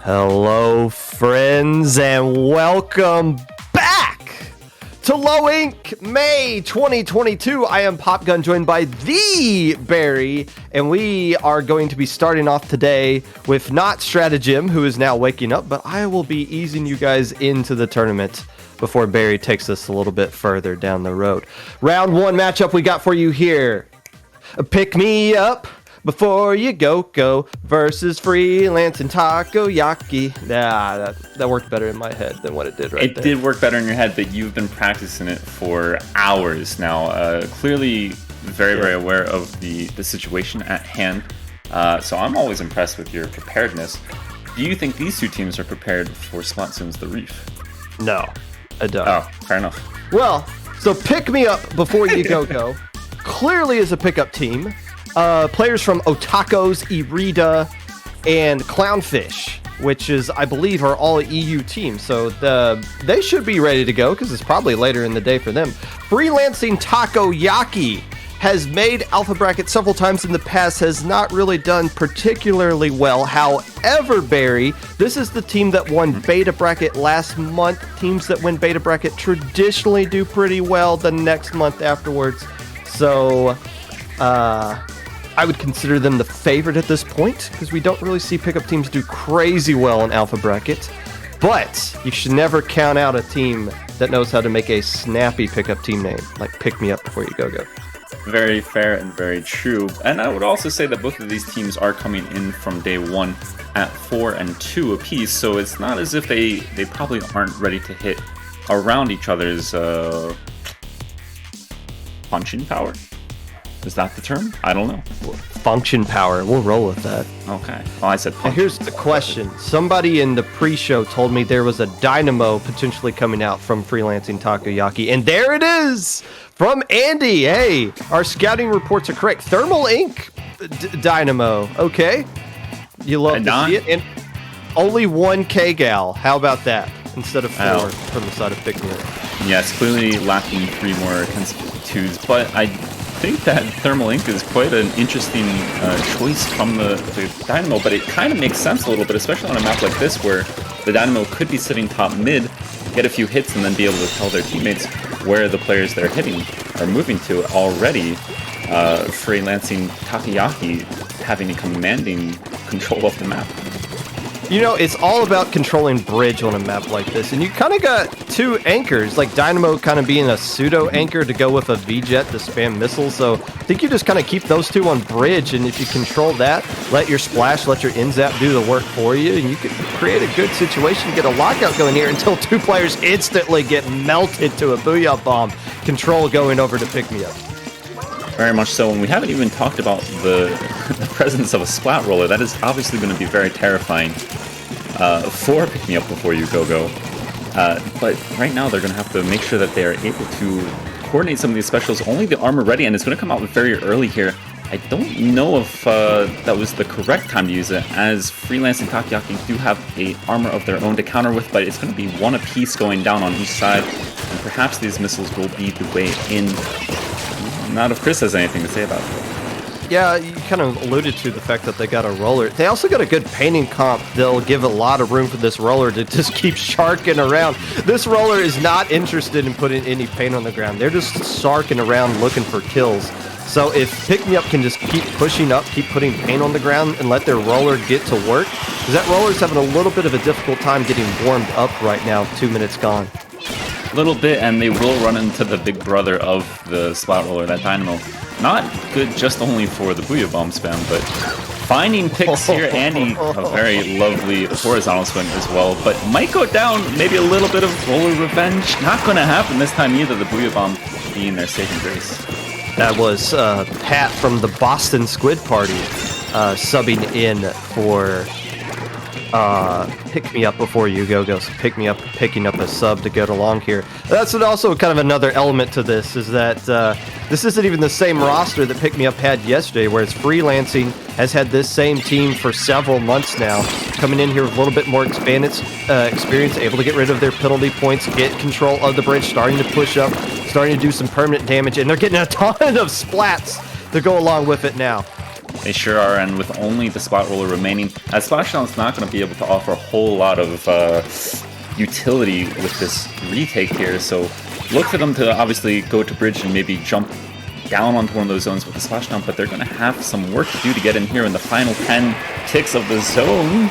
Hello, friends, and welcome back to Low Ink May 2022. I am Popgun, joined by the Barry, and we are going to be starting off today with not Stratagem, who is now waking up, but I will be easing you guys into the tournament before Barry takes us a little bit further down the road. Round one matchup we got for you here. Pick me up before you go versus Freelancing Takoyaki. Nah, that worked better in my head than what it did right there. It did work better in your head, but you've been practicing it for hours now. Clearly very aware of the situation at hand. So I'm always impressed with your preparedness. Do you think these two teams are prepared for Splatoon's The Reef? No, I don't. Oh, fair enough. Well, so Pick Me Up Before You Go clearly is a pickup team. Players from Otakos, Irida, and Clownfish, which is, I believe, are all EU teams. So they should be ready to go because it's probably later in the day for them. Freelancing Takoyaki has made Alpha Bracket several times in the past, has not really done particularly well. However, Barry, this is the team that won Beta Bracket last month. Teams that win Beta Bracket traditionally do pretty well the next month afterwards. So, I would consider them the favorite at this point because we don't really see pickup teams do crazy well in Alpha Bracket. But you should never count out a team that knows how to make a snappy pickup team name, like Pick Me Up Before You Go. Very fair and very true. And I would also say that both of these teams are coming in from day one at 4 and 2 apiece. So it's not as if they probably aren't ready to hit around each other's punching power. Is that the term? I don't know. Function power. We'll roll with that. Okay. Well, I said punch. Here's the question. Somebody in the pre-show told me there was a dynamo potentially coming out from Freelancing Takoyaki. And there it is! From Andy. Hey, our scouting reports are correct. Thermal Ink dynamo. Okay. You love to see it. And only 1 K-Gal. How about that? Instead of 4 from the side of Pick Me Up. Yes, clearly lacking 3 more twos, but I think that Thermal Ink is quite an interesting choice from the Dynamo, but it kind of makes sense a little bit, especially on a map like this where the Dynamo could be sitting top mid, get a few hits, and then be able to tell their teammates where the players they're hitting are moving to. Already, Freelancing Takoyaki having a commanding control of the map. You know, it's all about controlling bridge on a map like this, and you kind of got 2 anchors, like Dynamo kind of being a pseudo-anchor to go with a V-Jet to spam missiles, so I think you just kind of keep those 2 on bridge, and if you control that, let your splash, let your in-zap do the work for you, and you can create a good situation, get a lockout going here until 2 players instantly get melted to a Booyah Bomb. Control going over to Pick Me Up. Very much so, and we haven't even talked about the presence of a splat roller. That is obviously going to be very terrifying for Pick Me Up Before You Go. But right now they're going to have to make sure that they are able to coordinate some of these specials. Only the armor ready, and it's going to come out very early here. I don't know if that was the correct time to use it, as Freelancing Takoyaki do have a armor of their own to counter with, but it's going to be 1 apiece going down on each side, and perhaps these missiles will be the way in. Not if Chris has anything to say about it. Yeah, you kind of alluded to the fact that they got a roller. They also got a good painting comp. They'll give a lot of room for this roller to just keep sharking around. This roller is not interested in putting any paint on the ground. They're just sarking around looking for kills. So if Pick Me Up can just keep pushing up, keep putting paint on the ground, and let their roller get to work, because that roller's having a little bit of a difficult time getting warmed up right now. 2 minutes gone. Little bit, and they will run into the big brother of the splat roller, that Dynamo. Not good just only for the Booyah Bomb spam, but finding picks here. Andy, a very lovely horizontal swing as well, but might go down. Maybe a little bit of roller revenge. Not going to happen this time either, the Booyah Bomb being their saving grace. That was Pat from the Boston Squid Party subbing in for Pick Me Up Before You Go. So Pick Me Up, picking up a sub to go along here. That's also kind of another element to this, is that this isn't even the same roster that Pick Me Up had yesterday, whereas Freelancing has had this same team for several months now, coming in here with a little bit more experience, able to get rid of their penalty points, get control of the bridge, starting to push up, starting to do some permanent damage, and they're getting a ton of splats to go along with it now. They sure are, and with only the Splat Roller remaining, as Splashdown's not going to be able to offer a whole lot of utility with this retake here, so look for them to obviously go to bridge and maybe jump down onto one of those zones with the Splashdown, but they're going to have some work to do to get in here in the final 10 ticks of the zone.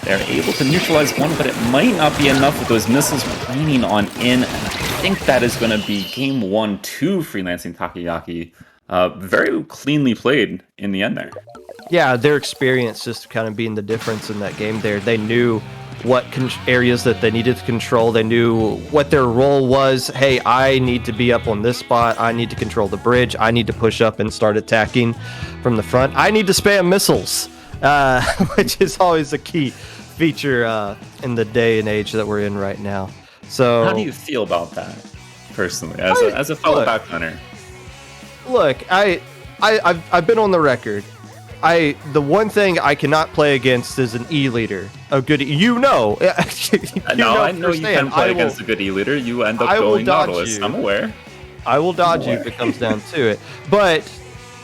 They're able to neutralize one, but it might not be enough with those missiles raining on in, and I think that is going to be game 1 to Freelancing Takoyaki. Very cleanly played in the end there. Yeah, their experience just kind of being the difference in that game there. They knew what areas that they needed to control. They knew what their role was. Hey, I need to be up on this spot. I need to control the bridge. I need to push up and start attacking from the front. I need to spam missiles, which is always a key feature in the day and age that we're in right now. So, how do you feel about that, personally, as a fellow backliner? Look, I've been on the record. The one thing I cannot play against is an E-leader. A good, I know you can play against a good E-leader. You end up going Nautilus. I'm aware. I will dodge you if it comes down to it. But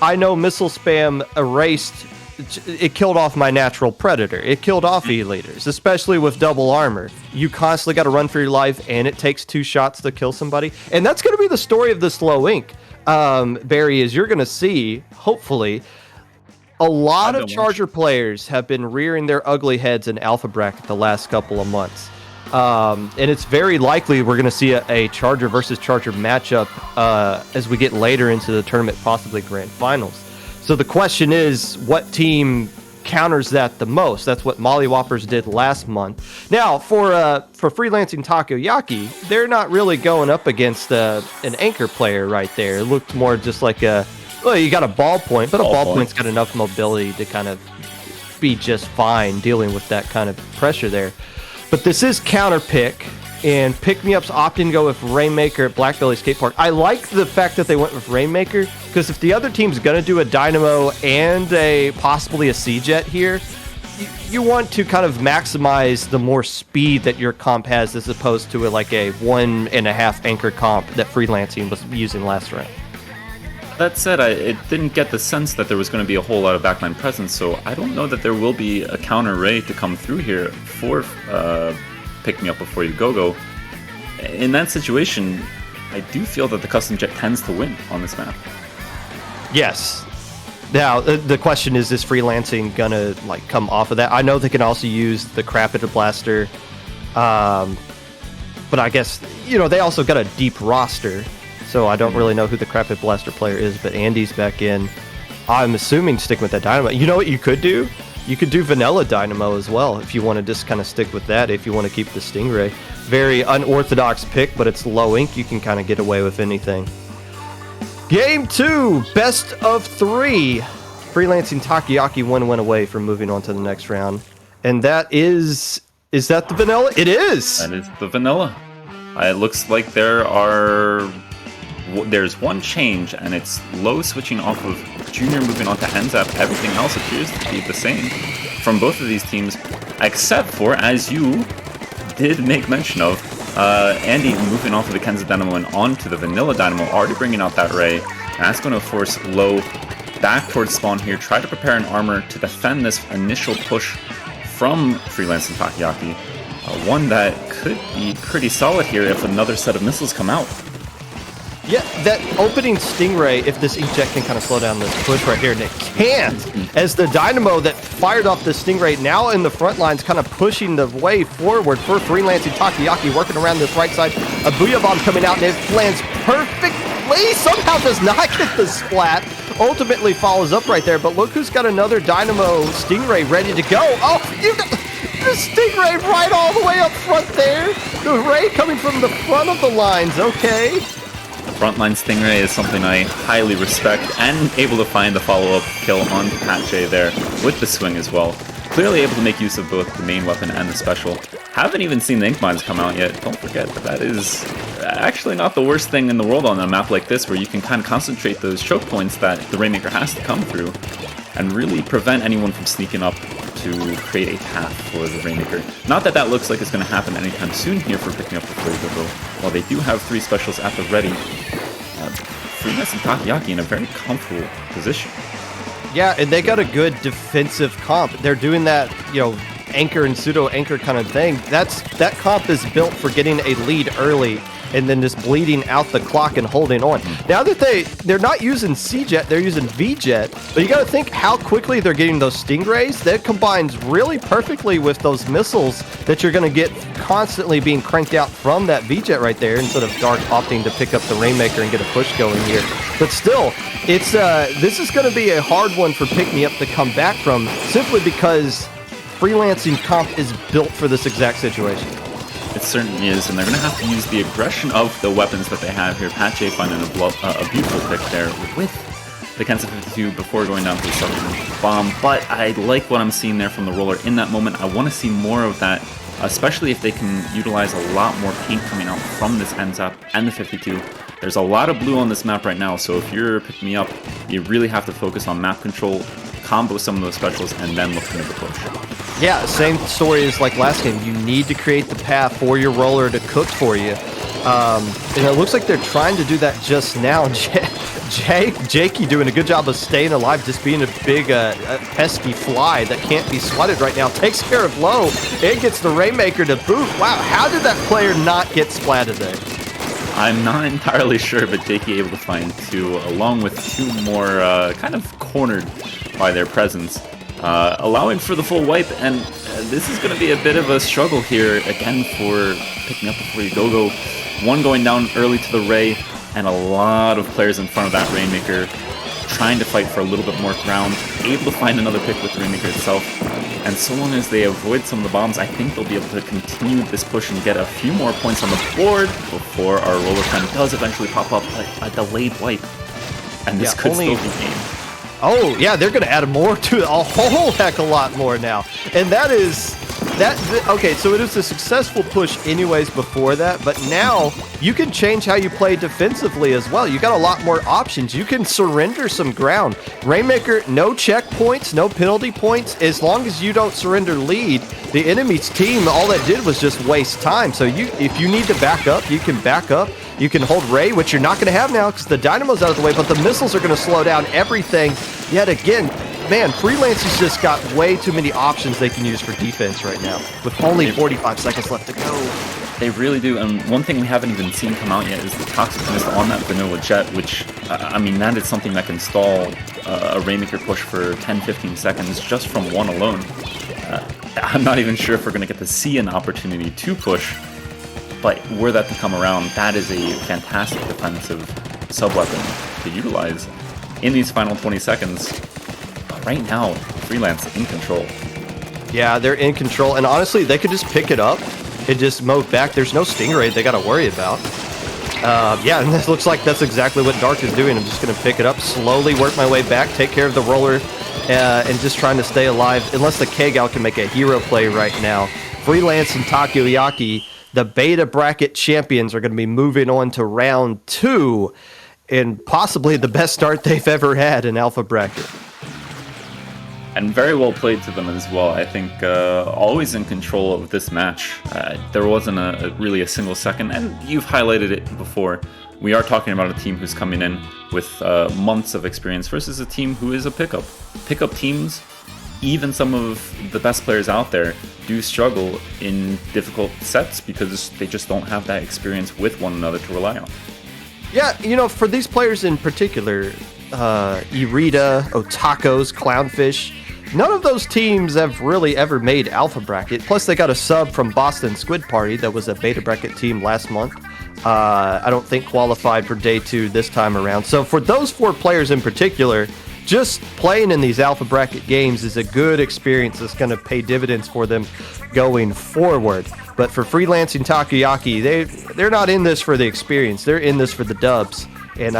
I know missile spam erased. It killed off my natural predator. It killed off E-leaders, especially with double armor. You constantly got to run for your life, and it takes 2 shots to kill somebody. And that's going to be the story of this low ink. Barry, is you're going to see, hopefully, a lot of Charger players have been rearing their ugly heads in Alpha Bracket the last couple of months. And it's very likely we're going to see a Charger versus Charger matchup as we get later into the tournament, possibly Grand Finals. So the question is, what team counters that the most? That's what Molly Whoppers did last month. Now, for Freelancing Takoyaki, they're not really going up against an anchor player right there. It looked more just like you got a ballpoint, but a ballpoint's got enough mobility to kind of be just fine dealing with that kind of pressure there. But this is counter pick, and pick-me-ups often go with Rainmaker at Blackbelly Skate Park. I like the fact that they went with Rainmaker, because if the other team's going to do a Dynamo and possibly a C-Jet here, you want to kind of maximize the more speed that your comp has as opposed to a 1.5 anchor comp that Freelancing was using last round. That said, I didn't get the sense that there was going to be a whole lot of backline presence, so I don't know that there will be a counter Ray to come through here for Pick Me Up Before You Go. In that situation, I do feel that the Custom Jet tends to win on this map. Yes. Now, the question is Freelancing going to come off of that? I know they can also use the Crapited Blaster, but I guess, they also got a deep roster. So I don't really know who the Crapited Blaster player is, but Andy's back in. I'm assuming sticking with that Dynamo. You know what you could do? You could do Vanilla Dynamo as well if you want to just kind of stick with that, if you want to keep the Stingray. Very unorthodox pick, but it's low ink. You can kind of get away with anything. Game 2, best of 3. Freelancing Takoyaki 1 win away from moving on to the next round. And that is that the Vanilla? It is! That is the Vanilla. It looks like there's one change, and it's low switching off of Junior moving on to NZAP. Everything else appears to be the same from both of these teams, except for, as you did make mention of, Andy moving off of the Kenza Dynamo and onto the Vanilla Dynamo, already bringing out that Ray. And that's going to force Low back towards spawn here, try to prepare an armor to defend this initial push from Freelancing Takoyaki. One that could be pretty solid here if another set of missiles come out. Yeah, that opening Stingray, if this Inkjet can kind of slow down this push right here, and it can't, as the Dynamo that fired off the Stingray now in the front lines, kind of pushing the way forward for Freelancing Takoyaki, working around this right side. A Booyah Bomb coming out, and it lands perfectly, somehow does not get the splat, ultimately follows up right there, but look who's got another Dynamo Stingray ready to go. Oh, you got the Stingray right all the way up front there. The Ray coming from the front of the lines, okay. Frontline Stingray is something I highly respect, and able to find the follow-up kill on Pat J there with the swing as well. Clearly able to make use of both the main weapon and the special. Haven't even seen the Ink Mines come out yet. Don't forget that is actually not the worst thing in the world on a map like this, where you can kind of concentrate those choke points that the Rainmaker has to come through and really prevent anyone from sneaking up to create a path for the Rainmaker. Not that that looks like it's going to happen anytime soon here for Picking Up Before You Go. While they do have 3 specials at the ready, Freelancing Takoyaki in a very comfortable position. Yeah, and they got a good defensive comp. They're doing that, anchor and pseudo anchor kind of thing. That comp is built for getting a lead early and then just bleeding out the clock and holding on. Now that they're not using C-Jet, they're using V-Jet, but you got to think how quickly they're getting those Stingrays. That combines really perfectly with those missiles that you're going to get constantly being cranked out from that V-Jet right there, instead of Dark opting to pick up the Rainmaker and get a push going here. But still, it's this is going to be a hard one for Pick Me Up to come back from, simply because freelancing comp is built for this exact situation. It certainly is, and they're going to have to use the aggression of the weapons that they have here. Pat J finding a beautiful pick there with the Kensa 52 before going down to the Southern Bomb, but I like what I'm seeing there from the roller in that moment. I want to see more of that, especially if they can utilize a lot more paint coming out from this NZAP and the 52. There's a lot of blue on this map right now, so if you're picking me up, you really have to focus on map control, combo some of those specials, and then look to make a push. Yeah, same story as like last game. You need to create the path for your roller to cook for you. And it looks like they're trying to do that just now. Jakey doing a good job of staying alive, just being a big pesky fly that can't be swatted right now. Takes care of low and gets the Rainmaker to boot. Wow, how did that player not get splatted there? I'm not entirely sure, but Jakey able to find two, along with two more kind of cornered by their presence, allowing for the full wipe, and this is going to be a bit of a struggle here, again, for picking up before you go. One going down early to the Ray, and a lot of players in front of that Rainmaker trying to fight for a little bit more ground, able to find another pick with the Rainmaker itself, and so long as they avoid some of the bombs, I think they'll be able to continue this push and get a few more points on the board before our roller time does eventually pop up, a delayed wipe, and this could still be game. Oh, yeah, they're going to add more to it, a whole heck of a lot more now. And okay, so it was a successful push anyways before that, but now you can change how you play defensively as well. You got a lot more options. You can surrender some ground. Rainmaker, no checkpoints, no penalty points. As long as you don't surrender lead, the enemy's team, all that did was just waste time. So if you need to back up, you can back up. You can hold Ray, which you're not going to have now because the Dynamo's out of the way, but the missiles are going to slow down everything yet again. Man, Freelancing's just got way too many options they can use for defense right now, with only 45 seconds left to go. They really do, and one thing we haven't even seen come out yet is the Toxic Mist on that vanilla jet, which, I mean, that is something that can stall a Rainmaker push for 10-15 seconds just from one alone. I'm not even sure if we're going to get to see an opportunity to push, but were that to come around, that is a fantastic defensive sub-weapon to utilize in these final 20 seconds. Right now, Freelance in control. Yeah, they're in control, and honestly, they could just pick it up and just move back. There's no Stingray they got to worry about. Yeah, and this looks like that's exactly what Dark is doing. I'm just going to pick it up, slowly work my way back, take care of the roller, and just trying to stay alive, unless the K-Gal can make a hero play right now. Freelancing Takoyaki, the beta bracket champions, are going to be moving on to round 2, and possibly the best start they've ever had in Alpha Bracket. And very well played to them as well. I think always in control of this match. There wasn't really a single second, and you've highlighted it before. We are talking about a team who's coming in with months of experience versus a team who is a pickup. Pickup teams, even some of the best players out there, do struggle in difficult sets because they just don't have that experience with one another to rely on. Yeah, for these players in particular, Irida, Otakos, Clownfish, none of those teams have really ever made Alpha Bracket. Plus, they got a sub from Boston Squid Party that was a beta bracket team last month. I don't think qualified for day 2 this time around. So for those 4 players in particular, just playing in these Alpha Bracket games is a good experience that's going to pay dividends for them going forward. But for Freelancing Takoyaki, they're not in this for the experience. They're in this for the dubs. And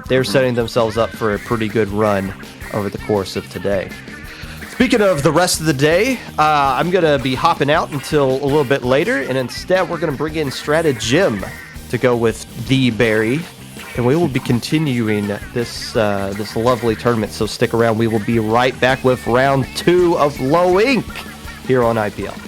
they're setting themselves up for a pretty good run over the course of today. Speaking of the rest of the day, I'm going to be hopping out until a little bit later, and instead we're going to bring in Stratagem to go with the Barry, and we will be continuing this lovely tournament, so stick around. We will be right back with round 2 of Low Ink here on IPL.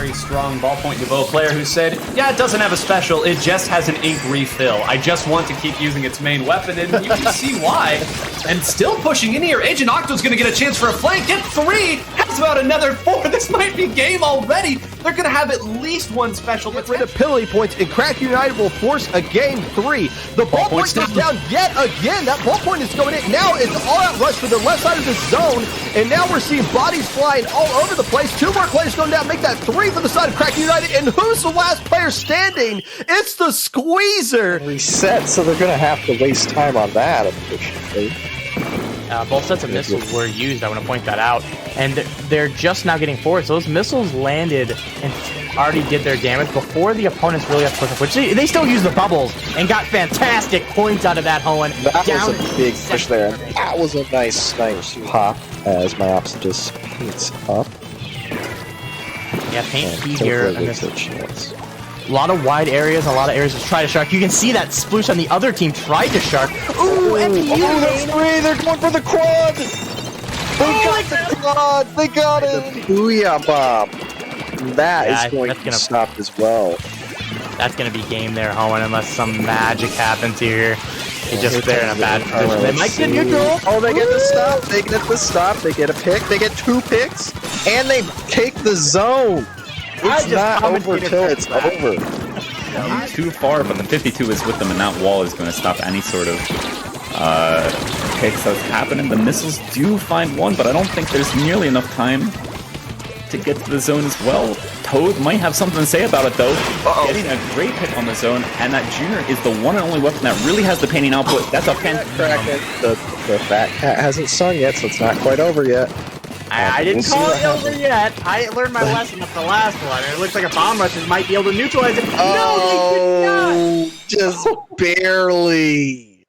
very strong ballpoint niveau player who said, yeah, it doesn't have a special, it just has an ink refill. I just want to keep using its main weapon, and you can see why. And still pushing in here, Agent Octo's going to get a chance for a flank. Get 3, has about another 4. This might be game already. They're going to have at least one special. Get rid of penalty points, and Crack United will force a game 3. The ballpoint goes down yet again. That ballpoint is going in. Now it's all-out rush for the left side of the zone, and now we're seeing bodies flying all over the place. 2 more players going down, make that 3 for the side of Crack United, and who's the last player standing? It's the Squeezer. Reset, so they're going to have to waste time on that, unfortunately. Both sets of missiles were used, I want to point that out, and they're just now getting forward. So those missiles landed and already did their damage before the opponents really have to push up, which they still used the bubbles and got fantastic points out of that, Hoenn. That was a big push there. That was a nice pop as my ops just paints up. Yeah, paint And key here. takes a chance. A lot of wide areas, a lot of areas to try to shark. You can see that Sploosh on the other team tried to shark. Ooh, MPU! Oh, that's 3! They're going for the quad! They got the quad! They got it! The Booyah Bomb! That is going to stop as well. That's going to be game there, Hoenn, unless some magic happens here. They're just there in a bad position. They might get neutral. Oh, they get the stop. They get the stop. They get a pick. They get 2 picks. And they take the zone. It's not over till it's over. Yeah, too far, but the 52 is with them, and that wall is going to stop any sort of picks that's happening. The missiles do find one, but I don't think there's nearly enough time to get to the zone as well. Toad might have something to say about it, though. Getting a great pick on the zone, and that Junior is the one and only weapon that really has the painting output. That's a fantastic. The fat cat hasn't sung yet, so it's not quite over yet. I didn't call it over yet. I learned my lesson at the last one. It looks like a bomb rushers might be able to neutralize it. No, they did not. Just barely.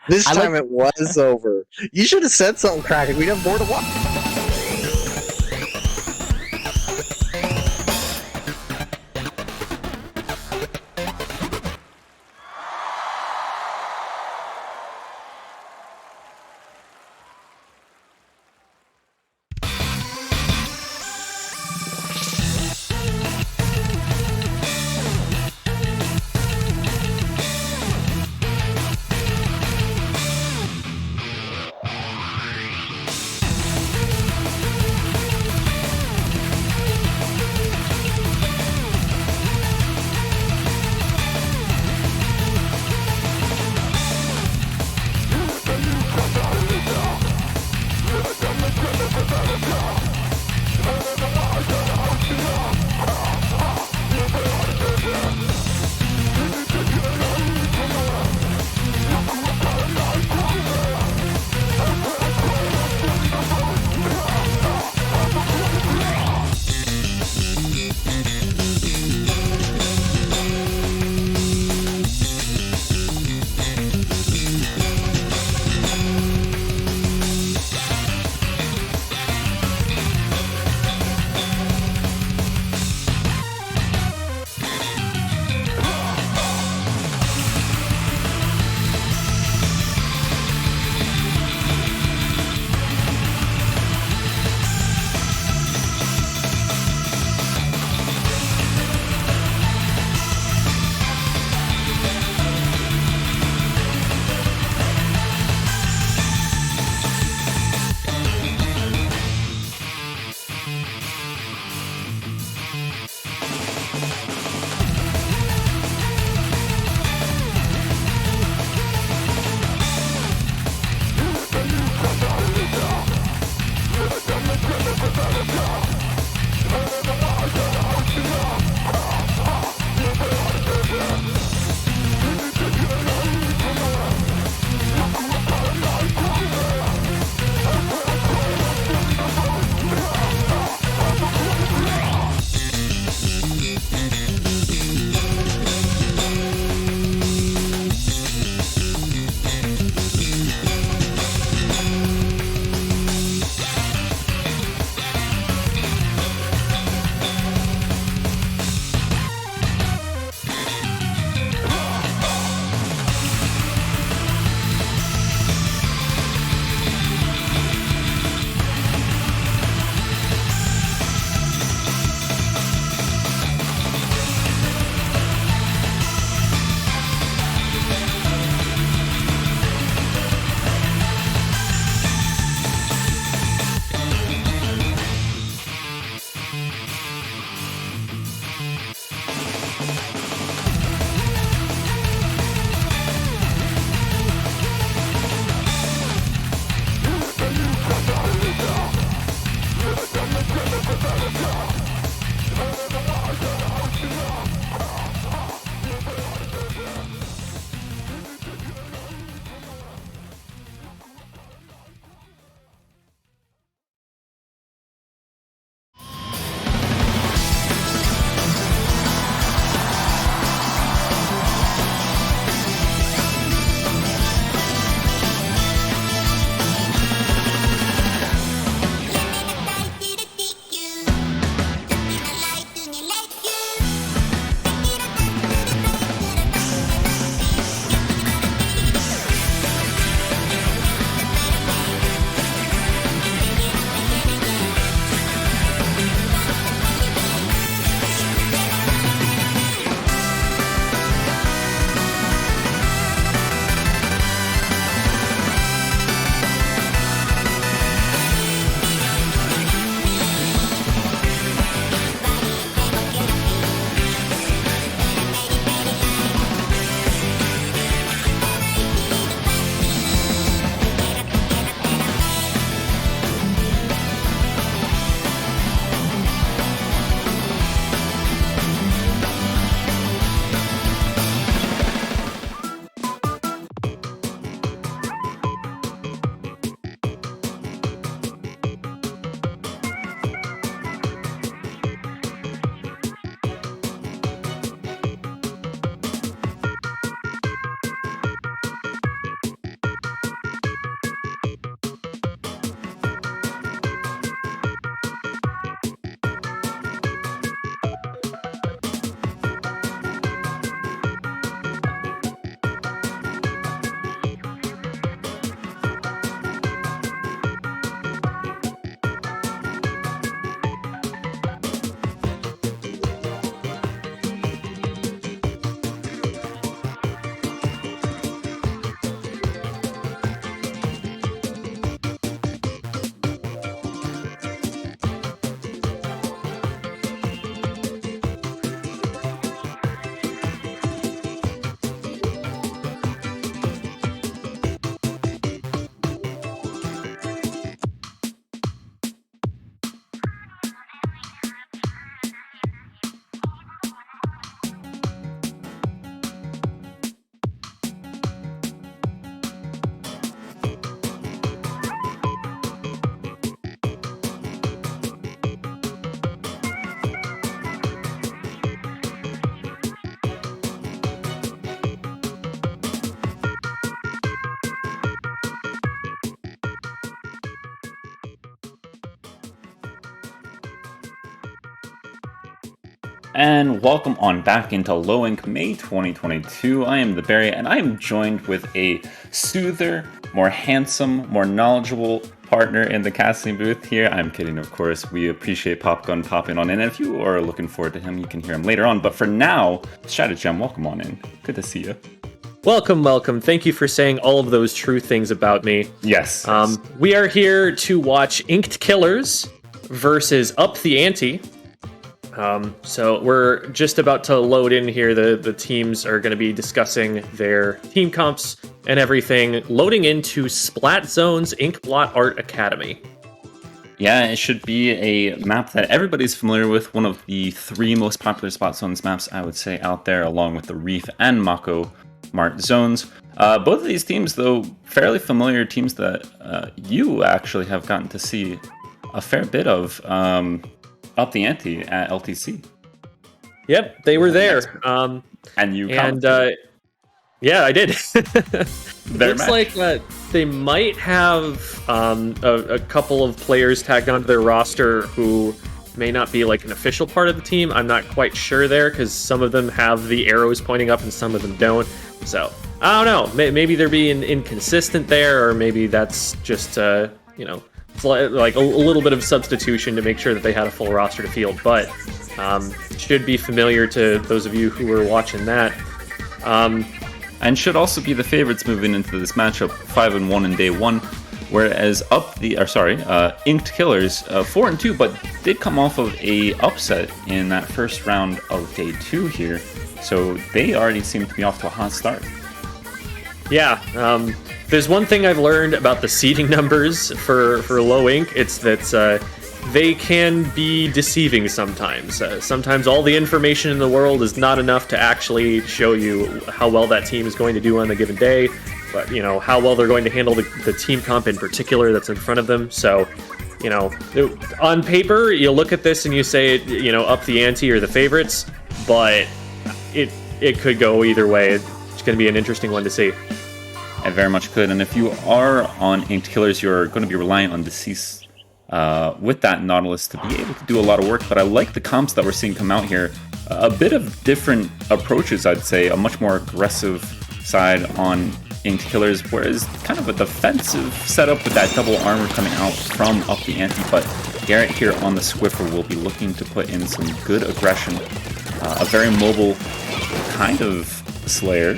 This time it was over. You should have said something, Kraken. We'd have more to watch. And welcome on back into Low Ink May 2022. I am the Barry, and I am joined with a soother, more handsome, more knowledgeable partner in the casting booth here. I'm kidding, of course. We appreciate Popgun popping on in. And if you are looking forward to him, you can hear him later on. But for now, Stratagem, welcome on in. Good to see you. Welcome, welcome. Thank you for saying all of those true things about me. Yes. We are here to watch Inked Killers versus Up the Ante. So we're just about to load in here. The teams are going to be discussing their team comps and everything, loading into Splat Zone's Ink Blot Art Academy. Yeah, it should be a map that everybody's familiar with. One of the 3 most popular Splat Zones maps, I would say, out there, along with the Reef and Mako Mart zones. Both of these teams, though, fairly familiar teams that you actually have gotten to see a fair bit of Up the Ante at LTC. Yep, they were there. And you yeah, I did. Looks match. Like they might have a couple of players tagged onto their roster who may not be like an official part of the team. I'm not quite sure there because some of them have the arrows pointing up and some of them don't. So I don't know. Maybe they're being inconsistent there, or maybe that's just it's like a little bit of substitution to make sure that they had a full roster to field, but should be familiar to those of you who were watching that. And should also be the favorites moving into this matchup, 5-1 in day 1, whereas Inked Killers 4-2, but did come off of a upset in that first round of day 2 here, so they already seem to be off to a hot start. Yeah, there's one thing I've learned about the seeding numbers for Low Ink. It's that they can be deceiving sometimes. Sometimes all the information in the world is not enough to actually show you how well that team is going to do on a given day, but how well they're going to handle the team comp in particular that's in front of them. So, on paper, you look at this and you say, Up the Ante are the favorites, but it could go either way. It's going to be an interesting one to see. I very much could, and if you are on Inked Killers, you're going to be relying on Deceased with that Nautilus to be able to do a lot of work, but I like the comps that we're seeing come out here. A bit of different approaches, I'd say. A much more aggressive side on Inked Killers, whereas kind of a defensive setup with that double armor coming out from Up the Ante, but Garrett here on the Swiffer will be looking to put in some good aggression. A very mobile kind of Slayer,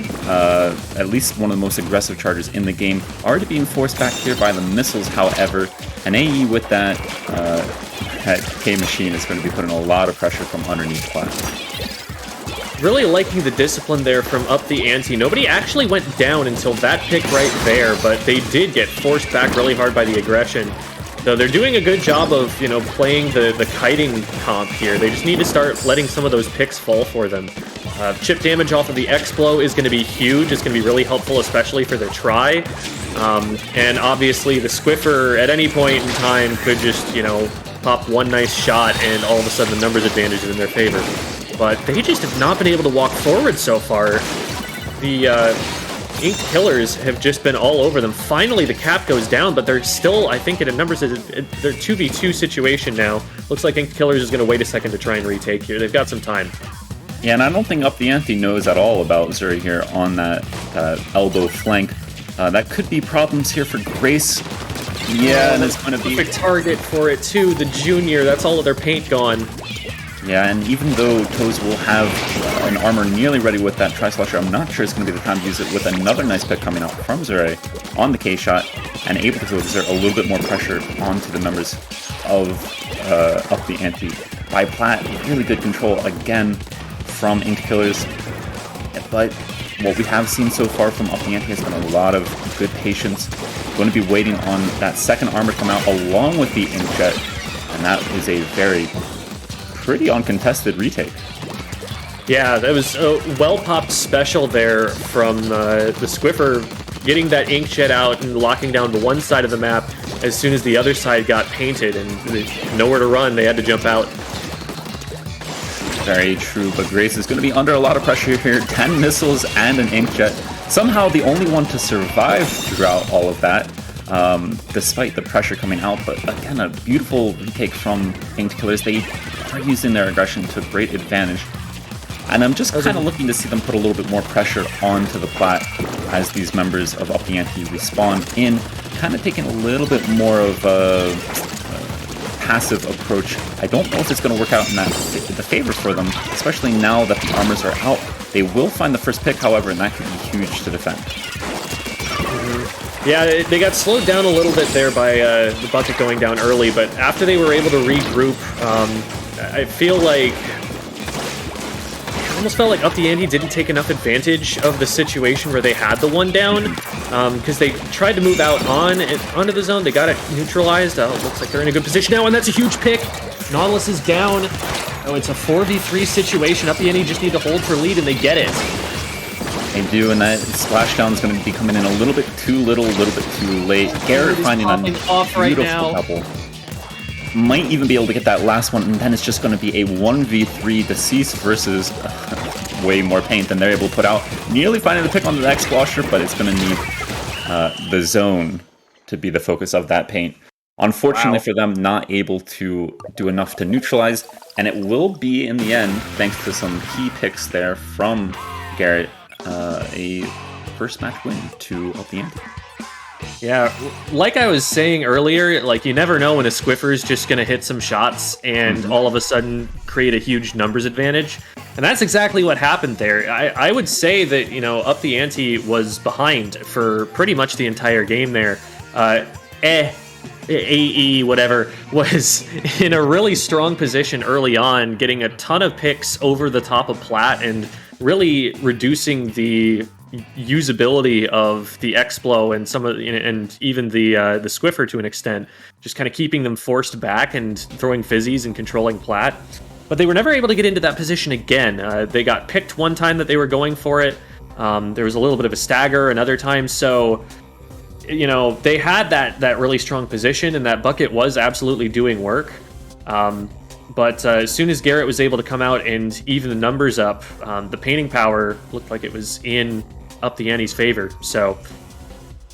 at least one of the most aggressive chargers in the game, already being forced back here by the missiles, however. An AE with that K-Machine is going to be putting a lot of pressure from underneath Plat. Really liking the discipline there from Up the Ante. Nobody actually went down until that pick right there, but they did get forced back really hard by the aggression. So they're doing a good job of, playing the kiting comp here. They just need to start letting some of those picks fall for them. Chip damage off of the X-Blow is going to be huge. It's going to be really helpful, especially for their try. And obviously the Swiffer at any point in time could just, pop one nice shot and all of a sudden the numbers advantage is in their favor. But they just have not been able to walk forward so far. The Inked Killers have just been all over them. Finally, the cap goes down, but they're still, I think, in a numbers, they're 2v2 situation now. Looks like Inked Killers is going to wait a second to try and retake here. They've got some time. Yeah, and I don't think Up the Ante knows at all about Zuri here on that elbow flank. That could be problems here for Grace. Yeah, and it's going to be... Perfect target for it, too. The Junior, that's all of their paint gone. Yeah, and even though Toes will have an armor nearly ready with that Tri-Slasher, I'm not sure it's going to be the time to use it with another nice pick coming out from Zure on the K-Shot and able to exert a little bit more pressure onto the members of Up the Ante. By Plat, really good control again from Inked Killers, but what we have seen so far from Up the Ante has been a lot of good patience. Going to be waiting on that second armor to come out along with the Inkjet, and that is a pretty uncontested retake. Yeah, that was a well-popped special there from the Swiffer, getting that Inkjet out and locking down to one side of the map as soon as the other side got painted and nowhere to run. They had to jump out. Very true, but Grace is going to be under a lot of pressure here. 10 missiles and an Inkjet. Somehow the only one to survive throughout all of that, despite the pressure coming out. But again, a beautiful retake from Inked Killers. They are using their aggression to great advantage. And I'm just kind of looking to see them put a little bit more pressure onto the plat as these members of Up the Ante respawn in, kind of taking a little bit more of a passive approach. I don't know if it's going to work out in the favor for them, especially now that the armors are out. They will find the first pick, however, and that could be huge to defend. Yeah, they got slowed down a little bit there by the bucket going down early, but after they were able to regroup, I feel like... I almost felt like Up the Ante didn't take enough advantage of the situation where they had the one down, because they tried to move out onto the zone. They got it neutralized. It looks like they're in a good position now, and that's a huge pick. Nautilus is down. Oh, it's a 4v3 situation. Up the Ante just need to hold for lead, and they get it. They do, and that splashdown is going to be coming in a little bit too little, a little bit too late. Garrett finding a beautiful double. Might even be able to get that last one, and then it's just going to be a 1v3 Deceased versus way more paint than they're able to put out. Nearly finding the pick on the next splasher, but it's going to need the zone to be the focus of that paint. Unfortunately for them, not able to do enough to neutralize, and it will be, in the end, thanks to some key picks there from Garrett, a first match win to Up the Ante. Yeah, like I was saying earlier, like you never know when a Squiffer's just going to hit some shots and all of a sudden create a huge numbers advantage. And that's exactly what happened there. I would say that, you know, Up the Ante was behind for pretty much the entire game there. AE, whatever, was in a really strong position early on, getting a ton of picks over the top of Plat and really reducing the usability of the Explo and and even the Squiffer to an extent, just kind of keeping them forced back and throwing fizzies and controlling Plat. But they were never able to get into that position again. They got picked one time that they were going for it. There was a little bit of a stagger another time, so you know they had that really strong position, and that bucket was absolutely doing work. But as soon as Garrett was able to come out and even the numbers up, the painting power looked like it was in Up the Ante's favor. So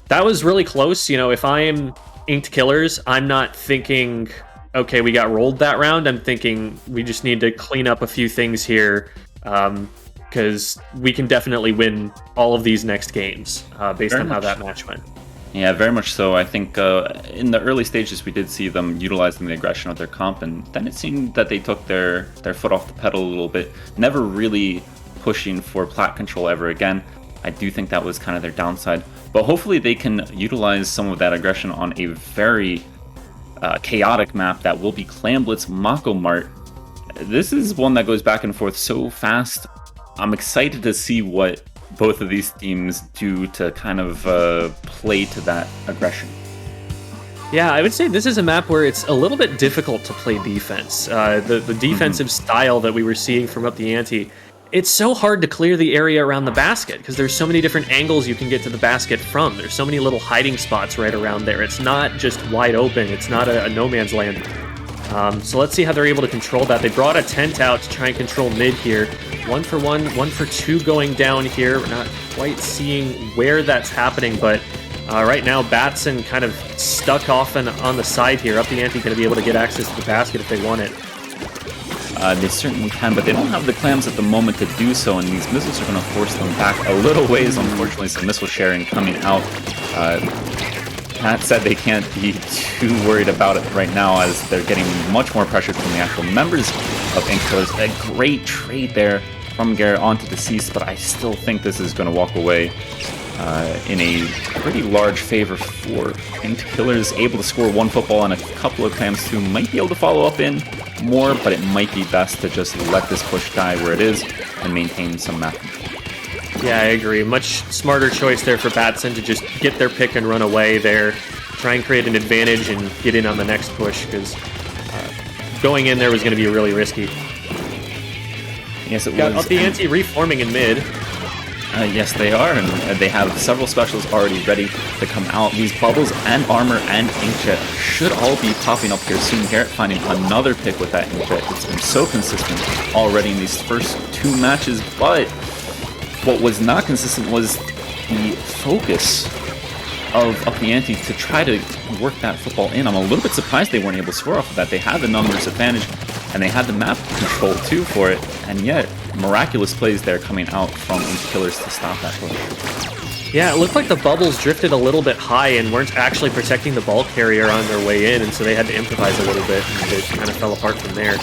that was really close. You know, if I'm Inked Killers, I'm not thinking, okay, we got rolled that round. I'm thinking we just need to clean up a few things here, because we can definitely win all of these next games based on how that match went. Yeah, very much so. I think in the early stages we did see them utilizing the aggression of their comp, and then it seemed that they took their foot off the pedal a little bit, never really pushing for plat control ever again. I do think that was kind of their downside, but hopefully they can utilize some of that aggression on a very chaotic map that will be Clamblitz Mako Mart. This is one that goes back and forth so fast. I'm excited to see what both of these teams do to kind of play to that aggression. Yeah, I would say this is a map where it's a little bit difficult to play defense. The defensive style that we were seeing from Up the Ante, it's so hard to clear the area around the basket because there's so many different angles you can get to the basket from. There's so many little hiding spots right around there. It's not just wide open. It's not a no man's land. So let's see how they're able to control that. They brought a tent out to try and control mid here. 1 for 1, 1 for 2 going down here. We're not quite seeing where that's happening, but right now Batson kind of stuck off on the side here. Up the Ante going to be able to get access to the basket if they want it. They certainly can, but they don't have the clams at the moment to do so, and these missiles are going to force them back a little ways. Unfortunately, some missile sharing coming out. That said, they can't be too worried about it right now as they're getting much more pressure from the actual members of Inked Killers. A great trade there from Garrett onto Deceased, but I still think this is going to walk away in a pretty large favor for Inked Killers. Able to score one football and a couple of clams too. Might be able to follow up in more, but it might be best to just let this push die where it is and maintain some map control. Yeah, I agree. Much smarter choice there for Batson to just get their pick and run away there. Try and create an advantage and get in on the next push, because going in there was going to be really risky. Yes, it Got was. Up the Ante reforming in mid. Yes, they are, and they have several specials already ready to come out. These bubbles and armor and inkjet should all be popping up here soon. Garrett finding another pick with that inkjet. It's been so consistent already in these first 2 matches, but what was not consistent was the focus of Up the Ante to try to work that football in. I'm a little bit surprised they weren't able to score off of that. They had the numbers advantage. and they had the map control too for it, and yet miraculous plays there coming out from Ink Killers to stop that push. Yeah, it looked like the bubbles drifted a little bit high and weren't actually protecting the ball carrier on their way in, and so they had to improvise a little bit, and it kind of fell apart from there.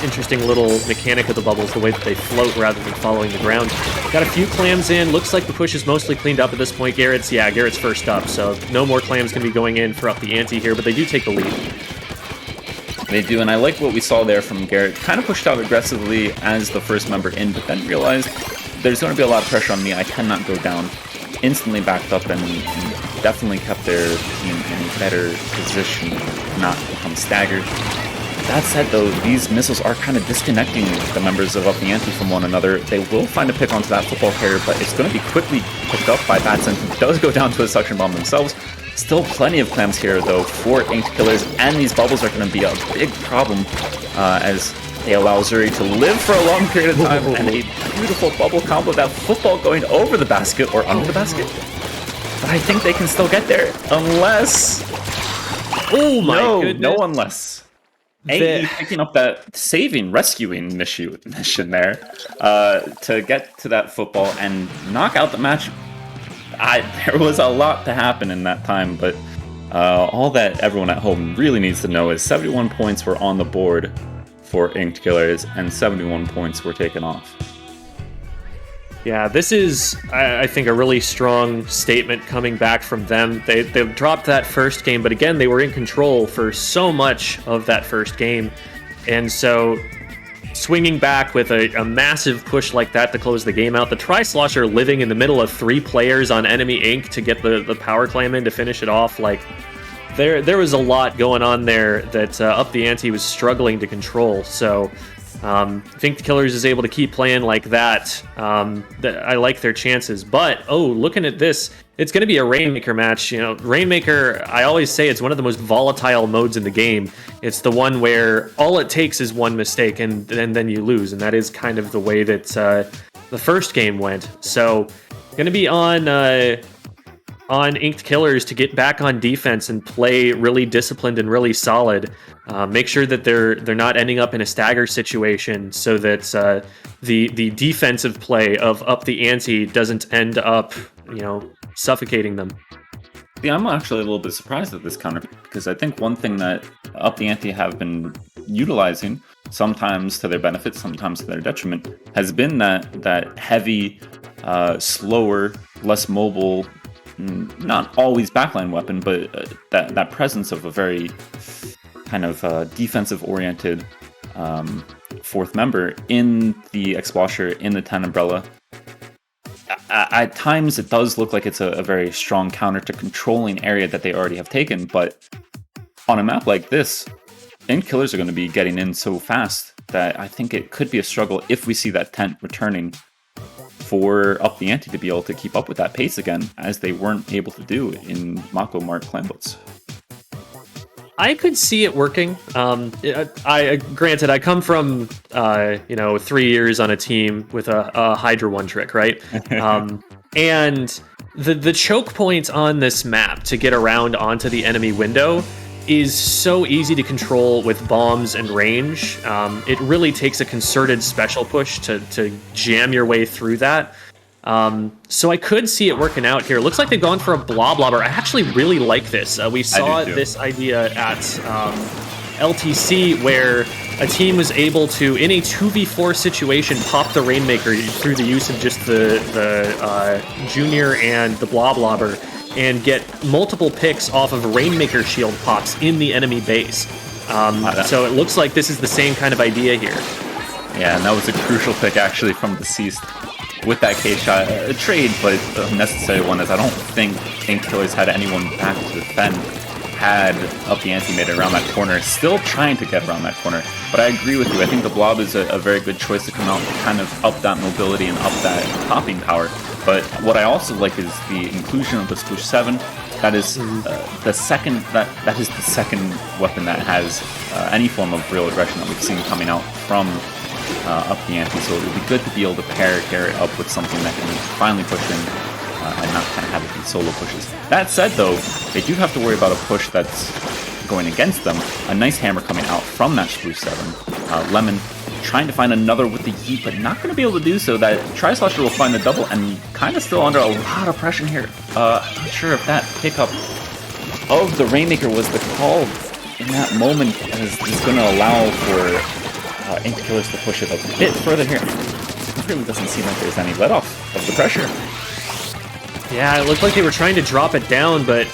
Interesting little mechanic of the bubbles, the way that they float rather than following the ground. Got a few clams in. Looks like the push is mostly cleaned up at this point. Garrett's first up, so no more clams going to be going in for up the ante here, but they do take the lead. They do, and I like what we saw there from Garrett. Kind of pushed out aggressively as the first member in, but then realized there's going to be a lot of pressure on me. I cannot go down. Instantly backed up and definitely kept their team in a better position, not become staggered. That said, though, these missiles are kind of disconnecting the members of Up the Ante from one another. They will find a pick onto that football carrier, but it's going to be quickly picked up by Batson, who does go down to a suction bomb themselves. Still plenty of clams here, though, for Ink Killers, and these bubbles are going to be a big problem as they allow Zuri to live for a long period of time, and a beautiful bubble combo, that football going over the basket or under the basket. But I think they can still get there, unless... Oh my goodness. No unless. AE picking up that rescuing mission there to get to that football and knock out the match. There was a lot to happen in that time, but all that everyone at home really needs to know is 71 points were on the board for Inked Killers, and 71 points were taken off. Yeah, this is, I think, a really strong statement coming back from them. They dropped that first game, but again, they were in control for so much of that first game. And so swinging back with a massive push like that to close the game out, the Tri-Slosher living in the middle of 3 players on enemy ink to get the power clam in to finish it off, like, there was a lot going on there that Up the Ante was struggling to control. So I think the Killers is able to keep playing like that. I like their chances. But, looking at this, it's going to be a Rainmaker match. You know, Rainmaker, I always say it's one of the most volatile modes in the game. It's the one where all it takes is one mistake and then you lose. And that is kind of the way that the first game went. So, going to be on Inked Killers to get back on defense and play really disciplined and really solid. Make sure that they're not ending up in a stagger situation, so that the defensive play of Up the Ante doesn't end up, suffocating them. Yeah, I'm actually a little bit surprised at this counter, because I think one thing that Up the Ante have been utilizing, sometimes to their benefit, sometimes to their detriment, has been that heavy, slower, less mobile, not always backline weapon, but that presence of a very kind of defensive-oriented fourth member in the Explosher, in the 10 Umbrella. At times, it does look like it's a very strong counter to controlling area that they already have taken, but on a map like this, Ink Killers are going to be getting in so fast that I think it could be a struggle if we see that tent returning for Up the Ante to be able to keep up with that pace again, as they weren't able to do in Mako Mart Clanboats. I could see it working. Granted, I come from 3 years on a team with a Hydra one trick, right? And the choke point on this map to get around onto the enemy window is so easy to control with bombs and range. It really takes a concerted special push to jam your way through that. So I could see it working out here. Looks like they've gone for a Bloblobber. I actually really like this. We saw this idea at LTC, where a team was able to, in a 2v4 situation, pop the Rainmaker through the use of just the Junior and the Bloblobber, and get multiple picks off of Rainmaker shield pops in the enemy base. So it looks like this is the same kind of idea here. Yeah, and that was a crucial pick actually from Deceased with that K-shot. A trade, but a necessary one, as I don't think Ink Killers had anyone back to defend had Up the Ante made it around that corner, still trying to get around that corner. But I agree with you. I think the Blob is a very good choice to come out and kind of up that mobility and up that popping power. But what I also like is the inclusion of the Sploosh 7. That is the second weapon that has any form of real aggression that we've seen coming out from Up the Ante. So it would be good to be able to pair Garrett up with something that can finally push in and not kind of have it be solo pushes. That said, though, they do have to worry about a push that's going against them. A nice hammer coming out from that Spruce 7. Lemon trying to find another with the Yeet, but not going to be able to do so. That Tri-Slasher will find the double, and kind of still under a lot of pressure here. I'm not sure if that pickup of the Rainmaker was the call in that moment, as it's going to allow for Inkling to push it a bit further here. It really doesn't seem like there's any let off of the pressure. Yeah, it looked like they were trying to drop it down, but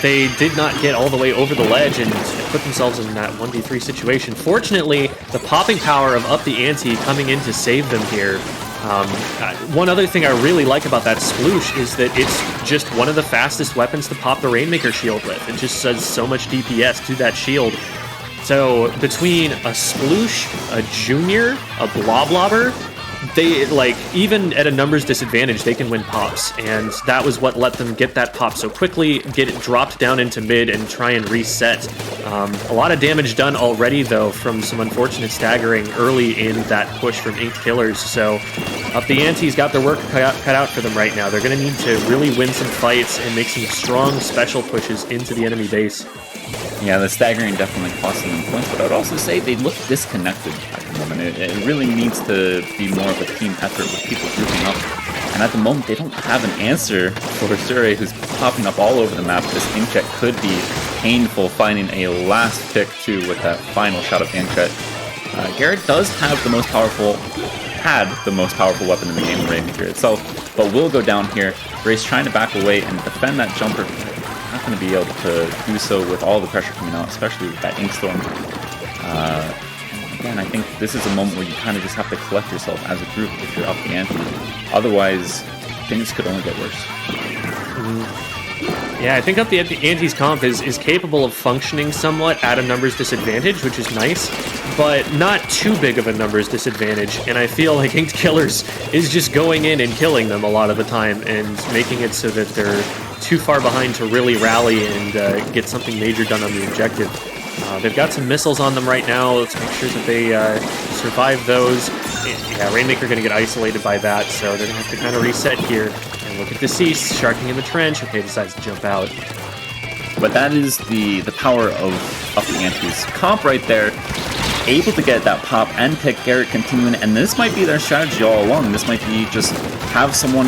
they did not get all the way over the ledge and put themselves in that 1v3 situation. Fortunately, the popping power of Up the Ante coming in to save them here. One other thing I really like about that Sploosh is that it's just one of the fastest weapons to pop the Rainmaker shield with. It just does so much DPS to that shield. So between a Sploosh, a Junior, a Bloblobber, they, like, even at a numbers disadvantage, they can win pops, and that was what let them get that pop so quickly, get it dropped down into mid, and try and reset. A lot of damage done already, though, from some unfortunate staggering early in that push from Inked Killers, so Up the Ante's got their work cut out for them right now. They're going to need to really win some fights and make some strong special pushes into the enemy base. Yeah, the staggering definitely costing them points, but I'd also say they look disconnected at the moment. It really needs to be more of a team effort with people grouping up. And at the moment, they don't have an answer for Sure, who's popping up all over the map. This Inkjet could be painful, finding a last pick, too, with that final shot of Inkjet. Garrett does have the most powerful weapon in the game, the Rainmaker itself, but will go down here. Grace trying to back away and defend that jumper. Not going to be able to do so with all the pressure coming out, especially with that Inkstorm. Again, I think this is a moment where you kind of just have to collect yourself as a group if you're Up the Ante. Otherwise, things could only get worse. Yeah, I think Up the Ante's comp is capable of functioning somewhat at a numbers disadvantage, which is nice, but not too big of a numbers disadvantage, and I feel like Inked Killers is just going in and killing them a lot of the time and making it so that they're too far behind to really rally and get something major done on the objective. They've got some missiles on them right now. Let's make sure that they survive those. Yeah, Rainmaker going to get isolated by that, so they're going to have to kind of reset here. And look at Deceased, sharking in the trench. Okay, decides to jump out. But that is the power of Up the Ante's comp right there. Able to get that pop and pick Garrett continuing, and this might be their strategy all along. This might be just have someone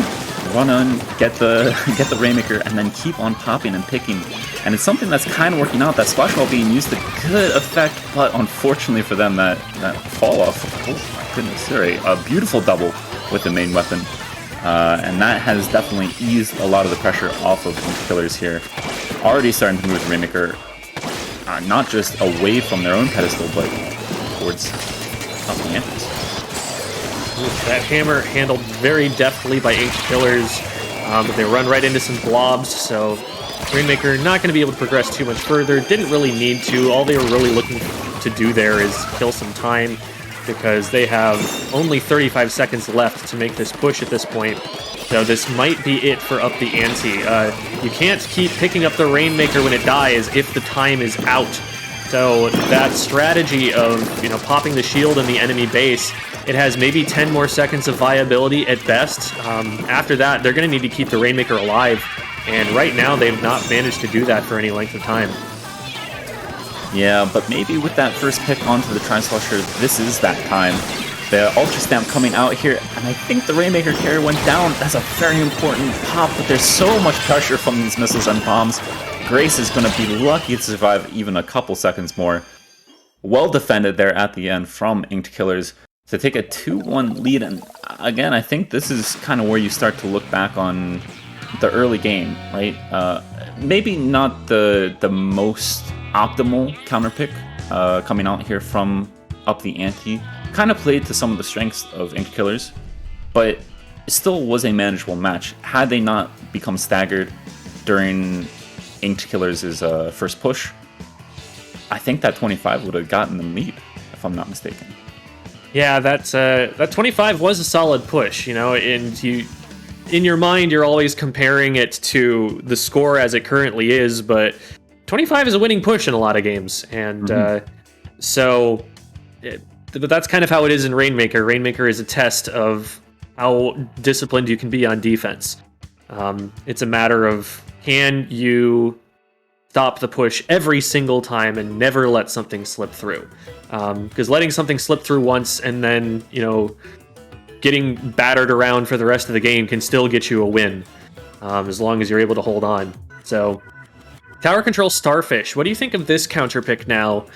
run on, get the Rainmaker, and then keep on popping and picking. And it's something that's kind of working out. That Splash Ball being used to good effect, but unfortunately for them, that fall off. Oh my goodness, sorry. A beautiful double with the main weapon. And that has definitely eased a lot of the pressure off of Inked Killers here. Already starting to move the Rainmaker, not just away from their own pedestal, but towards Up the Ante's. That hammer handled very deftly by Inked Killers, but they run right into some blobs, so Rainmaker not going to be able to progress too much further. Didn't really need to. All they were really looking to do there is kill some time, because they have only 35 seconds left to make this push at this point. So this might be it for Up the Ante. You can't keep picking up the Rainmaker when it dies if the time is out. So that strategy of, popping the shield in the enemy base, it has maybe 10 more seconds of viability at best. After that, they're going to need to keep the Rainmaker alive. And right now, they've not managed to do that for any length of time. Yeah, but maybe with that first pick onto the Tri-Slasher, this is that time. The Ultra Stamp coming out here, and I think the Rainmaker carry went down. That's a very important pop, but there's so much pressure from these missiles and bombs. Grace is going to be lucky to survive even a couple seconds more. Well defended there at the end from Inked Killers to take a 2-1 lead. And again, I think this is kind of where you start to look back on the early game, right? Maybe not the most optimal counter pick coming out here from Up the Ante. Kind of played to some of the strengths of Inked Killers, but it still was a manageable match. Had they not become staggered during Inked Killers' first push, I think that 25 would have gotten them lead, if I'm not mistaken. Yeah, that 25 was a solid push, and you, in your mind, you're always comparing it to the score as it currently is, but 25 is a winning push in a lot of games, and but that's kind of how it is in Rainmaker. Rainmaker is a test of how disciplined you can be on defense. It's a matter of, can you stop the push every single time and never let something slip through. Because letting something slip through once and then, getting battered around for the rest of the game can still get you a win, as long as you're able to hold on. So, Tower Control Starfish, what do you think of this counter pick now,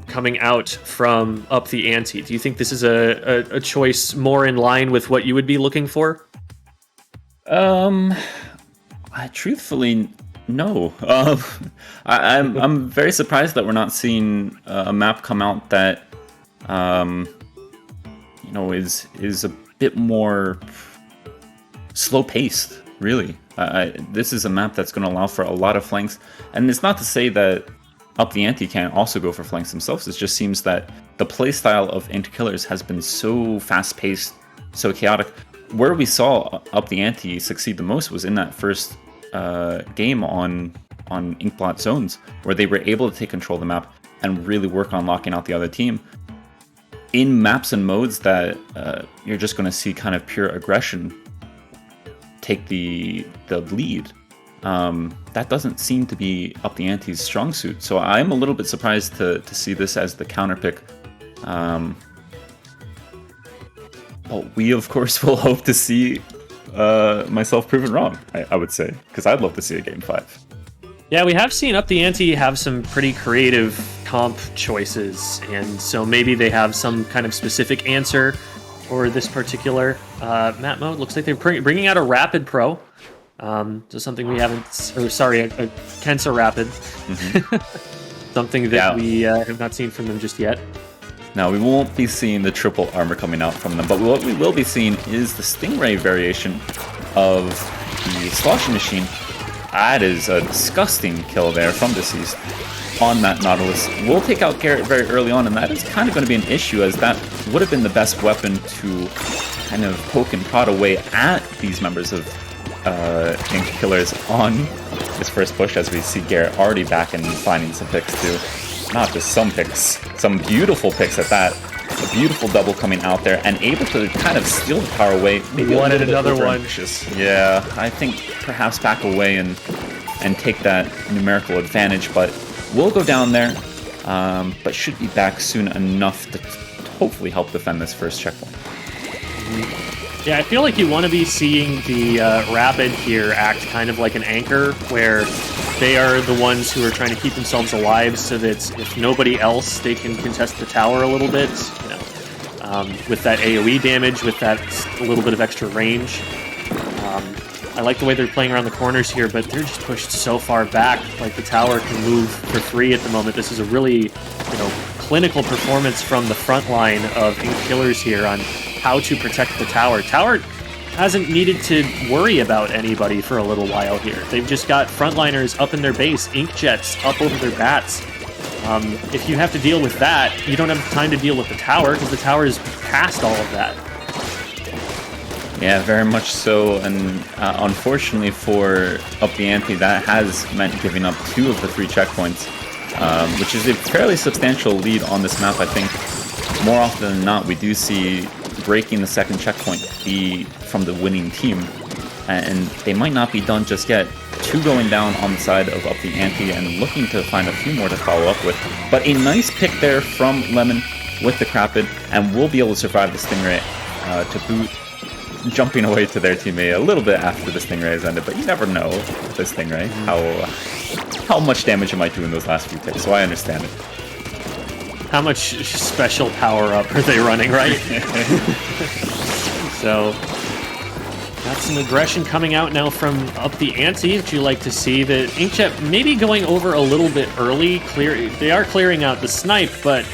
coming out from Up the Ante? Do you think this is a choice more in line with what you would be looking for? Truthfully, no. I'm very surprised that we're not seeing a map come out that is a bit more slow paced. Really, this is a map that's going to allow for a lot of flanks, and it's not to say that Up the Ante can't also go for flanks themselves. It just seems that the playstyle of Inked Killers has been so fast paced, so chaotic. Where we saw Up the Ante succeed the most was in that first game on Inkblot Zones, where they were able to take control of the map and really work on locking out the other team. In maps and modes that you're just going to see kind of pure aggression take the lead, that doesn't seem to be Up the Ante's strong suit. So I'm a little bit surprised to see this as the counter pick. But we, of course, will hope to see myself proven wrong, I would say, because I'd love to see a Game 5. Yeah, we have seen Up the Ante have some pretty creative comp choices, and so maybe they have some kind of specific answer for this particular map mode. Looks like they're bringing out a Rapid Pro, so something we haven't... a Kensa Rapid. Mm-hmm. Something that we have not seen from them just yet. Now, we won't be seeing the triple armor coming out from them, but what we will be seeing is the Stingray variation of the Sloshing Machine. That is a disgusting kill there from Deceased on that Nautilus. We'll take out Garrett very early on, and that is kind of going to be an issue, as that would have been the best weapon to kind of poke and prod away at these members of Inked Killers on this first push, as we see Garrett already back and finding some picks too. Not just some picks, some beautiful picks at that. A beautiful double coming out there and able to kind of steal the power away. Maybe one and another one. Yeah, I think perhaps back away and take that numerical advantage, but we'll go down there, but should be back soon enough to hopefully help defend this first checkpoint. Yeah, I feel like you want to be seeing the Rapid here act kind of like an anchor, where they are the ones who are trying to keep themselves alive, so that if nobody else, they can contest the tower a little bit, with that AoE damage, with that little bit of extra range. I like the way they're playing around the corners here, but they're just pushed so far back. Like, the tower can move for free at the moment. This is a really, clinical performance from the front line of Inked Killers here on how to protect the tower. Tower hasn't needed to worry about anybody for a little while here. They've just got frontliners up in their base, Inkjets up over their bats. If you have to deal with that, you don't have time to deal with the tower, because the tower is past all of that. Yeah, very much so, and unfortunately for Up the Ante, that has meant giving up 2 of the 3 checkpoints, which is a fairly substantial lead on this map. I think more often than not, we do see breaking the second checkpoint be from the winning team, and they might not be done just yet. 2 going down on the side of Up the Ante and looking to find a few more to follow up with. But a nice pick there from Lemon with the Crapid, and we'll be able to survive the Stingray to boot, jumping away to their teammate a little bit after the Stingray has ended. But you never know with the Stingray how much damage it might do in those last few ticks, so I understand it. How much special power-up are they running, right? So, got some aggression coming out now from Up the Ante, which you like to see. The Inkjet maybe going over a little bit early. They are clearing out the snipe, but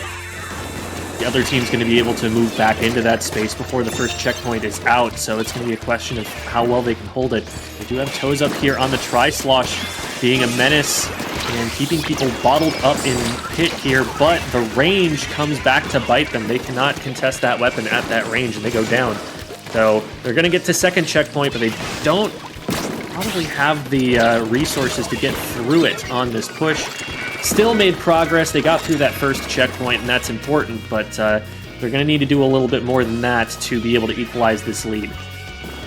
the other team's going to be able to move back into that space before the first checkpoint is out, so it's going to be a question of how well they can hold it. They do have Toes up here on the Tri-Slosh, being a menace and keeping people bottled up in pit here, but the range comes back to bite them. They cannot contest that weapon at that range, and they go down. So they're going to get to second checkpoint, but they don't probably have the resources to get through it on this push. Still made progress. They got through that first checkpoint, and that's important, but they're going to need to do a little bit more than that to be able to equalize this lead.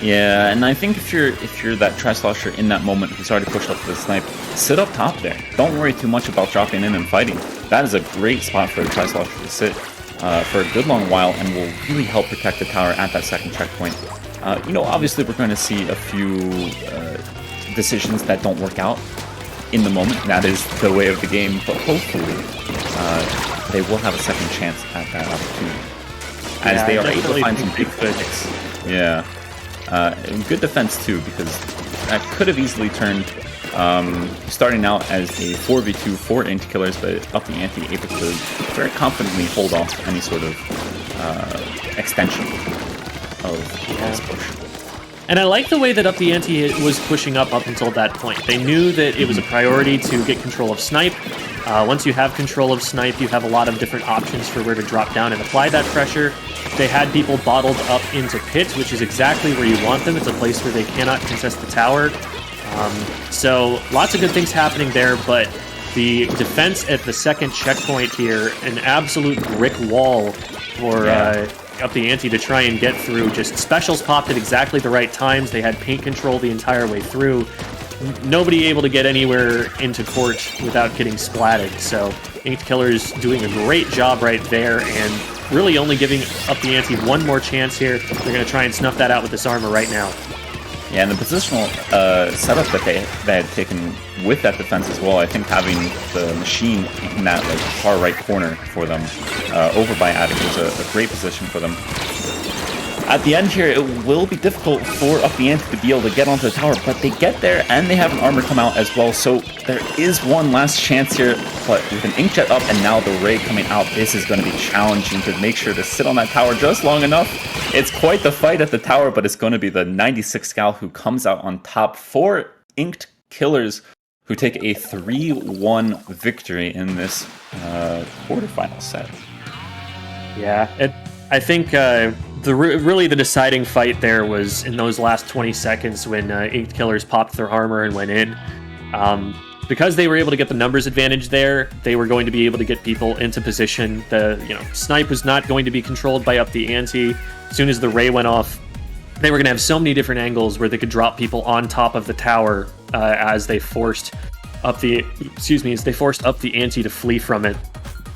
Yeah, and I think if you're that Tri-Slosher in that moment who's already pushed up to the snipe, sit up top there. Don't worry too much about dropping in and fighting. That is a great spot for a Tri-Slosher to sit for a good long while and will really help protect the tower at that second checkpoint. Obviously we're going to see a few decisions that don't work out in the moment. That is the way of the game, but hopefully they will have a second chance at that opportunity. As they are able to find some big picks. Yeah. Good defense too, because that could have easily turned starting out as a 4v2 for Inked Killers, but Up the Ante able to very confidently hold off any sort of extension of this push. And I like the way that Up the Ante was pushing up until that point. They knew that it was a priority to get control of Snipe. Once you have control of Snipe, you have a lot of different options for where to drop down and apply that pressure. They had people bottled up into Pit, which is exactly where you want them. It's a place where they cannot contest the tower. So lots of good things happening there, but the defense at the second checkpoint here, an absolute brick wall for Up the Ante to try and get through. Just specials popped at exactly the right times. They had paint control the entire way through. Nobody able to get anywhere into court without getting splatted. So Inked Killers doing a great job right there and really only giving Up the Ante one more chance here. They're going to try and snuff that out with this armor right now. Yeah, and the positional setup that they had taken with that defense as well, I think having the machine in that far right corner for them over by Attic was a great position for them. At the end here, it will be difficult for Up the Ante to be able to get onto the tower, but they get there and they have an armor come out as well, so there is one last chance here, but with an Inkjet up and now the Ray coming out, this is going to be challenging to make sure to sit on that tower just long enough. It's quite the fight at the tower, but it's going to be the 96 Scal who comes out on top for Inked Killers, who take a 3-1 victory in this quarterfinal set. Yeah, I think really the deciding fight there was in those last 20 seconds when Inked Killers popped their armor and went in. Because they were able to get the numbers advantage there, they were going to be able to get people into position. Snipe was not going to be controlled by Up the Ante. As soon as the Ray went off, they were going to have so many different angles where they could drop people on top of the tower as they forced Up the Ante to flee from it.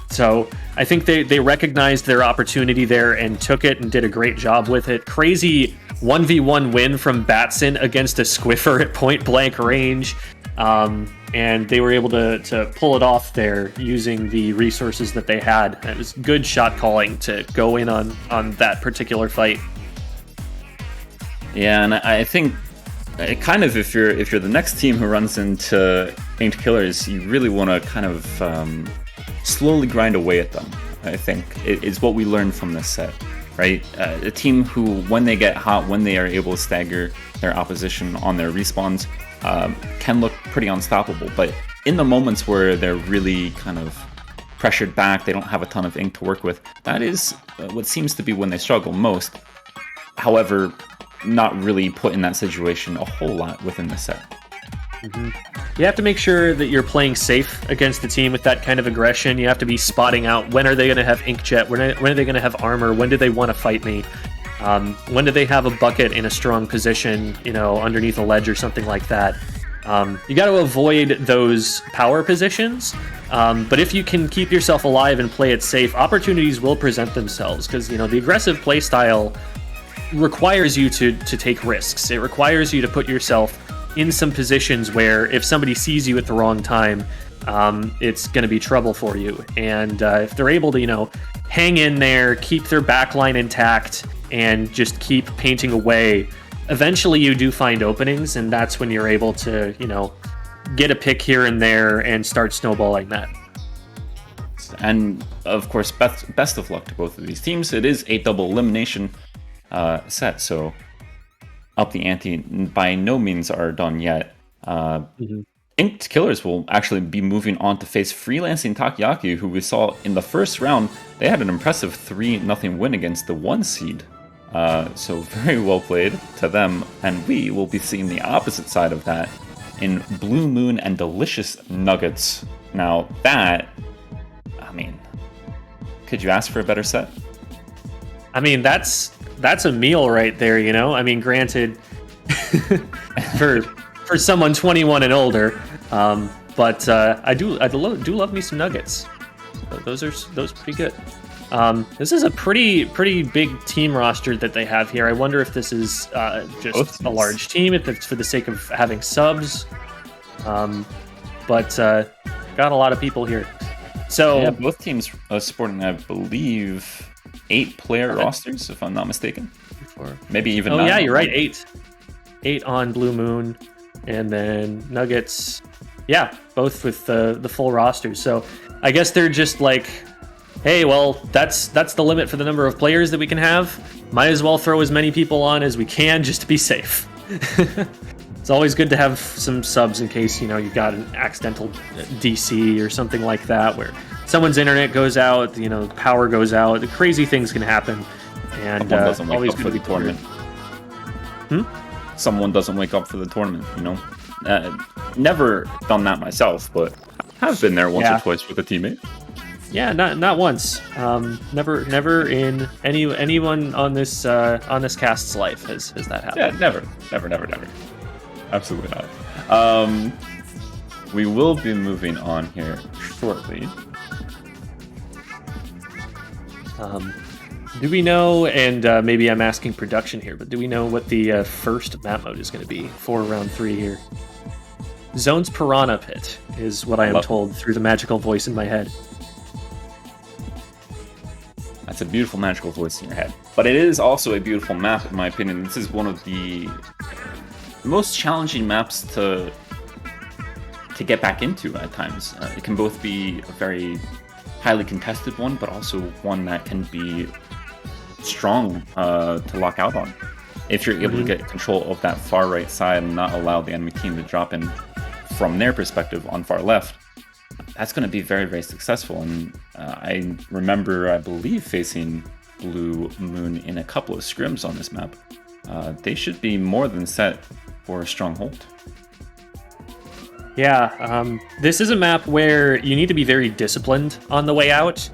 So I think they recognized their opportunity there and took it and did a great job with it. Crazy 1v1 win from Batson against a Squiffer at point blank range. And they were able to pull it off there using the resources that they had. It was good shot calling to go in on that particular fight. Yeah, and I think kind of if you're the next team who runs into Inked Killers, you really want to kind of slowly grind away at them. I think is what we learned from this set, right? A team who, when they get hot, when they are able to stagger their opposition on their respawns, can look pretty unstoppable. But in the moments where they're really kind of pressured back, they don't have a ton of ink to work with, that is what seems to be when they struggle most. However, not really put in that situation a whole lot within the set. Mm-hmm. You have to make sure that you're playing safe against the team with that kind of aggression. You have to be spotting out when are they going to have Inkjet, when are they going to have armor, when do they want to fight me, when do they have a bucket in a strong position, underneath a ledge or something like that. You got to avoid those power positions, but if you can keep yourself alive and play it safe, opportunities will present themselves, because the aggressive play style requires you to take risks. It requires you to put yourself in some positions where if somebody sees you at the wrong time, it's going to be trouble for you. And if they're able to, hang in there, keep their backline intact, and just keep painting away, eventually you do find openings, and that's when you're able to, get a pick here and there and start snowballing that. And of course, best of luck to both of these teams. It is a double elimination set, so Up the Ante by no means are done yet. Inked Killers will actually be moving on to face Freelancing Takoyaki, who we saw in the first round. They had an impressive 3-0 win against the 1 seed. So very well played to them. And we will be seeing the opposite side of that in BlueMoon and Delicious Nuggets. Now that, could you ask for a better set? That's a meal right there, granted, for someone 21 and older, But I do love me some nuggets. Those are pretty good. This is a pretty big team roster that they have here. I wonder if this is just a large team, if it's for the sake of having subs. But got a lot of people here. So yeah, both teams are sporting, I believe, 8-player rosters, if I'm not mistaken. Or maybe even 9. Yeah, you're right. 8 on BlueMoon, and then Nuggets. Yeah, both with the full rosters. So I guess they're just like, hey, well, that's the limit for the number of players that we can have. Might as well throw as many people on as we can just to be safe. It's always good to have some subs in case, you got an accidental DC or something like that where someone's internet goes out, power goes out, the crazy things can happen. And always good to be tournament. Someone doesn't wake up for the tournament, Never done that myself, but have been there once or twice with a teammate. Yeah, not once. Never in anyone on this cast's life has that happened. Yeah, never. Absolutely not. We will be moving on here shortly. Do we know, and maybe I'm asking production here, but do we know what the first map mode is going to be for round 3 here? Zone's Piranha Pit is what I am told through the magical voice in my head. That's a beautiful magical voice in your head. But it is also a beautiful map, in my opinion. This is one of the most challenging maps to get back into at times. It can both be a very highly contested one, but also one that can be strong to lock out on. If you're able to get control of that far right side and not allow the enemy team to drop in from their perspective on far left, that's going to be very, very successful. And I remember, I believe, facing BlueMoon in a couple of scrims on this map. They should be more than set for a stronghold. Yeah, this is a map where you need to be very disciplined on the way out,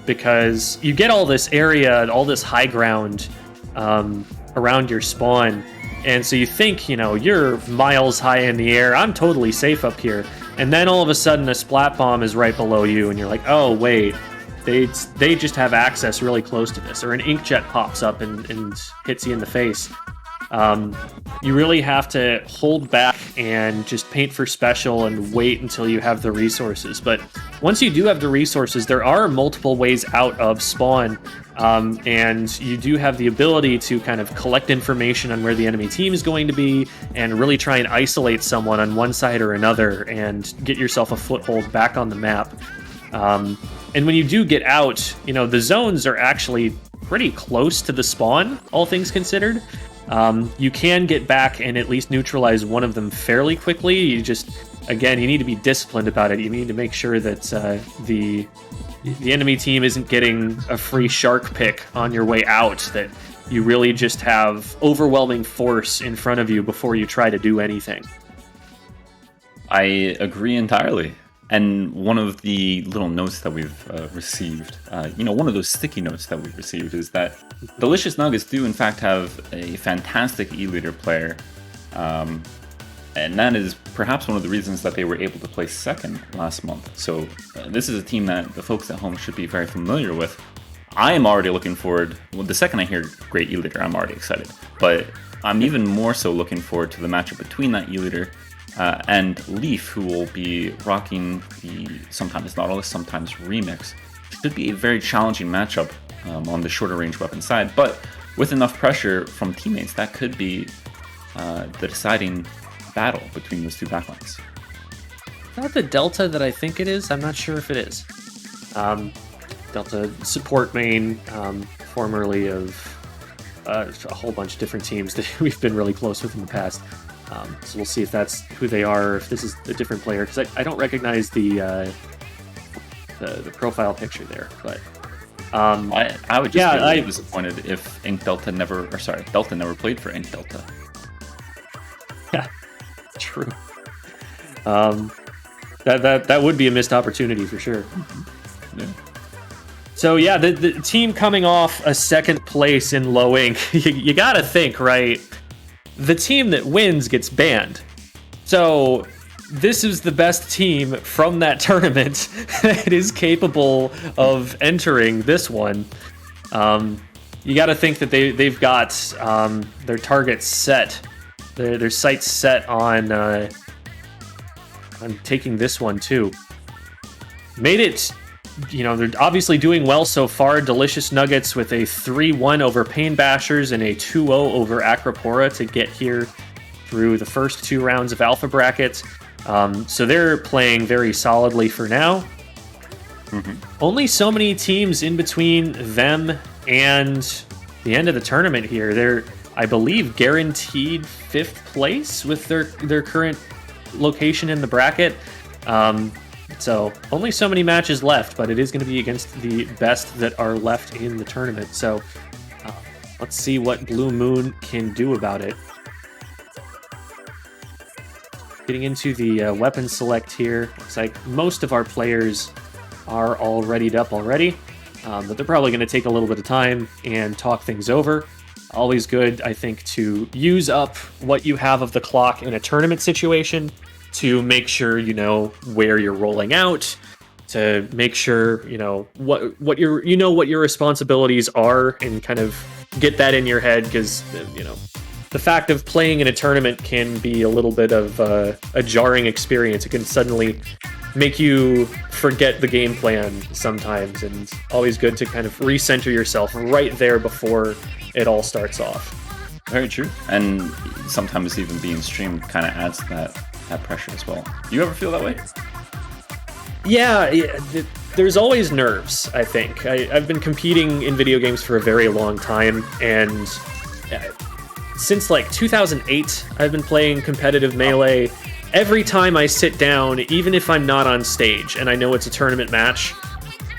because you get all this area, all this high ground around your spawn, and so you think, you're miles high in the air, I'm totally safe up here, and then all of a sudden a splat bomb is right below you, and you're like, oh wait, they just have access really close to this, or an inkjet pops up and hits you in the face. You really have to hold back and just paint for special and wait until you have the resources. But once you do have the resources, there are multiple ways out of spawn, and you do have the ability to kind of collect information on where the enemy team is going to be and really try and isolate someone on one side or another and get yourself a foothold back on the map. And when you do get out, the zones are actually pretty close to the spawn, all things considered. You can get back and at least neutralize one of them fairly quickly. You need to be disciplined about it. You need to make sure that the enemy team isn't getting a free shark pick on your way out, that you really just have overwhelming force in front of you before you try to do anything. I agree entirely. And one of the little notes that we've received, one of those sticky notes that we've received is that Delicious Nuggets do in fact have a fantastic E-Leader player. And that is perhaps one of the reasons that they were able to place second last month. So this is a team that the folks at home should be very familiar with. I am already looking forward, the second I hear great E-Leader, I'm already excited. But I'm even more so looking forward to the matchup between that E-Leader and Leaf, who will be rocking the Sometimes Nautilus, Sometimes Remix. Should be a very challenging matchup on the shorter range weapon side, but with enough pressure from teammates, that could be the deciding battle between those two backlines. Is that the Delta that I think it is? I'm not sure if it is. Delta support main, formerly of a whole bunch of different teams that we've been really close with in the past. So we'll see if that's who they are, or if this is a different player, because I don't recognize the profile picture there. But I would just be really disappointed if Delta never played for Ink Delta. Yeah, true. That would be a missed opportunity for sure. Yeah. So yeah, the team coming off a second place in low ink, you gotta think, right? The team that wins gets banned. So this is the best team from that tournament that is capable of entering this one. You got to think that they've got their targets set, their sights set on taking this one too. Made it, they're obviously doing well so far. Delicious Nuggets with a 3-1 over Pain Bashers and a 2-0 over Acropora to get here through the first 2 rounds of Alpha Brackets. So they're playing very solidly for now. Only so many teams in between them and the end of the tournament here. They're, I believe, guaranteed 5th place with their current location in the bracket. So only so many matches left, but it is going to be against the best that are left in the tournament. So let's see what BlueMoon can do about it. Getting into the weapon select here. Looks like most of our players are all readied up already, but they're probably going to take a little bit of time and talk things over. Always good, I think, to use up what you have of the clock in a tournament situation to make sure you know where you're rolling out, to make sure you know what your responsibilities are, and kind of get that in your head, because the fact of playing in a tournament can be a little bit of a jarring experience. It can suddenly make you forget the game plan sometimes, and always good to kind of recenter yourself right there before it all starts off. Very true. And sometimes even being streamed kind of adds to that pressure as well. Do you ever feel that way? Yeah, there's always nerves, I think. I've been competing in video games for a very long time, and since like 2008, I've been playing competitive Melee. Every time I sit down, even if I'm not on stage and I know it's a tournament match,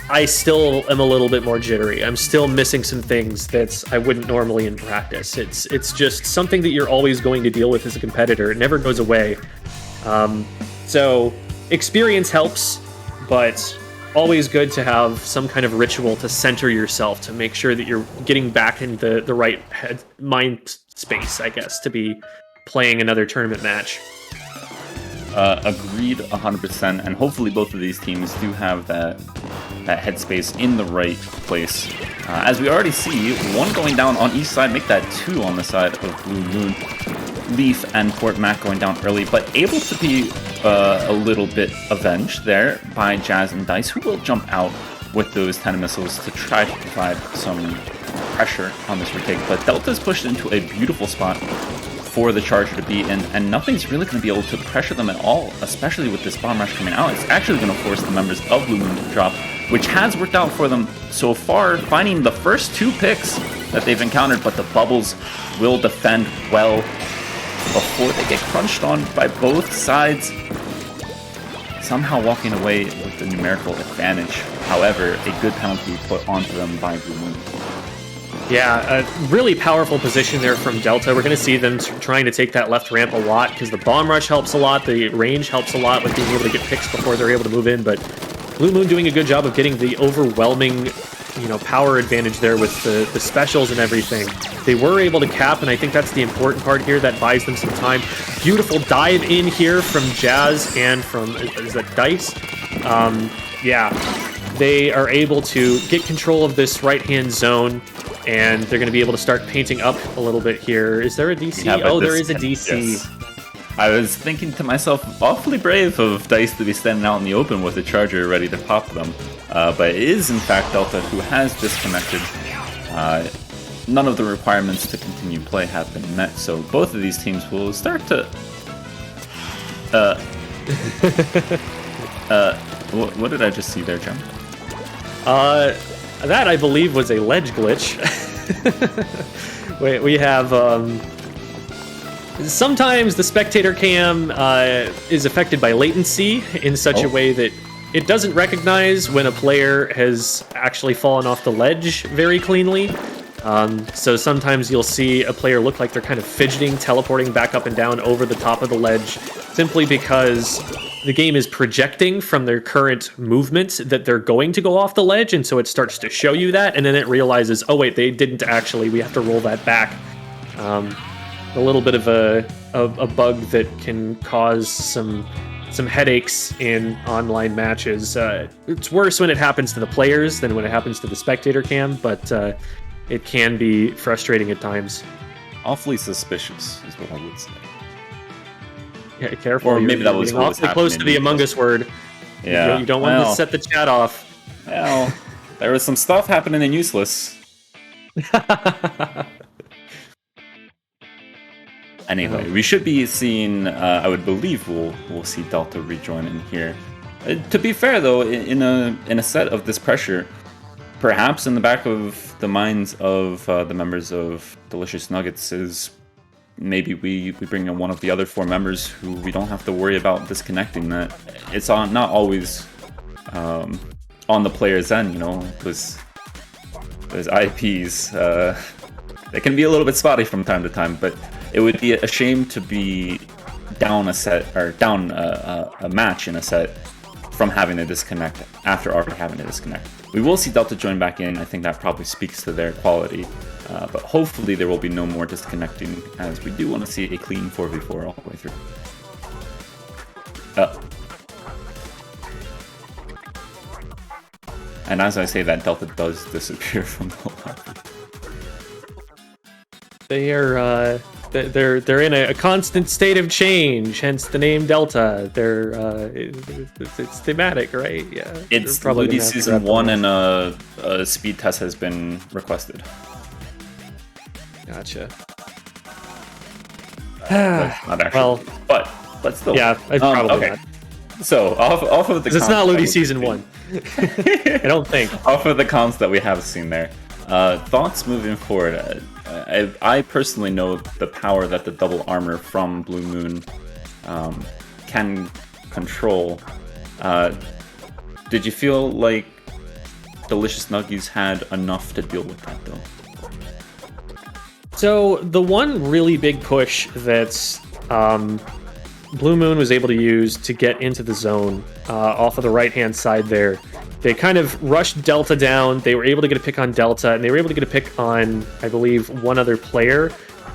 I still am a little bit more jittery. I'm still missing some things that I wouldn't normally in practice. It's just something that you're always going to deal with as a competitor. It never goes away. So experience helps, but always good to have some kind of ritual to center yourself, to make sure that you're getting back into the right mind space, I guess, to be playing another tournament match. Agreed 100%, and hopefully both of these teams do have that headspace in the right place. As we already see, one going down on each side, make that 2 on the side of BlueMoon. Leaf and Port Mac going down early, but able to be a little bit avenged there by Jazz and Dice, who will jump out with those 10 missiles to try to provide some pressure on this retake. But Delta's pushed into a beautiful spot for the Charger to be in, and nothing's really going to be able to pressure them at all, especially with this bomb rush coming out. It's actually going to force the members of BlueMoon to drop, which has worked out for them so far, finding the first 2 picks that they've encountered, but the bubbles will defend well before they get crunched on by both sides, somehow walking away with the numerical advantage. However, a good penalty put onto them by BlueMoon. Yeah, a really powerful position there from Delta. We're going to see them trying to take that left ramp a lot, because the bomb rush helps a lot, the range helps a lot with being able to get picks before they're able to move in, but BlueMoon doing a good job of getting the overwhelming power advantage there with the specials and everything. They were able to cap, and I think that's the important part here. That buys them some time. Beautiful dive in here from Jazz and from, is that Dice? Yeah, they are able to get control of this right-hand zone, and they're going to be able to start painting up a little bit here. Is there a DC? Oh, there is a DC. Yes. I was thinking to myself, awfully brave of Dice to be standing out in the open with a Charger ready to pop them. But it is, in fact, Delta who has disconnected. None of the requirements to continue play have been met, so both of these teams will start to... what did I just see there, Jim? That, I believe, was a ledge glitch. we have... Sometimes the spectator cam is affected by latency in such a way that it doesn't recognize when a player has actually fallen off the ledge very cleanly. So sometimes you'll see a player look like they're kind of fidgeting, teleporting back up and down over the top of the ledge, simply because the game is projecting from their current movement that they're going to go off the ledge, and so it starts to show you that, and then it realizes, oh wait, they didn't actually, we have to roll that back. A little bit of a bug that can cause some some headaches in online matches. It's worse when it happens to the players than when it happens to the spectator cam, but it can be frustrating at times. Awfully suspicious is what I would say. Yeah, careful. Or maybe that was getting what was awfully close to happening. the Among Us word. Yeah. You don't want to set the chat off. Well, there was some stuff happening in Useless. Anyway, we should be seeing, I would believe we'll see Delta rejoin in here. To be fair though, in a set of this pressure, perhaps in the back of the minds of the members of Delicious Nuggets is maybe we bring in one of the other 4 members who we don't have to worry about disconnecting. That it's not always on the player's end, you know, because those IPs, they can be a little bit spotty from time to time, but it would be a shame to be down a set, or down a match in a set from having to disconnect after already having to disconnect. We will see Delta join back in. I think that probably speaks to their quality, but hopefully there will be no more disconnecting, as we do want to see a clean 4v4 all the way through. And as I say that, Delta does disappear from the lobby. They are they're in a constant state of change, hence the name Delta. It's thematic, right? Yeah. It's probably season 1, and a speed test has been requested. Gotcha. Not actually. Well, but still. Yeah, it's probably okay. not. So off of the it's not Ludi season 1. I don't think. Off of the comps that we have seen there, thoughts moving forward. I personally know the power that the double armor from BlueMoon can control. Did you feel like Delicious Nuggies had enough to deal with that though? So the one really big push that's BlueMoon was able to use to get into the zone off of the right-hand side there. They kind of rushed Delta down. They were able to get a pick on Delta, and they were able to get a pick on, I believe, one other player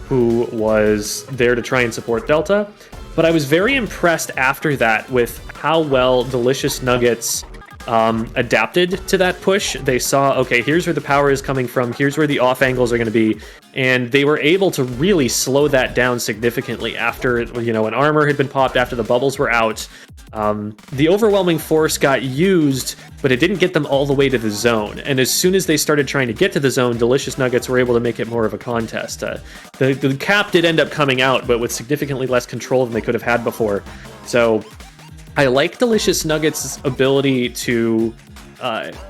who was there to try and support Delta. But I was very impressed after that with how well Delicious Nuggets adapted to that push. They saw, okay, here's where the power is coming from, here's where the off angles are going to be, and they were able to really slow that down significantly after, you know, an armor had been popped, after the bubbles were out. The overwhelming force got used, but it didn't get them all the way to the zone. And as soon as they started trying to get to the zone, Delicious Nuggets were able to make it more of a contest. The cap did end up coming out, but with significantly less control than they could have had before. So I like Delicious Nuggets' ability to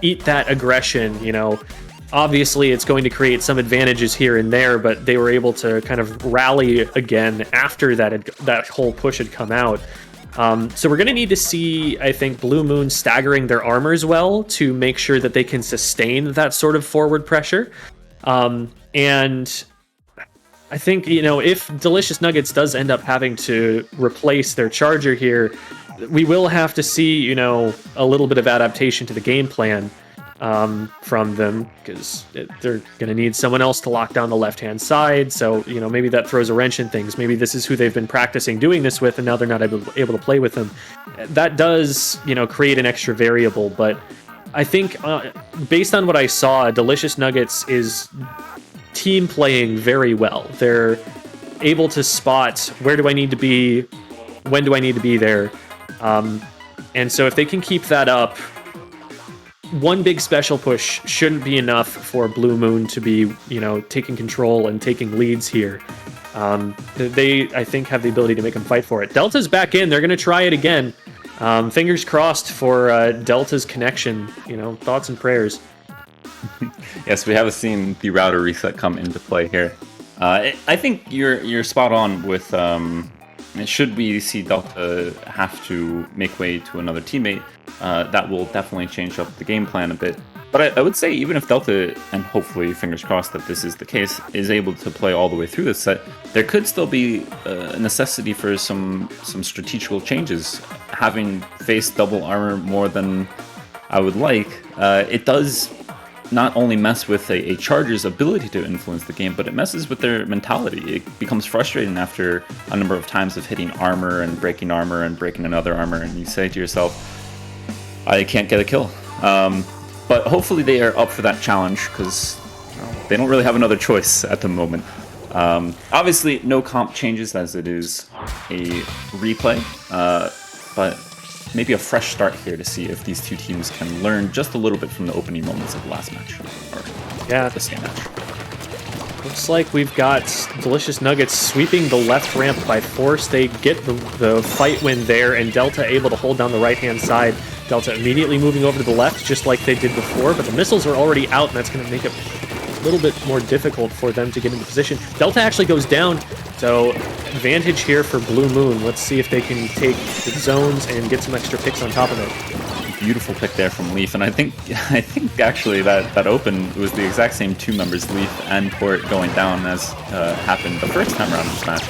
eat that aggression, you know. Obviously, it's going to create some advantages here and there, but they were able to kind of rally again after that whole push had come out. So we're going to need to see, I think, BlueMoon staggering their armors well to make sure that they can sustain that sort of forward pressure. And I think, you know, if Delicious Nuggets does end up having to replace their charger here, we will have to see, you know, a little bit of adaptation to the game plan from them, because they're going to need someone else to lock down the left-hand side. So, you know, maybe that throws a wrench in things. Maybe this is who they've been practicing doing this with, and now they're not able to play with them. That does, you know, create an extra variable. But I think based on what I saw, Delicious Nuggets is team playing very well. They're able to spot where do I need to be, when do I need to be there. And so if they can keep that up, one big special push shouldn't be enough for BlueMoon to be, you know, taking control and taking leads here. They, I think, have the ability to make them fight for it. Delta's back in. They're going to try it again. Fingers crossed for Delta's connection. You know, thoughts and prayers. Yes, we have seen the router reset come into play here. I think you're spot on with should we see Delta have to make way to another teammate, that will definitely change up the game plan a bit. But I would say even if Delta, and hopefully fingers crossed that this is the case, is able to play all the way through this set, there could still be a necessity for some strategical changes. Having faced double armor more than I would like, it does not only mess with a charger's ability to influence the game, but it messes with their mentality. It becomes frustrating after a number of times of hitting armor and breaking another armor, and you say to yourself, I can't get a kill. But hopefully they are up for that challenge, because they don't really have another choice at the moment. Obviously, no comp changes as it is a replay, but maybe a fresh start here to see if these two teams can learn just a little bit from the opening moments of the last match, or the same match. Looks like we've got Delicious Nuggets sweeping the left ramp by force. They get the fight win there, and Delta able to hold down the right-hand side. Delta immediately moving over to the left, just like they did before, but the missiles are already out, and that's going to make it a little bit more difficult for them to get into position. Delta actually goes down, so advantage here for BlueMoon. Let's see if they can take the zones and get some extra picks on top of it. Beautiful pick there from Leaf, and I think actually that open was the exact same two members, Leaf and Port, going down as happened the first time around in this match.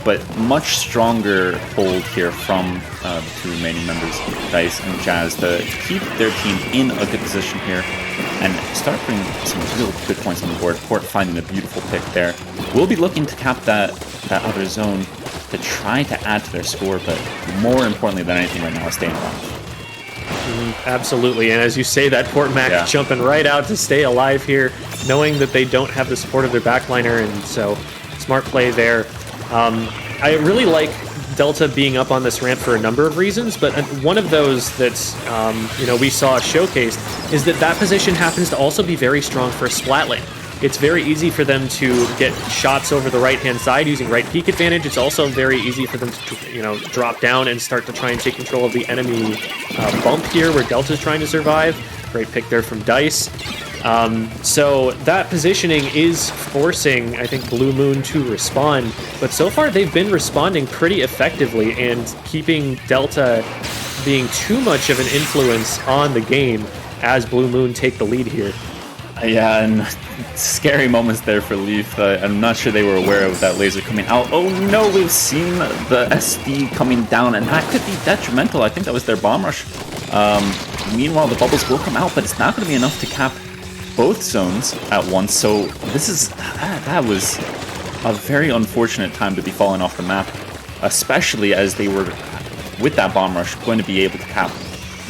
But much stronger hold here from the two remaining members, Dice and Jazz, to keep their team in a good position here and start putting some real good points on the board. Port finding a beautiful pick there. We'll be looking to cap that other zone to try to add to their score, but more importantly than anything right now is staying alive. Absolutely, and as you say, that Port Mac jumping right out to stay alive here, knowing that they don't have the support of their backliner, and so smart play there. I really like Delta being up on this ramp for a number of reasons, but one of those that's, we saw showcased is that position happens to also be very strong for a splat lane. It's very easy for them to get shots over the right-hand side using right peak advantage. It's also very easy for them to, drop down and start to try and take control of the enemy bump here where Delta's trying to survive. Great pick there from Dice. So that positioning is forcing, I think, BlueMoon to respond, but so far they've been responding pretty effectively and keeping Delta being too much of an influence on the game as BlueMoon take the lead here. Yeah, and scary moments there for Leaf. I'm not sure they were aware of that laser coming out. Oh no, we've seen the SD coming down, and that could be detrimental. I think that was their bomb rush. Meanwhile, the bubbles will come out, but it's not going to be enough to cap both zones at once. So that was a very unfortunate time to be falling off the map, especially as they were, with that bomb rush, going to be able to cap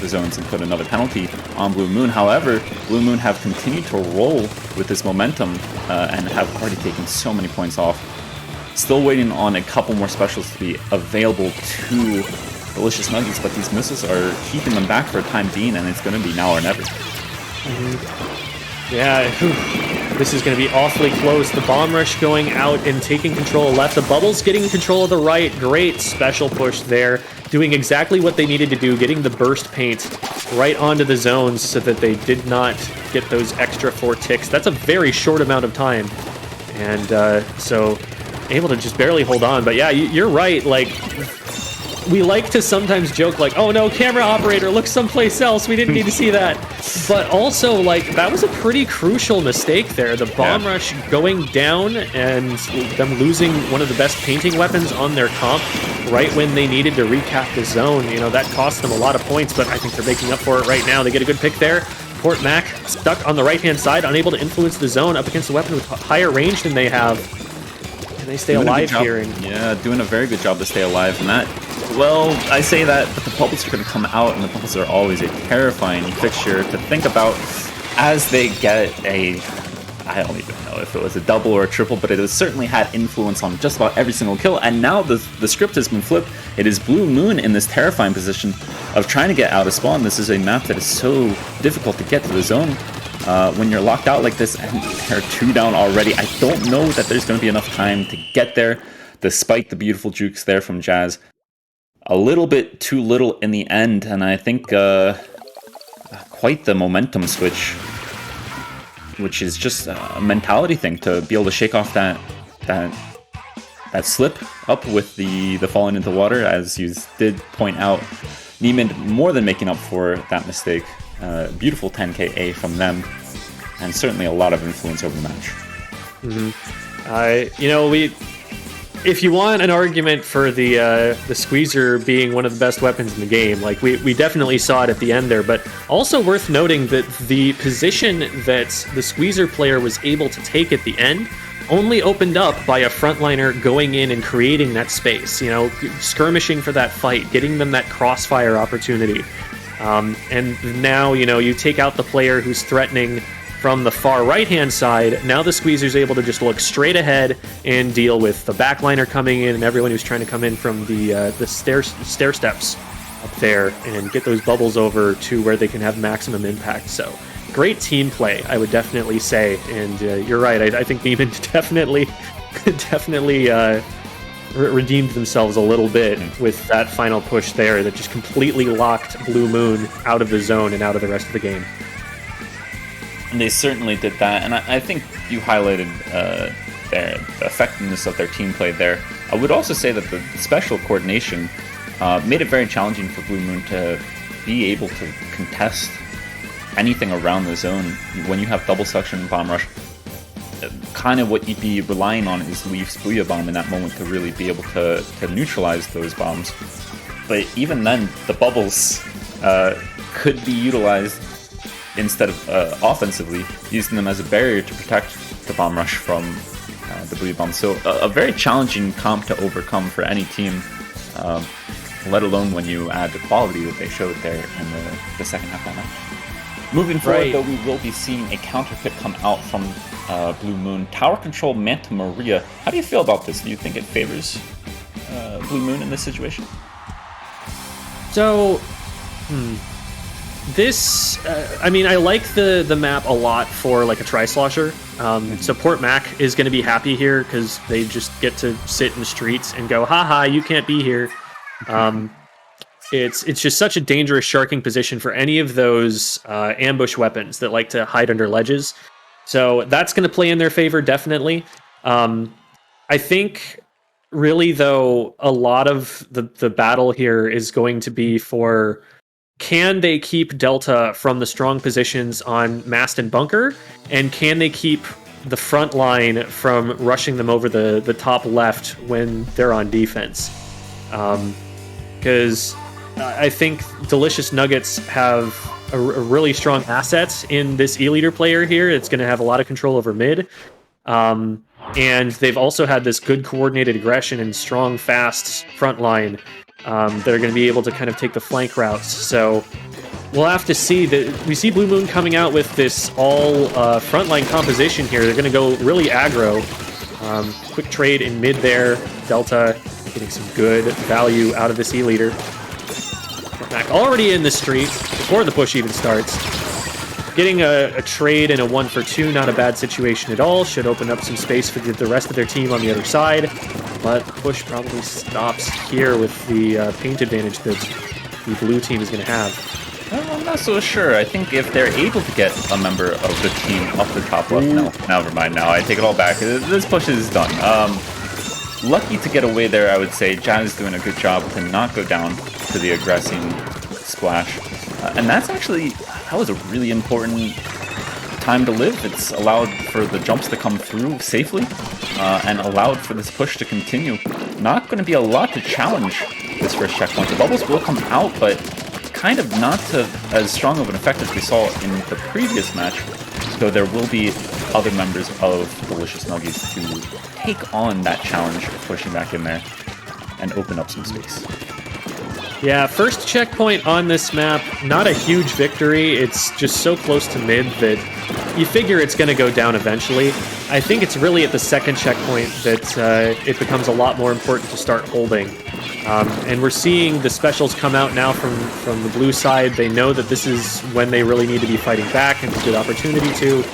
the zones and put another penalty on BlueMoon. However, BlueMoon have continued to roll with this momentum and have already taken so many points off. Still waiting on a couple more specials to be available to Delicious Nuggets, but these missiles are keeping them back for a time being, and it's going to be now or never. Yeah, this is going to be awfully close. The bomb rush going out and taking control left. The bubbles getting control of the right. Great special push there. Doing exactly what they needed to do, getting the burst paint right onto the zones so that they did not get those extra 4 ticks. That's a very short amount of time. And so able to just barely hold on. But yeah, you're right. Like, we like to sometimes joke like, oh no, camera operator, look someplace else. We didn't need to see that. But also, like, that was a pretty crucial mistake there. The bomb rush going down and them losing one of the best painting weapons on their comp right when they needed to recap the zone. That cost them a lot of points, but I think they're making up for it right now. They get a good pick there. Port Mac stuck on the right-hand side, unable to influence the zone up against the weapon with higher range than they have. And they stay alive here. Yeah, doing a very good job to stay alive. And that, well, I say that, but the bubbles are going to come out, and the bubbles are always a terrifying fixture to think about as they get a, I don't even know if it was a double or a triple, but it has certainly had influence on just about every single kill. And now the script has been flipped. It is BlueMoon in this terrifying position of trying to get out of spawn. This is a map that is so difficult to get to the zone. When you're locked out like this and they're 2 down already, I don't know that there's going to be enough time to get there, despite the beautiful jukes there from Jazz. A little bit too little in the end, and I think quite the momentum switch, which is just a mentality thing to be able to shake off that slip up with the falling into water, as you did point out. Neiman more than making up for that mistake. Beautiful 10k A from them, and certainly a lot of influence over the match. if you want an argument for the squeezer being one of the best weapons in the game, like we definitely saw it at the end there, but also worth noting that the position that the squeezer player was able to take at the end only opened up by a frontliner going in and creating that space, you know, skirmishing for that fight, getting them that crossfire opportunity. And now, you know, you take out the player who's threatening from the far right-hand side. Now the squeezer's able to just look straight ahead and deal with the backliner coming in and everyone who's trying to come in from the stair steps up there and get those bubbles over to where they can have maximum impact. So great team play, I would definitely say. And you're right, I think BlueMoon definitely redeemed themselves a little bit with that final push there that just completely locked BlueMoon out of the zone and out of the rest of the game. And they certainly did that, and I think you highlighted the effectiveness of their team play there. I would also say that the special coordination made it very challenging for BlueMoon to be able to contest anything around the zone. When you have double suction bomb rush, kind of what you'd be relying on is Leaf's Booyah Bomb in that moment to really be able to neutralize those bombs. But even then, the bubbles could be utilized instead of offensively, using them as a barrier to protect the bomb rush from the Booyah Bomb. So a very challenging comp to overcome for any team, let alone when you add the quality that they showed there in the second half of that match. Moving forward, though, we will be seeing a counter pick come out from BlueMoon. Tower Control Manta Maria. How do you feel about this? Do you think it favors BlueMoon in this situation? So, this, I mean, I like the map a lot for like a Tri-Slosher. So Port Mac is going to be happy here because they just get to sit in the streets and go, haha, you can't be here. It's just such a dangerous sharking position for any of those ambush weapons that like to hide under ledges. So that's going to play in their favor, definitely. I think, really, though, a lot of the battle here is going to be for, can they keep Delta from the strong positions on Mast and Bunker? And can they keep the front line from rushing them over the top left when they're on defense? Because I think Delicious Nuggets have a really strong asset in this E-Leader player here. It's going to have a lot of control over mid. And they've also had this good coordinated aggression and strong, fast front line that are going to be able to kind of take the flank routes. So we'll have to see. That we see BlueMoon coming out with this all frontline composition here. They're going to go really aggro. Quick trade in mid there. Delta getting some good value out of this E-Leader. Mac already in the street before the push even starts. Getting a trade and a 1-for-2, not a bad situation at all. Should open up some space for the rest of their team on the other side. But push probably stops here with the paint advantage that the blue team is going to have. Well, I'm not so sure. I think if they're able to get a member of the team up the top left, no, never mind now. I take it all back. This push is done. Lucky to get away there, I would say. Jazz is doing a good job to not go down to the aggressing splash. And that was a really important time to live. It's allowed for the jumps to come through safely and allowed for this push to continue. Not going to be a lot to challenge this first checkpoint. The bubbles will come out, but kind of not to as strong of an effect as we saw in the previous match, though there will be other members of Delicious Nuggies to take on that challenge of pushing back in there and open up some space. Yeah, first checkpoint on this map, not a huge victory. It's just so close to mid that you figure it's going to go down eventually. I think it's really at the second checkpoint that it becomes a lot more important to start holding. And we're seeing the specials come out now from the blue side. They know that this is when they really need to be fighting back, and it's a good opportunity to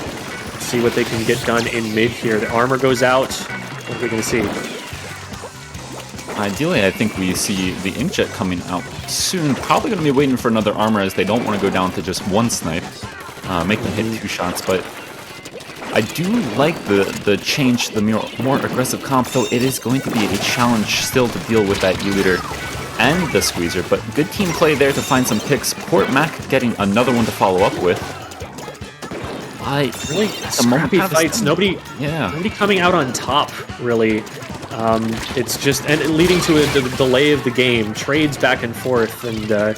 see what they can get done in mid here. The armor goes out. What are we going to see? Ideally, I think we see the Inkjet coming out soon. Probably going to be waiting for another armor as they don't want to go down to just one snipe. Make them hit 2 shots, but I do like the change, the more aggressive comp, though it is going to be a challenge still to deal with that E-Leader and the Squeezer, but good team play there to find some picks. Port Mac getting another one to follow up with. Really scrappy fights. Nobody coming out on top, really. It's just and leading to a delay of the game, trades back and forth, and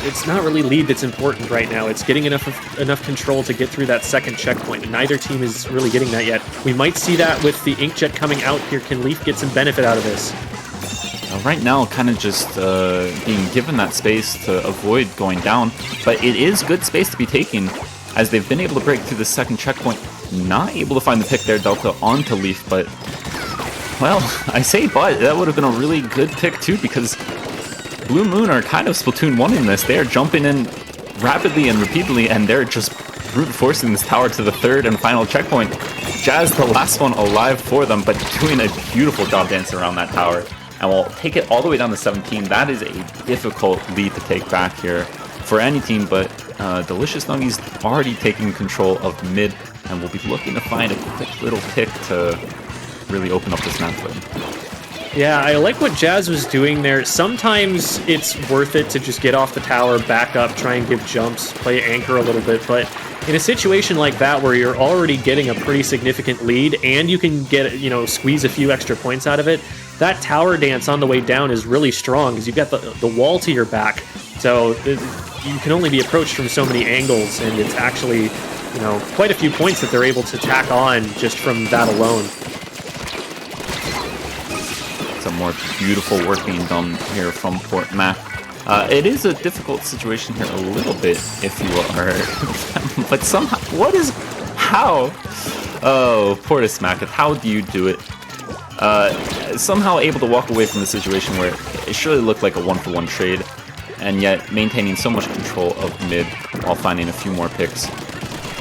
it's not really lead that's important right now. It's getting enough control to get through that second checkpoint, and neither team is really getting that yet. We might see that with the Inkjet coming out here. Can Leaf get some benefit out of this? Right now, kind of just being given that space to avoid going down, but it is good space to be taken, as they've been able to break through the second checkpoint. Not able to find the pick there, Delta onto Leaf, but, well, I say but, that would have been a really good pick too, because BlueMoon are kind of Splatoon 1 in this. They're jumping in rapidly and repeatedly, and they're just brute forcing this tower to the third and final checkpoint. Jazz, the last one alive for them, but doing a beautiful job dancing around that tower. And we'll take it all the way down to 17. That is a difficult lead to take back here for any team, but Delicious Nuggies already taking control of mid, and we'll be looking to find a quick little pick to really open up this map for them. Yeah, I like what Jazz was doing there. Sometimes it's worth it to just get off the tower, back up, try and give jumps, play anchor a little bit, but in a situation like that where you're already getting a pretty significant lead and you can get, squeeze a few extra points out of it, that tower dance on the way down is really strong because you've got the wall to your back. So you can only be approached from so many angles, and it's actually, quite a few points that they're able to tack on just from that alone. Some more beautiful work being done here from Port Mac. It is a difficult situation here a little bit if you are, but somehow, how? Oh, Portis Mac, how do you do it? Somehow able to walk away from the situation where it surely looked like a one-for-one trade, and yet maintaining so much control of mid while finding a few more picks.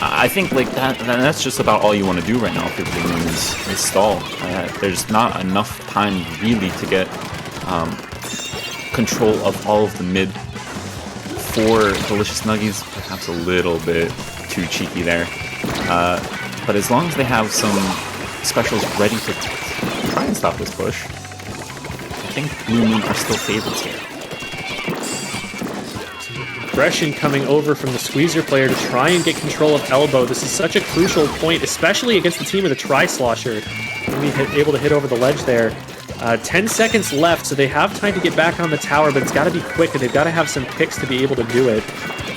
I think like that's just about all you want to do right now if you're BlueMoon is stall. There's not enough time really to get control of all of the mid for Delicious Nuggies. Perhaps a little bit too cheeky there. But as long as they have some specials ready to try and stop this push, I think BlueMoon are still favorites here. Aggression coming over from the Squeezer player to try and get control of Elbow. This is such a crucial point, especially against the team with a Tri-Slosher. Able to hit over the ledge there. 10 seconds left, so they have time to get back on the tower, but it's got to be quick, and they've got to have some picks to be able to do it.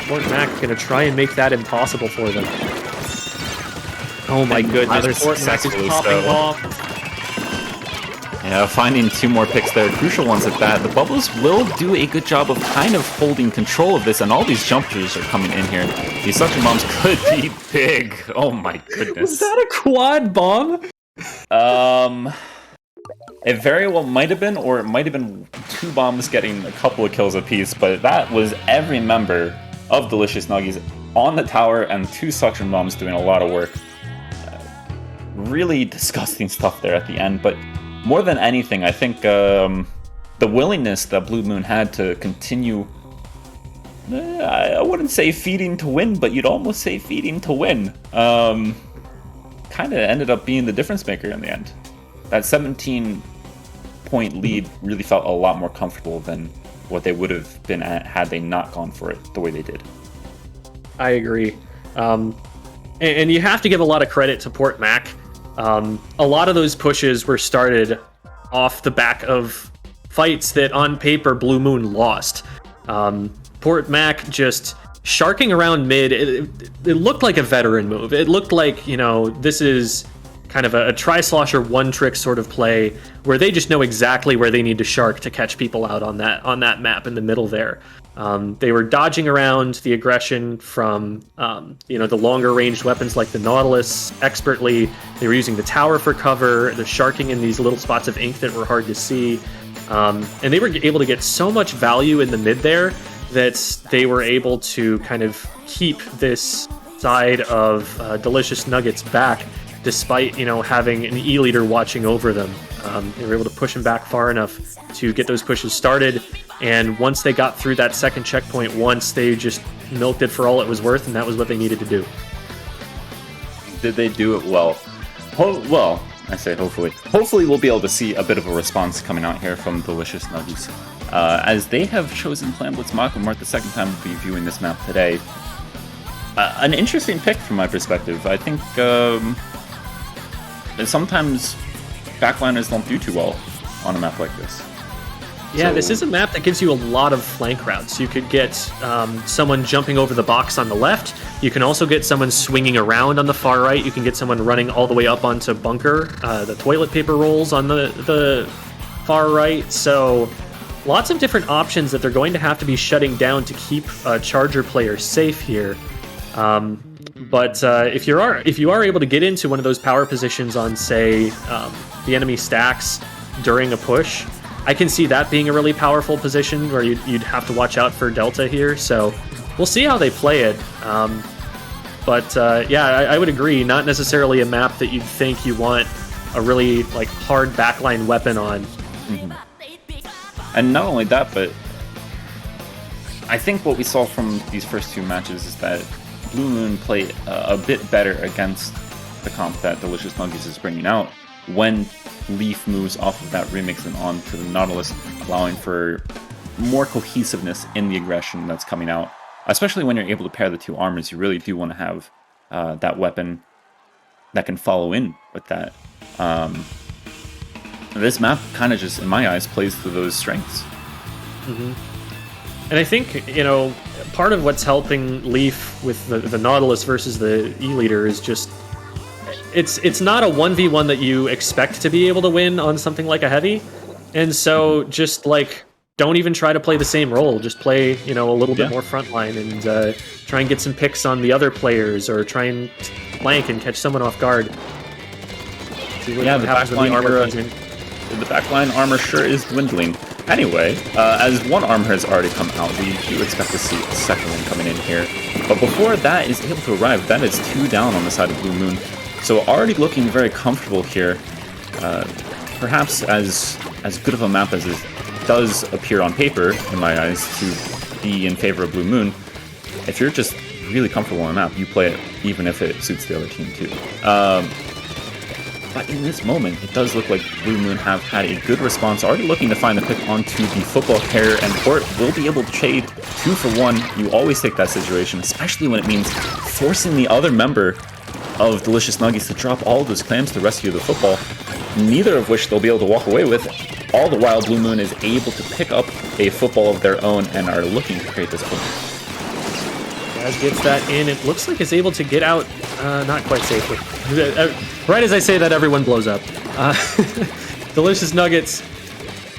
Fort Mac going to try and make that impossible for them. Oh my goodness, Fort Mac is popping off. Yeah, finding two more picks there, crucial ones at that. The Bubbles will do a good job of kind of holding control of this, and all these jumpers are coming in here. These suction bombs could be big. Oh my goodness. Was that a quad bomb? It very well might have been, or it might have been two bombs getting a couple of kills apiece, but that was every member of Delicious Nuggies on the tower and two suction bombs doing a lot of work. Really disgusting stuff there at the end, but more than anything, I think the willingness that BlueMoon had to continue, I wouldn't say feeding to win, but you'd almost say feeding to win, kind of ended up being the difference maker in the end. That 17-point lead really felt a lot more comfortable than what they would have been at had they not gone for it the way they did. I agree. And you have to give a lot of credit to Port Mac. A lot of those pushes were started off the back of fights that on paper BlueMoon lost. Port Mac just sharking around mid, it looked like a veteran move. It looked like, this is kind of a Tri-Slosher one-trick sort of play where they just know exactly where they need to shark to catch people out on that map in the middle there. They were dodging around the aggression from, the longer ranged weapons like the Nautilus expertly. They were using the tower for cover, the sharking in these little spots of ink that were hard to see. And they were able to get so much value in the mid there that they were able to kind of keep this side of Delicious Nuggets back, despite, having an E-leader watching over them. They were able to push them back far enough to get those pushes started. And once they got through that second checkpoint, they just milked it for all it was worth, and that was what they needed to do. Did they do it well? Well, I say hopefully. Hopefully we'll be able to see a bit of a response coming out here from Delicious Nuggies. As they have chosen Plan Blitz Mach, and mark the second time we'll be viewing this map today. An interesting pick from my perspective. I think sometimes backliners don't do too well on a map like this. Yeah, So- this is a map that gives you a lot of flank routes. You could get someone jumping over the box on the left. You can also get someone swinging around on the far right. You can get someone running all the way up onto bunker, the toilet paper rolls on the far right. So lots of different options that they're going to have to be shutting down to keep Charger players safe here. But if you are able to get into one of those power positions on, say, the enemy stacks during a push, I can see that being a really powerful position where you'd have to watch out for Delta here. So we'll see how they play it. But I would agree. Not necessarily a map that you'd think you want a really like hard backline weapon on. Mm-hmm. And not only that, but I think what we saw from these first two matches is that BlueMoon played a bit better against the comp that Delicious Nuggies is bringing out when Leaf moves off of that remix and on to the Nautilus, allowing for more cohesiveness in the aggression that's coming out. Especially when you're able to pair the two armors, you really do want to have that weapon that can follow in with that. This map kind of just, in my eyes, plays to those strengths. Mm-hmm. And I think, part of what's helping Leaf with the Nautilus versus the E-Leader is just it's not a 1v1 that you expect to be able to win on something like a heavy. And so just like don't even try to play the same role. Just play, a little bit more frontline and try and get some picks on the other players or try and flank and catch someone off guard. Yeah, the backline armor sure is dwindling. Anyway, as one armor has already come out, we do expect to see a second one coming in here. But before that is able to arrive, that is 2 down on the side of BlueMoon. So already looking very comfortable here. Perhaps as good of a map as it does appear on paper, in my eyes, to be in favor of BlueMoon. If you're just really comfortable on a map, you play it even if it suits the other team too. But in this moment, it does look like BlueMoon have had a good response, already looking to find the pick onto the football carrier, and Port will be able to trade 2 for 1. You always take that situation, especially when it means forcing the other member of Delicious Nuggies to drop all of those clams to rescue the football, neither of which they'll be able to walk away with. All the while, BlueMoon is able to pick up a football of their own and are looking to create this point. Jazz gets that in. It looks like it's able to get out, not quite safely. Right as I say that, everyone blows up. Delicious Nuggets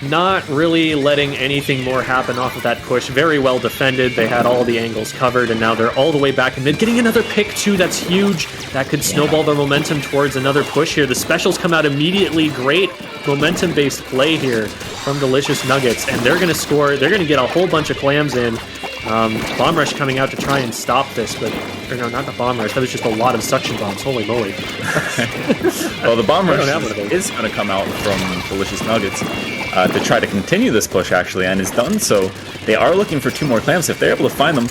not really letting anything more happen off of that push. Very well defended. They had all the angles covered, and now they're all the way back in mid. Getting another pick, too. That's huge. That could snowball their momentum towards another push here. The specials come out immediately. Great momentum-based play here from Delicious Nuggets, and they're going to score. They're going to get a whole bunch of clams in. Bomb Rush coming out to try and stop this, but... Or no, not the Bomb Rush. That was just a lot of suction bombs. Holy moly. Well, the Bomb Rush is going to come out from Delicious Nuggets to try to continue this push, actually, and is done so. They are looking for 2 more clams. If they're able to find them,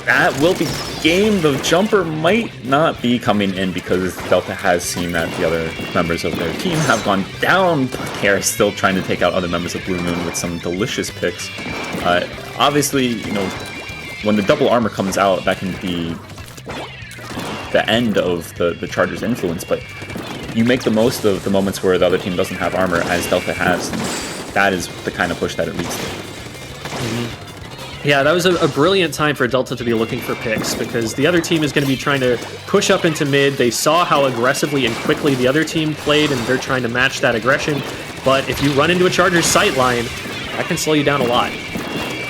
that will be game. The jumper might not be coming in because Delta has seen that the other members of their team have gone down, but they are still trying to take out other members of BlueMoon with some delicious picks. Obviously, when the double armor comes out, that can be the end of the Charger's influence, but you make the most of the moments where the other team doesn't have armor, as Delta has, and that is the kind of push that it leads to. Mm-hmm. Yeah, that was a brilliant time for Delta to be looking for picks, because the other team is going to be trying to push up into mid. They saw how aggressively and quickly the other team played, and they're trying to match that aggression. But if you run into a Charger's sight line, that can slow you down a lot.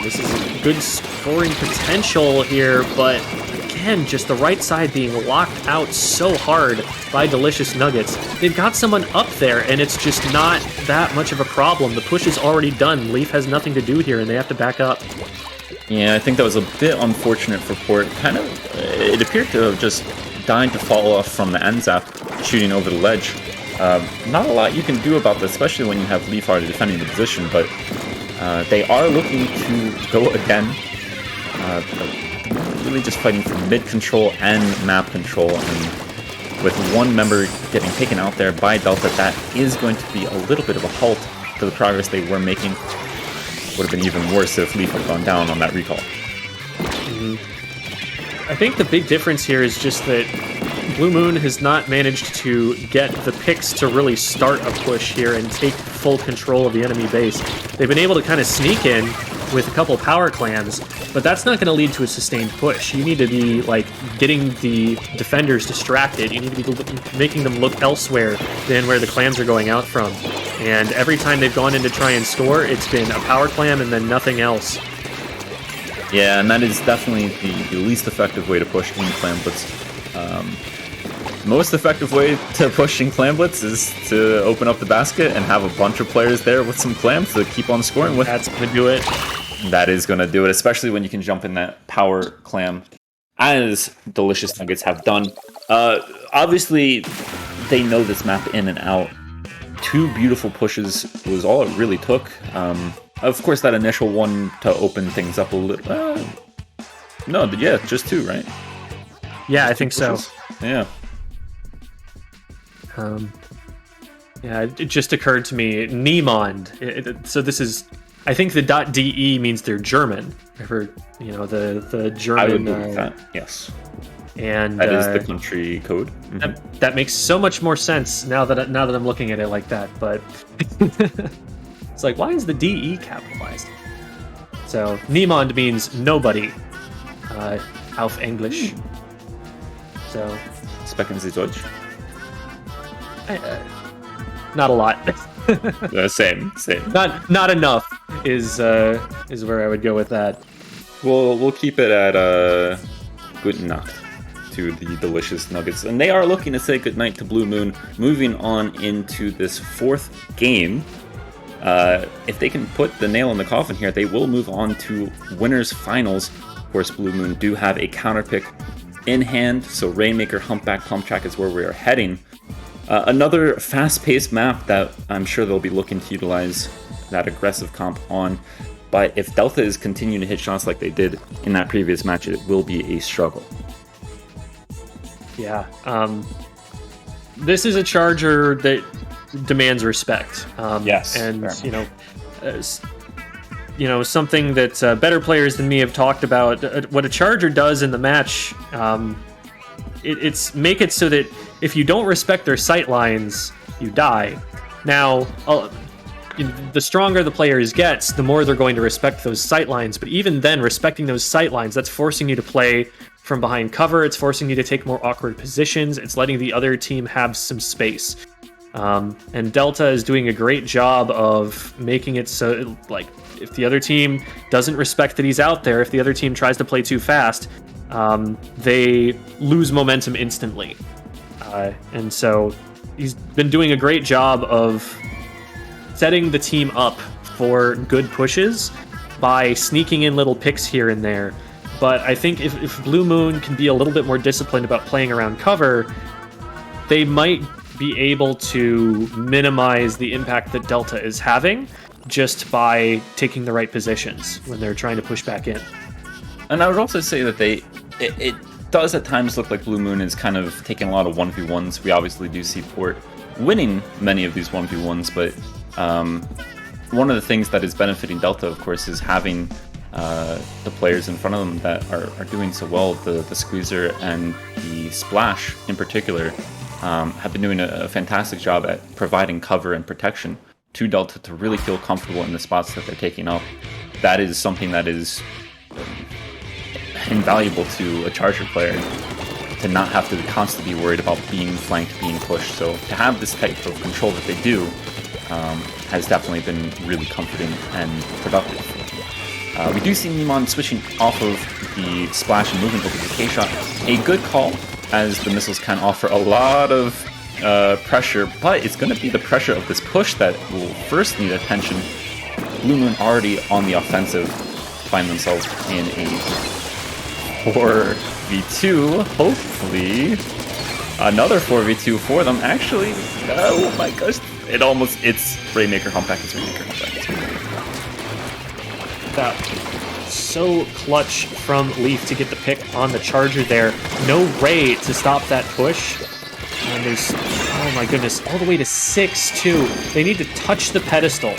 This is a good scoring potential here, but again, just the right side being locked out so hard by Delicious Nuggets. They've got someone up there, and it's just not that much of a problem. The push is already done. Leaf has nothing to do here, and they have to back up. Yeah, I think that was a bit unfortunate for Port. It appeared to have just died to fall off from the NZAP shooting over the ledge. Not a lot you can do about this, especially when you have Leaf already defending the position, but they are looking to go again. Really just fighting for mid control and map control, and with one member getting taken out there by Delta, that is going to be a little bit of a halt to the progress they were making. Would have been even worse if Leaf had gone down on that recall. Mm-hmm. I think the big difference here is just that BlueMoon has not managed to get the picks to really start a push here and take full control of the enemy base. They've been able to kind of sneak in with a couple power clams, but that's not going to lead to a sustained push. You need to be like getting the defenders distracted. You need to be making them look elsewhere than where the clams are going out from. And every time they've gone in to try and score, it's been a power clam and then nothing else. Yeah, and that is definitely the least effective way to push in clam blitz. Most effective way to push in clam blitz is to open up the basket and have a bunch of players there with some clams to keep on scoring with. That's going to do it. That is going to do it, especially when you can jump in that power clam, as Delicious Nuggets have done. Obviously, they know this map in and out. 2 beautiful pushes was all it really took. Of course, that initial one to open things up a little. No, yeah, just 2, right? Yeah, I think so. Yeah. Yeah, it just occurred to me, Niemand. So this is, I think the .de means they're German. For, you know, the German. I would believe that, yes. And that is the country code. That makes so much more sense now that I'm looking at it like that. But it's like, why is the DE capitalized? So Niemand means nobody, auf English. So Sprechen Sie Deutsch? Not a lot. Same. Not enough is where I would go with that. We'll keep it at Guten Nacht to the Delicious Nuggets, and they are looking to say goodnight to BlueMoon. Moving on into this 4th game. If they can put the nail in the coffin here, they will move on to winners finals. Of course, BlueMoon do have a counter pick in hand, so Rainmaker, Humpback, Pump Track is where we are heading. Another fast-paced map that I'm sure they'll be looking to utilize that aggressive comp on, but if Delta is continuing to hit shots like they did in that previous match, it will be a struggle. Yeah, this is a Charger that demands respect. Yes, and something that better players than me have talked about. What a Charger does in the match, it's make it so that if you don't respect their sight lines, you die. Now, the stronger the players gets, the more they're going to respect those sight lines. But even then, respecting those sight lines, that's forcing you to play from behind cover. It's forcing you to take more awkward positions. It's letting the other team have some space. And Delta is doing a great job of making it so, like, if the other team doesn't respect that he's out there, if the other team tries to play too fast, they lose momentum instantly. And so he's been doing a great job of setting the team up for good pushes by sneaking in little picks here and there. But I think if BlueMoon can be a little bit more disciplined about playing around cover, they might be able to minimize the impact that Delta is having just by taking the right positions when they're trying to push back in. And I would also say that it does at times look like BlueMoon is kind of taking a lot of 1v1s. We obviously do see Port winning many of these 1v1s, but one of the things that is benefiting Delta, of course, is having the players in front of them that are doing so well. The Squeezer and the Splash in particular have been doing a fantastic job at providing cover and protection to Delta to really feel comfortable in the spots that they're taking up. That is something that is invaluable to a Charger player, to not have to constantly be worried about being flanked, being pushed. So to have this type of control that they do has definitely been really comforting and productive. We do see Niemand switching off of the Splash and moving over to the K-Shot. A good call, as the missiles can offer a lot of pressure, but it's going to be the pressure of this push that will first need attention. BlueMoon already on the offensive, find themselves in a 4v2, hopefully another 4v2 for them. Actually, oh my gosh, it's Rainmaker Humpback, it's Rainmaker Humpback, it's Rainmaker Humpback. That so clutch from Leaf to get the pick on the Charger there. No Ray to stop that push. And there's, oh my goodness, all the way to 6-2. They need to touch the pedestal.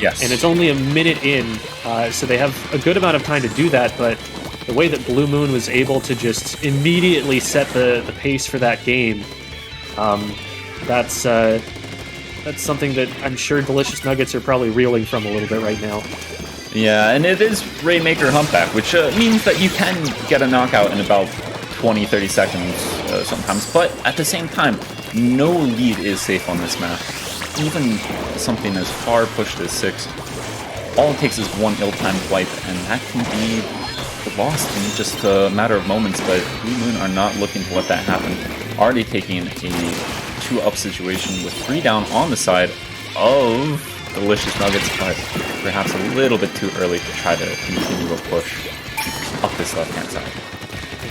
Yes. And it's only a minute in, so they have a good amount of time to do that, but the way that BlueMoon was able to just immediately set the pace for that game, that's something that I'm sure Delicious Nuggets are probably reeling from a little bit right now. Yeah, and it is Rainmaker Humpback, which means that you can get a knockout in about 20-30 seconds sometimes, but at the same time, no lead is safe on this map. Even something as far pushed as 6, all it takes is one ill-timed wipe, and that can be lost in just a matter of moments, but BlueMoon are not looking to let that happen. Already taking a 2-up situation with 3 down on the side of Delicious Nuggets, but perhaps a little bit too early to try to continue a push up this left-hand side.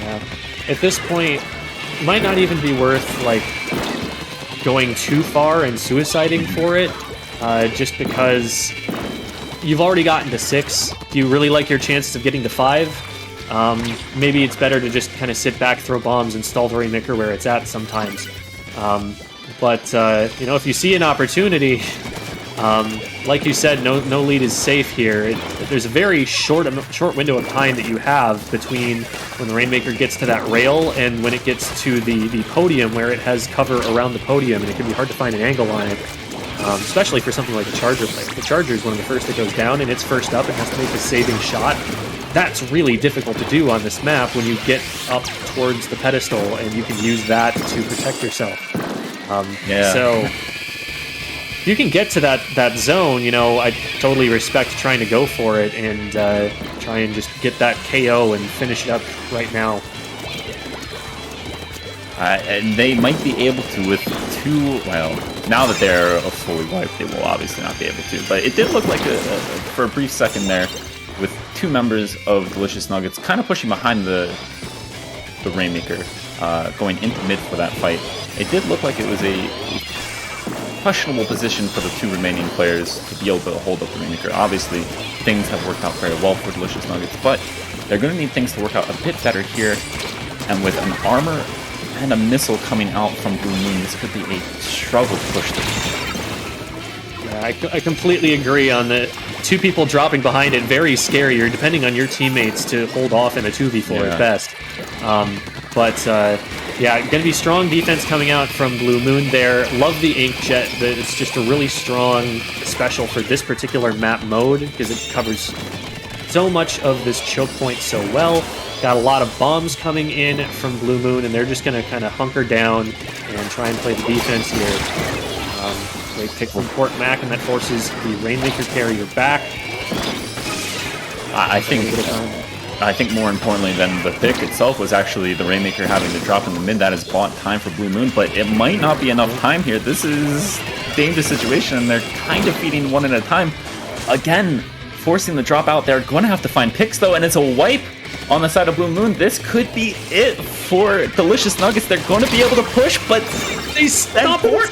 Yeah. At this point, it might not even be worth, like, going too far and suiciding for it, just because you've already gotten to 6. Do you really like your chances of getting to 5? Maybe it's better to just kind of sit back, throw bombs, and stall the Rainmaker where it's at sometimes. But you know, if you see an opportunity, like you said, no lead is safe here. There's a very short window of time that you have between when the Rainmaker gets to that rail and when it gets to the podium, where it has cover around the podium, and it can be hard to find an angle on it, especially for something like a Charger player. The Charger is one of the first that goes down, and it's first up and has to make a saving shot. That's really difficult to do on this map when you get up towards the pedestal, and you can use that to protect yourself. So if you can get to that zone, you know, I totally respect trying to go for it and try and just get that KO and finish it up right now. And they might be able to with 2, well, now that they're fully wiped, they will obviously not be able to, but it did look like, for a brief second there, with 2 members of Delicious Nuggets kind of pushing behind the Rainmaker, going into mid for that fight. It did look like it was a questionable position for the 2 remaining players to be able to hold up the Rainmaker. Obviously, things have worked out very well for Delicious Nuggets, but they're going to need things to work out a bit better here, and with an armor and a missile coming out from BlueMoon, this could be a struggle to push through. Yeah, I completely agree on the 2 people dropping behind it. Very scary. You're depending on your teammates to hold off in a 2v4 at best. Yeah, going to be strong defense coming out from BlueMoon there. Love the Inkjet. It's just a really strong special for this particular map mode because it covers so much of this choke point so well. Got a lot of bombs coming in from BlueMoon, and they're just going to kind of hunker down and try and play the defense here. They pick from Port Mac, and that forces the Rainmaker carrier back. I think more importantly than the pick itself was actually the Rainmaker having to drop in the mid. That has bought time for BlueMoon, but it might not be enough time here. This is a dangerous situation, and they're kind of feeding one at a time. Again, forcing the drop out. They're going to have to find picks, though, and it's a wipe on the side of BlueMoon. This could be it for Delicious Nuggets. They're going to be able to push, but they stop Port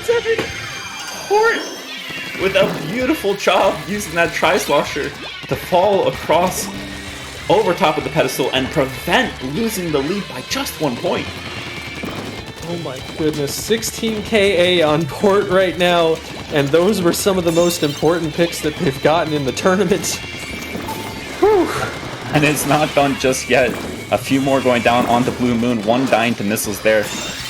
with a beautiful job using that Tri-Slosher to fall across over top of the pedestal and prevent losing the lead by just 1 point. Oh my goodness, 16 KA on Port right now, and those were some of the most important picks that they've gotten in the tournament. Whew. And it's not done just yet. A few more going down onto BlueMoon, 1 dying to missiles there.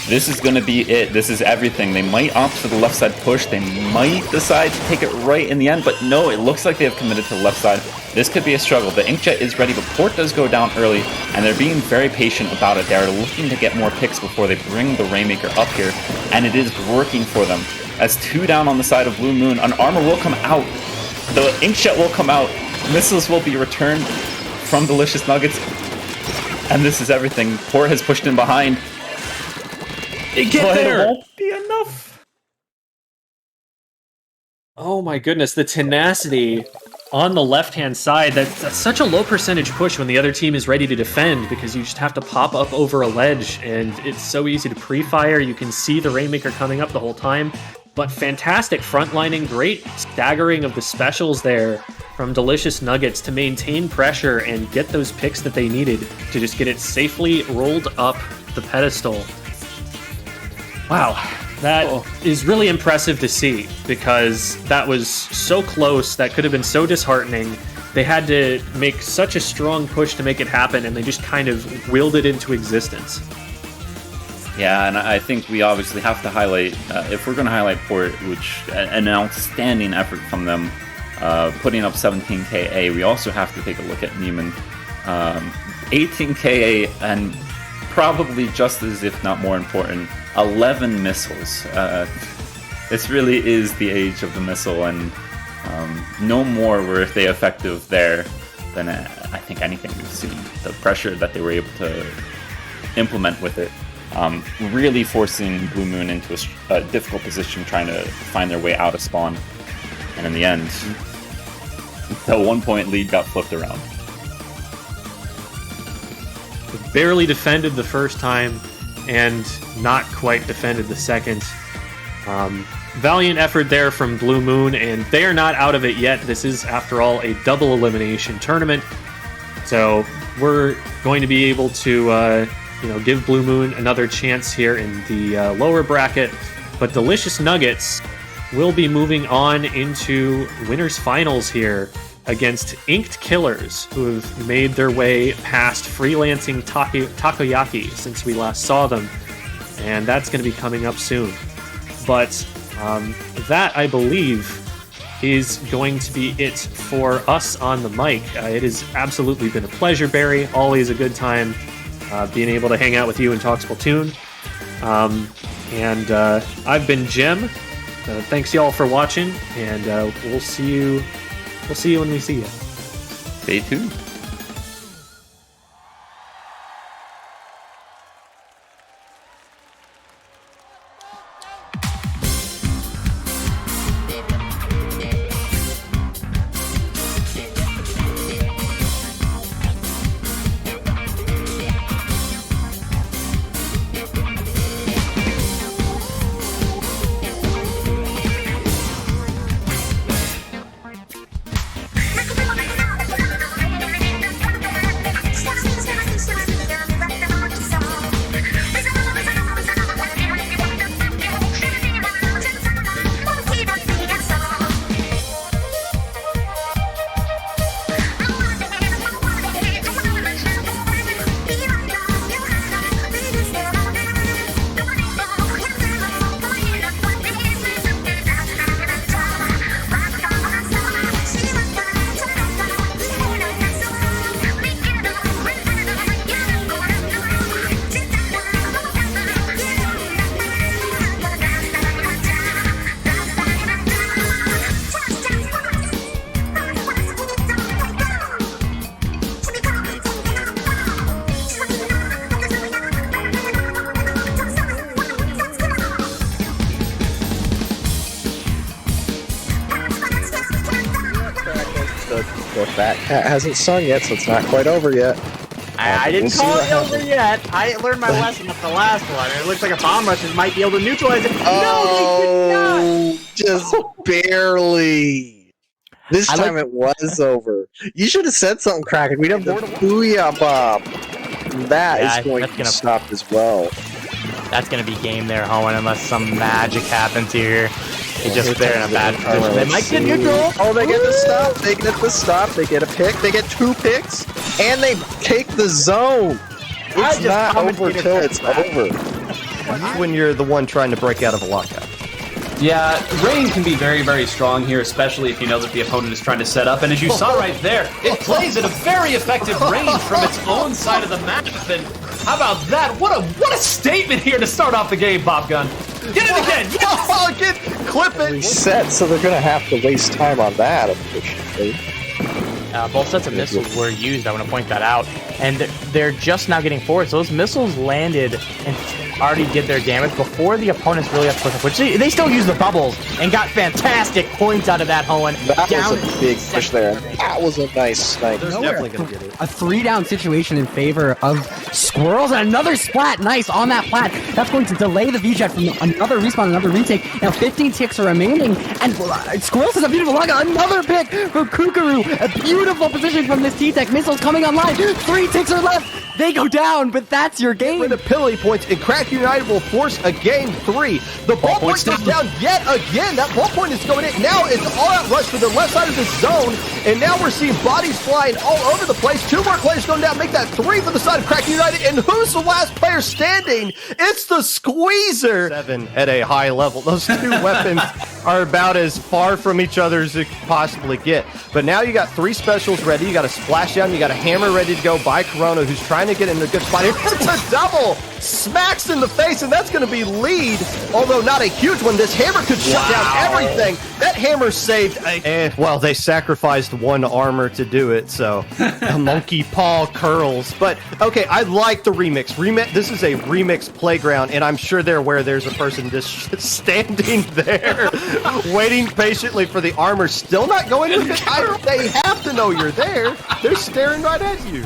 This is going to be it. This is everything. They might opt for the left side push. They might decide to take it right in the end, but no, it looks like they have committed to the left side. This could be a struggle. The Inkjet is ready, but Port does go down early, and they're being very patient about it. They're looking to get more picks before they bring the Rainmaker up here, and it is working for them. As 2 down on the side of BlueMoon, an armor will come out. The Inkjet will come out. Missiles will be returned from Delicious Nuggets, and this is everything. Port has pushed in behind. They get but there! It won't be enough. Oh my goodness, the tenacity on the left-hand side. That's such a low percentage push when the other team is ready to defend, because you just have to pop up over a ledge, and it's so easy to pre-fire. You can see the Rainmaker coming up the whole time, but fantastic frontlining, great staggering of the specials there from Delicious Nuggets to maintain pressure and get those picks that they needed to just get it safely rolled up the pedestal. Wow, that is really impressive to see, because that was so close. That could have been so disheartening. they had to make such a strong push to make it happen, and they just kind of willed it into existence. Yeah, and I think we obviously have to highlight, if we're going to highlight Port, which an outstanding effort from them, putting up 17 KA, we also have to take a look at Neiman. 18 KA, and probably just as, if not more important, 11 missiles. This really is the age of the missile, and no more were they effective there than I think anything we've seen. The pressure that they were able to implement with it, really forcing BlueMoon into a difficult position, trying to find their way out of spawn. And in the end, the 1-point lead got flipped around. Barely defended the first time, and not quite defended the second. Valiant effort there from BlueMoon, and they are not out of it yet. This is, after all, a double elimination tournament. So we're going to be able to give BlueMoon another chance here in the lower bracket. But Delicious Nuggets will be moving on into winners finals here against Inked Killers, who have made their way past Freelancing Takoyaki since we last saw them. And that's going to be coming up soon. But that, I believe, is going to be it for us on the mic. It has absolutely been a pleasure, Barry. Always a good time being able to hang out with you and talk Splatoon. And I've been Jim. Thanks y'all for watching, and we'll see you when we see you. Stay tuned. That cat hasn't sung yet, so it's not quite over yet. I didn't call it over yet. I learned my lesson at the last one. It looks like a bomb rushers might be able to neutralize it. Oh, just barely. This time it was over. You should have said something, Kraken. We'd have the Booyah Bomb. That is going to stop as well. That's going to be game there, Hoenn, unless some magic happens here. They just they're in a bad position. They might get neutral. Oh, they get the stop. They get the stop. They get a pick. They get 2 picks. And they take the zone. It's not over till it's over. When you're the one trying to break out of a lockout. Yeah, rain can be very, very strong here, especially if you know that the opponent is trying to set up. And as you saw right there, it plays at a very effective range from its own side of the map. And how about that? What a statement here to start off the game, Bob Gunn. Get it again! Yes! Clip it! Reset, so they're going to have to waste time on that, unfortunately. Both sets of missiles were used, I want to point that out. And they're just now getting forward. So those missiles landed and already did their damage before the opponents really have to push up. Which they still used the bubbles and got fantastic points out of that, Hoenn. That was a big push there. That was a nice snipe. There's definitely going to get it. A 3-down situation in favor of Squirrels, and another splat. Nice on that plat. That's going to delay the V-Jet from another respawn, another retake. Now 15 ticks are remaining, and Squirrels has a beautiful log. Another pick from Kukuru. A beautiful position from this T-Tech. Missiles coming online. 3 ticks are left. They go down, but that's your game. With the penalty points, and Kraken United will force a game 3. The ball point goes down yet again. That ball point is going in. Now it's all out rush for the left side of the zone. And now we're seeing bodies flying all over the place. 2 more players going down. Make that 3 for the side of Kraken United. And who's the last player standing? It's the Squeezer. 7 at a high level. Those 2 weapons are about as far from each other as it could possibly get. But now you got 3 specials ready. You got a splashdown. You got a hammer ready to go by Corona, who's trying to get in a good spot. It's a double. Smacks in the face, and that's going to be lead. Although not a huge one. This hammer could shut down everything. That hammer saved. Well, they sacrificed 1 armor to do it, so a monkey paw curls. But okay, I like the remix. This is a remix playground, and I'm sure they're where there's a person just standing there, waiting patiently for the armor. Still not going in. They have to know you're there. They're staring right at you.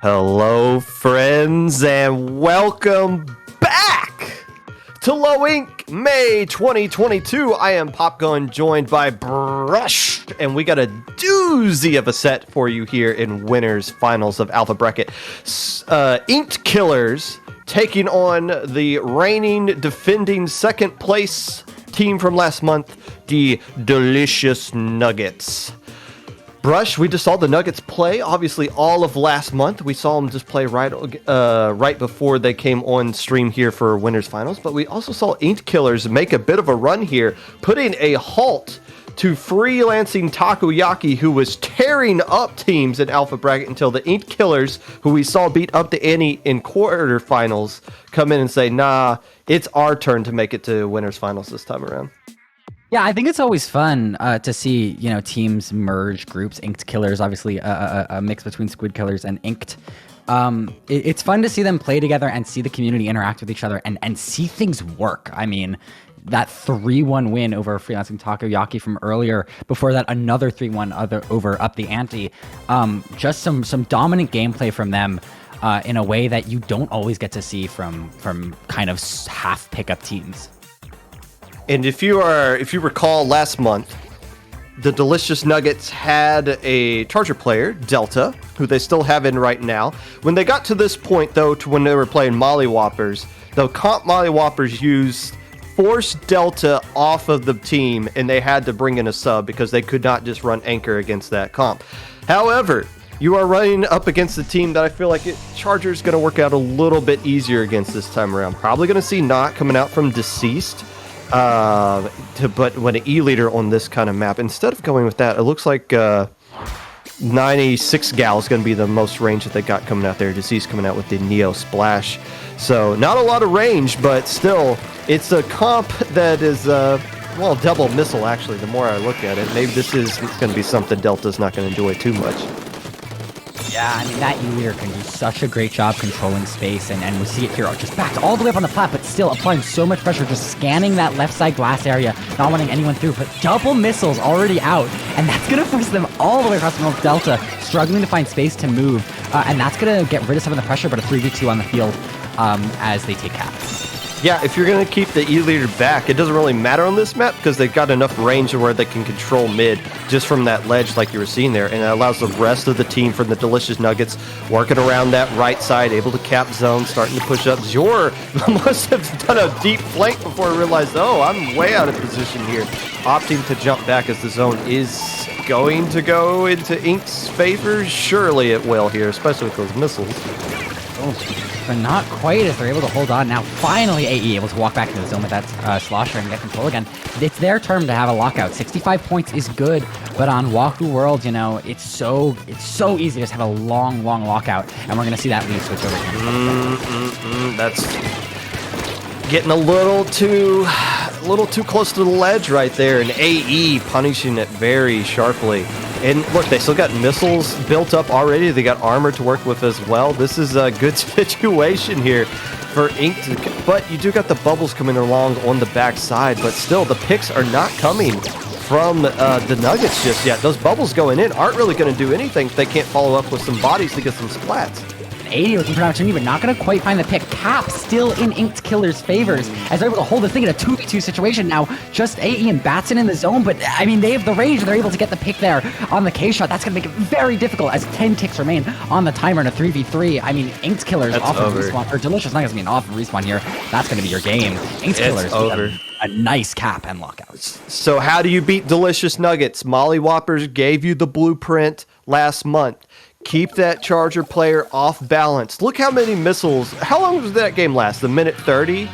Hello, friends, and welcome back to Low Ink May 2022. I am Popgun, joined by Brush, and we got a doozy of a set for you here in winners finals of Alpha Bracket. Inked Killers taking on the reigning, defending second place team from last month, the Delicious Nuggets. Brush, we just saw the Nuggets play. Obviously, all of last month, we saw them just play right before they came on stream here for Winners Finals. But we also saw Ink Killers make a bit of a run here, putting a halt to Freelancing Takoyaki, who was tearing up teams in Alpha Bracket until the Ink Killers, who we saw beat up the Annie in quarterfinals, come in and say, nah, it's our turn to make it to Winners Finals this time around. Yeah, I think it's always fun to see, teams merge groups. Inked Killers, obviously a mix between Squid Killers and Inked. It's fun to see them play together and see the community interact with each other and see things work. I mean, that 3-1 win over Freelancing Takoyaki from earlier. Before that, another 3-1 over Up the Ante. Just some dominant gameplay from them in a way that you don't always get to see from kind of half pickup teams. And if you recall last month, the Delicious Nuggets had a Charger player, Delta, who they still have in right now. When they got to this point, though, to when they were playing Molly Whoppers, the comp Molly Whoppers forced Delta off of the team, and they had to bring in a sub because they could not just run Anchor against that comp. However, you are running up against a team that I feel like Charger's going to work out a little bit easier against this time around. Probably going to see Not coming out from Deceased. But when an E-leader on this kind of map, instead of going with that, it looks like 96 Gal is going to be the most range that they got coming out there. Deceased coming out with the Neo Splash. So not a lot of range, but still, it's a comp that is, double missile actually, the more I look at it. Maybe this is going to be something Delta's not going to enjoy too much. Yeah, I mean, that E-leader can do such a great job controlling space, and we see it here, just backed all the way up on the plat, but still applying so much pressure, just scanning that left side glass area, not letting anyone through, but double missiles already out, and that's going to force them all the way across the middle of Delta, struggling to find space to move, and that's going to get rid of some of the pressure, but a 3v2 on the field as they take cap. Yeah, if you're going to keep the E-leader back, it doesn't really matter on this map because they've got enough range where they can control mid just from that ledge like you were seeing there, and it allows the rest of the team from the Delicious Nuggets working around that right side, able to cap zone, starting to push up. Zor must have done a deep flank before he realized, oh, I'm way out of position here, opting to jump back as the zone is going to go into Ink's favor. Surely it will here, especially with those missiles. But not quite as they're able to hold on. Now, finally, AE able to walk back into the zone with that slosher and get control again. It's their turn to have a lockout. 65 points is good, but on Wahoo World, it's so easy to just have a long lockout, and we're going to see that lead switch over here. That's getting a little too close to the ledge right there, and AE punishing it very sharply. And look, they still got missiles built up already. They got armor to work with as well. This is a good situation here for Ink. But you do got the bubbles coming along on the back side. But still, the picks are not coming from the Nuggets just yet. Those bubbles going in aren't really going to do anything if they can't follow up with some bodies to get some splats. 80 looking for an opportunity, but not going to quite find the pick. Cap still in Inked Killer's favors as they're able to hold this thing in a 2v2 situation now. Just AE and Batson in the zone, but I mean, they have the range and they're able to get the pick there on the K-shot. That's going to make it very difficult as 10 ticks remain on the timer in a 3v3. I mean, Inked Killer's off of respawn, or Delicious Nuggets being off of respawn here. That's going to be your game. Inked Killer's over. A nice cap and lockout. So how do you beat Delicious Nuggets? Molly Whoppers gave you the blueprint last month. Keep that Charger player off balance. Look how many missiles. How long does that game last? A minute 30?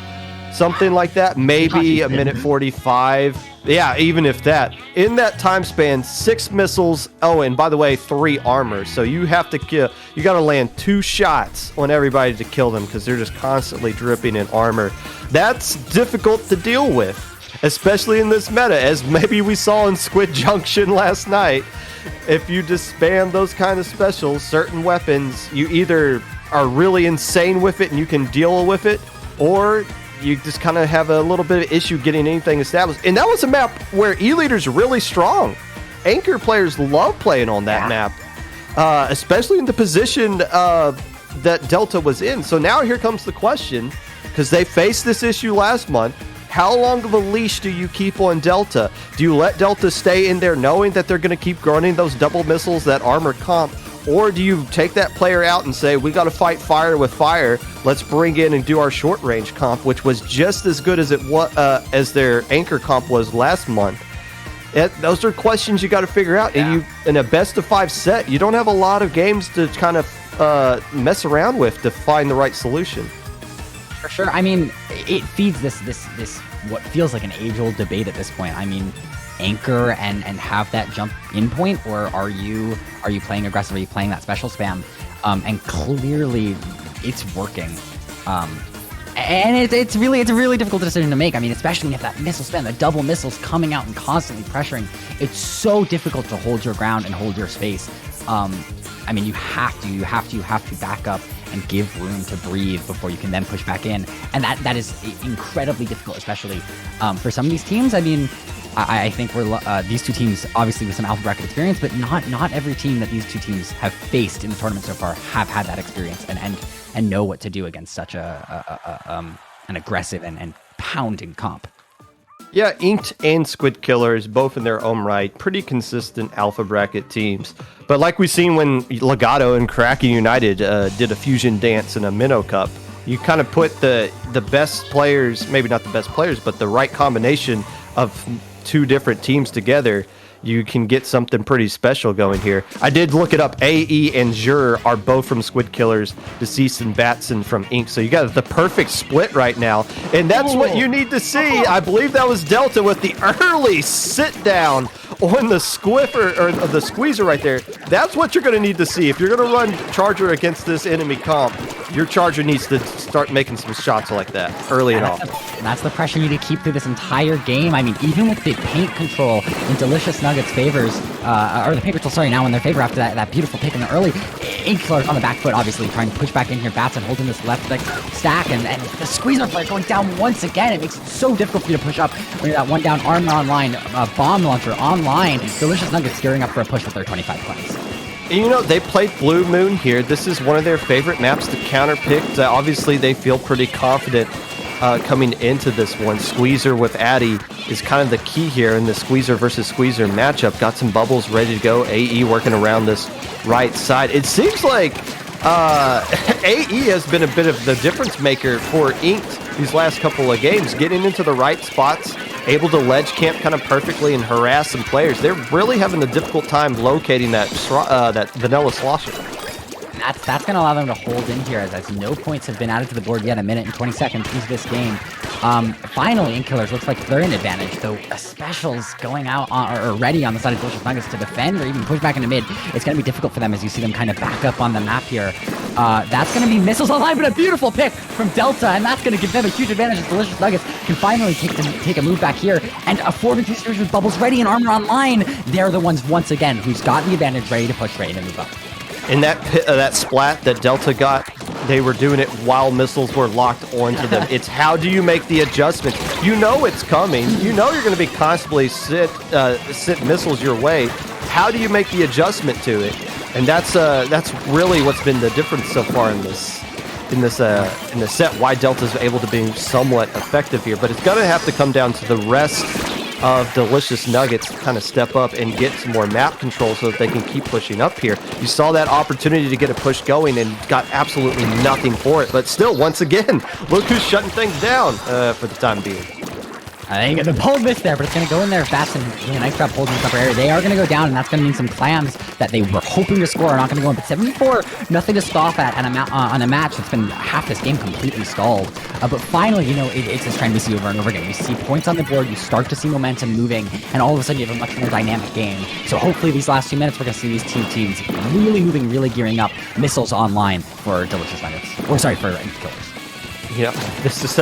Something like that? Maybe a minute 45. Yeah, even if that. In that time span, 6 missiles. Oh, and by the way, 3 armor. So you have to kill. You got to land 2 shots on everybody to kill them because they're just constantly dripping in armor. That's difficult to deal with, especially in this meta, as maybe we saw in Squid Junction last night. If you just spam those kind of specials, certain weapons, you either are really insane with it and you can deal with it, or you just kind of have a little bit of issue getting anything established. And that was a map where E-leader's really strong. Anchor players love playing on that map, especially in the position that Delta was in. So now here comes the question, because they faced this issue last month. How long of a leash do you keep on Delta? Do you let Delta stay in there knowing that they're going to keep running those double missiles, that armor comp? Or do you take that player out and say, we got to fight fire with fire. Let's bring in and do our short range comp, which was just as good as it was as their anchor comp was last month. Those are questions you got to figure out. And in a best of 5 set, you don't have a lot of games to kind of mess around with to find the right solution. For sure. I mean, it feeds this what feels like an age-old debate at this point. I mean, anchor and have that jump in point, or are you playing aggressive? Are you playing that special spam? And clearly, it's working. And it's a really difficult decision to make. I mean, especially when you have that missile spam, the double missiles coming out and constantly pressuring. It's so difficult to hold your ground and hold your space. I mean, you have to back up and give room to breathe before you can then push back in. And that is incredibly difficult, especially for some of these teams. I mean, I think these two teams, obviously with some alpha bracket experience, but not every team that these two teams have faced in the tournament so far have had that experience and know what to do against such an aggressive and pounding comp. Yeah, Inked and Squid Killers, both in their own right, pretty consistent alpha bracket teams. But like we've seen when Legato and Kraken United did a fusion dance in a Minnow Cup, you kind of put the best players, maybe not the best players, but the right combination of two different teams together, you can get something pretty special going here. I did look it up. AE and Jur are both from Squid Killers, Deceased and Batson from Ink. So you got the perfect split right now. And that's what you need to see. I believe that was Delta with the early sit down on the squiffer or the squeezer right there. That's what you're going to need to see. If you're going to run Charger against this enemy comp, your Charger needs to start making some shots like that early and often. That's the pressure you need to keep through this entire game. I mean, even with the paint control in Delicious Nuggets favors, or the paint control, sorry, now in their favor after that beautiful pick in the early. Ink Killers on the back foot, obviously, trying to push back in here. Batson holding this left stack, and the squeezer player going down once again. It makes it so difficult for you to push up when you're that one down armor online, bomb launcher online. Delicious Nuggets gearing up for a push with their 25 points. And you know, they played Blue Moon here. This is one of their favorite maps to counterpick. Obviously, they feel pretty confident coming into this one. Squeezer with Addy is kind of the key here in the Squeezer versus Squeezer matchup. Got some bubbles ready to go. AE working around this right side. It seems like AE has been a bit of the difference maker for Inked these last couple of games, getting into the right spots, able to ledge camp kind of perfectly and harass some players. They're really having a difficult time locating that vanilla slosher. That's going to allow them to hold in here as no points have been added to the board yet. A minute and 20 seconds into this game. Finally, Ink Killers looks like they're in advantage, though Specials going out or ready on the side of Delicious Nuggets to defend or even push back into mid. It's going to be difficult for them as you see them kind of back up on the map here. That's going to be missiles online, but a beautiful pick from Delta, and that's going to give them a huge advantage as Delicious Nuggets can finally take a move back here. And a 4v2 series with bubbles ready and armor online. They're the ones, once again, who's got the advantage, ready to push, ready to move up. And that splat that Delta got, they were doing it while missiles were locked onto them. It's how do you make the adjustment? You know it's coming. You know you're going to be constantly sit missiles your way. How do you make the adjustment to it? And that's really what's been the difference so far in the set. Why Delta's able to be somewhat effective here, but it's going to have to come down to the rest of Delicious Nuggets to kind of step up and get some more map control so that they can keep pushing up here. You saw that opportunity to get a push going and got absolutely nothing for it, but still, once again, look who's shutting things down for the time being. I think the pole missed there, but it's going to go in there. Batson doing a nice job holding this upper area. They are going to go down, and that's going to mean some clams that they were hoping to score are not going to go in. But 74, nothing to scoff at on a match that's been half this game completely stalled. But finally, you know, it's this trend we see over and over again. You see points on the board, you start to see momentum moving, and all of a sudden you have a much more dynamic game. So hopefully these last 2 minutes, we're going to see these two teams really moving, really gearing up. Missiles online for Delicious Nuggets. Or sorry, for Ink Killers. Yeah, this is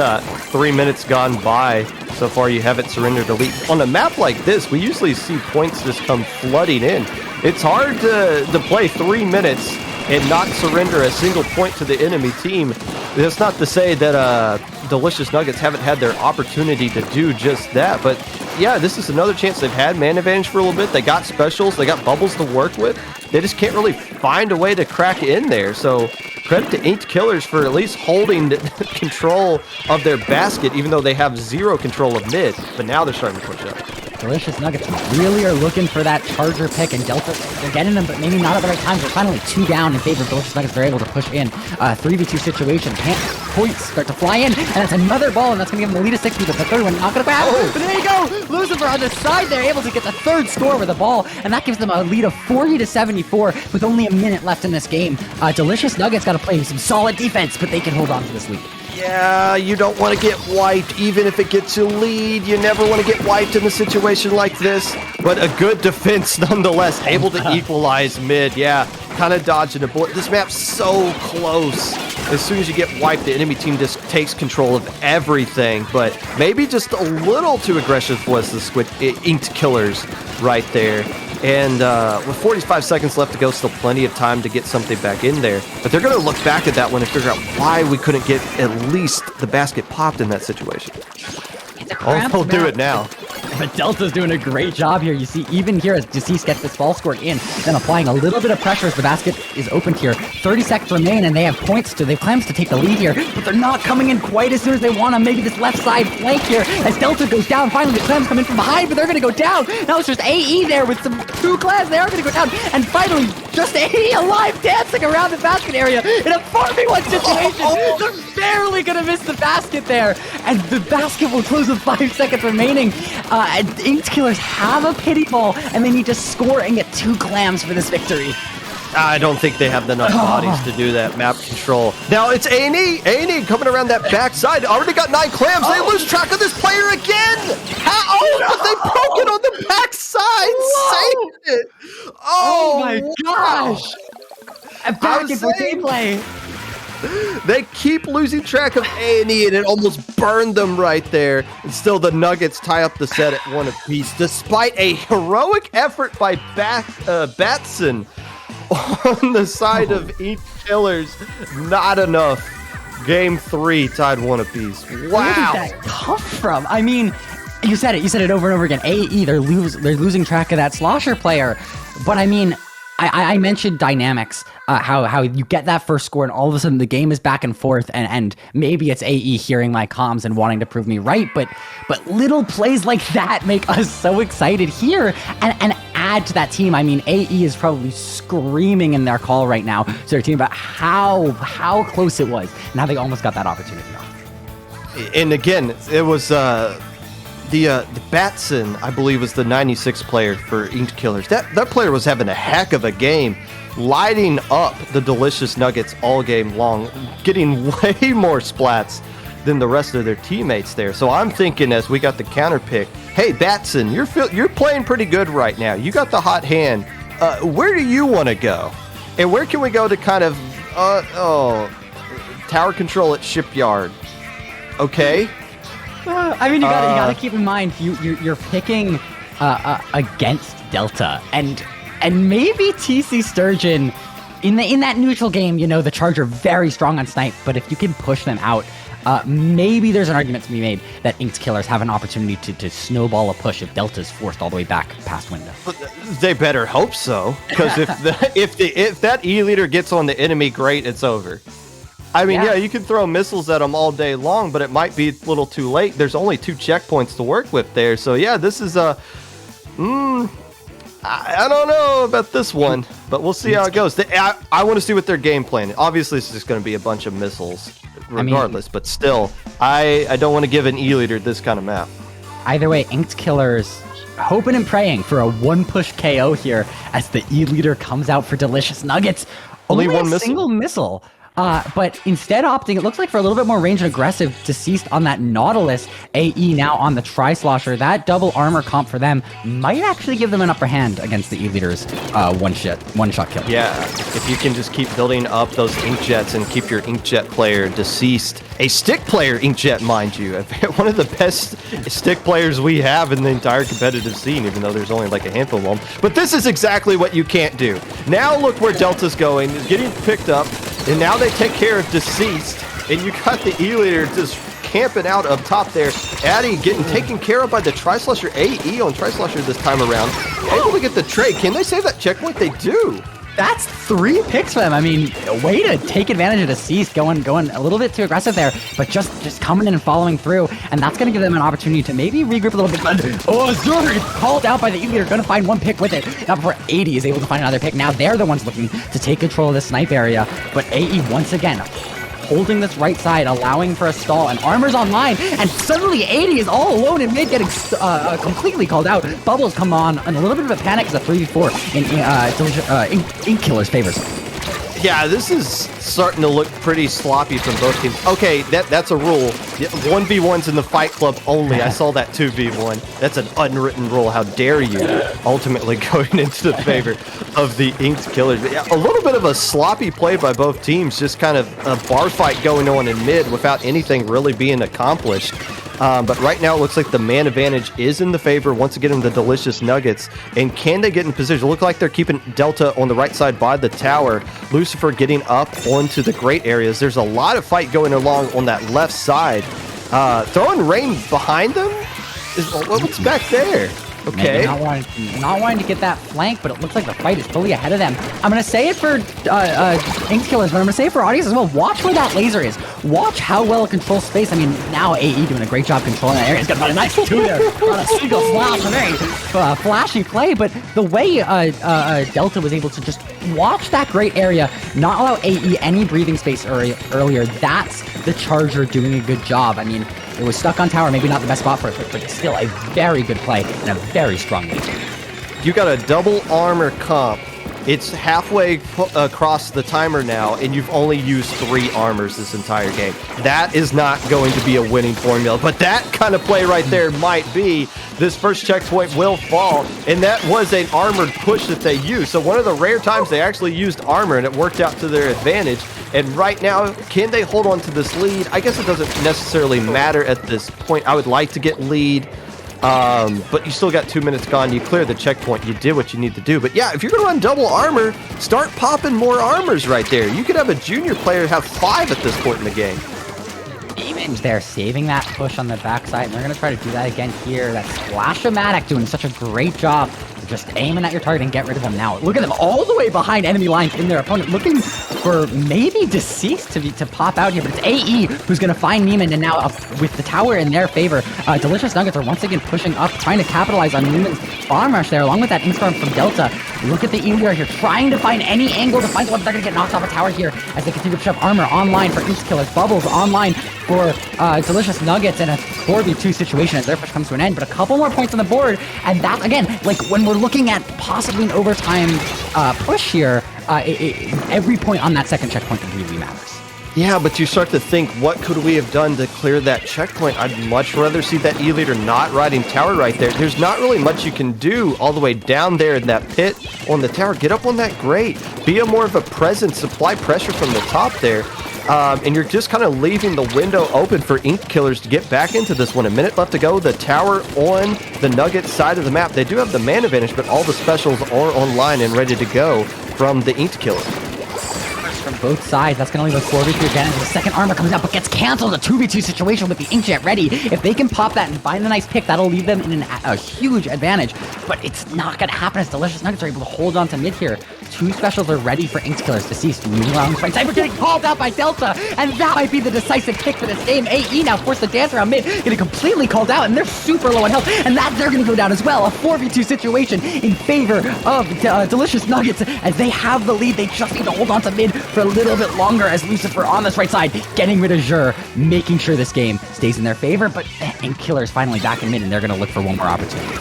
3 minutes gone by. So far, you haven't surrendered a lead. On a map like this, we usually see points just come flooding in. It's hard to play 3 minutes and not surrender a single point to the enemy team. That's not to say that Delicious Nuggets haven't had their opportunity to do just that, but yeah, this is another chance they've had man advantage for a little bit. They got specials, they got bubbles to work with. They just can't really find a way to crack in there. So credit to Inked Killers for at least holding control of their basket, even though they have zero control of mid. But now they're starting to push up. Delicious Nuggets really are looking for that Charger pick, and Delta, they're getting them, but maybe not at the right times. They're finally 2 down in favor of Delicious Nuggets. They're able to push in 3v2 situation. Points start to fly in, and that's another ball, and that's going to give them the lead of 60, but the third one not going to pass. But there you go! Lucifer on the side there, able to get the third score with the ball, and that gives them a lead of 40-74 with only a minute left in this game. Delicious Nuggets got to play some solid defense, but they can hold on to this lead. Yeah, you don't want to get wiped, even if it gets you lead. You never want to get wiped in a situation like this. But a good defense nonetheless, able to equalize mid. Yeah, kind of dodging a bullet. This map's so close. As soon as you get wiped, the enemy team just takes control of everything. But maybe just a little too aggressive was the Inked Killers right there. And with 45 seconds left to go, still plenty of time to get something back in there. But they're going to look back at that one and figure out why we couldn't get at least the basket popped in that situation. They'll do it now. But Delta's doing a great job here. You see, even here as Deceased gets this ball scored in, then applying a little bit of pressure as the basket is opened here. 30 seconds remain, and they have they have clams to take the lead here, but they're not coming in quite as soon as they want to. Maybe this left side flank here as Delta goes down. Finally, the clams come in from behind, but they're going to go down. Now it's just AE there with some 2 clams. They are going to go down, and finally, just AE alive dancing around the basket area in a 4v1 situation. They're barely going to miss the basket there, and the basket will close with 5 seconds remaining. Inked Killers have a pity ball, and they need to score and get 2 clams for this victory. I don't think they have enough bodies to do that map control. Now it's A&E. A&E coming around that backside. Already got 9 clams. They lose track of this player again. How? But they broke it on the backside. Saved it. Oh my gosh. Back in for gameplay. They keep losing track of A&E, and it almost burned them right there. And still, the Nuggets tie up the set at 1 apiece, despite a heroic effort by Batson on the side of Inked Killers. Not enough. Game 3 tied 1 apiece. Wow. Where did that come from? I mean, you said it over and over again. AE, they're losing track of that slosher player. But I mean, I mentioned dynamics, how you get that first score and all of a sudden the game is back and forth, and maybe it's AE hearing my comms and wanting to prove me right, but little plays like that make us so excited here and add to that team. I mean, AE is probably screaming in their call right now to their team about how close it was and how they almost got that opportunity off. And again, it was the Batson, I believe, was the 96 player for Inked Killers. That player was having a heck of a game, lighting up the Delicious Nuggets all game long, getting way more splats than the rest of their teammates there. So I'm thinking, as we got the counter pick, hey Batson, you're playing pretty good right now. You got the hot hand. Where do you want to go? And where can we go to kind of tower control at Shipyard? Okay. I mean, you gotta keep in mind you're picking against Delta, and maybe TC Sturgeon in that neutral game. You know, the Charger very strong on snipe, but if you can push them out, maybe there's an argument to be made that Inked Killers have an opportunity to snowball a push if Delta's forced all the way back past window. They better hope so, because if that E leader gets on the enemy, great, it's over. I mean, yeah, you can throw missiles at them all day long, but it might be a little too late. There's only 2 checkpoints to work with there. So, yeah, this is I don't know about this one, but we'll see how it goes. I want to see what their game plan is. Obviously, it's just going to be a bunch of missiles regardless, but still, I don't want to give an E-leader this kind of map. Either way, Inked Killers hoping and praying for a 1-push KO here as the E-leader comes out for Delicious Nuggets. Only one single missile. But instead opting, it looks like, for a little bit more range and aggressive, Deceased on that Nautilus. AE now on the Tri-Slosher. That double armor comp for them might actually give them an upper hand against the E-leaders one-shot kill. Yeah, if you can just keep building up those Inkjets and keep your Inkjet player Deceased. A stick player Inkjet, mind you. One of the best stick players we have in the entire competitive scene, even though there's only like a handful of them. But this is exactly what you can't do. Now look where Delta's going, getting picked up, and now they take care of Deceased, and you got the E-leader just camping out up top there. Addy getting taken care of by the Tri-Slosher. AE on Tri-Slosher this time around. Able to get the trade. Can they save that checkpoint? They do. That's 3 picks for them. I mean, way to take advantage of the cease, going a little bit too aggressive there, but just coming in and following through, and that's going to give them an opportunity to maybe regroup a little bit. But Zuri called out by the E-leader, going to find 1 pick with it. Now before 80 is able to find another pick. Now they're the ones looking to take control of this snipe area, but AE once again holding this right side, allowing for a stall, and Armor's online, and suddenly 80 is all alone in mid, getting completely called out. Bubbles come on, and a little bit of a panic as a 3v4 in Ink Killer's favors. Yeah, this is starting to look pretty sloppy from both teams. Okay, that's a rule. 1v1's in the Fight Club only. I saw that 2v1. That's an unwritten rule. How dare you? Ultimately going into the favor of the Inked Killers. But yeah, a little bit of a sloppy play by both teams. Just kind of a bar fight going on in mid without anything really being accomplished. But right now it looks like the man advantage is in the favor once again in the delicious nuggets. And can they get in position? Look like they're keeping Delta on the right side by the tower. Lucifer getting up onto the great areas. There's a lot of fight going along on that left side. Throwing rain behind them? What's back there? Okay. Maybe not wanting to get that flank, but it looks like the fight is fully ahead of them. I'm going to say it for Ink Killers, but I'm going to say it for audience as well. Watch where that laser is. Watch how well it controls space. I mean, now AE doing a great job controlling that area. He's got a nice 2 there on a single flash. Very flashy play, but the way Delta was able to just watch that great area, not allow AE any breathing space earlier, that's the Charger doing a good job. I mean, it was stuck on tower, maybe not the best spot for it, but it's still a very good play and a very strong lead. You got a double armor comp. It's halfway across the timer now, and you've only used 3 armors this entire game. That is not going to be a winning formula, but that kind of play right there might be. This first checkpoint will fall, and that was an armored push that they used. So one of the rare times they actually used armor, and it worked out to their advantage. And right now, can they hold on to this lead? I guess it doesn't necessarily matter at this point. I would like to get lead. But you still got 2 minutes gone. You cleared the checkpoint. You did what you need to do. But yeah, if you're going to run double armor, start popping more armors right there. You could have a junior player have 5 at this point in the game. Even they're saving that push on the backside, and they're going to try to do that again here. That's Splash-O-Matic doing such a great job of just aiming at your target and get rid of them now. Look at them all the way behind enemy lines in their opponent, looking for maybe Deceased to pop out here, but it's AE who's going to find Neiman, and now with the tower in their favor, Delicious Nuggets are once again pushing up, trying to capitalize on Neiman's bomb rush there, along with that Inkstorm from Delta. Look at the Eater here, trying to find any angle to find one. They're going to get knocked off a tower here as they continue to push up. Armor online for Ink Killers, Bubbles online for Delicious Nuggets, in a 4v2 situation as their push comes to an end, but a couple more points on the board, and that, again, like when we're looking at possibly an overtime push here, every point on that second checkpoint really matters. Yeah, but you start to think, what could we have done to clear that checkpoint? I'd much rather see that E-leader not riding tower right there. There's not really much you can do all the way down there in that pit on the tower. Get up on that grate. Be a more of a presence, supply pressure from the top there. And you're just kind of leaving the window open for Ink Killers to get back into this one. A minute left to go. The tower on the Nugget side of the map. They do have the man advantage, but all the specials are online and ready to go from the Ink Killers. From both sides, that's going to leave a 4v3 advantage. The second armor comes out, but gets canceled. A 2v2 situation with the Inkjet ready. If they can pop that and find a nice pick, that'll leave them in a huge advantage. But it's not going to happen as Delicious Nuggets are able to hold on to mid here. 2 specials are ready for Ink Killers. Deceased moving around this right side. We're getting called out by Delta, and that might be the decisive pick for this game. AE now forced to dance around mid, getting completely called out, and they're super low on health, and they're going to go down as well. A 4v2 situation in favor of Delicious Nuggets as they have the lead. They just need to hold on to mid for a little bit longer as Lucifer on this right side, getting rid of Jur, making sure this game stays in their favor. But Ink Killers finally back in mid, and they're going to look for one more opportunity.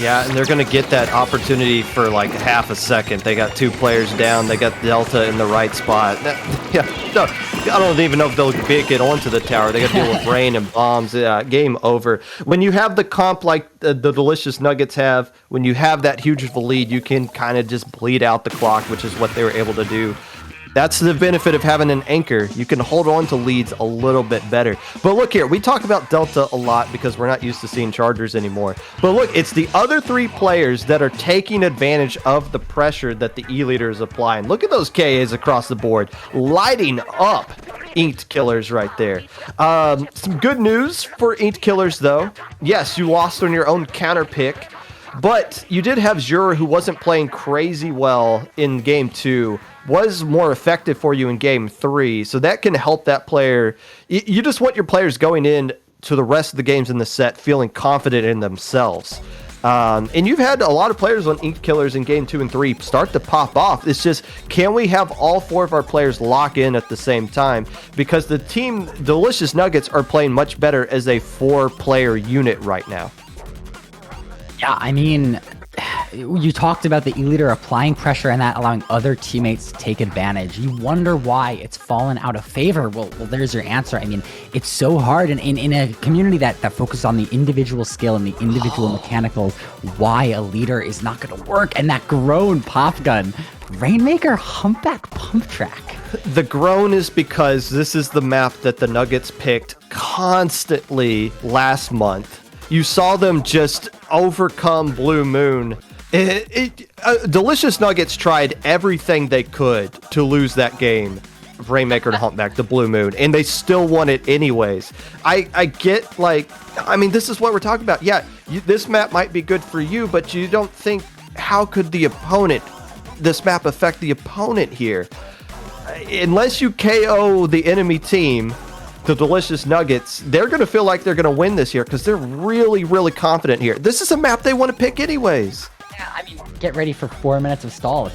Yeah, and they're going to get that opportunity for like half a second. They got 2 players down. They got Delta in the right spot. I don't even know if they'll make it onto the tower. They got to deal with rain and bombs. Game over. When you have the comp like the Delicious Nuggets have, when you have that huge of a lead, you can kind of just bleed out the clock, which is what they were able to do. That's the benefit of having an anchor. You can hold on to leads a little bit better. But look here, we talk about Delta a lot because we're not used to seeing Chargers anymore. But look, it's the other 3 players that are taking advantage of the pressure that the E-leader is applying. Look at those KAs across the board, lighting up Inked Killers right there. Some good news for Inked Killers, though. Yes, you lost on your own counter pick. But you did have Zhur, who wasn't playing crazy well in game 2, was more effective for you in game 3. So that can help that player. You just want your players going in to the rest of the games in the set feeling confident in themselves. And you've had a lot of players on Ink Killers in game 2 and 3 start to pop off. It's just, can we have all 4 of our players lock in at the same time? Because the team, Delicious Nuggets, are playing much better as a 4-player unit right now. Yeah, I mean, you talked about the E-Leader applying pressure and that allowing other teammates to take advantage. You wonder why it's fallen out of favor. Well, there's your answer. I mean, it's so hard in a community that focuses on the individual skill and the individual mechanicals, why a leader is not going to work. And that groan pop gun, Rainmaker Humpback Pump Track. The groan is because this is the map that the Nuggets picked constantly last month. You saw them just overcome BlueMoon. Delicious Nuggets tried everything they could to lose that game, Rainmaker and Humpback, the BlueMoon, and they still won it anyways. I get, like, I mean, this is what we're talking about. Yeah, this map might be good for you, but you don't think, how could this map affect the opponent here? Unless you KO the enemy team, the Delicious Nuggets, they're going to feel like they're going to win this year because they're really, really confident here. This is a map they want to pick anyways. Yeah, I mean, get ready for 4 minutes of stall.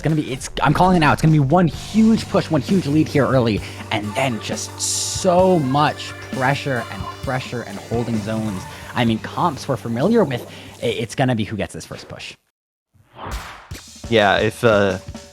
I'm calling it now. It's going to be one huge push, one huge lead here early, and then just so much pressure and holding zones. I mean, comps we're familiar with. It's going to be who gets this first push. Yeah, if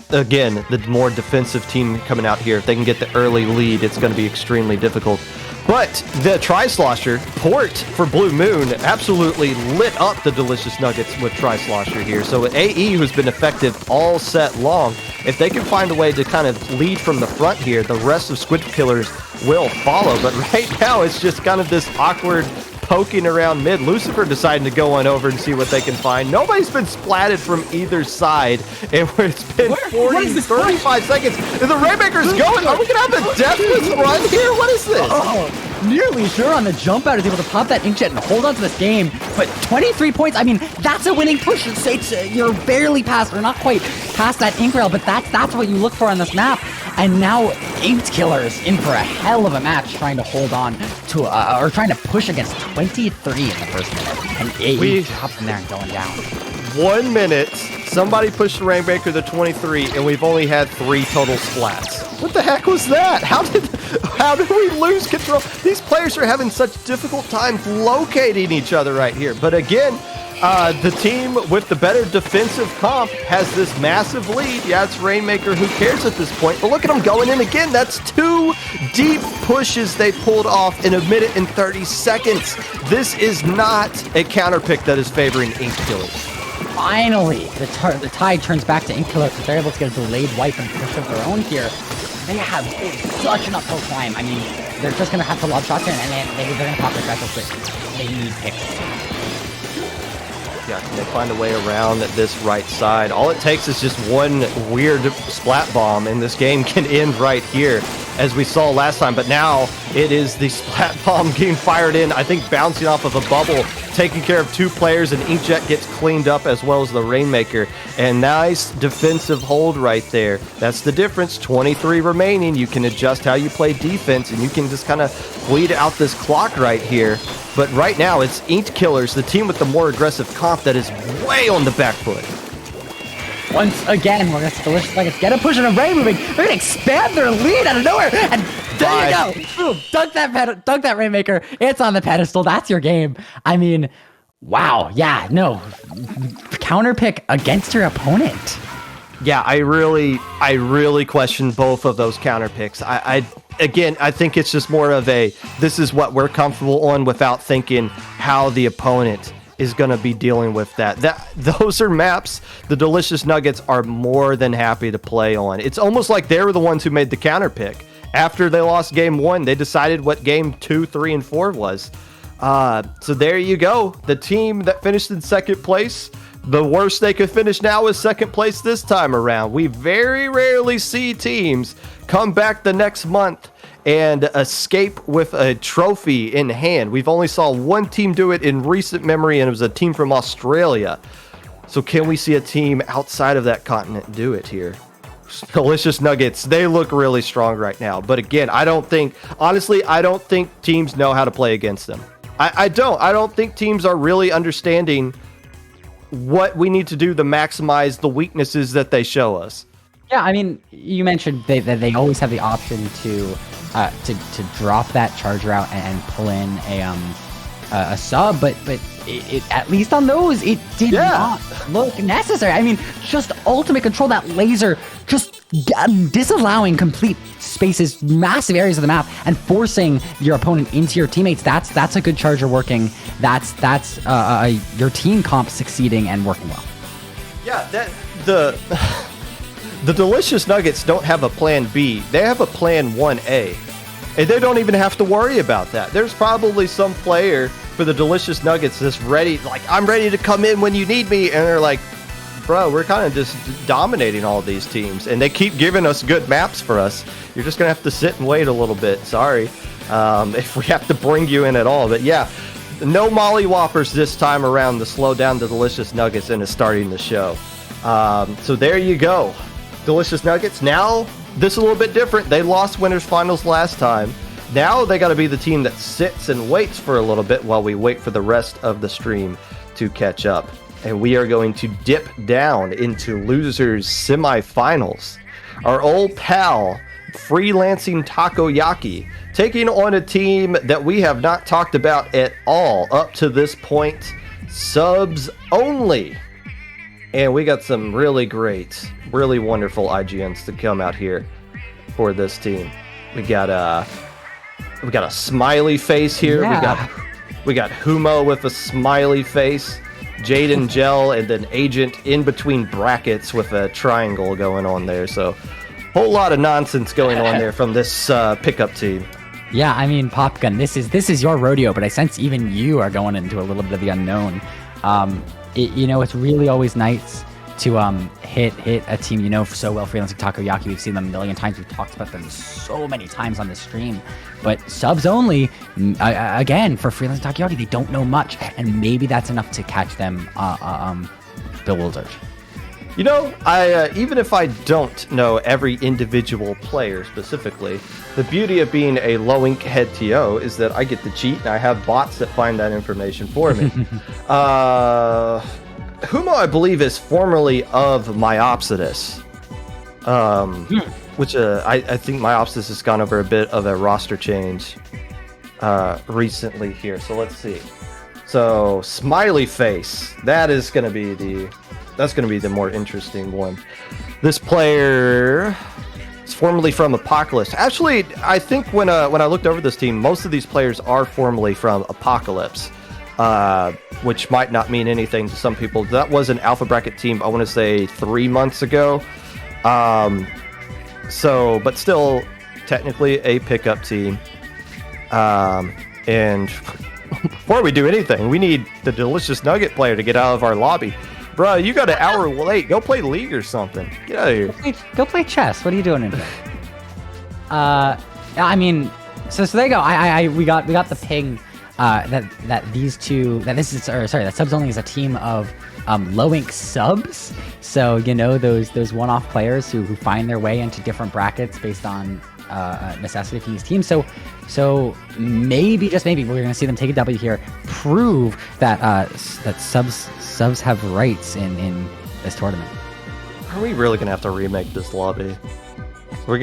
again, the more defensive team coming out here, if they can get the early lead, it's going to be extremely difficult. But the Tri-Slosher port for BlueMoon absolutely lit up the Delicious Nuggets with Tri-Slosher here. So AE, who's been effective all set long, if they can find a way to kind of lead from the front here, the rest of Squid Killers will follow. But right now, it's just kind of this awkward poking around mid. Lucifer deciding to go on over and see what they can find. Nobody's been splatted from either side, and it's been 35 seconds. And the Rainmaker's going. Are we going to have a deathless run here? What is this? Oh, nearly sure on the jump out is able to pop that inkjet and hold on to this game. But 23 points, I mean, that's a winning push. You're barely past, or not quite past that ink rail, but that's what you look for on this map. And now Inked Killers in for a hell of a match trying to hold on to, or trying to push against 23 in the first minute. And AE hopping there and going down. 1 minute, somebody pushed the Rainmaker to 23, and we've only had 3 total splats. What the heck was that? How did we lose control? These players are having such difficult times locating each other right here. But again, the team with the better defensive comp has this massive lead. Yeah, it's Rainmaker, who cares at this point. But look at them going in again. That's 2 deep pushes they pulled off in 1 minute and 30 seconds. This is not a counter pick that is favoring Ink Killers. Finally, the tide turns back to Ink Killers because they're able to get a delayed wipe and push of their own here. They have such an uphill climb. I mean, they're just going to have to lob shots in, and they're going to pop their special quick. They need picks. Yeah, can they find a way around this right side? All it takes is just one weird splat bomb, and this game can end right here, as we saw last time. But now it is the splat bomb getting fired in, I think bouncing off of a bubble, taking care of 2 players, and Inkjet gets cleaned up as well as the Rainmaker. And nice defensive hold right there. That's the difference. 23 remaining. You can adjust how you play defense, and you can just kind of bleed out this clock right here. But right now, it's Ink Killers, the team with the more aggressive comp, that is way on the back foot. Once again, we're going to Delicious Nuggets get a push and a Ray moving. They're going to expand their lead out of nowhere. And there you go. Boom. Dunk that Rainmaker. It's on the pedestal. That's your game. I mean, wow. Yeah, no. Counter pick against your opponent. Yeah, I really question both of those counter picks. Again, I think it's just more of this is what we're comfortable on without thinking how the opponent is going to be dealing with that. Those are maps the Delicious Nuggets are more than happy to play on. It's almost like they were the ones who made the counter pick. After they lost game 1, they decided what game 2, 3, and 4 was. So there you go. The team that finished in second place, the worst they could finish now is second place this time around. We very rarely see teams come back the next month and escape with a trophy in hand. We've only saw one team do it in recent memory, and it was a team from Australia. So can we see a team outside of that continent do it here? Delicious Nuggets, they look really strong right now. But again, honestly, I don't think teams know how to play against them. I don't think teams are really understanding what we need to do to maximize the weaknesses that they show us. Yeah, I mean, you mentioned that they always have the option to drop that charge route and pull in a sub, but it at least on those it did not look necessary. I mean, just ultimate control, that laser just disallowing complete spaces, massive areas of the map, and forcing your opponent into your teammates. That's a good charger working. That's your team comp succeeding and working well. Yeah, the Delicious Nuggets don't have a plan B. They have a plan 1A. And they don't even have to worry about that. There's probably some player for the Delicious Nuggets that's ready, like, I'm ready to come in when you need me. And they're like, bro, we're kind of just dominating all these teams. And they keep giving us good maps for us. You're just going to have to sit and wait a little bit. Sorry if we have to bring you in at all. But yeah, no Molly Whoppers this time around to slow down the Delicious Nuggets into starting the show. So there you go. Delicious Nuggets. Now, this is a little bit different. They lost Winners Finals last time. Now they got to be the team that sits and waits for a little bit while we wait for the rest of the stream to catch up. And we are going to dip down into losers semifinals. Our old pal, Freelancing Takoyaki, taking on a team that we have not talked about at all up to this point. Subs only. And we got some really great, really wonderful IGNs to come out here for this team. We got a smiley face here. Yeah. We got Humo with a smiley face, Jaden Gel, and then Agent in between brackets with a triangle going on there. So, whole lot of nonsense going on there from this pickup team. Yeah, I mean, Popgun, this is your rodeo, but I sense even you are going into a little bit of the unknown. It's really always nice to hit a team you know so well, Freelancing Takoyaki. We've seen them a million times. We've talked about them so many times on the stream. But subs only, again, for Freelancing Takoyaki, they don't know much, and maybe that's enough to catch them bewildered. You know, even if I don't know every individual player specifically, the beauty of being a low ink head TO is that I get to cheat and I have bots that find that information for me. Humo, I believe, is formerly of Myopsidus, which I think Myopsidus has gone over a bit of a roster change recently here. So let's see. So smiley face, that's going to be the more interesting one. This player is formerly from Apocalypse. Actually, I think when I looked over this team, most of these players are formerly from Apocalypse, which might not mean anything to some people. That was an alpha bracket team, I want to say 3 months ago. But still, technically a pickup team. And before we do anything, we need the Delicious Nugget player to get out of our lobby. Bro, you got an hour late. Go play League or something. Get out of here. Go play chess. What are you doing in here? I mean, so there you go. We got the ping that subs only is a team of low ink subs. So those one-off players who find their way into different brackets based on necessity for these teams. So maybe, just maybe, we're going to see them take a W here, prove that subs have rights in this tournament. Are we really going to have to remake this lobby? We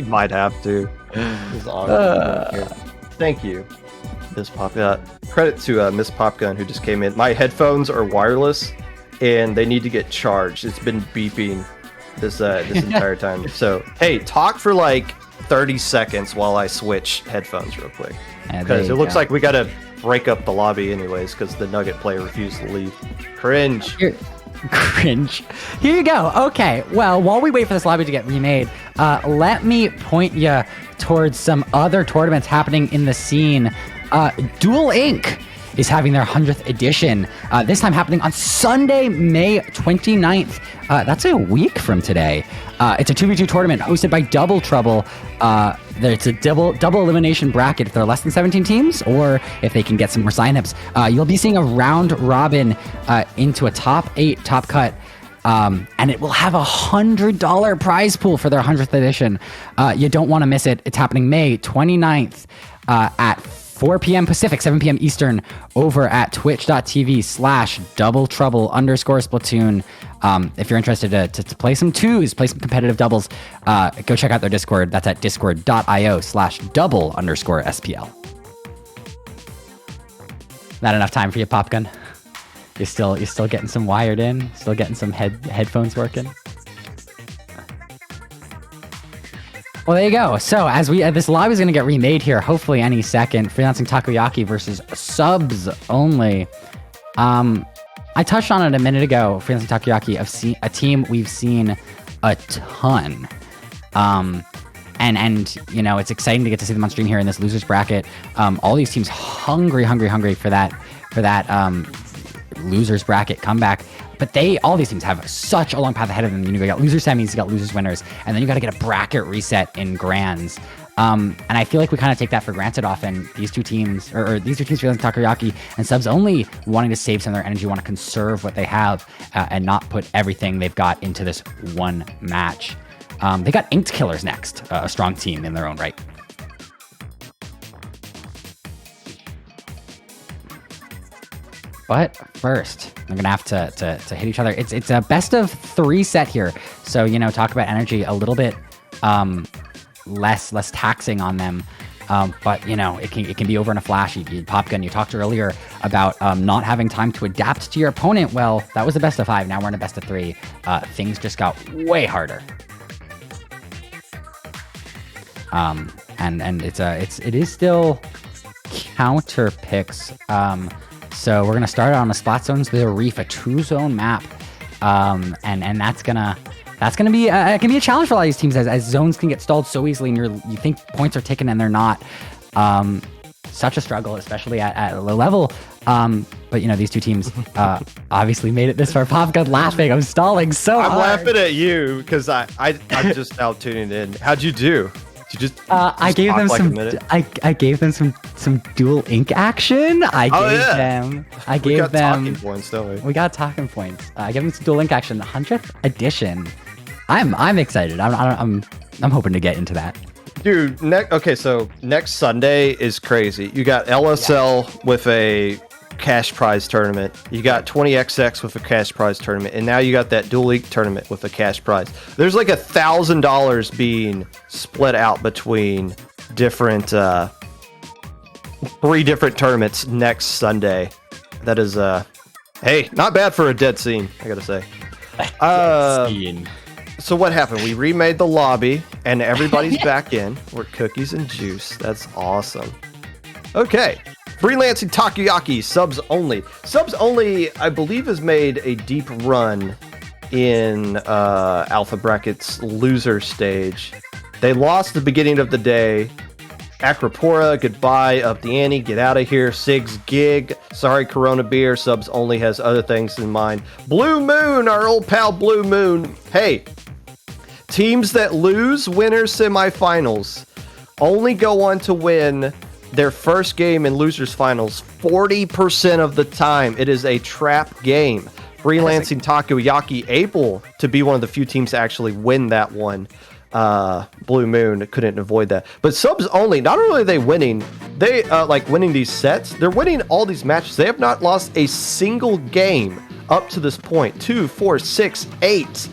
might have to. This is awkward. Thank you, Miss Popgun. Credit to Miss Popgun who just came in. My headphones are wireless and they need to get charged. It's been beeping this entire time. So, hey, talk for like 30 seconds while I switch headphones real quick. Because it looks like we got to break up the lobby anyways because the Nugget player refused to leave. Cringe. Cringe. Here you go. Okay, well, while we wait for this lobby to get remade, let me point you towards some other tournaments happening in the scene. Dual Ink is having their 100th edition. This time happening on Sunday, May 29th. That's a week from today. It's a 2v2 tournament hosted by Double Trouble. It's a double elimination bracket if there are less than 17 teams, or if they can get some more signups. You'll be seeing a round robin into a top 8 top cut. And it will have $100 prize pool for their 100th edition. You don't want to miss it. It's happening May 29th at 4 p.m. Pacific, 7 p.m. Eastern, over at twitch.tv/doubletrouble_Splatoon. If you're interested to play some twos, play some competitive doubles, go check out their Discord. That's at discord.io/double_SPL. Not enough time for you, Popgun? You're still getting some wired in, still getting some headphones working. Well, there you go. So as this lobby is going to get remade here, hopefully any second. Freelancing Takoyaki versus subs only. I touched on it a minute ago. Freelancing Takoyaki, a team we've seen a ton. And you know, it's exciting to get to see them on stream here in this losers bracket. All these teams hungry for that losers bracket comeback, but all these teams have such a long path ahead of them. You know, you got loser semis, you got losers winners, and then you got to get a bracket reset in grands. And I feel like we kind of take that for granted often. These two teams, Freelancing Takoyaki and subs only, wanting to save some of their energy, want to conserve what they have and not put everything they've got into this one match. They got Inked Killers next, a strong team in their own right. But first, we're gonna have to hit each other. It's a best of 3 set here, so you know, talk about energy a little bit less taxing on them. But you know, it can be over in a flash. Popgun, you talked earlier about not having time to adapt to your opponent. Well, that was a best of 5. Now we're in a best of 3. Things just got way harder. And it is still counter picks. So we're gonna start on the spot zones with a reef, a 2-zone map, and that's gonna be it can be a challenge for a lot of these teams as zones can get stalled so easily, and you think points are ticking and they're not. Such a struggle, especially at a low level. But you know, these two teams obviously made it this far. Popgun laughing. I'm stalling so hard. I'm laughing at you because I'm just now tuning in. How'd you do? I gave them some dual ink action. I gave them talking points, don't we? We got talking points. I gave them some dual ink action. The 100th edition. I'm excited. I'm hoping to get into that. Dude, so next Sunday is crazy. You got LSL with a cash prize tournament. You got 20XX with a cash prize tournament, and now you got that dual ink tournament with a cash prize. There's like $1,000 being split out between different 3 different tournaments next Sunday. That is hey, not bad for a dead scene, I gotta say. So what happened? We remade the lobby and everybody's back in. We're cookies and juice. That's awesome. Okay. Freelancing Takoyaki, subs only. Subs only, I believe, has made a deep run in Alpha Bracket's loser stage. They lost the beginning of the day. Acropora, goodbye. Up the ante, get out of here. Sig's gig. Sorry, Corona Beer. Subs only has other things in mind. BlueMoon, our old pal BlueMoon. Hey, teams that lose winners semifinals only go on to win their first game in losers finals 40% of the time. It is a trap game. Freelancing Takoyaki able to be one of the few teams to actually win that one. BlueMoon couldn't avoid that. But subs only, not only are they winning, they like winning these sets, they're winning all these matches. They have not lost a single game up to this point. 2, 4, 6, 8,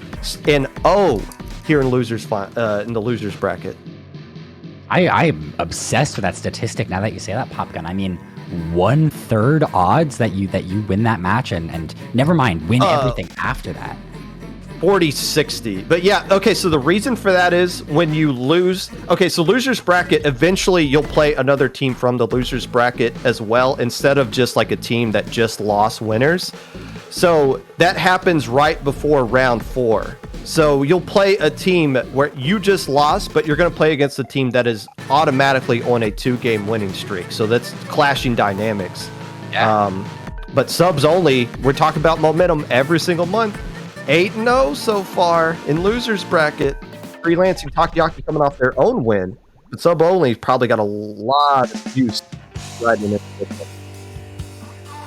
and 0 here in in the losers bracket. I'm obsessed with that statistic now that you say that, Popgun. I mean, 1/3 odds that you win that match and never mind, win everything after that. 40-60. But yeah, okay, so the reason for that is when you lose... Okay, so losers bracket, eventually you'll play another team from the losers bracket as well, instead of just like a team that just lost winners. So that happens right before round 4. So you'll play a team where you just lost, but you're going to play against a team that is automatically on a 2-game winning streak. So that's clashing dynamics. But subs only, we're talking about momentum every single month. 8-0 so far in losers bracket. Freelancing Takoyaki coming off their own win, but sub only probably got a lot of juice riding it.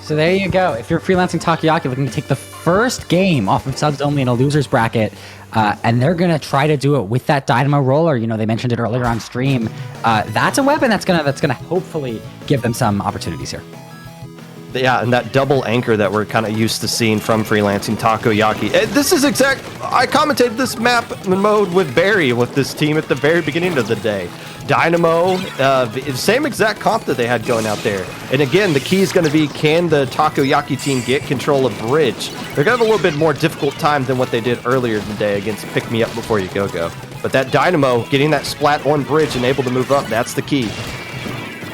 So there you go. If you're Freelancing Takoyaki looking to take the first game off of subs only in a losers bracket, and they're gonna try to do it with that Dynamo roller. You know, they mentioned it earlier on stream. That's a weapon that's gonna hopefully give them some opportunities here. Yeah, and that double anchor that we're kind of used to seeing from Freelancing Takoyaki. This is I commentated this map mode with Barry with this team at the very beginning of the day. Dynamo, same exact comp that they had going out there. And again, the key is going to be, can the Takoyaki team get control of bridge? They're going to have a little bit more difficult time than what they did earlier in the day against Pick Me Up Before You Go. But that Dynamo, getting that splat on bridge and able to move up, that's the key.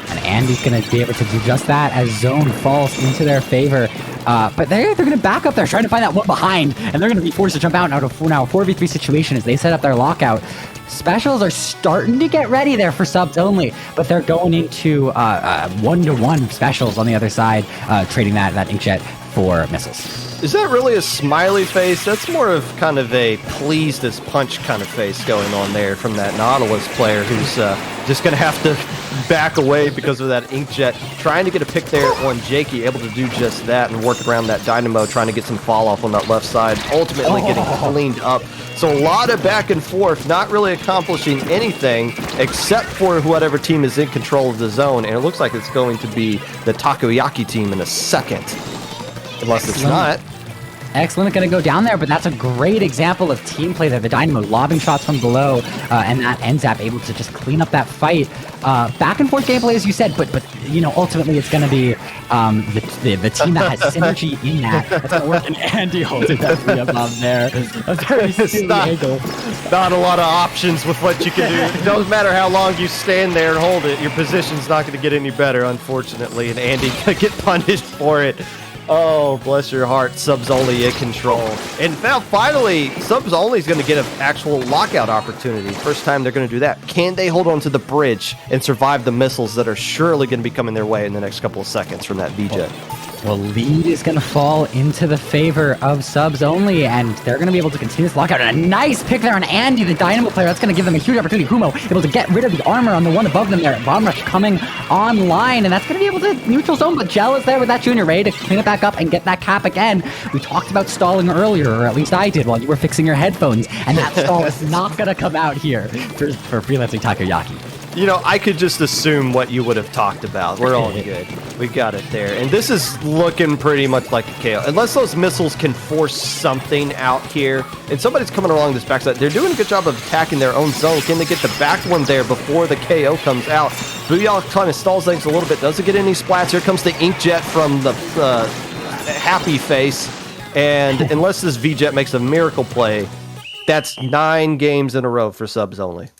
And Andy's going to be able to do just that as zone falls into their favor. But they're going to back up there, trying to find that one behind, and they're going to be forced to jump out now to now a 4v3 situation as they set up their lockout. Specials are starting to get ready there for subs only, but they're going into 1-to-1 specials on the other side, trading that inkjet for missiles. Is that really a smiley face? That's more of kind of a pleased as punch kind of face going on there from that Nautilus player who's just going to have to back away because of that inkjet. Trying to get a pick there on Jakey, able to do just that and work around that Dynamo, trying to get some fall off on that left side, ultimately getting cleaned up. So a lot of back and forth, not really accomplishing anything except for whatever team is in control of the zone. And it looks like it's going to be the Takoyaki team in a second. Unless it's not. Excellent, going to go down there, but that's a great example of team play there. The Dynamo lobbing shots from below, and that NZAP able to just clean up that fight. Back and forth gameplay, as you said, but you know, ultimately it's going to be the team that has synergy in that. That's going to work. And Andy holds it definitely above there. A very not a lot of options with what you can do. It doesn't matter how long you stand there and hold it. Your position's not going to get any better, unfortunately, and Andy going to get punished for it. Oh, bless your heart. Subs only in control. And now, finally, subs only is going to get an actual lockout opportunity. First time they're going to do that. Can they hold on to the bridge and survive the missiles that are surely going to be coming their way in the next couple of seconds from that VJ? Well, lead is going to fall into the favor of subs only, and they're going to be able to continue this lockout. And a nice pick there on Andy, the Dynamo player. That's going to give them a huge opportunity. Humo able to get rid of the armor on the one above them there. Bomb Rush coming online, and that's going to be able to neutral zone, but Gel is there with that Junior Ray to clean it back up and get that cap again. We talked about stalling earlier, or at least I did, while you were fixing your headphones, and that stall is not going to come out here for Freelancing Takoyaki. You know, I could just assume what you would have talked about. We're all good. We got it there. And this is looking pretty much like a KO. Unless those missiles can force something out here, and somebody's coming along this backside. They're doing a good job of attacking their own zone. Can they get the back one there before the KO comes out? Booyah kind of stalls things a little bit. Doesn't get any splats. Here comes the Inkjet from the happy face. And unless this V-Jet makes a miracle play, that's 9 games in a row for subs only.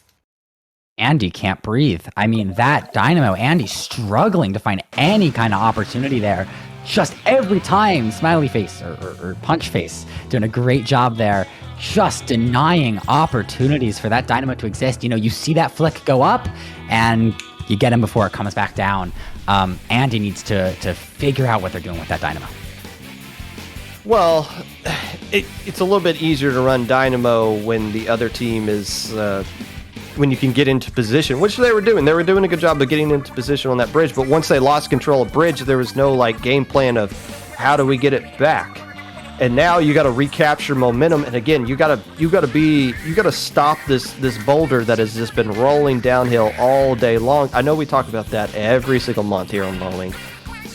Andy can't breathe. I mean, that Dynamo, Andy struggling to find any kind of opportunity there. Just every time, smiley face or punch face, doing a great job there. Just denying opportunities for that Dynamo to exist. You know, you see that flick go up, and you get him before it comes back down. Andy needs to figure out what they're doing with that Dynamo. Well, it's a little bit easier to run Dynamo when the other team is... when you can get into position, which they were doing. They were doing a good job of getting into position on that bridge, but once they lost control of bridge, there was no like game plan of how do we get it back. And now you got to recapture momentum, and again, you got to stop this boulder that has just been rolling downhill all day long. I know we talk about that every single month here on Bowling,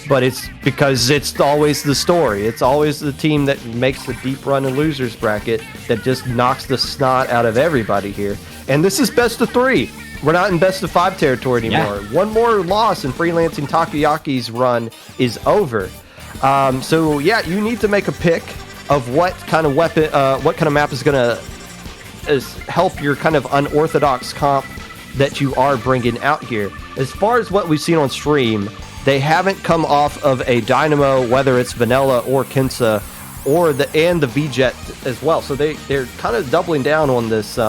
but it's because it's always the story. It's always the team that makes the deep run in losers bracket that just knocks the snot out of everybody here. And this is best of 3. We're not in best of 5 territory anymore. Yeah. One more loss and Freelancing Takoyaki's run is over. So yeah, you need to make a pick of what kind of weapon, what kind of map is going to help your kind of unorthodox comp that you are bringing out here. As far as what we've seen on stream, they haven't come off of a Dynamo, whether it's Vanilla or Kinsa, or the V-Jet as well. So they're kind of doubling down on this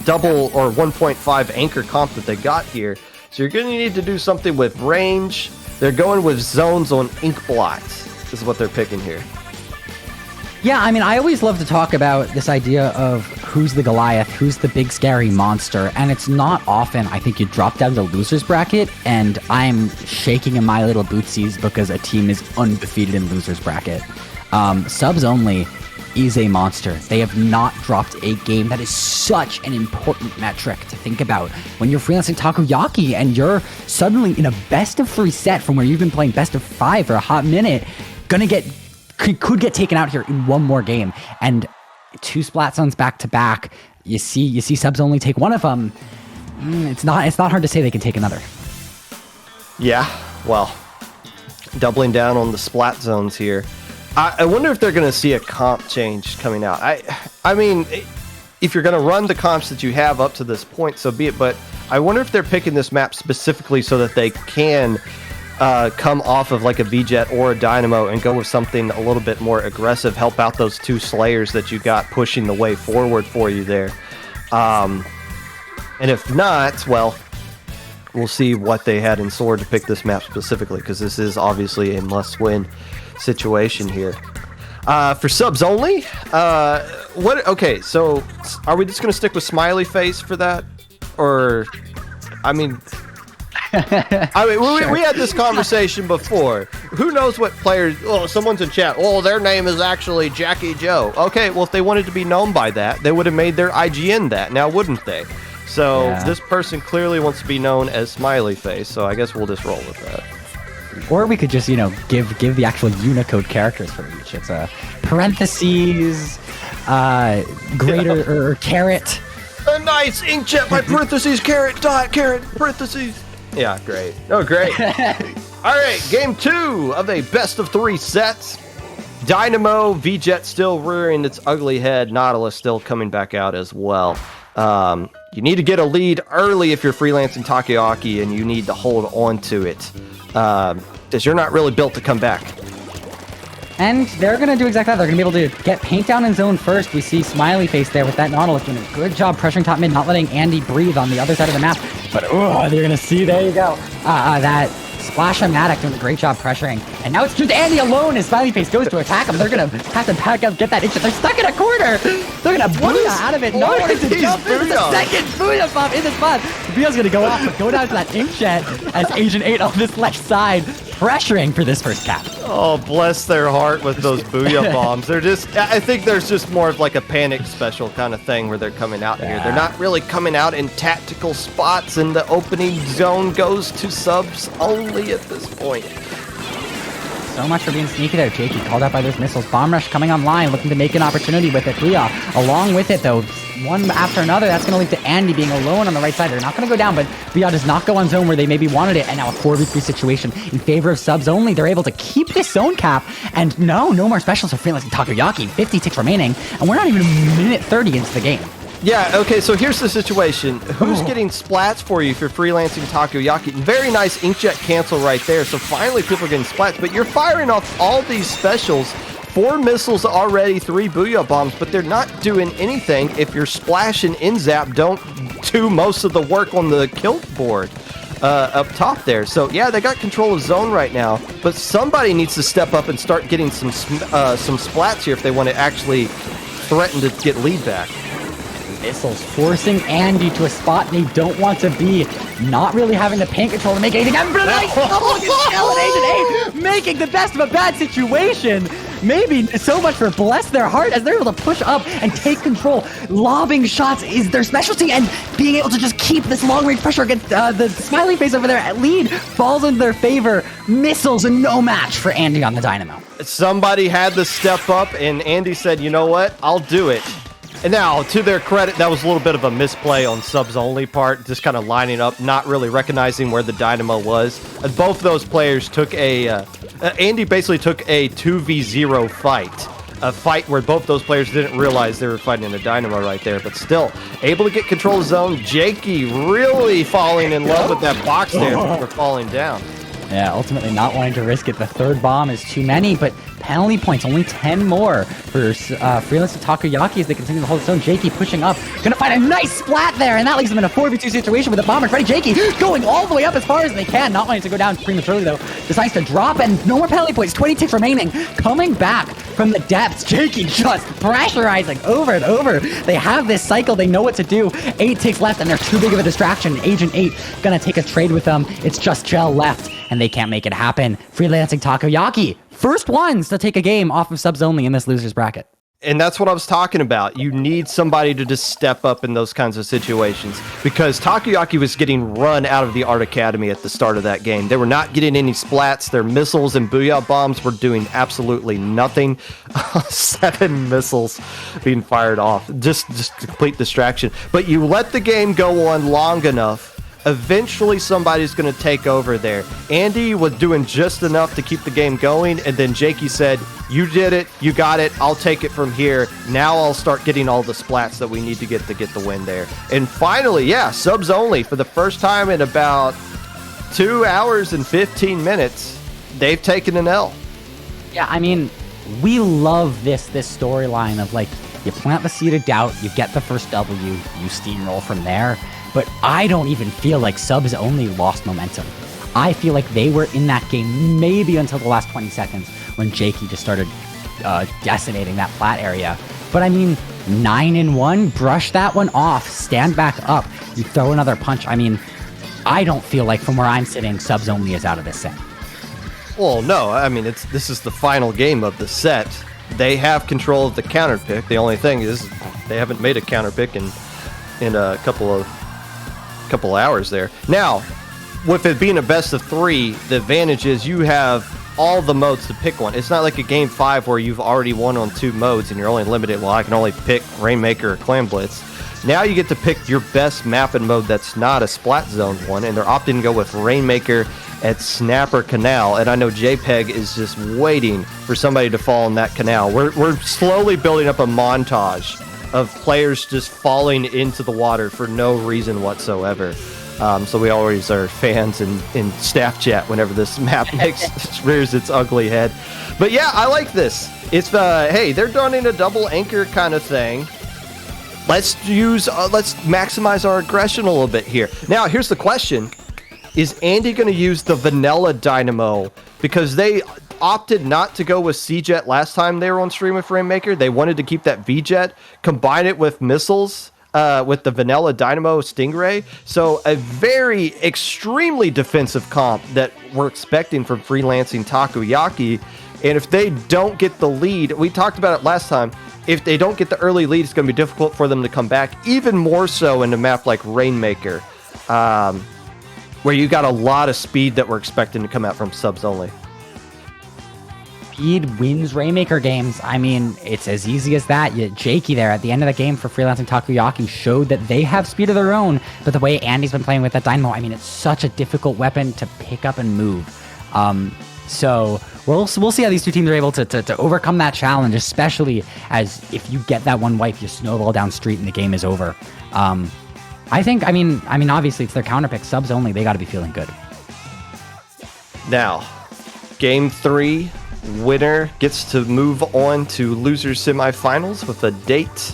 double or 1.5 anchor comp that they got here. So you're going to need to do something with range. They're going with zones on ink blots. This is what they're picking here. Yeah, I mean, I always love to talk about this idea of who's the Goliath, who's the big scary monster, and it's not often, I think, you drop down the loser's bracket, and I'm shaking in my little bootsies because a team is undefeated in loser's bracket. Subs only is a monster. They have not dropped a game. That is such an important metric to think about. When you're freelancing Takoyaki and you're suddenly in a best of 3 set from where you've been playing best of 5 for a hot minute, could get taken out here in one more game. And 2 splat zones back to back, you see subs only take one of them. It's not hard to say they can take another. Yeah, well, doubling down on the splat zones here. I wonder if they're going to see a comp change coming out. I mean, if you're going to run the comps that you have up to this point, so be it. But I wonder if they're picking this map specifically so that they can come off of like a VJet or a Dynamo and go with something a little bit more aggressive, help out those 2 Slayers that you got pushing the way forward for you there. And if not, well, we'll see what they had in store to pick this map specifically, because this is obviously a must-win situation here. For subs only, okay, so are we just going to stick with Smiley Face for that? Or, I mean... we had this conversation before. Who knows what players... Oh, someone's in chat. Oh, their name is actually Jackie Joe. Okay, well, if they wanted to be known by that, they would have made their IGN that, now wouldn't they? So This person clearly wants to be known as Smiley Face, so I guess we'll just roll with that. Or we could just, give the actual Unicode characters for each. It's a parentheses, greater, or caret. A nice inkjet by parentheses, caret, dot, caret, parentheses. Yeah, great. Oh, great. All right, game 2 of a best of 3 sets. Dynamo, VJet still rearing its ugly head. Nautilus still coming back out as well. You need to get a lead early if you're freelancing Takoyaki, and you need to hold on to it. Because you're not really built to come back. And they're going to do exactly that. They're going to be able to get paint down in zone first. We see Smiley Face there with that Nautilus doing a good job pressuring top mid, not letting Andy breathe on the other side of the map. But, they're going to see, there you go, that Splash-O-Matic doing a great job pressuring. And now it's just Andy alone as Smiley Face goes to attack him. They're going to have to back up, get that instant. They're stuck in a corner. They're going to booyah out of it. No one to jump into the second booyah bomb in the spot. Booyah's going to go off, but go down to that inkjet as Agent 8 on this left side pressuring for this first cap. Oh, bless their heart with those booyah bombs. They're just, I think there's just more of like a panic special kind of thing where they're coming out here. They're not really coming out in tactical spots, and the opening zone goes to subs only at this point. So much for being sneaky there, Jakey. Called out by those missiles. Bomb Rush coming online, looking to make an opportunity with it. Booyah. Along with it, though, one after another, that's going to lead to Andy being alone on the right side. They're not going to go down, but Booyah does not go on zone where they maybe wanted it, and now a 4v3 situation in favor of subs only. They're able to keep this zone cap, and no more specials for Freelancing Takoyaki. 50 ticks remaining, and we're not even a minute 30 into the game. Yeah, okay, so here's the situation. Who's getting splats for you if you're freelancing Takoyaki? Very nice inkjet cancel right there, so finally people are getting splats, but you're firing off all these specials. 4 missiles already, 3 booyah bombs, but they're not doing anything if your splash and in-zap don't do most of the work on the kill board up top there. So yeah, they got control of zone right now, but somebody needs to step up and start getting some splats here if they want to actually threaten to get lead back. Missiles forcing Andy to a spot they don't want to be, not really having the paint control to make anything happen. But a nice double kill and Agent 8 making the best of a bad situation. Maybe so much for bless their heart as they're able to push up and take control. Lobbing shots is their specialty, and being able to just keep this long-range pressure against the Smiley Face over there at lead falls into their favor. Missiles and no match for Andy on the Dynamo. Somebody had to step up, and Andy said, you know what, I'll do it. And now, to their credit, that was a little bit of a misplay on subs only part, just kind of lining up, not really recognizing where the Dynamo was. And both those players took Andy basically took a 2v0 fight. A fight where both those players didn't realize they were fighting a Dynamo right there, but still able to get control of zone. Jakey really falling in love with that box there before falling down. Yeah, ultimately not wanting to risk it. The third bomb is too many, but penalty points, only 10 more for Freelancing Takoyaki as they continue to hold its own. Jakey pushing up, gonna find a nice splat there, and that leaves them in a 4v2 situation with a bomber. Freddy Jakey going all the way up as far as they can, not wanting to go down prematurely though, decides to drop, and no more penalty points, 20 ticks remaining. Coming back from the depths, Jakey just pressurizing over and over. They have this cycle, they know what to do. 8 ticks left, and they're too big of a distraction. Agent 8 gonna take a trade with them. It's just Gel left, and they can't make it happen. Freelancing Takoyaki, first ones to take a game off of subs only in this loser's bracket. And that's what I was talking about. You need somebody to just step up in those kinds of situations, because Takoyaki was getting run out of the Art Academy at the start of that game. They were not getting any splats. Their missiles and booyah bombs were doing absolutely nothing. 7 missiles being fired off. Just complete distraction. But you let the game go on long enough, eventually somebody's going to take over there. Andy was doing just enough to keep the game going, and then Jakey said, you did it, you got it, I'll take it from here. Now I'll start getting all the splats that we need to get the win there. And finally, yeah, subs only for the first time in about 2 hours and 15 minutes, they've taken an L. Yeah, I mean, we love this storyline of like, you plant the seed of doubt, you get the first W, you steamroll from there. But I don't even feel like subs only lost momentum. I feel like they were in that game maybe until the last 20 seconds when Jakey just started decimating that flat area. But I mean, 9-1, brush that one off, stand back up, you throw another punch. I mean, I don't feel like from where I'm sitting, subs only is out of this set. Well, no, I mean, this is the final game of the set. They have control of the counter pick. The only thing is they haven't made a counter pick in a couple hours there. Now, with it being a best of 3, the advantage is you have all the modes to pick one. It's not like a game 5 where you've already won on 2 modes and you're only limited. Well, I can only pick Rainmaker or Clan Blitz. Now you get to pick your best map and mode that's not a Splat Zone one, and they're opting to go with Rainmaker at Snapper Canal. And I know JPEG is just waiting for somebody to fall in that canal. We're slowly building up a montage of players just falling into the water for no reason whatsoever. So we always are fans in staff chat whenever this map rears its ugly head. But yeah, I like this. It's hey, they're doing a double anchor kind of thing. Let's maximize our aggression a little bit here. Now, here's the question. Is Andy going to use the vanilla dynamo? Because they opted not to go with C-Jet last time they were on stream with Rainmaker. They wanted to keep that V-Jet, combine it with missiles, with the vanilla dynamo Stingray. So a very extremely defensive comp that we're expecting from Freelancing Takoyaki. And if they don't get the lead, we talked about it last time, if they don't get the early lead, it's going to be difficult for them to come back, even more so in a map like Rainmaker, where you got a lot of speed that we're expecting to come out from subs only. Speed wins Rainmaker games. I mean, it's as easy as that. Jakey there at the end of the game for Freelancing Takoyaki showed that they have speed of their own, but the way Andy's been playing with that dynamo, I mean, it's such a difficult weapon to pick up and move. So we'll see how these two teams are able to overcome that challenge, especially as if you get that one wipe, you snowball down street and the game is over. I mean, obviously it's their counter pick, subs only. They got to be feeling good. Now, game 3, winner gets to move on to losers semifinals with a date.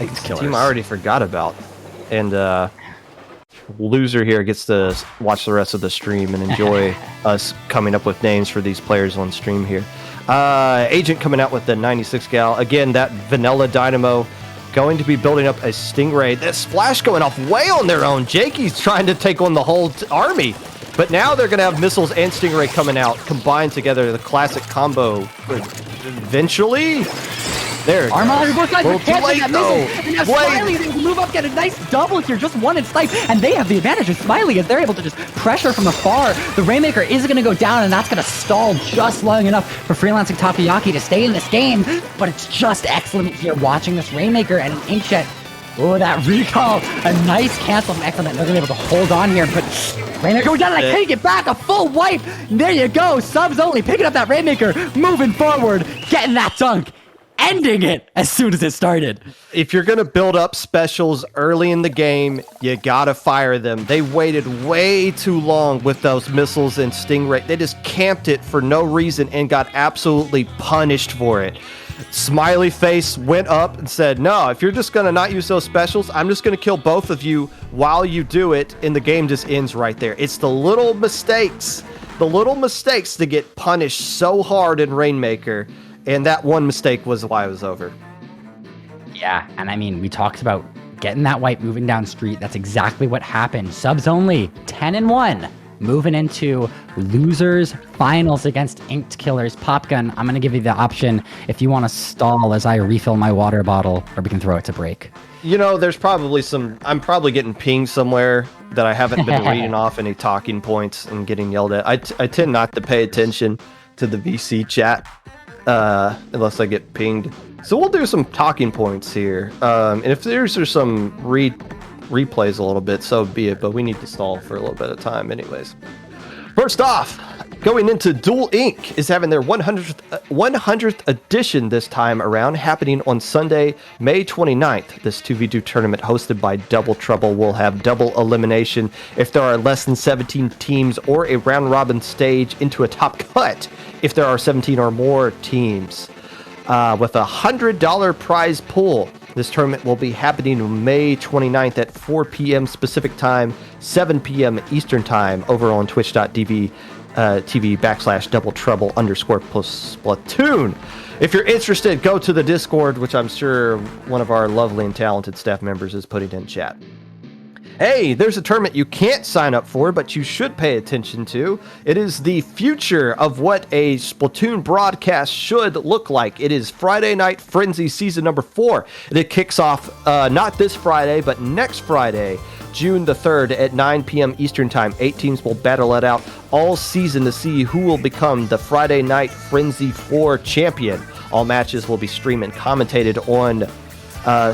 It's a team I already forgot about, and loser here gets to watch the rest of the stream and enjoy us coming up with names for these players on stream here. Agent coming out with the 96 gal. Again, that vanilla dynamo going to be building up a Stingray. That Splash going off way on their own. Jakey's trying to take on the whole army. But now they're going to have missiles and Stingray coming out, combined together, the classic combo. Eventually, there. Armada, both guys are late, that though. missile. And now Smiley, they move up, get a nice double here, just one in snipe, and they have the advantage of Smiley as they're able to just pressure from afar. The Rainmaker is going to go down, and that's going to stall just long enough for Freelancing Takoyaki to stay in this game. But it's just excellent here watching this Rainmaker and an Inkjet. Oh, that recall. A nice cancel from Excellent. They're going to be able to hold on here, but Rainmaker going down, and I take it back. A full wipe. There you go. Subs only. Picking up that Rainmaker. Moving forward. Getting that dunk. ending it as soon as it started. If you're going to build up specials early in the game, you got to fire them. They waited way too long with those missiles and Stingray. They just camped it for no reason and got absolutely punished for it. Smiley Face went up and said, no, if you're just going to not use those specials, I'm just going to kill both of you while you do it, and the game just ends right there. It's the little mistakes to get punished so hard in Rainmaker, and that one mistake was why it was over. Yeah, and I mean, we talked about getting that wipe moving down street. That's exactly what happened. Subs only, 10-1. Moving into losers finals against Inked Killers. Popgun, I'm going to give you the option if you want to stall as I refill my water bottle, or we can throw it to break. You know, there's probably I'm probably getting pinged somewhere that I haven't been reading off any talking points and getting yelled at. I tend not to pay attention to the VC chat unless I get pinged. So we'll do some talking points here. And if there's some replays a little bit, so be it, but we need to stall for a little bit of time anyways. First off, going into Duel Inc. is having their 100th edition this time around, happening on Sunday, May 29th. This 2v2 tournament hosted by Double Trouble will have double elimination if there are less than 17 teams, or a round-robin stage into a top cut if there are 17 or more teams. With a $100 prize pool. This tournament will be happening May 29th at 4 p.m. Pacific Time, 7 p.m. Eastern Time, over on twitch.tv /Double Trouble _ Splatoon. If you're interested, go to the Discord, which I'm sure one of our lovely and talented staff members is putting in chat. Hey, there's a tournament you can't sign up for, but you should pay attention to. It is the future of what a Splatoon broadcast should look like. It is Friday Night Frenzy Season number 4. It kicks off not this Friday, but next Friday, June the 3rd at 9 p.m. Eastern Time. 8 teams will battle it out all season to see who will become the Friday Night Frenzy 4 champion. All matches will be streamed and commentated on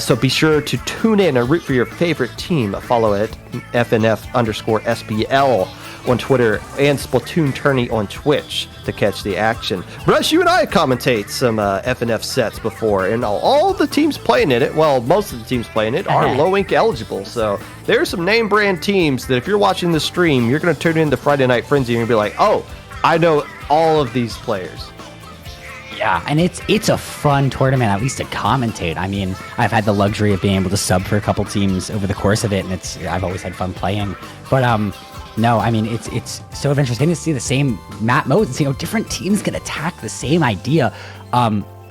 so be sure to tune in and root for your favorite team. Follow it FNF_SPL on Twitter and Splatoon Tourney on Twitch to catch the action. Rush, you and I commentate some FNF sets before, and all the teams playing in it, well, most of the teams playing it are low ink eligible. So there's some name brand teams that if you're watching the stream, you're going to turn into Friday Night Frenzy and you're going to be like, oh, I know all of these players. Yeah, and it's a fun tournament, at least to commentate. I mean, I've had the luxury of being able to sub for a couple teams over the course of it, and I've always had fun playing. But no, I mean, it's so interesting to see the same map modes and see how different teams can attack the same idea.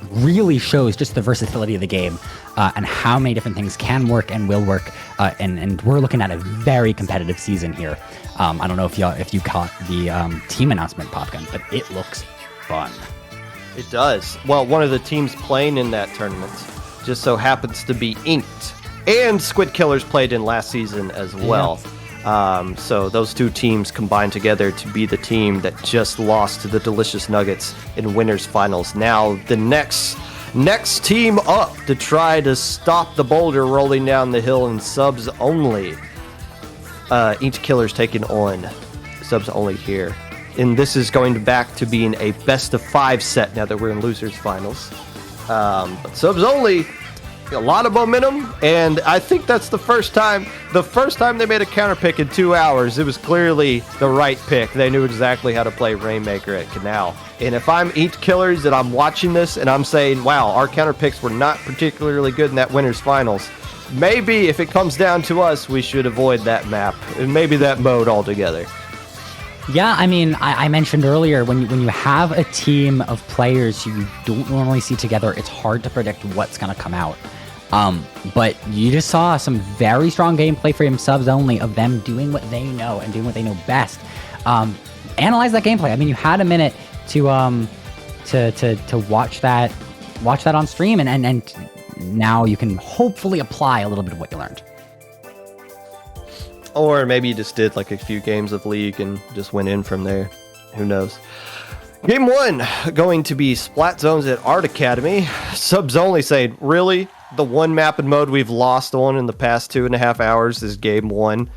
Really shows just the versatility of the game and how many different things can work and will work. And we're looking at a very competitive season here. I don't know if you caught the team announcement, Popgun, but it looks fun. It does. Well, one of the teams playing in that tournament just so happens to be Inked, and Squid Killers played in last season as well. Yeah. So those two teams combined together to be the team that just lost to the Delicious Nuggets in winners finals. Now the next team up to try to stop the boulder rolling down the hill in subs only. Inked Killers taking on subs only here. And this is going back to being a best of 5 set now that we're in losers finals. But subs only, a lot of momentum, and I think that's the first time they made a counter pick in 2 hours. It was clearly the right pick. They knew exactly how to play Rainmaker at Canal. And if I'm Inked Killers and I'm watching this and I'm saying, wow, our counter picks were not particularly good in that winners finals, maybe if it comes down to us, we should avoid that map and maybe that mode altogether. Yeah, I mean, I mentioned earlier, when you have a team of players you don't normally see together, it's hard to predict what's going to come out. But you just saw some very strong gameplay from subs only of them doing what they know and doing what they know best. Analyze that gameplay. I mean, you had a minute to watch that on stream, and now you can hopefully apply a little bit of what you learned. Or maybe you just did like a few games of League and just went in from there. Who knows? Game 1 going to be Splat Zones at Art Academy. Subs only saying, really? The one map and mode we've lost on in the past 2.5 hours is game 1.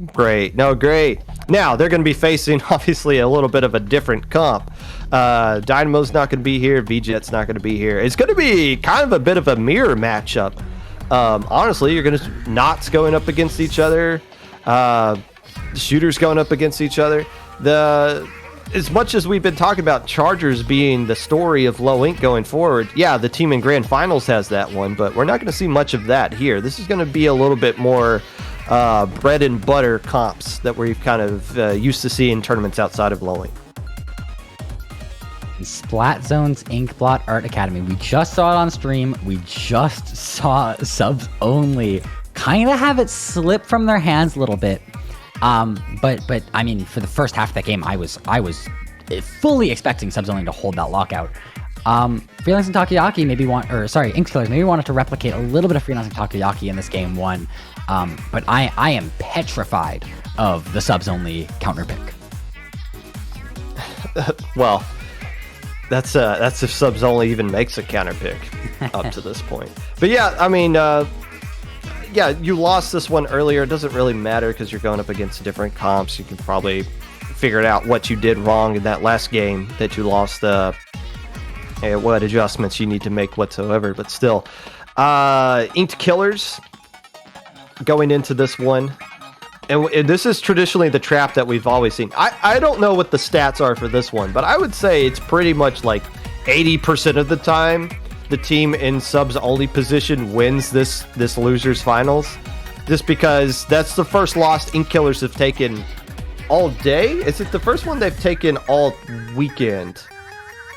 Great. No, great. Now, they're going to be facing, obviously, a little bit of a different comp. Dynamo's not going to be here. VJet's not going to be here. It's going to be kind of a bit of a mirror matchup. Honestly, you're going to Knots going up against each other. Shooters going up against each other. As much as we've been talking about Chargers being the story of Low Ink going forward, yeah, the team in Grand Finals has that one, but we're not going to see much of that here. This is going to be a little bit more bread and butter comps that we've kind of used to see in tournaments outside of Low Ink. Splat Zone's Inkblot Art Academy. We just saw it on stream. We just saw Subs Only kind of have it slip from their hands a little bit. But I mean, for the first half of that game, I was fully expecting Subs Only to hold that lockout. Freelancing Takoyaki Inkkillers maybe wanted to replicate a little bit of Freelancing Takoyaki in this game one. But I am petrified of the Subs Only counter pick. Well, that's if Subs Only even makes a counter pick up to this point. But yeah, I mean, yeah, you lost this one earlier. It doesn't really matter because you're going up against different comps. You can probably figure out what you did wrong in that last game that you lost. What adjustments you need to make whatsoever. But still, Inked Killers going into this one. And this is traditionally the trap that we've always seen. I don't know what the stats are for this one, but I would say it's pretty much like 80% of the time the team in Subs Only position wins this losers finals, just because that's the first loss Ink Killers have taken all day. Is it the first one they've taken all weekend?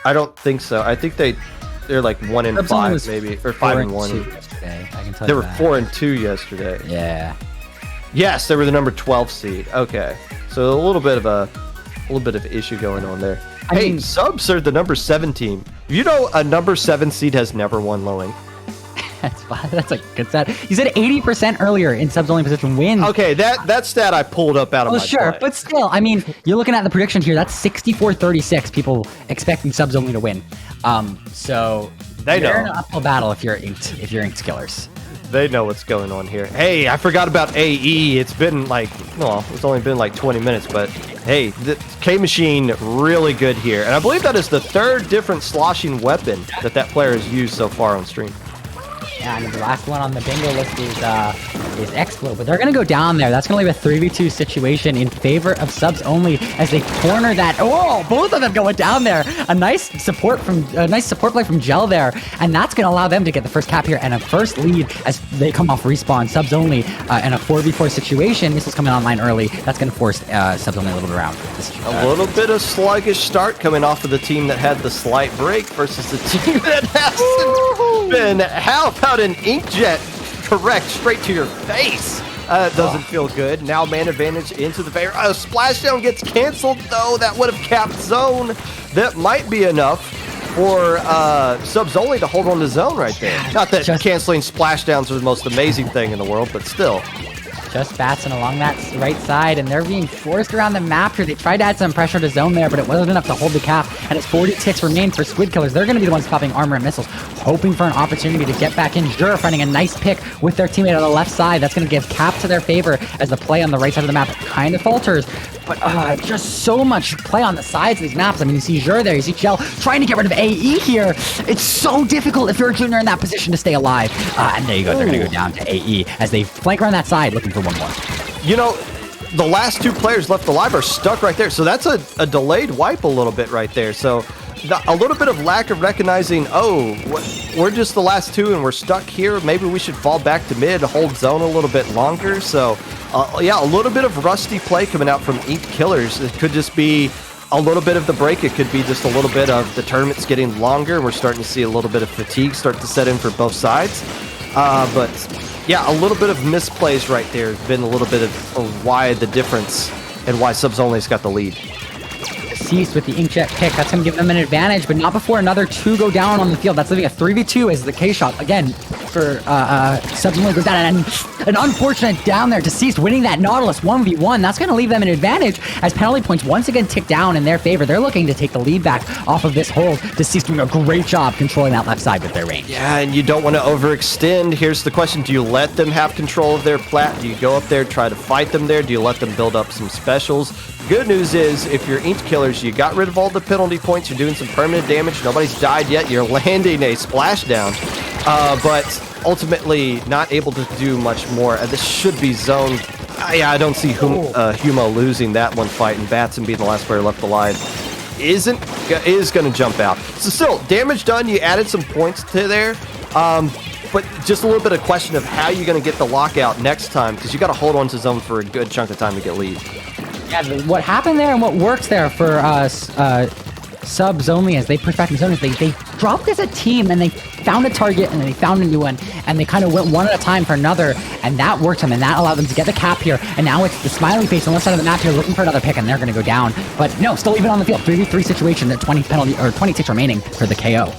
I don't think so. I think they're like 1-5 maybe, or 5-1 yesterday. I can tell they you were that. 4-2 yesterday. Yeah. Yes, they were the number 12 seed. Okay, so a little bit of issue going on there. I mean, Subs are the number 7 team. You know, a number 7 seed has never won Low Ink. That's a good stat. You said 80% earlier in Subs Only position wins. Okay, that stat I pulled up out of my sure, butt. but still, I mean, you're looking at the prediction here. That's 64-36. People expecting Subs Only to win. So They you're know. in an uphill battle if you're Inked Killers. They know what's going on here. Hey, I forgot about AE. It's been like, well, it's only been like 20 minutes, but hey, the K-Machine really good here. And I believe that is the 3rd different sloshing weapon that player has used so far on stream. Yeah, and the last one on the bingo list is Explode, but they're going to go down there. That's going to leave a 3v2 situation in favor of Subs Only as they corner that. Oh, both of them going down there. A nice support play from Gel there, and that's going to allow them to get the first cap here and a first lead as they come off respawn. Subs Only in a 4v4 situation. This is coming online early. That's going to force Subs Only a little bit around. A little bit of sluggish start coming off of the team that had the slight break versus the team that hasn't been. How about an Inkjet correct straight to your face? Doesn't feel good. Now man advantage into the favor. Splashdown gets canceled though. That would have capped zone. That might be enough for Subs Only to hold on to zone right there. Not that canceling splashdowns are the most amazing thing in the world, but still. Just Batson along that right side, and they're being forced around the map here. They tried to add some pressure to zone there, but it wasn't enough to hold the cap, and it's 40 ticks remain for Squid Killers. They're going to be the ones popping armor and missiles, hoping for an opportunity to get back in. Jura finding a nice pick with their teammate on the left side. That's going to give cap to their favor as the play on the right side of the map kind of falters. But just so much play on the sides of these maps. I mean, you see Jura there, you see Gel trying to get rid of AE here. It's so difficult if you're a junior in that position to stay alive. And there you go, they're going to go down to AE as they flank around that side looking for one more. You know, the last 2 players left alive are stuck right there. So that's a delayed wipe a little bit right there. So a little bit of lack of recognizing, we're just the last 2 and we're stuck here. Maybe we should fall back to mid, hold zone a little bit longer. So, yeah, a little bit of rusty play coming out from Inked Killers. It could just be a little bit of the break. It could be just a little bit of the tournament's getting longer. We're starting to see a little bit of fatigue start to set in for both sides. But yeah, a little bit of misplays right there has been a little bit of why the difference and why Subs Only's got the lead. Cease with the Inkjet pick. That's going to give them an advantage, but not before another 2 go down on the field. That's leaving a 3v2 as the K-Shot, again, after Subs goes down, and an unfortunate down there. Deceased winning that Nautilus 1v1. That's going to leave them an advantage as penalty points once again tick down in their favor. They're looking to take the lead back off of this hold. Deceased doing a great job controlling that left side with their range. Yeah, and you don't want to overextend. Here's the question. Do you let them have control of their plat? Do you go up there, try to fight them there? Do you let them build up some specials? Good news is, if you're Ink Killers, you got rid of all the penalty points. You're doing some permanent damage. Nobody's died yet. You're landing a splashdown, but ultimately not able to do much more. This should be zone. Yeah, I don't see Humo losing that one fight, and Batson being the last player left alive is going to jump out. So still, damage done. You added some points to there, but just a little bit of question of how you're going to get the lockout next time, because you got to hold on to zone for a good chunk of time to get lead. Yeah, what happened there and what works there for Subs only as they push back in zone is they dropped as a team and they found a target and then they found a new one and they kind of went one at a time for another, and that worked them and that allowed them to get the cap here. And now it's the smiley face on the left side of the map here looking for another pick, and they're going to go down. But no, still even on the field. 3v3 situation at 20 penalty or 20 ticks remaining for the KO.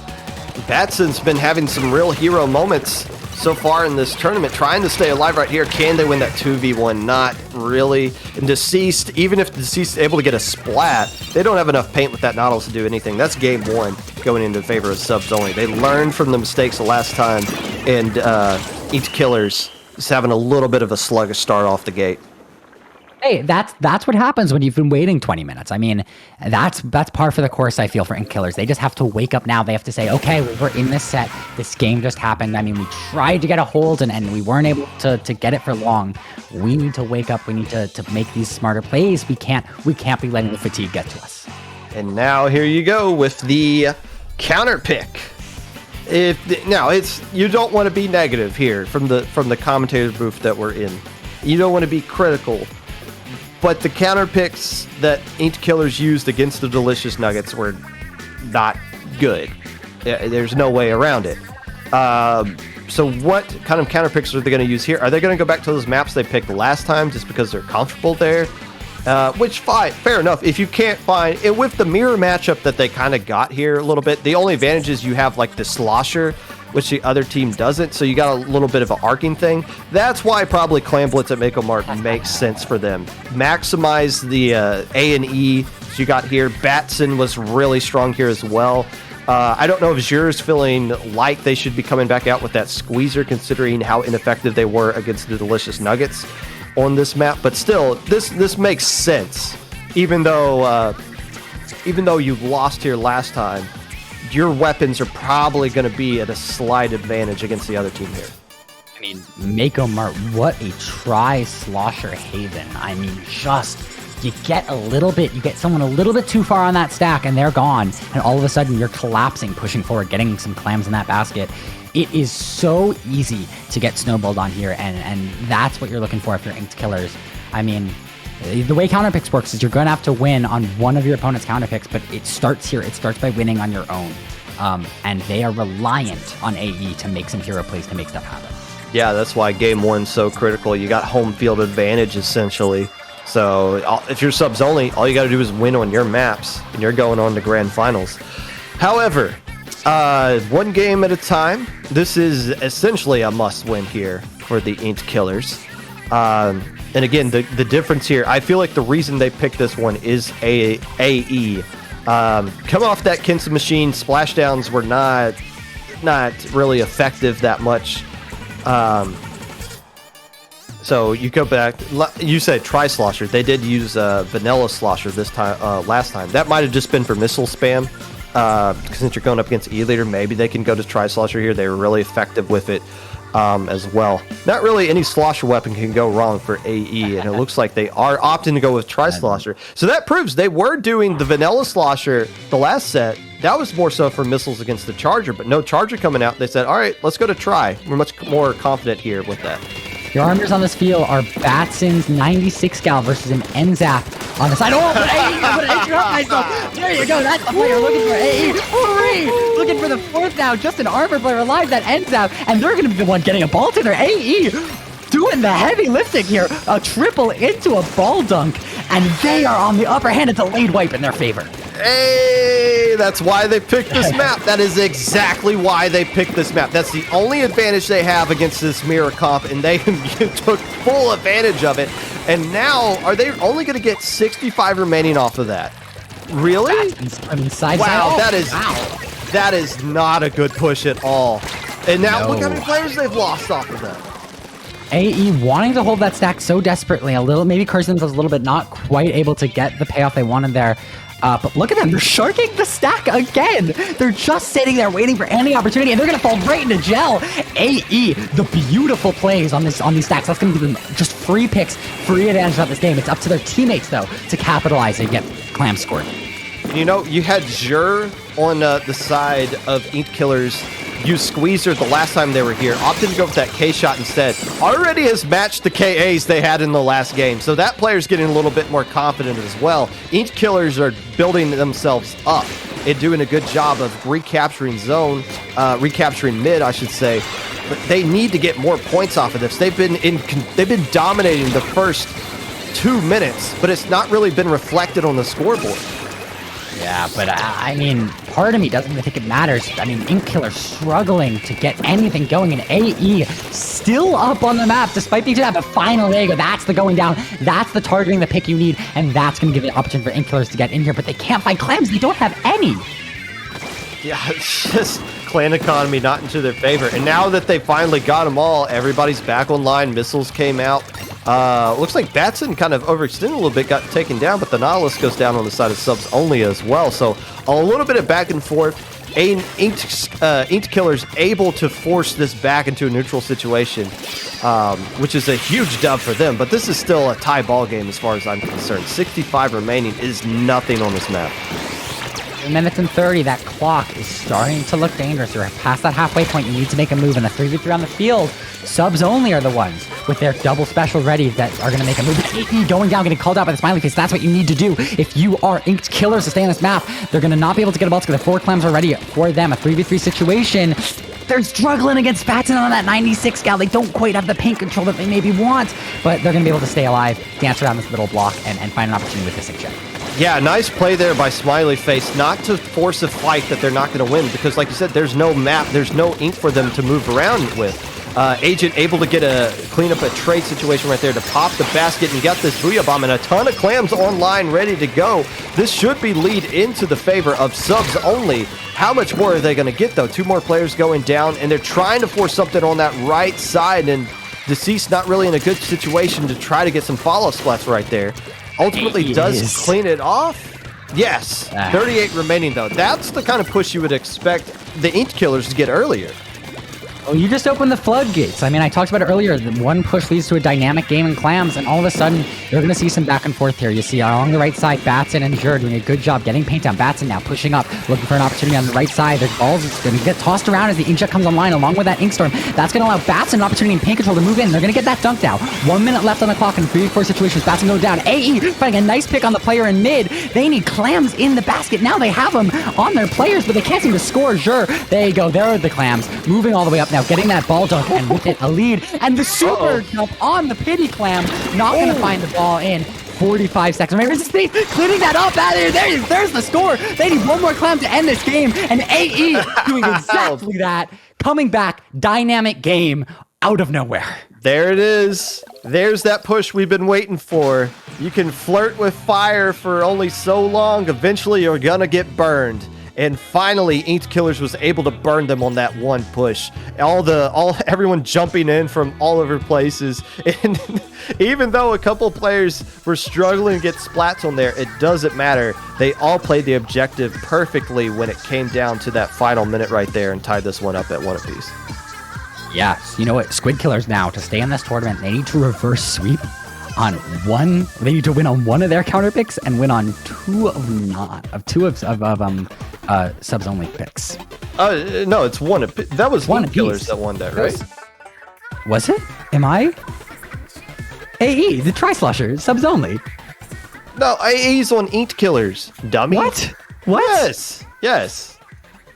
Batson's been having some real hero moments so far in this tournament, trying to stay alive right here. Can they win that 2v1? Not really. And Deceased, even if Deceased is able to get a splat, they don't have enough paint with that Nautilus to do anything. That's game one going into favor of Subs only. They learned from the mistakes the last time, and Ink Killers is having a little bit of a sluggish start off the gate. Hey, that's what happens when you've been waiting 20 minutes. I mean, that's par for the course, I feel, for Ink Killers. They just have to wake up now. They have to say, okay, we're in this set. This game just happened. I mean, we tried to get a hold and we weren't able to get it for long. We need to wake up. We need to make these smarter plays. We can't be letting the fatigue get to us. And now here you go with the counter pick. You don't want to be negative here from the commentator booth that we're in. You don't want to be critical. But the counter picks that Ink Killers used against the Delicious Nuggets were not good. There's no way around it. So what kind of counter picks are they going to use here? Are they going to go back to those maps they picked last time just because they're comfortable there? Which, fine, fair enough. If you can't find it with the mirror matchup that they kind of got here a little bit, the only advantage is you have like the slosher, which the other team doesn't, so you got a little bit of an arcing thing. That's why probably Clan Blitz at Mako Mart makes sense for them. Maximize the A and E you got here. Batson was really strong here as well. I don't know if Zhure's feeling like they should be coming back out with that squeezer, considering how ineffective they were against the Delicious Nuggets on this map, but still, this makes sense. Even though you lost here last time, your weapons are probably going to be at a slight advantage against the other team here. I mean, Mako Mart, what a slosher haven. I mean, you get someone a little bit too far on that stack and they're gone, and all of a sudden you're collapsing, pushing forward, getting some clams in that basket. It is so easy to get snowballed on here, and that's what you're looking for if you're Ink Killers. I mean, the way counterpicks works is you're going to have to win on one of your opponent's counterpicks, but it starts here. It starts by winning on your own. And they are reliant on AE to make some hero plays to make stuff happen. Yeah, that's why game one's so critical. You got home field advantage, essentially. So if you're Subs only, all you got to do is win on your maps, and you're going on to grand finals. However, one game at a time. This is essentially a must-win here for the Ink Killers. And again, the difference here, I feel like the reason they picked this one is AE. Come off that Kensa machine, splashdowns were not really effective that much. So you go back, you said Tri-Slosher. They did use Vanilla Slosher this time, last time. That might have just been for missile spam. Since you're going up against E-Leader, maybe they can go to Tri-Slosher here. They were really effective with it. As well. Not really any slosher weapon can go wrong for AE, and it looks like they are opting to go with Tri-Slosher. So that proves they were doing the Vanilla Slosher the last set. That was more so for missiles against the Charger, but no Charger coming out. They said, all right, let's go to Tri. We're much more confident here with that. Your armors on this field are Batson's 96 gal versus an NZAP on the side. Oh, but AE, I'm going to interrupt myself. There you go. That's the player looking for AE. Hooray! Looking for the fourth now. Just an armor player alive, that NZAP, and they're going to be the one getting a ball to their AE. Doing the heavy lifting here. A triple into a ball dunk, and they are on the upper hand. It's a late wipe in their favor. Hey, that's why they picked this map. That is exactly why they picked this map. That's the only advantage they have against this mirror comp, and they took full advantage of it. And now, are they only going to get 65 remaining off of that? Really? Wow, that is not a good push at all. And now look how many players they've lost off of that. AE wanting to hold that stack so desperately, maybe cursing themselves a little bit, not quite able to get the payoff they wanted there. But look at them, they're sharking the stack again. They're just sitting there waiting for any opportunity, and they're gonna fall right into gel. AE, the beautiful plays on these stacks. That's gonna give them just free picks, free advantage throughout this game. It's up to their teammates though to capitalize and get Clam scored. You know, you had Jur on the side of Ink Killers use Squeezer the last time they were here, opted to go with that K shot instead. Already has matched the KAs they had in the last game, so that player's getting a little bit more confident as well. Ink Killers are building themselves up and doing a good job of recapturing zone, recapturing mid, I should say. But they need to get more points off of this. They've been dominating the first 2 minutes, but it's not really been reflected on the scoreboard. Yeah, but I mean, part of me doesn't even think it matters. I mean, Ink Killer struggling to get anything going, and AE still up on the map despite being to that. But finally, there you go. That's the going down. That's the targeting the pick you need, and that's going to give the opportunity for Ink Killers to get in here. But they can't find clams. They don't have any. Yeah, it's just clan economy not into their favor. And now that they finally got them all, everybody's back online. Missiles came out. Looks like Batson kind of overextended a little bit, got taken down, but the Nautilus goes down on the side of subs only as well. So a little bit of back and forth. Inked Killer's able to force this back into a neutral situation, which is a huge dub for them. But this is still a tie ball game as far as I'm concerned. 65 remaining is nothing on this map. 2 minutes and 30, that clock is starting to look dangerous. You're past that halfway point. You need to make a move, and the 3v3 on the field, subs only are the ones with their double special ready that are going to make a move. AE going down, getting called out by the smiley face. That's what you need to do. If you are Inked Killers to stay on this map, they're going to not be able to get a ball because the 4 clams are ready for them. A 3v3 situation. They're struggling against Batson on that 96 gal. They don't quite have the paint control that they maybe want, but they're going to be able to stay alive, dance around this little block, and find an opportunity with this check. Yeah, nice play there by Smiley Face, not to force a fight that they're not going to win, because like you said, there's no map, there's no ink for them to move around with. Agent able to clean up a trade situation right there to pop the basket and get this Booyah Bomb, and a ton of clams online ready to go. This should be lead into the favor of subs only. How much more are they going to get though? 2 more players going down, and they're trying to force something on that right side, and Deceased not really in a good situation to try to get some follow splats right there. Ultimately does clean it off. Yes, 38 remaining though. That's the kind of push you would expect the Ink Killers to get earlier. Oh, you just opened the floodgates. I mean, I talked about it earlier. The one push leads to a dynamic game in clams, and all of a sudden, you're going to see some back and forth here. You see along the right side, Batson and Jur doing a good job getting paint down. Batson now pushing up, looking for an opportunity on the right side. The balls is going to get tossed around as the Inkjet comes online along with that Inkstorm. That's going to allow Batson an opportunity in paint control to move in. They're going to get that dunk now. 1 minute left on the clock in 3v4 situations. Batson goes down. AE finding a nice pick on the player in mid. They need clams in the basket. Now they have them on their players, but they can't seem to score. Jur, there you go. There are the clams. Moving all the way up now, getting that ball dunk and with it a lead. And the super jump on the pity clam. Not going to find the ball in 45 seconds. Remember, cleaning that up. There's the score. They need one more clam to end this game. And AE doing exactly that. Coming back, dynamic game out of nowhere. There it is. There's that push we've been waiting for. You can flirt with fire for only so long. Eventually, you're gonna get burned. And finally, Inked Killers was able to burn them on that one push. Everyone jumping in from all over places. And even though a couple players were struggling to get splats on there, it doesn't matter. They all played the objective perfectly when it came down to that final minute right there and tied this one up at 1 apiece. Yeah, you know what? Squid Killers now, to stay in this tournament, they need to reverse sweep on one. They need to win on one of their counter picks and win on two of subs only picks. No, it's one. That was one Killers that won that, right? Was it? Am I? AE, the Tri-Slosher, subs only. No, AE's on Inked Killers, dummy. What? Yes.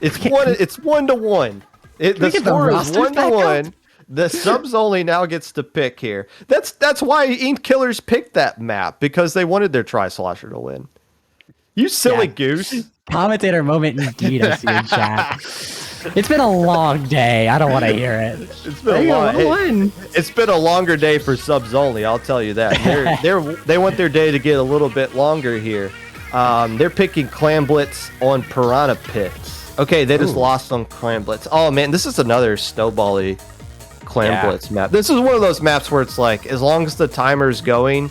It's 1-1. The score is 1-1. The subs only now gets to pick here. That's why Inked Killers picked that map, because they wanted their Tri-Slosher to win. You silly goose. Commentator moment indeed, I see in chat. It's been a long day. I don't want to hear it. It's been it's been a longer day for subs only. I'll tell you that. They want their day to get a little bit longer here. They're picking Clam Blitz on Piranha Pits. Okay, they just lost on Clam Blitz. Oh man, this is another snowbally Clam Blitz map. This is one of those maps where it's like, as long as the timer's going,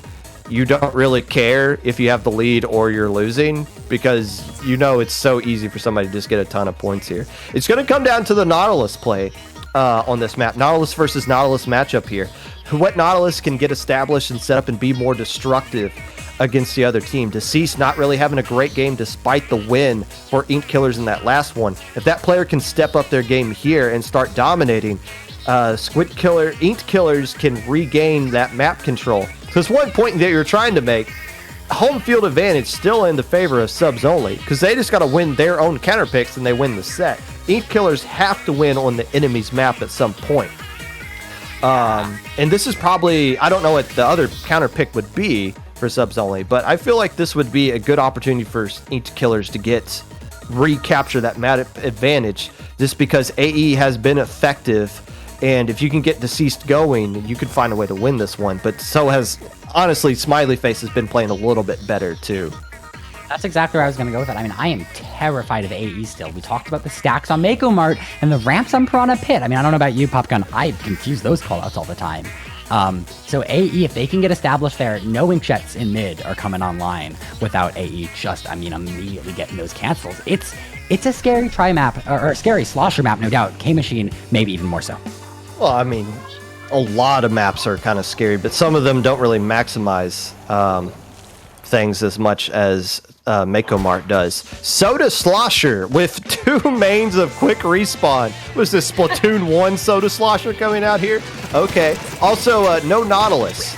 you don't really care if you have the lead or you're losing, because you know it's so easy for somebody to just get a ton of points here. It's going to come down to the Nautilus play on this map. Nautilus versus Nautilus matchup here. What Nautilus can get established and set up and be more destructive against the other team. Deceased not really having a great game despite the win for Ink Killers in that last one. If that player can step up their game here and start dominating, Ink Killers can regain that map control. Because one point that you're trying to make, home field advantage still in the favor of subs only, because they just got to win their own counter picks and they win the set. Ink Killers have to win on the enemy's map at some point. And this is probably, I don't know what the other counter pick would be for subs only, but I feel like this would be a good opportunity for Ink Killers to recapture that map advantage, just because AE has been effective. And if you can get Deceased going, you could find a way to win this one. But so has, honestly, Smiley Face has been playing a little bit better, too. That's exactly where I was going to go with that. I mean, I am terrified of AE still. We talked about the stacks on Mako Mart and the ramps on Piranha Pit. I mean, I don't know about you, Popgun. I confuse those callouts all the time. So AE, if they can get established there, no Inkjets in mid are coming online without AE immediately getting those cancels. It's a scary try map, or a scary slosher map, no doubt. K-Machine, maybe even more so. Well, I mean, a lot of maps are kind of scary, but some of them don't really maximize things as much as Mako Mart does. Soda Slosher with 2 mains of quick respawn. Was this Splatoon 1 Soda Slosher coming out here? Okay. Also, no Nautilus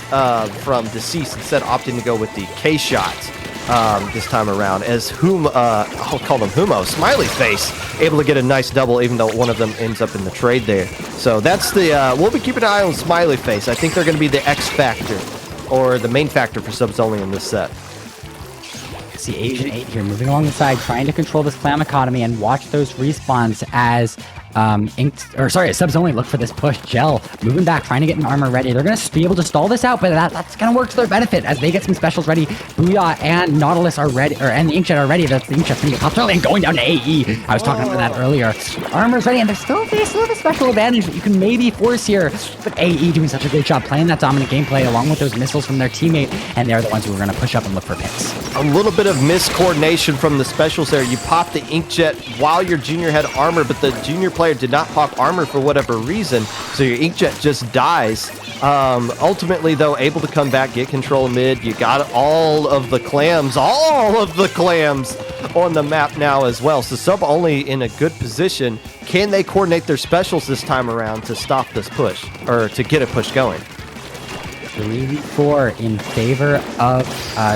from Deceased, instead opting to go with the K-Shot this time around, as I'll call them Humo, Smiley Face, able to get a nice double, even though one of them ends up in the trade there. So that's we'll be keeping an eye on Smiley Face. I think they're going to be the X factor, or the main factor for subs only in this set. See Agent 8 here moving along the side, trying to control this clam economy and watch those respawns as subs only look for this push. Gel moving back, trying to get an armor ready. They're going to be able to stall this out, but that's going to work to their benefit as they get some specials ready. Booyah and Nautilus are ready, and the Inkjet are ready. That's the Inkjet's going to get popped early and going down to AE. I was talking about that earlier. Armor's ready, and they still have a special advantage that you can maybe force here. But AE doing such a great job playing that dominant gameplay along with those missiles from their teammate, and they're the ones who are going to push up and look for picks. A little bit of miscoordination from the specials there. You pop the Inkjet while your junior had armor, but the junior player did not pop armor for whatever reason, so your Inkjet just dies. Ultimately, though, able to come back, get control mid. You got all of the clams on the map now as well. So sub only in a good position. Can they coordinate their specials this time around to stop this push, or to get a push going? 3v4 in favor of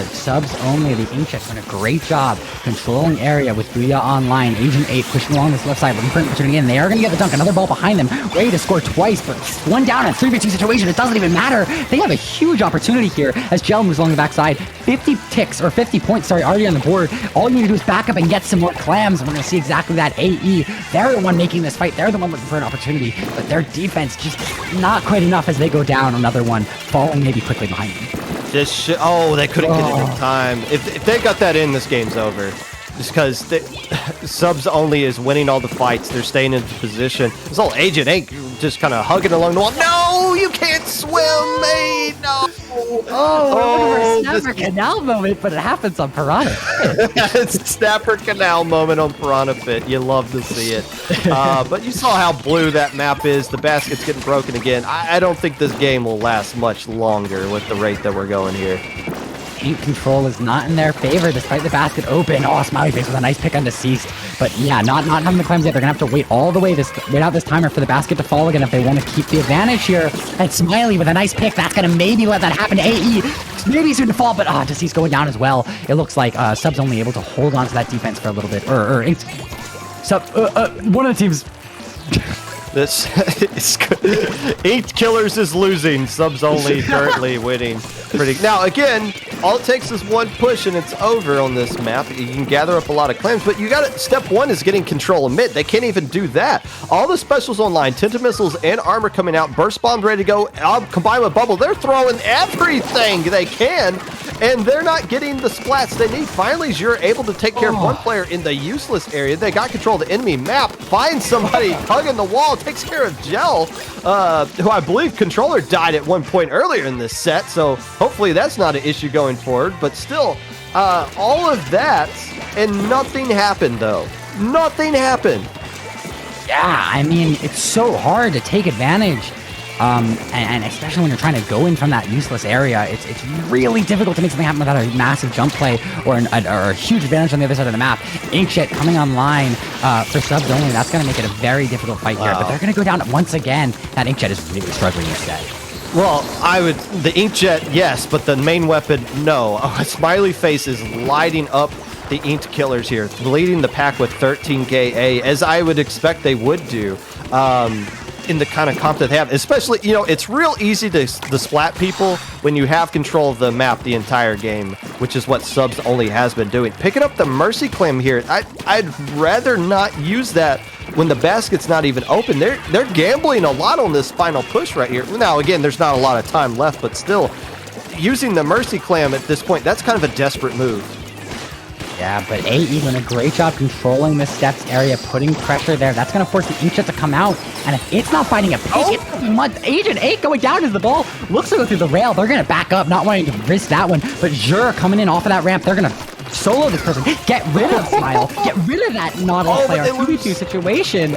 subs only. The Inkjets doing a great job controlling area with Booyah online. Agent 8 pushing along this left side, looking for an opportunity, and they are going to get the dunk. Another ball behind them, ready to score twice, but one down in a 3v2 situation. It doesn't even matter. They have a huge opportunity here as Gel moves along the backside. 50 points, already on the board. All you need to do is back up and get some more clams. We're going to see exactly that. AE, they're the one making this fight. They're the one looking for an opportunity, but their defense just not quite enough as they go down. Another one falling maybe quickly behind them. They couldn't get it in time. If they got that in, this game's over. Just because subs only is winning all the fights. They're staying in position. This old Agent 8 just kind of hugging along the wall. No, you can't swim, mate. No. Oh, Snapper Canal moment, but it happens on Piranha Pit. It's a Snapper Canal moment on Piranha Pit. You love to see it. But you saw how blue that map is. The basket's getting broken again. I don't think this game will last much longer with the rate that we're going here. Ink control is not in their favor despite the basket open. Oh, Smiley Face with a nice pick on Deceased. But yeah, not having the clams yet. They're going to have to wait all the way wait out this timer for the basket to fall again if they want to keep the advantage here. And Smiley with a nice pick. That's going to maybe let that happen to AE. Maybe soon to fall, but Deceased going down as well. It looks like subs only able to hold on to that defense for a little bit. One of the teams... This is Ink Killers is losing. Subs only currently winning. Pretty. Now, again, all it takes is one push and it's over on this map. You can gather up a lot of claims, but you got to. Step one is getting control of mid. They can't even do that. All the specials online, tinted missiles and armor coming out, burst bombs ready to go, combined with bubble. They're throwing everything they can, and they're not getting the splats they need. Finally, you're able to take care of one player in the useless area. They got control of the enemy map. Find somebody hugging the wall. Takes care of Gel, who I believe controller died at one point earlier in this set. So hopefully that's not an issue going forward. But still, all of that and nothing happened though. Nothing happened. Yeah, I mean, it's so hard to take advantage. And especially when you're trying to go in from that useless area, it's really difficult to make something happen without a massive jump play or a huge advantage on the other side of the map. Inkjet coming online for subs only, that's going to make it a very difficult fight here. But they're going to go down once again. That Inkjet is really struggling, you said. Well, the Inkjet, yes, but the main weapon, no. Smiley Face is lighting up the Inked killers here, leading the pack with 13 KA, as I would expect they would do. In the kind of comp that they have, especially, it's real easy to splat people when you have control of the map the entire game, which is what subs only has been doing. Picking up the Mercy Clam here, I'd rather not use that when the basket's not even open. They're gambling a lot on this final push right here. Now, again, there's not a lot of time left, but still, using the Mercy Clam at this point, that's kind of a desperate move. Yeah, but AE doing a great job controlling the steps area, putting pressure there. That's going to force the Inkjet to come out. And if it's not fighting a pick, it's Agent 8 going down as the ball looks to go through the rail. They're going to back up, not wanting to risk that one. But Jur coming in off of that ramp, they're going to solo this person. Get rid of Smile. Get rid of that Nautilus player. 2v2 situation.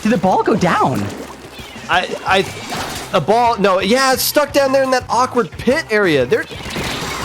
Did the ball go down? The ball, no, yeah, it's stuck down there in that awkward pit area.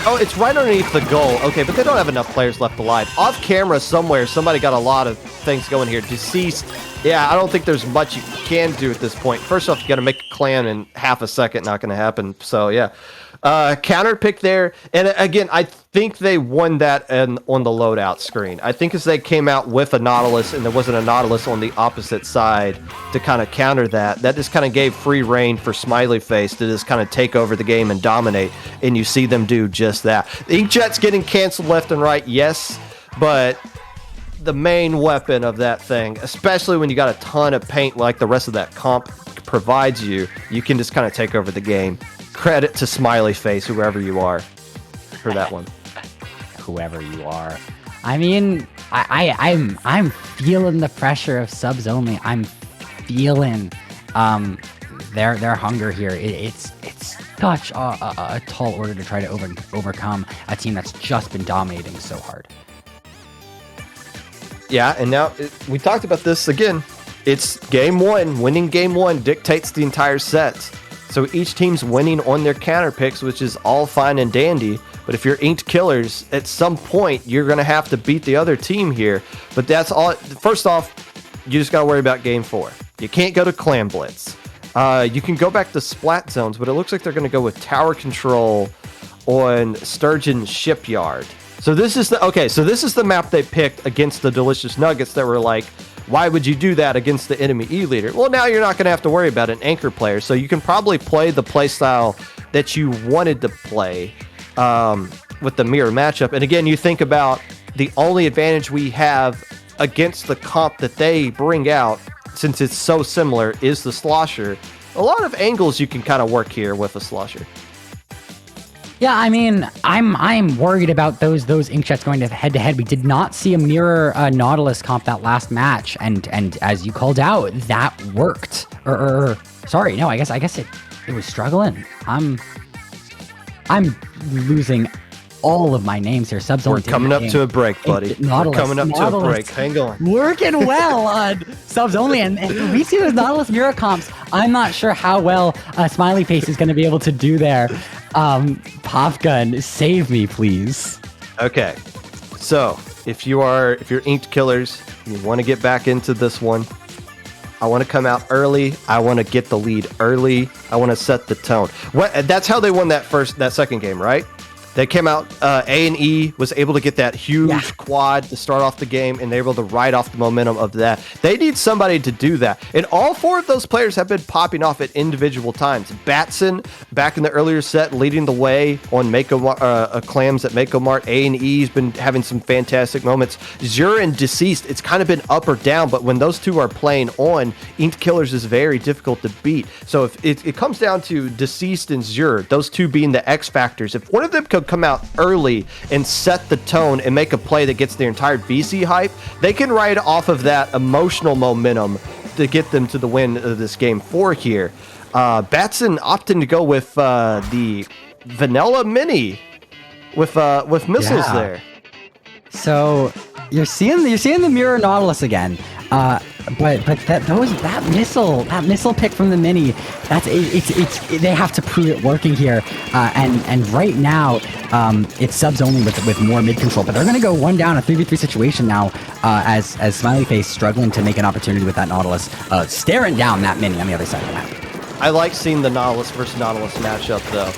Oh, it's right underneath the goal. Okay, but they don't have enough players left alive. Off camera somewhere, somebody got a lot of things going here. Deceased. Yeah, I don't think there's much you can do at this point. First off, you got to make a clan in half a second. Not going to happen. So, yeah. Counter pick there. And again, I think they won that on the loadout screen. I think as they came out with a Nautilus and there wasn't a Nautilus on the opposite side to kind of counter that just kind of gave free reign for Smiley Face to just kind of take over the game and dominate. And you see them do just that. The Inkjet's getting canceled left and right, yes, but the main weapon of that thing, especially when you got a ton of paint like the rest of that comp provides you can just kind of take over the game. Credit to Smiley Face, whoever you are, for that one. Whoever you are. I mean, I'm feeling the pressure of subs only. I'm feeling their hunger here. It's such a tall order to try to overcome a team that's just been dominating so hard. Yeah, and now we talked about this again. It's game one. Winning game one dictates the entire set. So each team's winning on their counter picks, which is all fine and dandy. But if you're Inked Killers, at some point, you're going to have to beat the other team here. But that's all. First off, you just got to worry about game 4. You can't go to Clan Blitz. You can go back to Splat Zones, but it looks like they're going to go with Tower Control on Sturgeon Shipyard. So this is the map they picked against the Delicious Nuggets that were like, why would you do that against the enemy E-leader? Well, now you're not going to have to worry about an anchor player, so you can probably play the playstyle that you wanted to play with the mirror matchup. And again, you think about the only advantage we have against the comp that they bring out, since it's so similar, is the slosher. A lot of angles you can kind of work here with a slosher. Yeah, I mean, I'm worried about those Inkjets going to head-to-head. We did not see a mirror Nautilus comp that last match, and as you called out, that worked. Sorry, no, I guess it was struggling. I'm losing all of my names here. Subs We're coming up to a break, buddy. Nautilus, We're coming up to a break. Hang on. Working well on subs only, and if we see those Nautilus mirror comps, I'm not sure how well Smiley Face is going to be able to do there. Pop Gun, save me, please. Okay, so if you're Inked Killers, you want to get back into this one. I want to come out early. I want to get the lead early. I want to set the tone. That's how they won that second game, right? They came out, A&E was able to get that huge quad to start off the game, and they were able to ride off the momentum of that. They need somebody to do that. And all 4 of those players have been popping off at individual times. Batson, back in the earlier set, leading the way on Clams at Mako Mart. A&E's been having some fantastic moments. Zur and Deceased, it's kind of been up or down, but when those two are playing on, Inked Killers is very difficult to beat. So if it comes down to Deceased and Zur, those two being the X factors, if one of them could come out early and set the tone and make a play that gets their entire BC hype, they can ride off of that emotional momentum to get them to the win of this game 4 here. Batson opting to go with the Vanilla Mini with missiles there. So you're seeing the Mirror Nautilus again, but that missile pick from the Mini, they have to prove it working here, and right now it's subs only with more mid control, but they're gonna go 1 down, a 3v3 situation now, as Smiley Face struggling to make an opportunity with that Nautilus, staring down that Mini on the other side of the map. I like seeing the Nautilus versus Nautilus matchup, though.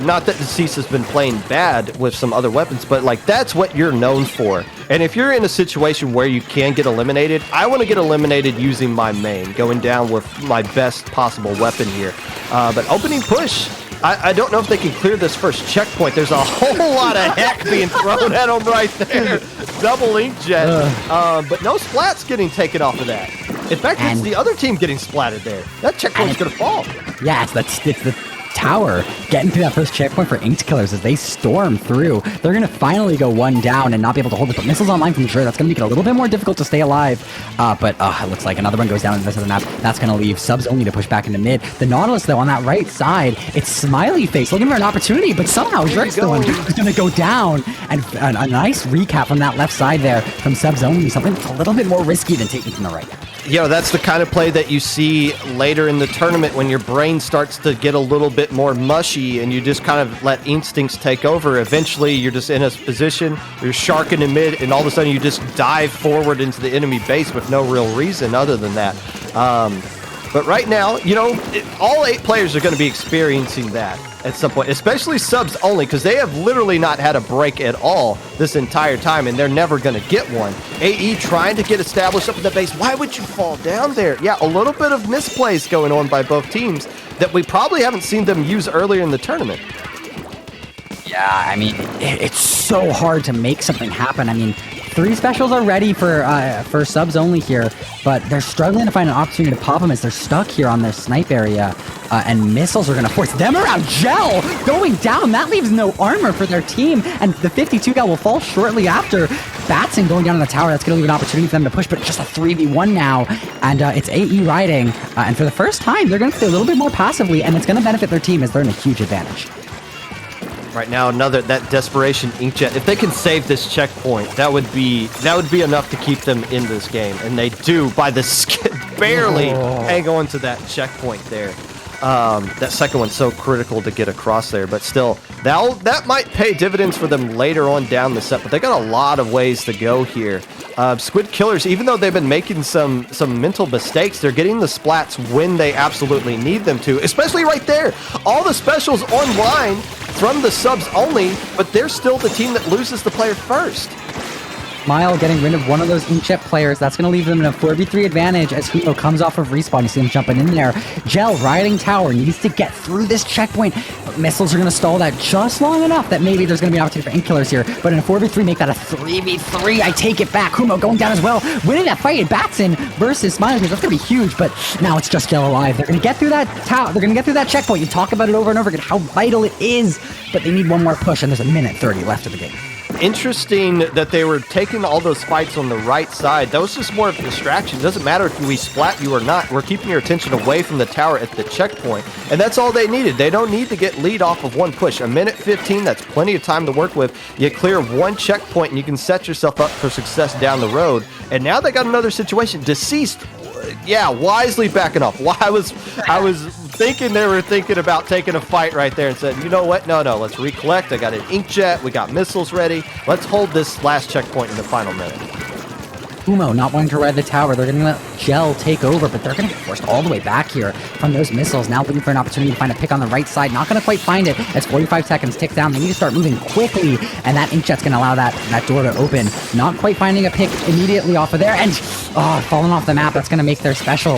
Not that Deceased has been playing bad with some other weapons, but like that's what you're known for. And if you're in a situation where you can get eliminated, I want to get eliminated using my main, going down with my best possible weapon here. But opening push, I don't know if they can clear this first checkpoint. There's a whole lot of heck being thrown at them right there. Double inkjet, but no splats getting taken off of that. In fact, it's the other team getting splatted there. That checkpoint's going to fall. Yeah, it's the tower getting through that first checkpoint for Inked Killers as they storm through. They're going to finally go 1 down and not be able to hold it. But missiles online from Sure, that's going to make it a little bit more difficult to stay alive. But it looks like another one goes down in the rest of the map. That's going to leave subs only to push back into mid. The Nautilus, though, on that right side, it's Smiley Face looking for an opportunity, but somehow Drake's the one who's going to go down. And a nice recap from that left side there from subs only. Something a little bit more risky than taking from the right. That's the kind of play that you see later in the tournament when your brain starts to get a little bit more mushy and you just kind of let instincts take over. Eventually, you're just in a position, you're sharking in mid, and all of a sudden you just dive forward into the enemy base with no real reason other than that. But right now, all 8 players are going to be experiencing that at some point, especially subs only, because they have literally not had a break at all this entire time, and they're never going to get one. AE trying to get established up in the base. Why would you fall down there? Yeah, a little bit of misplays going on by both teams that we probably haven't seen them use earlier in the tournament. Yeah, I mean, it's so hard to make something happen. I mean, 3 specials are ready for subs only here, but they're struggling to find an opportunity to pop them as they're stuck here on their snipe area, and missiles are going to force them around. Gel going down. That leaves no armor for their team, and the 52 gal will fall shortly after. Batson going down on the tower. That's going to leave an opportunity for them to push, but just a 3v1 now, and it's AE riding, and for the first time, they're going to play a little bit more passively, and it's going to benefit their team as they're in a huge advantage. Right now, that desperation inkjet. If they can save this checkpoint, that would be enough to keep them in this game, and they do by the skin, barely hang on to that checkpoint there. That second one's so critical to get across there, but still, that might pay dividends for them later on down the set. But they got a lot of ways to go here. Squid Killers, even though they've been making some mental mistakes, they're getting the splats when they absolutely need them to, especially right there. All the specials online from the subs only, but they're still the team that loses the player first. Smile getting rid of one of those inkjet players. That's going to leave them in a 4v3 advantage as Hugo comes off of respawn. You see him jumping in there. Gel riding tower needs to get through this checkpoint. But missiles are going to stall that just long enough that maybe there's going to be an opportunity for ink killers here. But in a 4v3, make that a 3v3. I take it back. Humo going down as well. Winning that fight. Batson versus Smiley. That's going to be huge. But now it's just Gel alive. They're going to get through that tower. They're going to get through that checkpoint. You talk about it over and over again, how vital it is. But they need one more push, and there's a minute 30 left of the game. Interesting that they were taking all those fights on the right side. That was just more of a distraction. It doesn't matter if we splat you or not. We're keeping your attention away from the tower at the checkpoint. And that's all they needed. They don't need to get lead off of one push. A minute 15, that's plenty of time to work with. You clear one checkpoint and you can set yourself up for success down the road. And now they got another situation. Deceased, wisely backing off. I was thinking they were thinking about taking a fight right there and said, you know what? No, let's recollect. I got an inkjet. We got missiles ready. Let's hold this last checkpoint in the final minute. Umo not wanting to ride the tower. They're going to let Gel take over, but they're going to get forced all the way back here from those missiles. Now looking for an opportunity to find a pick on the right side. Not going to quite find it. As 45 seconds tick down. They need to start moving quickly, and that Inkjet's going to allow that door to open. Not quite finding a pick immediately off of there, and falling off the map. That's going to make their special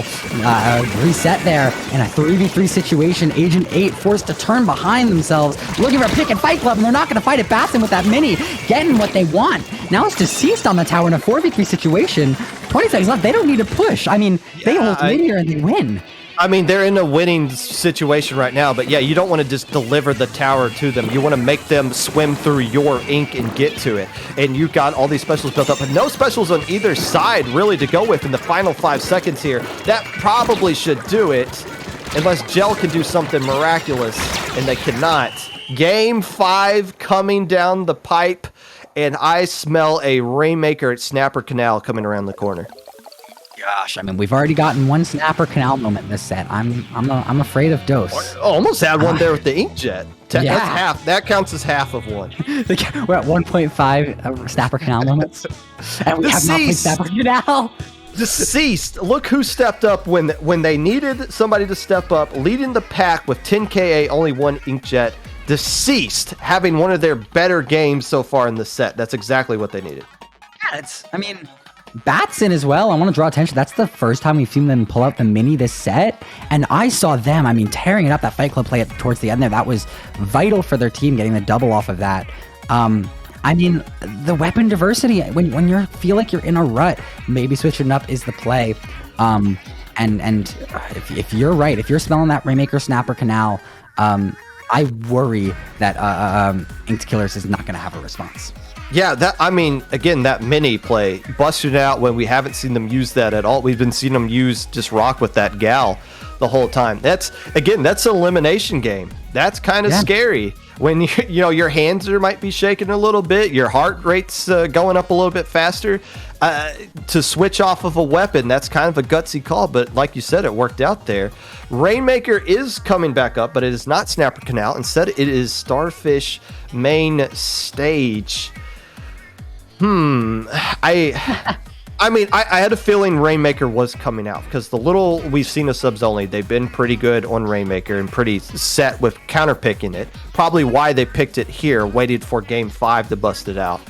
reset there. In a 3v3 situation, Agent 8 forced to turn behind themselves, looking for a pick and fight club, and they're not going to fight it. Batson with that mini, getting what they want. Now it's Deceased on the tower in a 4v3 situation. 20 seconds left. They don't need to push. I mean, they hold mid here and they win. I mean, they're in a winning situation right now, but yeah, you don't want to just deliver the tower to them. You want to make them swim through your ink and get to it. And you've got all these specials built up, but no specials on either side really to go with in the final 5 seconds here. That probably should do it, unless Gel can do something miraculous, and they cannot. Game 5 coming down the pipe, and I smell a Rainmaker at Snapper Canal coming around the corner. Gosh, I mean, we've already gotten one Snapper Canal moment in this set. I'm afraid of Dose. Almost had one there with the Inkjet. Yeah. That's half. That counts as half of one. We're at 1.5 Snapper Canal moments, and we have not played Snapper Canal. Deceased. Look who stepped up when they needed somebody to step up, leading the pack with 10 KA, only one Inkjet. Deceased having one of their better games so far in the set. That's exactly what they needed. Yeah, I mean, Batson as well. I want to draw attention. That's the first time we've seen them pull out the mini this set. And I saw them, I mean, tearing it up. That Fight Club play towards the end there. That was vital for their team, getting the double off of that. I mean, the weapon diversity, when you feel like you're in a rut, maybe switching up is the play. And if you're right, if you're smelling that Rainmaker Snapper Canal, I worry that Inked Killers is not going to have a response. Yeah, I mean, again, that mini play busted out when we haven't seen them use that at all. We've been seeing them use just rock with that gal the whole time. That's an elimination game. That's kind of scary when you know your hands might be shaking a little bit, your heart rate's going up a little bit faster. To switch off of a weapon, that's kind of a gutsy call, but like you said, it worked out there. Rainmaker is coming back up, but it is not Snapper Canal. Instead, it is Starfish main stage. I mean, I had a feeling Rainmaker was coming out because the little we've seen of subs only, they've been pretty good on Rainmaker and pretty set with counterpicking it. Probably why they picked it here, waited for game 5 to bust it out.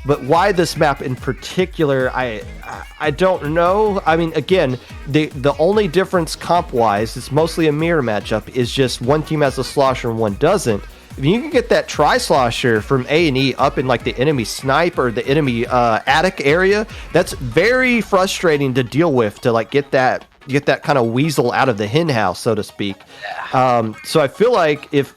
But why this map in particular, I don't know. I mean, again, the only difference comp-wise, it's mostly a mirror matchup, is just one team has a slosher and one doesn't. If you can get that tri-slosher from A&E up in like the enemy snipe or the enemy attic area, that's very frustrating to deal with, to like get that kind of weasel out of the hen house, so to speak. So I feel like if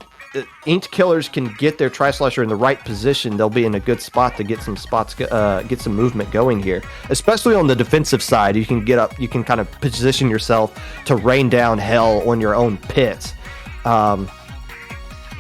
Inked Killers can get their tri-slosher in the right position, they'll be in a good spot to get some spots, get some movement going here. Especially on the defensive side, you can get up, you can kind of position yourself to rain down hell on your own pits.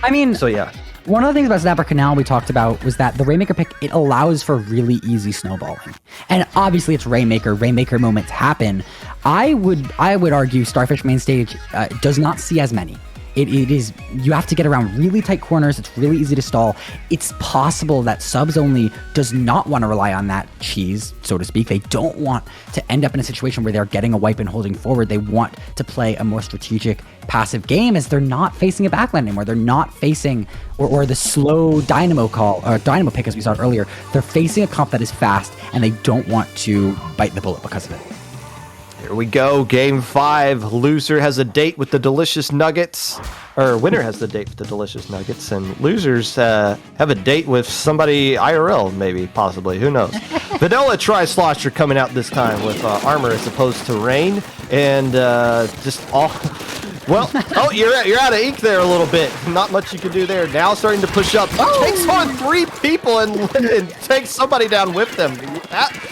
I mean, so yeah. One of the things about Snapper Canal we talked about was that the Rainmaker pick, it allows for really easy snowballing. And obviously it's Rainmaker. Rainmaker moments happen. I would argue Starfish main stage does not see as many. It is, you have to get around really tight corners. It's really easy to stall. It's possible that subs only does not want to rely on that cheese, so to speak. They don't want to end up in a situation where they're getting a wipe and holding forward. They want to play a more strategic, passive game as they're not facing a backline anymore. They're not facing, or the slow dynamo call, or dynamo pick as we saw earlier. They're facing a comp that is fast, and they don't want to bite the bullet because of it. Here we go, game 5. Loser has a date with the delicious nuggets, or winner has the date with the delicious nuggets, and losers have a date with somebody IRL, maybe, possibly, who knows. Vanilla Tri-Slosher coming out this time with armor as opposed to rain, and just all... Well, oh, you're out of ink there a little bit. Not much you can do there. Now starting to push up. Takes on 3 people and takes somebody down with them.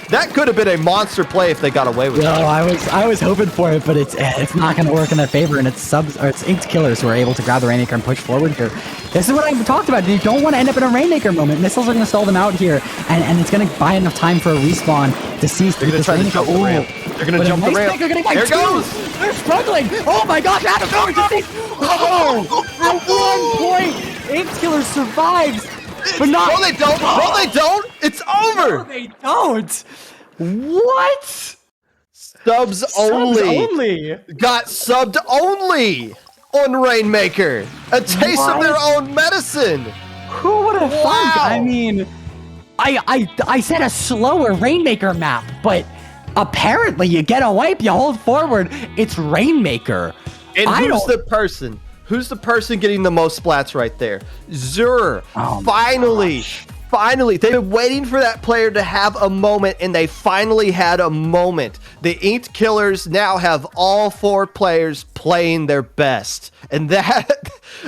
That could have been a monster play if they got away with it. No, I was hoping for it, but it's not going to work in their favor, and it's Inked Killers who are able to grab the Rainmaker and push forward here. This is what I talked about. You don't want to end up in a Rainmaker moment. Missiles are going to stall them out here, and it's going to buy enough time for a respawn. Deceased. They're going to try to jump the ramp. They're going to jump the ramp. There it goes. They're struggling. Oh my gosh, Adam's going to Deceased. Oh, at 1 point, Inked Killers survives. But not. No, they don't. No, they don't. It's over. No, they don't. What? Subs only. Got subbed only on Rainmaker. A taste of their own medicine. Who would have thunk? I mean, I said a slower Rainmaker map, but apparently you get a wipe, you hold forward, it's Rainmaker. And who's the person? Who's the person getting the most splats right there? Zur. Oh Finally, they've been waiting for that player to have a moment, and they finally had a moment. The Inked Killers now have all 4 players playing their best. And that,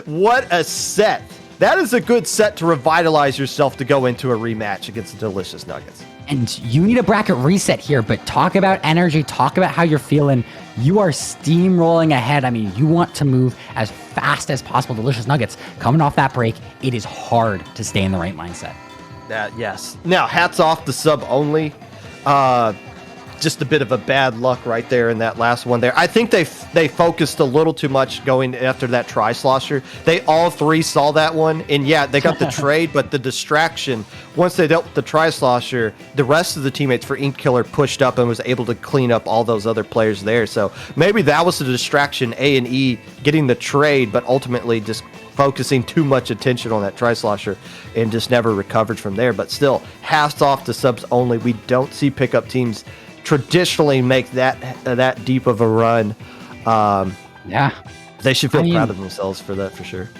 what a set. That is a good set to revitalize yourself to go into a rematch against the Delicious Nuggets. And you need a bracket reset here, but talk about energy, talk about how you're feeling. You are steamrolling ahead. I mean, you want to move as fast as possible. Delicious Nuggets, coming off that break, it is hard to stay in the right mindset. Yes. Now, hats off to sub only. Just a bit of a bad luck right there in that last one there. I think they focused a little too much going after that tri-slosher. They all 3 saw that one, and yeah, they got the trade, but the distraction, once they dealt with the tri-slosher, the rest of the teammates for Ink Killer pushed up and was able to clean up all those other players there. So maybe that was the distraction, A and E getting the trade, but ultimately just focusing too much attention on that tri-slosher and just never recovered from there. But still, hats off to subs only. We don't see pickup teams traditionally make that deep of a run. Yeah, they should feel proud of themselves for that, for sure.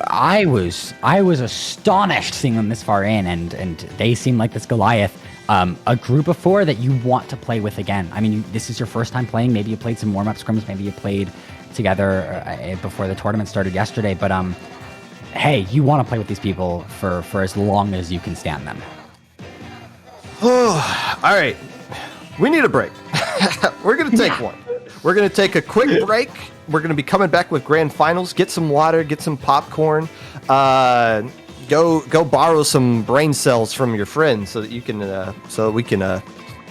I was astonished seeing them this far in, and they seem like this Goliath, a group of 4 that you want to play with again. I mean, this is your first time playing. Maybe you played some warm-up scrims. Maybe you played together before the tournament started yesterday. But hey, you want to play with these people for as long as you can stand them. All right. We need a break. We're going to take one. We're going to take a quick break. We're going to be coming back with grand finals. Get some water, get some popcorn. Go borrow some brain cells from your friends so that you can so that we can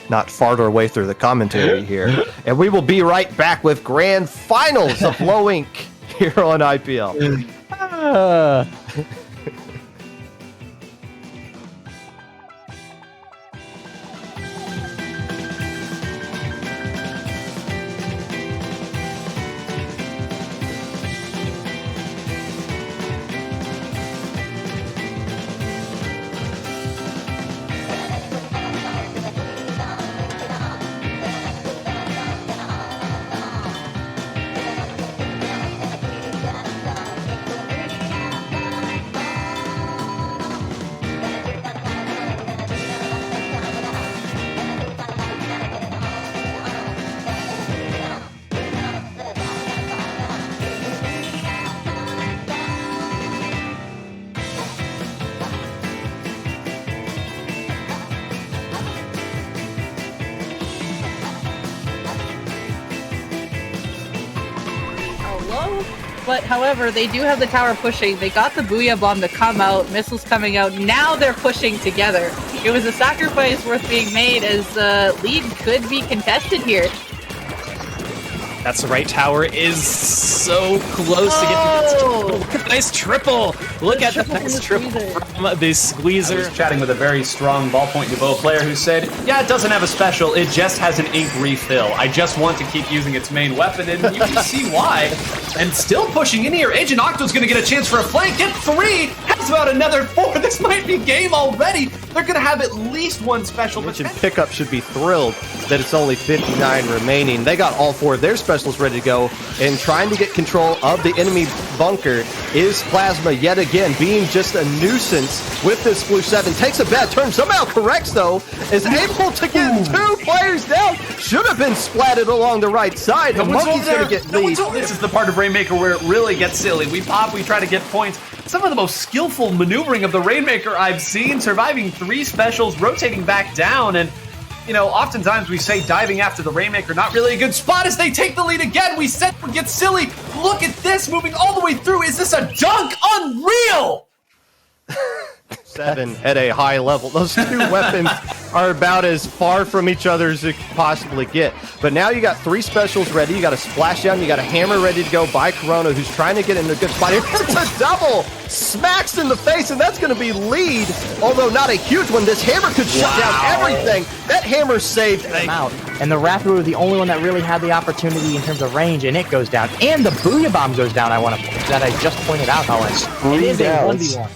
not fart our way through the commentary here. And we will be right back with grand finals of Low Ink here on IPL. But however, they do have the tower pushing. They got the Booyah Bomb to come out, missiles coming out. Now they're pushing together. It was a sacrifice worth being made, as the lead could be contested here. That's the right tower is so close to getting look at the nice triple. Look at the nice triple from the Squeezer. I was chatting with a very strong ballpoint Nouveau player who said, yeah, it doesn't have a special, it just has an ink refill. I just want to keep using its main weapon, and you can see why. And still pushing in here, Agent Octo's gonna get a chance for a flank, get 3, has about another 4. This might be game already. They're gonna have at least 1 special. Pickup should be thrilled that it's only 59 remaining. They got all 4 of their specials ready to go, and trying to get control of the enemy bunker is Plasma yet again, being just a nuisance with this Blue 7. Takes a bad turn, somehow corrects though, is able to get 2 players down. Should have been splatted along the right side. The monkey's gonna get lead. This is the part of Rainmaker where it really gets silly. We pop, we try to get points. Some of the most skillful maneuvering of the Rainmaker I've seen, surviving 3 specials, rotating back down, and you know, oftentimes we say diving after the Rainmaker, not really a good spot as they take the lead again. We said we get silly. Look at this, moving all the way through. Is this a dunk? Unreal! 7 at a high level. Those 2 weapons are about as far from each other as it could possibly get. But now you got 3 specials ready. You got a splashdown. You got a hammer ready to go by Corona, who's trying to get in a good spot. It's a double! Smacks in the face, and that's going to be lead, although not a huge one. This hammer could shut down everything. That hammer saved out. And the Raptor was the only one that really had the opportunity in terms of range, and it goes down. And the Booyah Bomb goes down, that I just pointed out, Helen. It is a 1v1.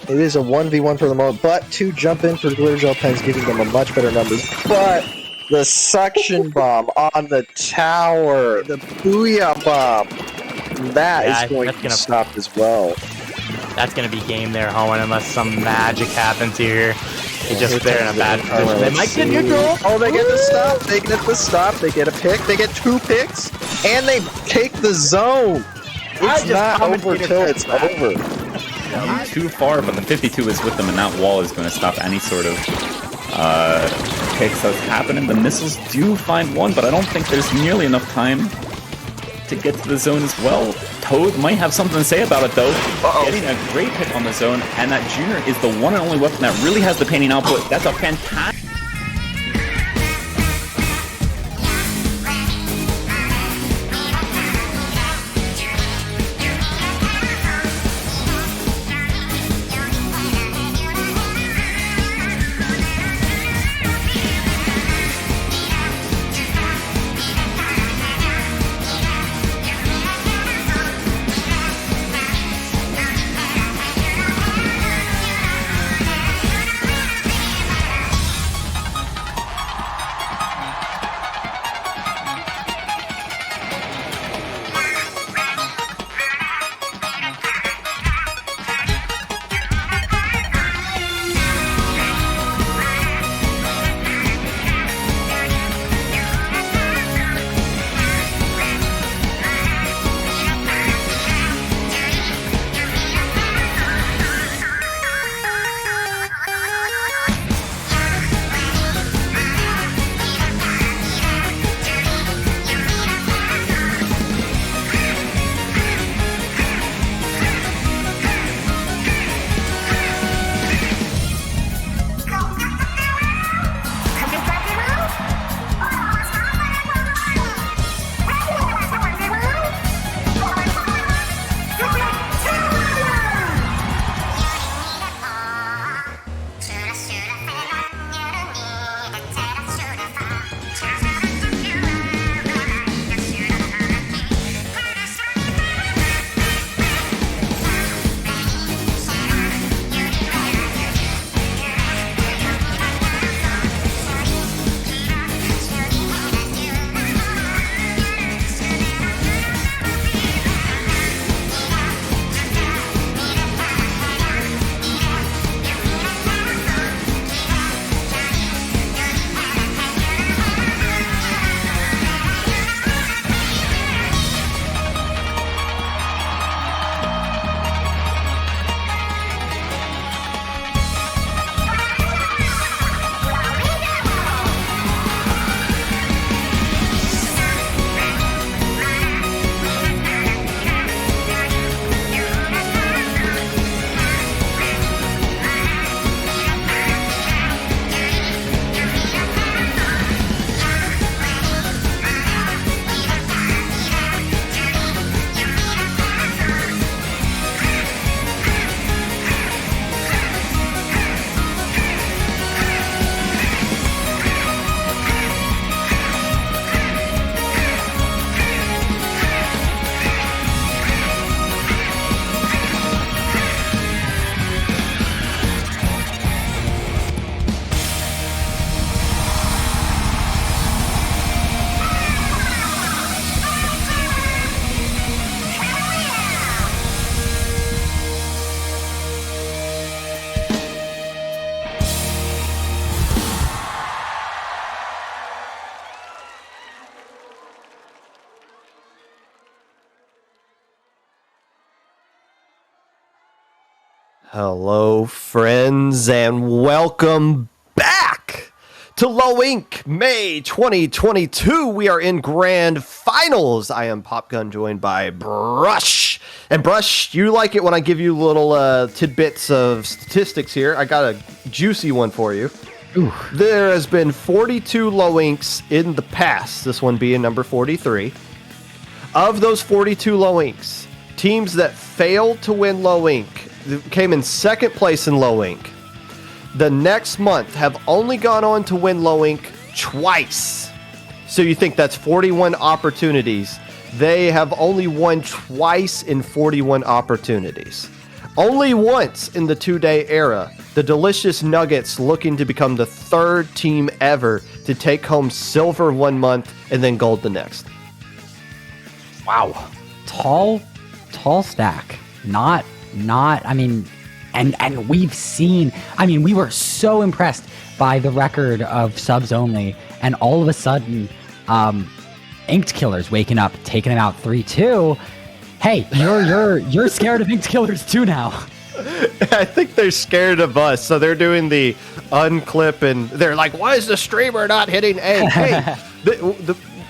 It is a 1v1 for the moment, but 2 jump in for Glitter Gel Pens, giving them a much better numbers. But the suction bomb on the tower, the Booyah Bomb, that is going to stop as well. That's going to be game there, Hoenn, unless some magic happens here. He's just there in a bad position. They might get neutral. Oh, they get the stop. They get the stop. They get a pick. They get 2 picks. And they take the zone. It's not over till it's over. Too far, but the 52 is with them, and that wall is going to stop any sort of picks that's happening. The missiles do find one, but I don't think there's nearly enough time to get to the zone as well. Toad might have something to say about it, though. Getting a great hit on the zone, and that Junior is the one and only weapon that really has the painting output. That's a fantastic... Hello, friends, and welcome back to Low Ink May 2022. We are in grand finals. I am Popgun, joined by Brush. And Brush, you like it when I give you little tidbits of statistics here. I got a juicy one for you. There has been 42 low inks in the past, this one being number 43. Of those 42 low inks, teams that failed to win low ink came in second place in low ink. The next month have only gone on to win low ink twice. So you think that's 41 opportunities. They have only won twice in 41 opportunities. Only once in the 2-day era, the Delicious Nuggets looking to become the third team ever to take home silver one month and then gold the next. Wow. Tall stack. Not, I mean, and we've seen, I mean, we were so impressed by the record of subs only, and all of a sudden, Inked Killers waking up, taking them out 3-2. Hey, you're scared of Inked Killers too now. I think they're scared of us, so they're doing the unclip, and they're like, "Why is the streamer not hitting A?" Hey,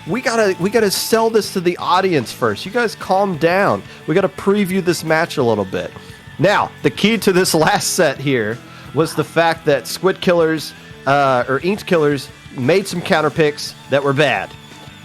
we gotta sell this to the audience first. You guys calm down. We gotta preview this match a little bit. Now, the key to this last set here was the fact that Squid Killers or Inked Killers made some counter picks that were bad.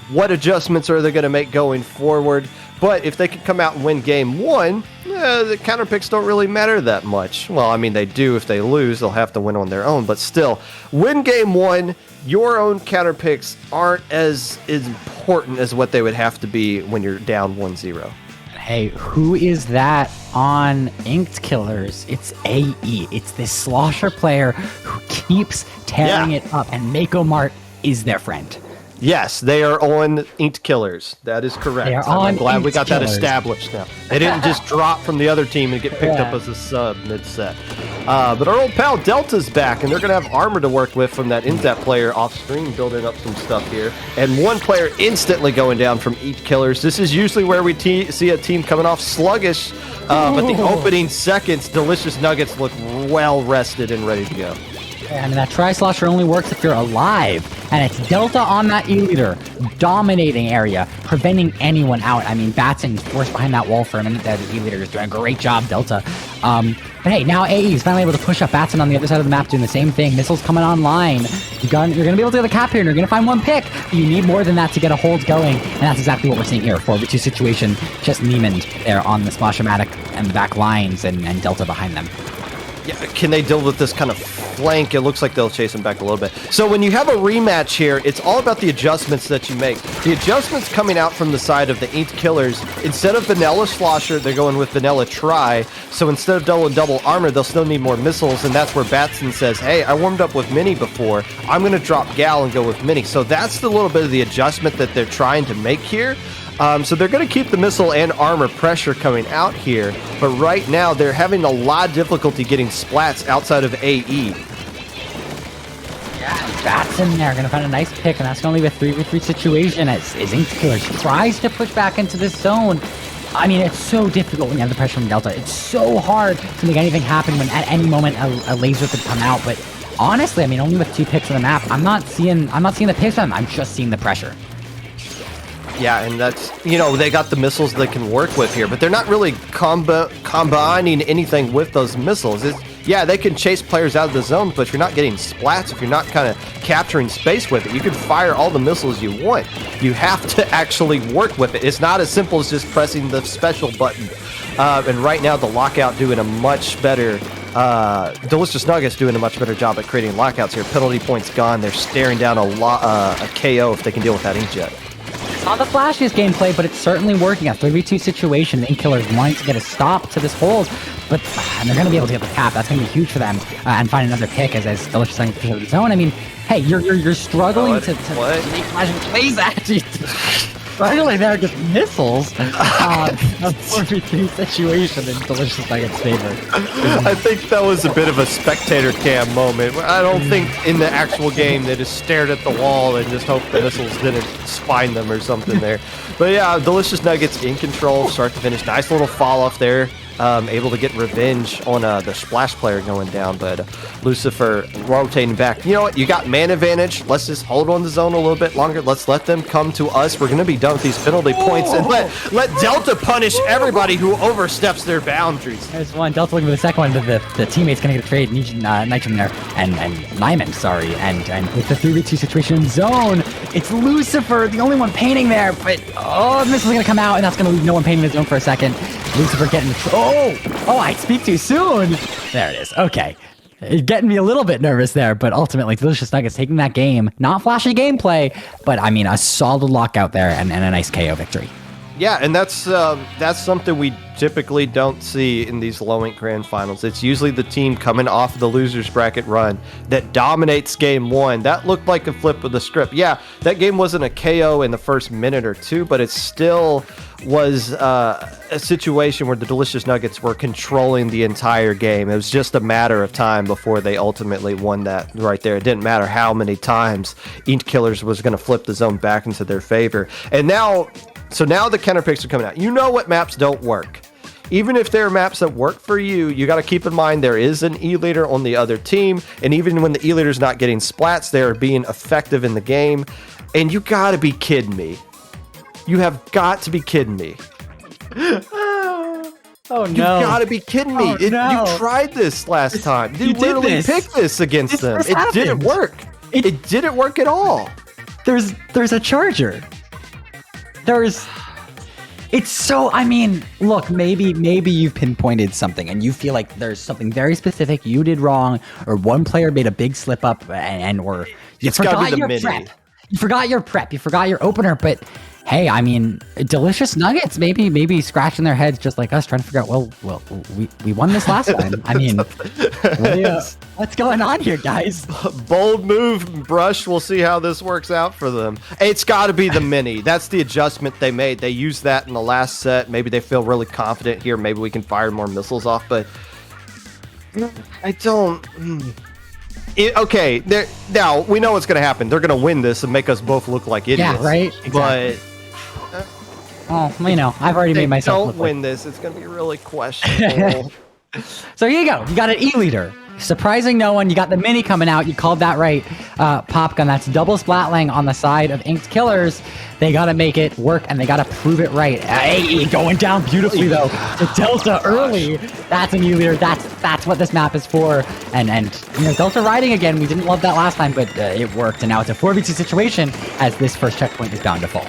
What adjustments are they going to make going forward? But if they can come out and win game one, the counter picks don't really matter that much. Well, I mean, they do. If they lose, they'll have to win on their own. But still, win game one, your own counter picks aren't as important as what they would have to be when you're down 1-0. Hey, who is that on Inked Killers? It's AE. It's this slosher player who keeps tearing it up, and Mako Mart is their friend. Yes, they are on Inked Killers. That is correct. They are I'm on glad we Inked got that Killers. established now. They didn't just drop from the other team and get picked up as a sub mid-set. But our old pal Delta's back, and they're going to have armor to work with from that Inzap player off-screen, building up some stuff here. And one player instantly going down from Inked Killers. This is usually where we see a team coming off sluggish, but the opening seconds, Delicious Nuggets look well-rested and ready to go. I mean, that tri-slosher only works if you're alive, and it's Delta on that E-leader, dominating area, preventing anyone out. I mean, Batson forced behind that wall for a minute there. The E-leader is doing a great job, Delta. But hey, now AE is finally able to push up Batson on the other side of the map, doing the same thing. Missiles coming online. You're going to be able to get the cap here, and you're going to find one pick. But you need more than that to get a hold going, and that's exactly what we're seeing here. 4v2 situation, just Neiman there on the Splashomatic and the back lines, and Delta behind them. Yeah, can they deal with this kind of flank? It looks like they'll chase him back a little bit. So when you have a rematch here, it's all about the adjustments that you make. The adjustments coming out from the side of the Inked Killers, instead of vanilla slosher, they're going with vanilla try. So instead of double armor, they'll still need more missiles, and that's where Batson says, hey, I warmed up with Mini before. I'm going to drop Gal and go with Mini. So that's the little bit of the adjustment that they're trying to make here. So they're going to keep the missile and armor pressure coming out here, but right now they're having a lot of difficulty getting splats outside of AE. Yeah, Batson there, going to find a nice pick, and that's going to leave a 3v3 situation as Inked Killers tries to push back into this zone. I mean, it's so difficult when you have the pressure from Delta. It's so hard to make anything happen when at any moment a laser could come out, but honestly, I mean, only with 2 picks on the map, I'm not seeing the picks on them, I'm just seeing the pressure. Yeah, and that's, you know, they got the missiles they can work with here, but they're not really combining anything with those missiles. Yeah, they can chase players out of the zone, but you're not getting splats if you're not kind of capturing space with it. You can fire all the missiles you want. You have to actually work with it. It's not as simple as just pressing the special button. And right now, the Lockout doing a much better... Delicious Nuggets doing a much better job at creating lockouts here. Penalty points gone. They're staring down a KO if they can deal with that Inkjet. It's not the flashiest gameplay, but it's certainly working. A 3v2 situation, the Ink Killers wanting to get a stop to this hold, but and they're going to be able to get the cap. That's going to be huge for them, and find another pick as Delicious Nuggets get out of the zone. I mean, hey, you're struggling to make flashing plays at you. Struggling there against missiles. A 4v3 situation in Delicious Nuggets' favor. I think that was a bit of a spectator cam moment. I don't think in the actual game they just stared at the wall and just hoped the missiles didn't spine them or something there. But yeah, Delicious Nuggets in control, start to finish. Nice little fall off there. able to get revenge on the splash player going down, but Lucifer rotating back. You know what? You got man advantage. Let's just hold on the zone a little bit longer. Let's let them come to us. We're going to be done with these penalty points, and let Delta punish everybody who oversteps their boundaries. There's one. Delta looking for the second one, but the teammate's going to get a trade. Nitrum there, and Lyman, sorry. And with the 3v2 situation in zone, it's Lucifer, the only one painting there, but this is going to come out, and that's going to leave no one painting the zone for a second. Lucifer getting I speak too soon. There it is. Okay. Getting me a little bit nervous there, but ultimately Delicious Nuggets taking that game. Not flashy gameplay, but I mean a solid lockout there and a nice KO victory. Yeah, and that's something we typically don't see in these low-ink grand finals. It's usually the team coming off the loser's bracket run that dominates game one. That looked like a flip of the script. Yeah, that game wasn't a KO in the first minute or two, but it still was a situation where the Delicious Nuggets were controlling the entire game. It was just a matter of time before they ultimately won that right there. It didn't matter how many times Ink Killers was going to flip the zone back into their favor. And now the counter picks are coming out. You know what maps don't work. Even if there are maps that work for you, you got to keep in mind there is an E-leader on the other team. And even when the E-leader's not getting splats, they are being effective in the game. And you got to be kidding me. You have got to be kidding me. Oh no. You gotta be kidding me. You tried this last time. You literally picked this against them. It didn't work. It didn't work at all. There's a charger. It's so, I mean, look, maybe you've pinpointed something and you feel like there's something very specific you did wrong, or one player made a big slip up or you forgot your prep. You forgot your prep. You forgot your opener, but hey, I mean, Delicious Nuggets maybe scratching their heads just like us, trying to figure out, well, we won this last time. I mean, what's going on here, guys? Bold move, Brush. We'll see how this works out for them. It's got to be the mini. That's the adjustment they made. They used that in the last set. Maybe they feel really confident here. Maybe we can fire more missiles off, but I don't... Okay, now we know what's going to happen. They're going to win this and make us both look like idiots. Yeah, right? Exactly. But I've already made myself look win this. It's going to be really questionable. So here you go. You got an E-leader. Surprising no one. You got the mini coming out. You called that right. Popgun, that's double splatling on the side of Inked Killers. They got to make it work, and they got to prove it right. AE going down beautifully, though. The Delta early. That's an E-leader. That's what this map is for. And Delta riding again. We didn't love that last time, but it worked. And now it's a 4v2 situation as this first checkpoint is bound to fall.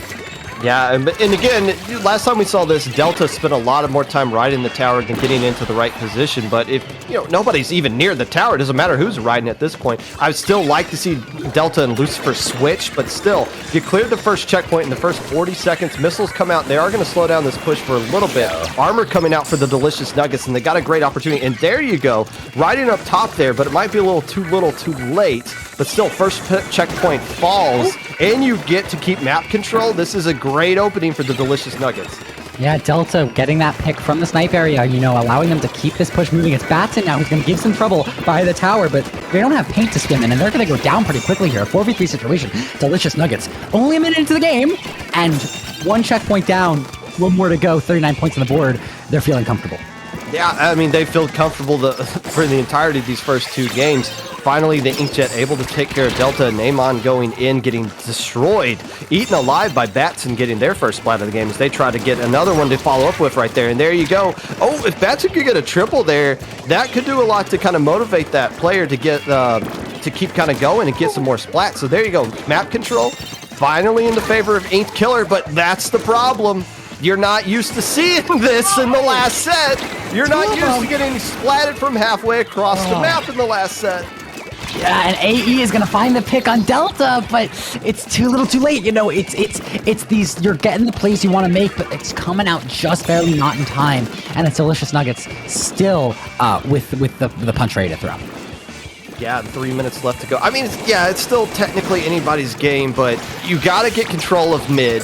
Yeah, and again, last time we saw this, Delta spent a lot more time riding the tower than getting into the right position. But if nobody's even near the tower, it doesn't matter who's riding at this point. I would still like to see Delta and Lucifer switch, but still, you cleared the first checkpoint in the first 40 seconds. Missiles come out. They are going to slow down this push for a little bit. Armor coming out for the Delicious Nuggets, and they got a great opportunity. And there you go, riding up top there, but it might be a little too late. But still, first checkpoint falls, and you get to keep map control. This is a great opening for the Delicious Nuggets. Yeah, Delta getting that pick from the snipe area, allowing them to keep this push moving. It's Batson now who's going to give some trouble by the tower, but they don't have paint to skim in, and they're going to go down pretty quickly here. A 4v3 situation. Delicious Nuggets only a minute into the game, and one checkpoint down, one more to go, 39 points on the board. They're feeling comfortable. Yeah, I mean, they feel comfortable for the entirety of these first two games. Finally, the Inkjet able to take care of Delta. Namon going in, getting destroyed, eaten alive by Batson, getting their first splat of the game as they try to get another one to follow up with right there. And there you go. Oh, if Batson could get a triple there, that could do a lot to kind of motivate that player to get to keep kind of going and get some more splats. So there you go. Map control finally in the favor of Inked Killer, but that's the problem. You're not used to seeing this in the last set. You're not used to getting splatted from halfway across the map in the last set. Yeah, and AE is gonna find the pick on Delta, but it's too little, too late. It's these. You're getting the plays you want to make, but it's coming out just barely, not in time. And it's Delicious Nuggets still with the punch ready to throw. Yeah, 3 minutes left to go. I mean, it's still technically anybody's game, but you got to get control of mid,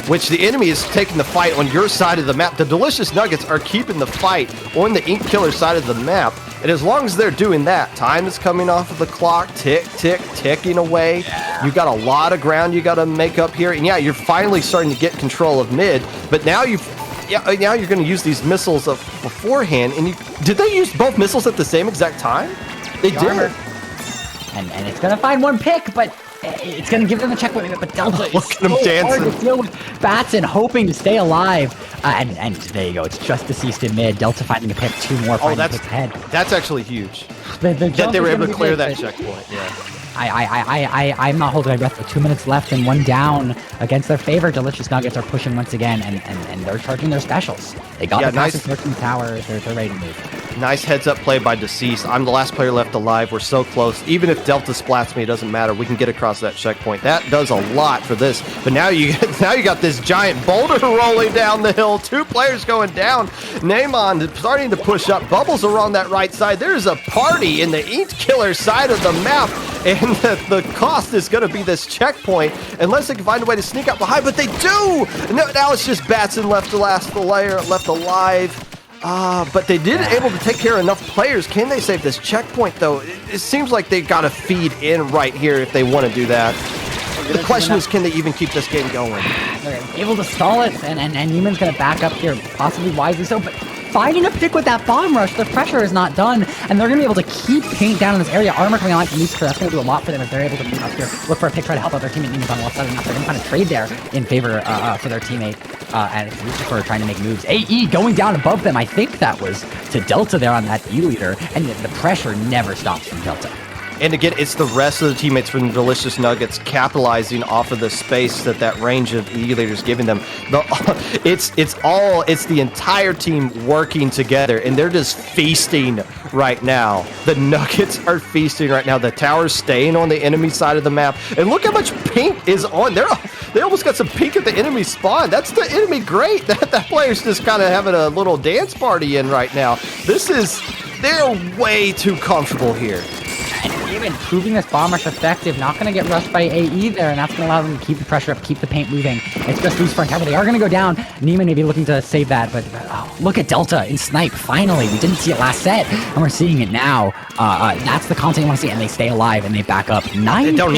which the enemy is taking the fight on your side of the map. The Delicious Nuggets are keeping the fight on the Ink Killer side of the map. And as long as they're doing that, time is coming off of the clock, ticking away. Yeah. You got a lot of ground you got to make up here. And yeah, you're finally starting to get control of mid, but now yeah, now you're going to use these missiles beforehand. And did they use both missiles at the same exact time? They did. Armor. And it's gonna find one pick, but it's gonna give them a checkpoint. But Delta is Look at him so dancing. hard to deal with. Batson hoping to stay alive, and there you go. It's just deceased in mid. Delta finding a pick, 2 more finding picks ahead. That's actually huge. The That jump they is were gonna able to be clear big, that but checkpoint. Yeah. I'm not holding my breath with 2 minutes left and 1 down against their favor. Delicious Nuggets are pushing once again, and they're charging their specials. They got the nice. fastest from the tower. They're ready to move. Nice heads up play by Deceased. I'm the last player left alive. We're so close. Even if Delta splats me, it doesn't matter. We can get across that checkpoint. That does a lot for this. But now you got this giant boulder rolling down the hill. 2 players going down. Neymon starting to push up. Bubbles are on that right side. There's a party in the Inked Killer side of the map. And the cost is going to be this checkpoint unless they can find a way to sneak up behind. But they do! Now it's just Batson left alive. But they did able to take care of enough players. Can they save this checkpoint, though? It seems like they got to feed in right here if they want to do that. The question is, can they even keep this game going? They're able to stall it, and Neiman's going to back up here, possibly wisely so, but finding a pick with that bomb rush, the pressure is not done, and they're going to be able to keep paint down in this area. Armor coming out from East, that's going to do a lot for them if they're able to move up here, look for a pick, try to help out their teammate. Neiman's on the left side of the map. They're going to find a trade there in favor for their teammate, and it's Lucifer trying to make moves. AE going down above them, I think that was to Delta there on that E-leader, and the pressure never stops from Delta. And again, it's the rest of the teammates from Delicious Nuggets capitalizing off of the space that range of E-leader is giving them. It's the entire team working together, and they're just feasting right now. The Nuggets are feasting right now. The tower's staying on the enemy side of the map, and look how much pink is on. They almost got some pink at the enemy spawn. That's the enemy great. That player's just kind of having a little dance party in right now. They're way too comfortable here. And even proving this bomb rush effective, not going to get rushed by AE there, and that's going to allow them to keep the pressure up, keep the paint moving. It's just loose front tower. They are going to go down. Neiman may be looking to save that, but look at Delta in Snipe. Finally, we didn't see it last set, and we're seeing it now. That's the content you want to see, and they stay alive, and they back up. They don't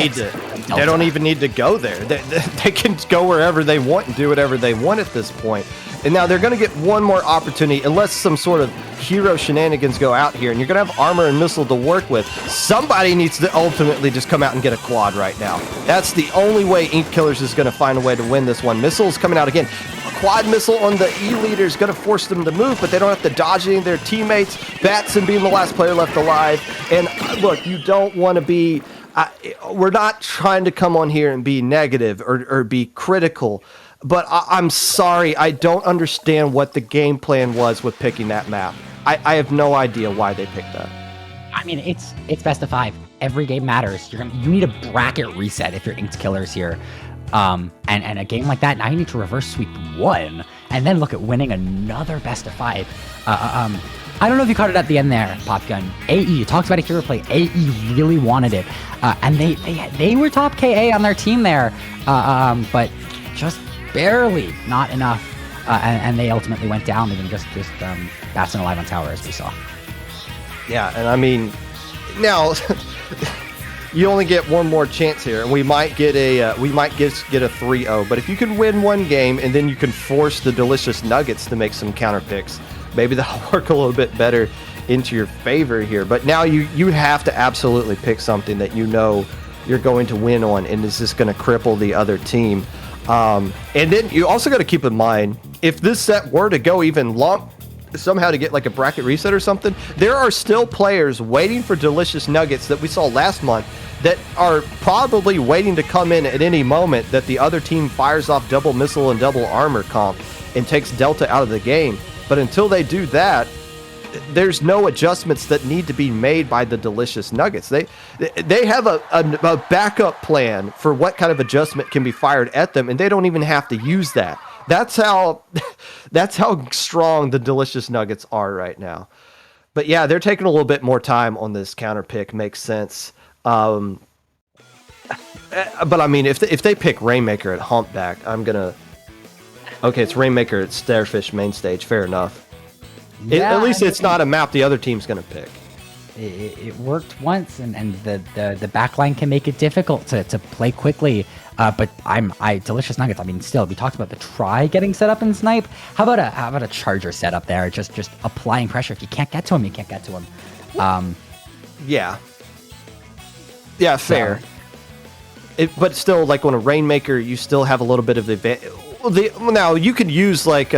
even need to go there. They can go wherever they want and do whatever they want at this point. And now they're going to get one more opportunity, unless some sort of hero shenanigans go out here, and you're going to have armor and missile to work with. Somebody needs to ultimately just come out and get a quad right now. That's the only way Ink Killers is going to find a way to win this one. Missiles coming out again. A quad missile on the E-leader is going to force them to move, but they don't have to dodge any of their teammates. Batson being the last player left alive. And look, you don't want to be... we're not trying to come on here and be negative or be critical, but I'm sorry, I don't understand what the game plan was with picking that map. I have no idea why they picked that. I mean, it's best of 5. Every game matters. You need a bracket reset if you're Inked Killers here. And a game like that, now you need to reverse sweep 1, and then look at winning another best of 5. I don't know if you caught it at the end there, Popgun. AE, you talked about a hero play. AE really wanted it. And they were top KA on their team there. But just barely not enough. And they ultimately went down, leaving just Batson alive on tower, as we saw. Yeah, and I mean, now you only get one more chance here, and we might get a 3-0. But if you can win one game, and then you can force the Delicious Nuggets to make some counter picks, maybe that'll work a little bit better into your favor here. But now you have to absolutely pick something that you know you're going to win on, and is just going to cripple the other team. And then you also got to keep in mind, if this set were to go even long, somehow to get like a bracket reset or something, there are still players waiting for Delicious Nuggets that we saw last month that are probably waiting to come in at any moment that the other team fires off double missile and double armor comp and takes Delta out of the game. But until they do that, there's no adjustments that need to be made by the Delicious Nuggets. They have a backup plan for what kind of adjustment can be fired at them, and they don't even have to use that. That's how strong the Delicious Nuggets are right now. But yeah, they're taking a little bit more time on this counter pick. Makes sense. But I mean, if they pick Rainmaker at Humpback, okay, it's Rainmaker at Stairfish main stage. Fair enough. Yeah, At least it's not a map the other team's going to pick. it worked once, and the back line can make it difficult to play quickly. But Delicious Nuggets. I mean, still, we talked about the try getting set up in Snipe. How about a Charger set up there? Just applying pressure. If you can't get to him, you can't get to him. Yeah, fair. So. But still, like on a Rainmaker, you still have a little bit of the advantage. Now you could use like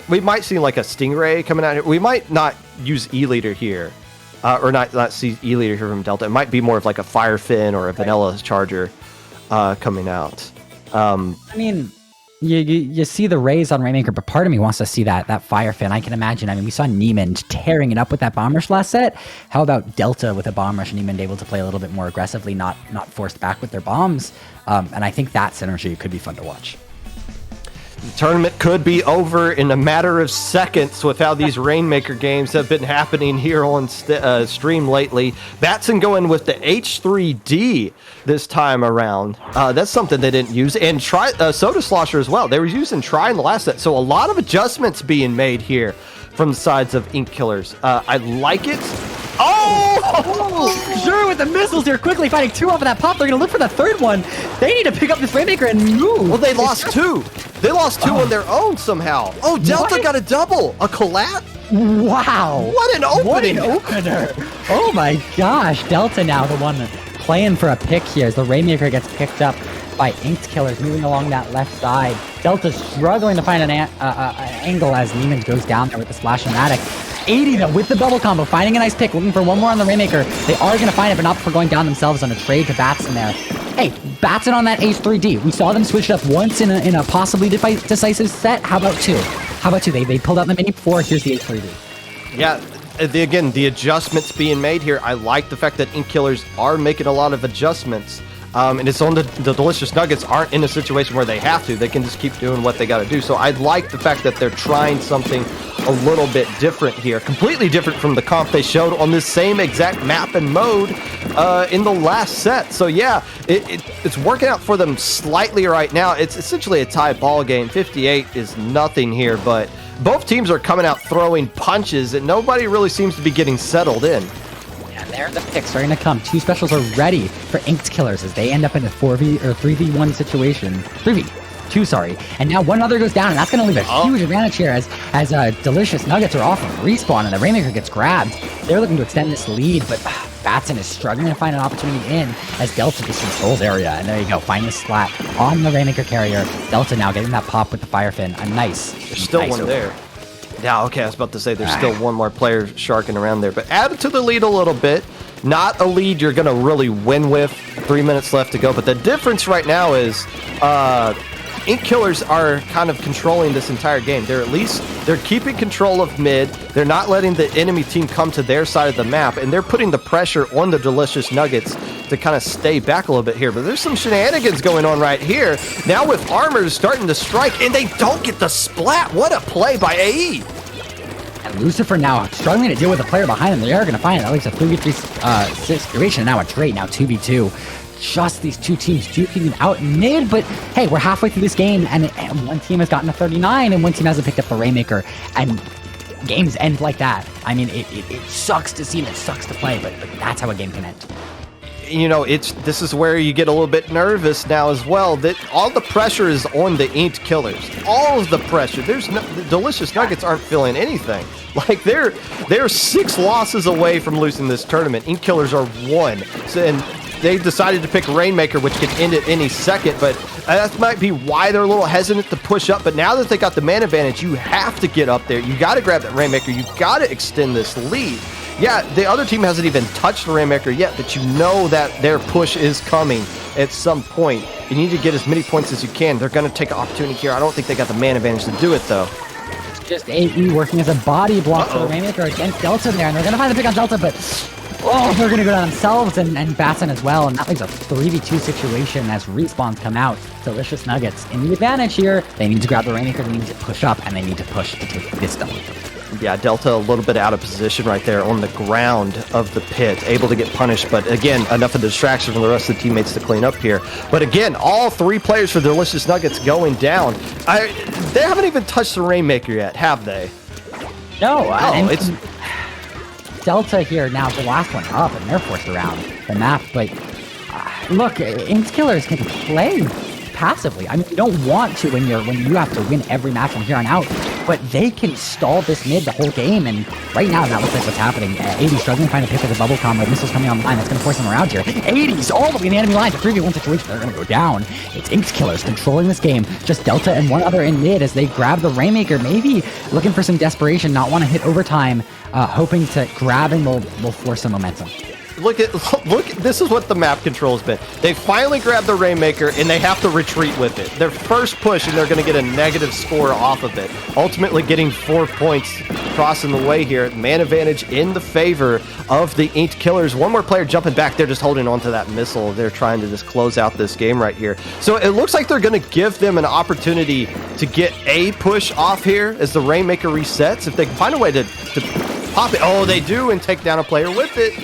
we might see like a Stingray coming out here. We might not use E-Leader here, or not see E-Leader here from Delta. It might be more of like a Firefin or a Vanilla Charger coming out. I mean, you see the rays on Rainmaker, but part of me wants to see that Firefin. I can imagine. I mean, we saw Neiman tearing it up with that Bomb Rush last set. How about Delta with a Bomb Rush and Neiman able to play a little bit more aggressively, not forced back with their bombs? And I think that synergy could be fun to watch. The tournament could be over in a matter of seconds with how these Rainmaker games have been happening here on stream lately. Batson going with the H3D this time around. That's something they didn't use. And Soda Slosher as well. They were using Try in the last set. So a lot of adjustments being made here from the sides of Ink Killers. I like it. Oh! Sure, with the missiles, they're quickly fighting 2 off of that pop. They're going to look for the 3rd one. They need to pick up this Rainmaker and move. Well, they lost 2. They lost 2 on their own somehow. Oh, Delta got a double. A collab? Wow. What an opening. What an opener. Oh my gosh. Delta now the one playing for a pick here as the Rainmaker gets picked up by Inked Killers moving along that left side. Delta's struggling to find an angle as Neiman goes down there with the Splash-O-Matic. 80 though with the double combo, finding a nice pick, looking for one more on the Rainmaker. They are going to find it, but not before going down themselves on a trade to Batson there. Hey, Batson on that H3D. We saw them switch it up once in a possibly decisive set. How about 2? They pulled out the mini before. Here's the H3D. Yeah, again, the adjustments being made here. I like the fact that Ink Killers are making a lot of adjustments. And it's on the Delicious Nuggets aren't in a situation where they have to. They can just keep doing what they got to do. So I like the fact that they're trying something a little bit different here. Completely different from the comp they showed on this same exact map and mode in the last set. So yeah, it's working out for them slightly right now. It's essentially a tie ball game. 58 is nothing here, but both teams are coming out throwing punches and nobody really seems to be getting settled in. And there the picks starting to come. 2 specials are ready for Inked Killers as they end up in a 3v1 situation. 3v2, sorry. And now one other goes down, and that's going to leave a huge advantage here as Delicious Nuggets are off of respawn, and the Rainmaker gets grabbed. They're looking to extend this lead, but Batson is struggling to find an opportunity in as Delta just controls area. And there you go, find the splat on the Rainmaker carrier. Delta now getting that pop with the Firefin. A nice. There's still one there. Yeah, okay, I was about to say there's still one more player sharking around there, but add it to the lead a little bit. Not a lead you're going to really win with. 3 minutes left to go, but the difference right now is Ink Killers are kind of controlling this entire game. They're keeping control of mid. They're not letting the enemy team come to their side of the map, and they're putting the pressure on the Delicious Nuggets to kind of stay back a little bit here. But there's some shenanigans going on right here. Now with Armor starting to strike, and they don't get the splat. What a play by AE. And Lucifer now struggling to deal with the player behind him. They are going to find it. At least a 3v3 situation. Now a trade. Now 2v2. Just these 2 teams duking out mid. But hey, we're halfway through this game, and one team has gotten a 39, and one team hasn't picked up the Rainmaker. And games end like that. I mean, it sucks to see and it sucks to play, but that's how a game can end. You know, this is where you get a little bit nervous now as well. That all the pressure is on the Inked Killers. All of the pressure. The Delicious Nuggets aren't feeling anything. Like they're 6 losses away from losing this tournament. Ink Killers are 1. And they decided to pick Rainmaker, which could end at any second. But that might be why they're a little hesitant to push up. But now that they got the man advantage, you have to get up there. You got to grab that Rainmaker. You got to extend this lead. Yeah, the other team hasn't even touched the Rainmaker yet, but you know that their push is coming at some point. You need to get as many points as you can. They're going to take an opportunity here. I don't think they got the man advantage to do it, though. Just AE working as a body block for the Rainmaker against Delta there, and they're going to find the pick on Delta, but they're going to go down themselves and Batson as well, and that leaves a 3v2 situation as respawns come out. Delicious Nuggets in the advantage here. They need to grab the Rainmaker, they need to push up, and they need to push to take this double. Yeah, Delta a little bit out of position right there on the ground of the pit, able to get punished, but again, enough of the distraction from the rest of the teammates to clean up here. But again, all 3 players for Delicious Nuggets going down. They haven't even touched the Rainmaker yet, have they? No, Delta here now, the last one up, and they're forced around the map. But look, Inked Killers can play passively. I mean, you don't want to when you have to win every match from here on out, but they can stall this mid the whole game, and right now that looks like what's happening. 80 struggling to find a pick of the bubble combo. Missiles coming online. That's going to force them around here. 80s all the way in the enemy line. The 3v1 situation. They're going to go down. It's Inked Killers controlling this game. Just Delta and one other in mid as they grab the Rainmaker. Maybe looking for some desperation, not want to hit overtime, hoping to grab and will force some momentum. Look, this is what the map control has been. They finally grabbed the Rainmaker, and they have to retreat with it. Their first push, and they're going to get a negative score off of it. Ultimately getting 4 points crossing the way here. Man advantage in the favor of the Inked Killers. One more player jumping back. They're just holding on to that missile. They're trying to just close out this game right here. So it looks like they're going to give them an opportunity to get a push off here as the Rainmaker resets. If they can find a way to pop it. Oh, they do, and take down a player with it.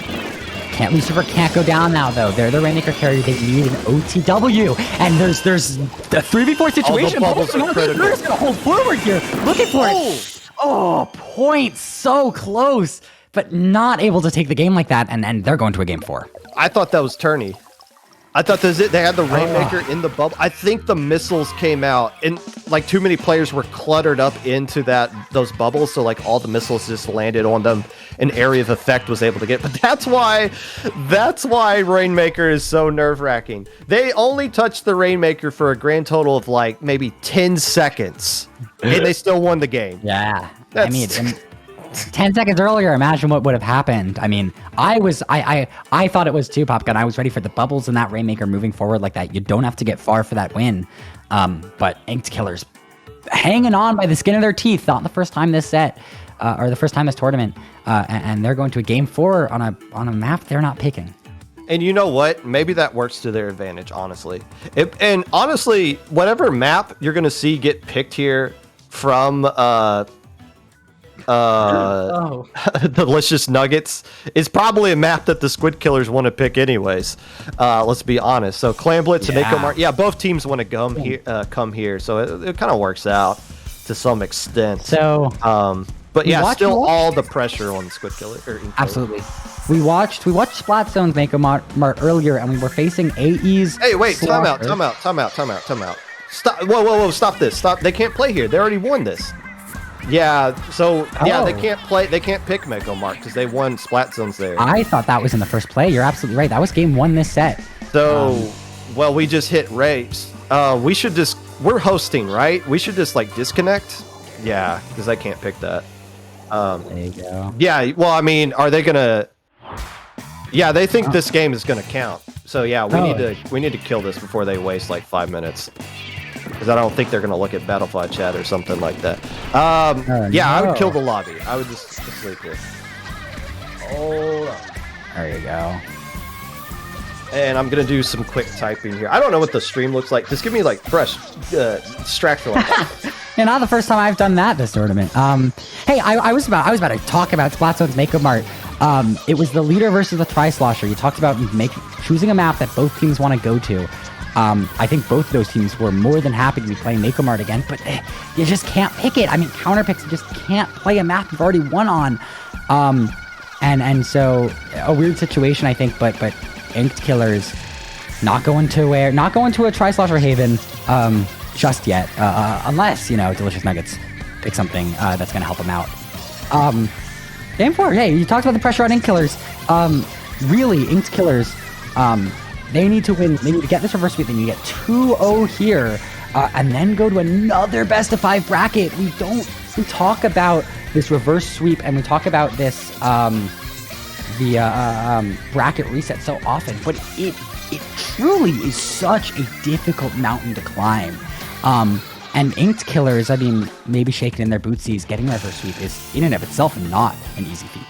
Lucifer can't go down now, though. They're the Rainmaker carrier. They need an OTW. And there's a 3v4 situation. Bubbles are critical. They're just going to hold forward here, looking for it. Oh, points. So close, but not able to take the game like that. And they're going to a game 4. I thought that was tourney. I thought they had the Rainmaker in the bubble. I think the missiles came out, and like too many players were cluttered up into those bubbles, so like all the missiles just landed on them. An area of effect was able to get, but that's why Rainmaker is so nerve-wracking. They only touched the Rainmaker for a grand total of like maybe 10 seconds, and they still won the game. Yeah, I mean. 10 seconds earlier, imagine what would have happened. I mean, I thought it was too, Popgun. I was ready for the bubbles and that Rainmaker moving forward like that. You don't have to get far for that win. But Inked Killers hanging on by the skin of their teeth. Not the first time this set, or the first time this tournament. And they're going to a game 4 on a map they're not picking. And you know what? Maybe that works to their advantage, honestly. And honestly, whatever map you're going to see get picked here from... Delicious Nuggets is probably a map that the Squid Killers want to pick anyways. Let's be honest. So Clan Blitz and Mako Mark, both teams want to come here, so it kind of works out to some extent. So, but still all the pressure on the Squid Killer. Absolutely. We watched Splatzone's Mako Mart earlier, and we were facing AE's. Hey, wait! Time out! Stop! Whoa! Stop this! Stop! They can't play here. They already won this. Yeah, so they can't play. They can't pick Mako Mark because they won Splat Zones there. I thought that was in the first play. You're absolutely right. That was game 1 this set. So, we just hit rapes. We should just. We're hosting, right? We should just like disconnect. Yeah, because I can't pick that. There you go. Yeah. Well, I mean, are they gonna? Yeah, they think this game is gonna count. So yeah, we need to kill this before they waste like 5 minutes. Because I don't think they're going to look at Battlefly chat or something like that. I would kill the lobby. I would just sleep here. Hold on. There you go. And I'm going to do some quick typing here. I don't know what the stream looks like. Just give me like fresh distraction. And not the first time I've done that this tournament. Hey, I was about to talk about Splatzone's Mako Mart. It was the leader versus the Tri-Slosher. You talked about choosing a map that both teams want to go to. I think both of those teams were more than happy to be playing Mako Mart again, but you just can't pick it. I mean, counterpicks, you just can't play a map you've already won on. And so a weird situation, I think, but Inked Killers not going to a Tri-Slosher Haven just yet, unless, Delicious Nuggets pick something that's going to help them out. Game 4, hey, you talked about the pressure on Inked Killers. Really, Inked Killers, they need to win. They need to get this reverse sweep. They need to get 2-0 here, and then go to another best of 5 bracket. We talk about this reverse sweep, and we talk about this bracket reset so often, but it truly is such a difficult mountain to climb. And Inked Killers, I mean, maybe shaking in their bootsies, getting a reverse sweep is in and of itself not an easy feat.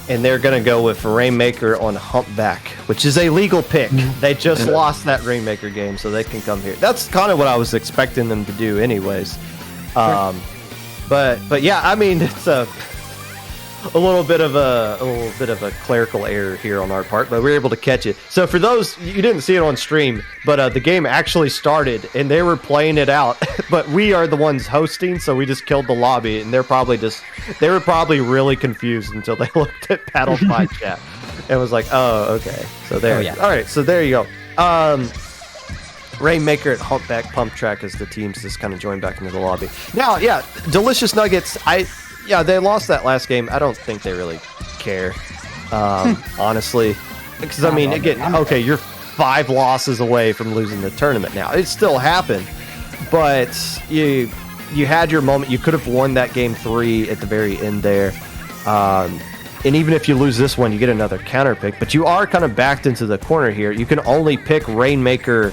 And they're going to go with Rainmaker on Humpback, which is a legal pick. They just lost that Rainmaker game, so they can come here. That's kind of what I was expecting them to do anyways. But yeah, I mean, it's a little bit of a clerical error here on our part, but we were able to catch it. So for those you didn't see it on stream, but the game actually started and they were playing it out, but we are the ones hosting, so we just killed the lobby, and they were probably really confused until they looked at Battle5 chat and was like, oh, okay. So there. Oh, yeah. All right, so there you go. Rainmaker at Humpback Pump Track as the teams just kind of joined back into the lobby. Now, yeah, Delicious Nuggets, they lost that last game. I don't think they really care, honestly. Because, I mean, again, okay, you're 5 losses away from losing the tournament now. It still happened, but you had your moment. You could have won that game 3 at the very end there. And even if you lose this one, you get another counter pick. But you are kind of backed into the corner here. You can only pick Rainmaker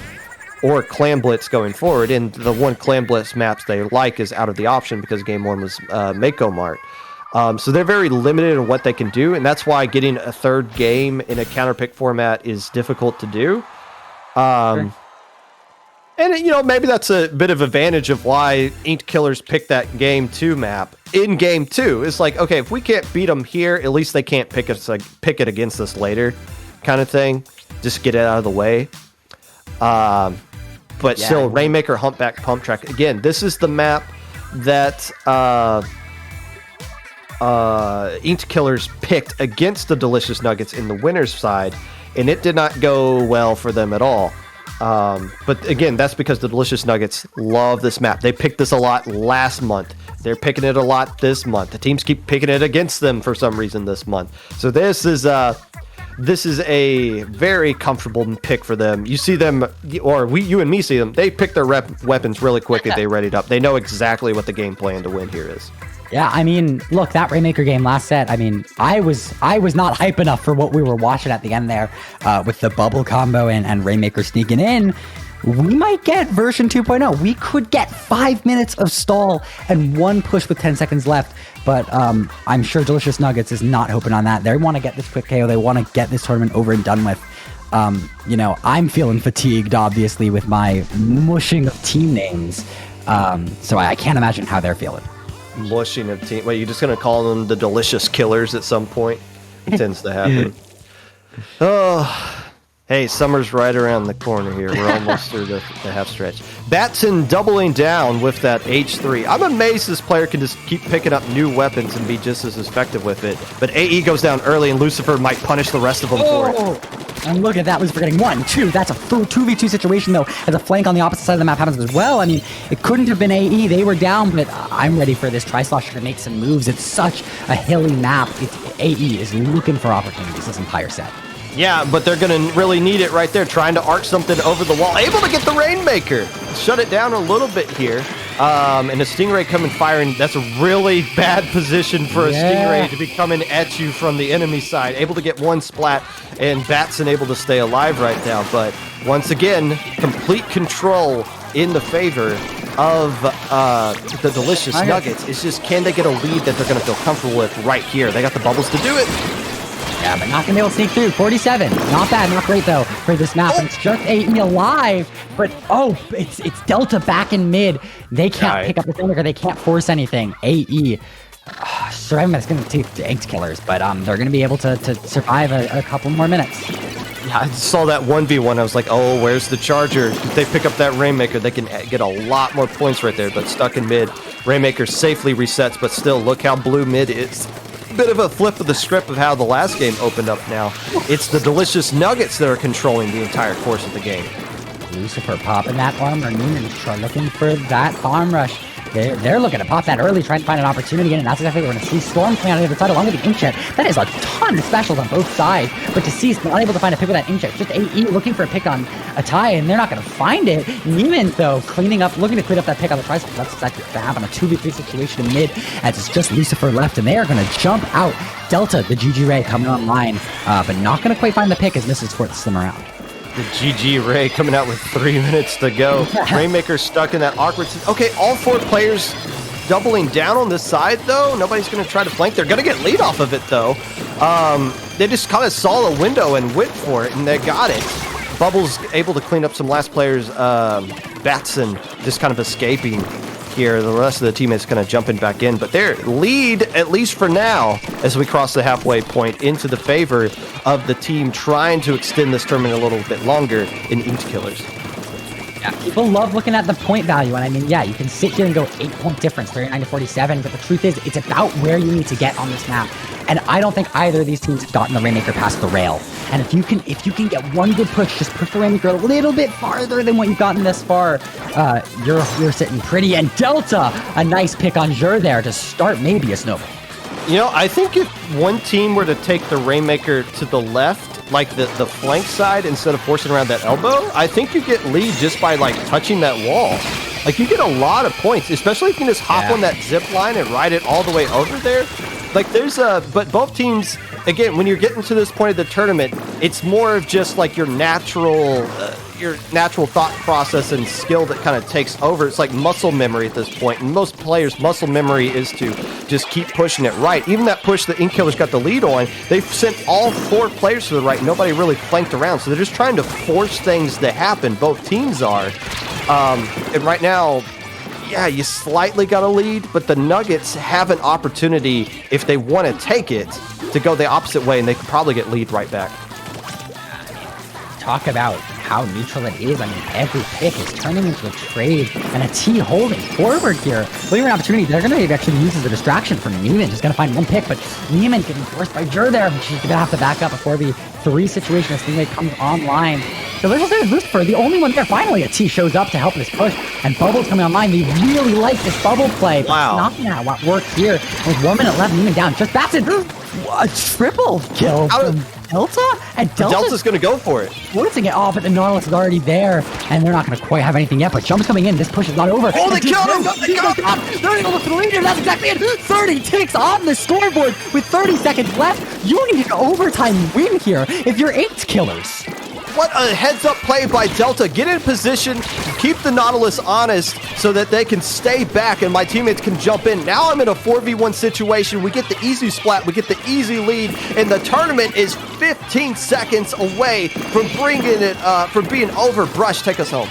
or Clam Blitz going forward, and the one Clam Blitz maps they like is out of the option because game 1 was Mako Mart. So they're very limited in what they can do, and that's why getting a third game in a counter pick format is difficult to do. And maybe that's a bit of advantage of why Inked Killers picked that game 2 map in game 2. It's like, okay, if we can't beat them here, at least they can't pick it against us later, kind of thing. Just get it out of the way. But still, Rainmaker, Humpback, Pump Track. Again, this is the map that Inked Killers picked against the Delicious Nuggets in the winner's side, and it did not go well for them at all. But again, that's because the Delicious Nuggets love this map. They picked this a lot last month. They're picking it a lot this month. The teams keep picking it against them for some reason this month. So this is a very comfortable pick for them. You see them, or you and me see them, they pick their weapons really quickly. They readied up. They know exactly what the game plan to win here is. Yeah, I mean, look, that Rainmaker game last set, I mean, I was not hype enough for what we were watching at the end there with the bubble combo and Rainmaker sneaking in. We might get version 2.0. We could get 5 minutes of stall and 1 push with 10 seconds left. But I'm sure Delicious Nuggets is not hoping on that. They want to get this quick KO. They want to get this tournament over and done with. I'm feeling fatigued, obviously, with my mushing of team names. So I can't imagine how they're feeling. Mushing of team. Wait, you just going to call them the Delicious Killers at some point? It tends to happen. Oh... Hey, summer's right around the corner here. We're almost through the half stretch. Batson doubling down with that H3. I'm amazed this player can just keep picking up new weapons and be just as effective with it. But AE goes down early, and Lucifer might punish the rest of them for it. And look at that, Lucifer getting 1, 2. That's a full 2v2 situation, though, as a flank on the opposite side of the map happens as well. I mean, it couldn't have been AE. They were down, but I'm ready for this Tri-Slosher to make some moves. It's such a hilly map. AE is looking for opportunities this entire set. Yeah, but they're going to really need it right there, trying to arc something over the wall. Able to get the Rainmaker. Shut it down a little bit here. And a Stingray coming firing. That's a really bad position for a Stingray to be coming at you from the enemy side. Able to get 1 splat, and Batson able to stay alive right now. But once again, complete control in the favor of the Delicious Nuggets. It's just, can they get a lead that they're going to feel comfortable with right here? They got the bubbles to do it. Yeah, but not going to be able to sneak through. 47. Not bad, not great, though, for this map. It's just AE alive, but, it's Delta back in mid. They can't pick up the Rainmaker. They can't force anything. AE. Surviving is going to take the Inked Killers, but they're going to be able to survive a couple more minutes. Yeah, I saw that 1v1. I was like, oh, where's the Charger? If they pick up that Rainmaker, they can get a lot more points right there, but stuck in mid. Rainmaker safely resets, but still, look how blue mid is. Bit of a flip of the script of how the last game opened up now. It's the Delicious Nuggets that are controlling the entire course of the game. Lucifer popping that armor. Noonan looking for that bomb rush. They're looking to pop that early, trying to find an opportunity, and that's exactly what we're going to see. Storm playing on the other side along with the Inkjet. That is a ton of specials on both sides, but to see unable to find a pick with that Inkjet. Just AE looking for a pick on a tie, and they're not going to find it. Neiman, though, looking to clean up that pick on the tricycle. That's exactly what happened. A 2v3 situation in mid, as it's just Lucifer left, and they are going to jump out. Delta, the GG Ray coming online, but not going to quite find the pick as misses for the slim around. The GG Ray coming out with 3 minutes to go. Rainmaker stuck in that awkward... Okay, all 4 players doubling down on this side, though. Nobody's going to try to flank. They're going to get lead off of it, though. They just kind of saw a window and went for it, and they got it. Bubbles able to clean up some last players. Batson just kind of escaping. here. The rest of the team is going to jump in back in, but their lead, at least for now, as we cross the halfway point, into the favor of the team trying to extend this tournament a little bit longer in Inked Killers. Yeah, people love looking at the point value, and I mean, yeah, you can sit here and go 8-point difference, 39 to 47, but the truth is, it's about where you need to get on this map. And I don't think either of these teams have gotten the Rainmaker past the rail. And if you can get one good push, just push the Rainmaker a little bit farther than what you've gotten this far, you're sitting pretty. And Delta, a nice pick on Jur there to start maybe a snowball. You know, I think if one team were to take the Rainmaker to the left, like the flank side, instead of forcing around that elbow, I think you get lead just by like touching that wall. Like you get a lot of points, especially if you can just hop on that zip line and ride it all the way over there. Like there's but both teams, again, when you're getting to this point of the tournament, it's more of just like your natural thought process and skill that kind of takes over. It's like muscle memory at this point, and most players' muscle memory is to just keep pushing it right. Even that push that Ink Killers got the lead on, they've sent all 4 players to the right. Nobody really flanked around, so they're just trying to force things to happen. Both teams are, and right now, yeah, you slightly got a lead, but the Nuggets have an opportunity, if they want to take it, to go the opposite way, and they can probably get lead right back. Talk about how neutral it is. I mean, every pick is turning into a trade, and a T holding forward here. Looking for an opportunity, they're going to actually use as a distraction for Neiman. Just going to find one pick, but Neiman getting forced by Jur there. She's going to have to back up before the 3 situation as Stingray comes online. Delicious there's Lucifer, the only one there. Finally, a T shows up to help this push, and Bubble's coming online. They really like this Bubble play. Wow. Not going to work here. With 1 minute left, Neiman down. Just Batson, a triple kill from Delta? And Delta's going to go for it. Forcing it off, but the Nautilus is already there, and they're not going to quite have anything yet, but Jump's coming in. This push is not over. Oh, they killed him! They got him! They're able to throw it. That's exactly it. 30 ticks on the scoreboard with 30 seconds left. You need an overtime win here if you're Inked Killers. What a heads-up play by Delta. Get in position, keep the Nautilus honest so that they can stay back and my teammates can jump in. Now I'm in a 4v1 situation. We get the easy splat, we get the easy lead, and the tournament is 15 seconds away from bringing it, from being over. Brush, take us home.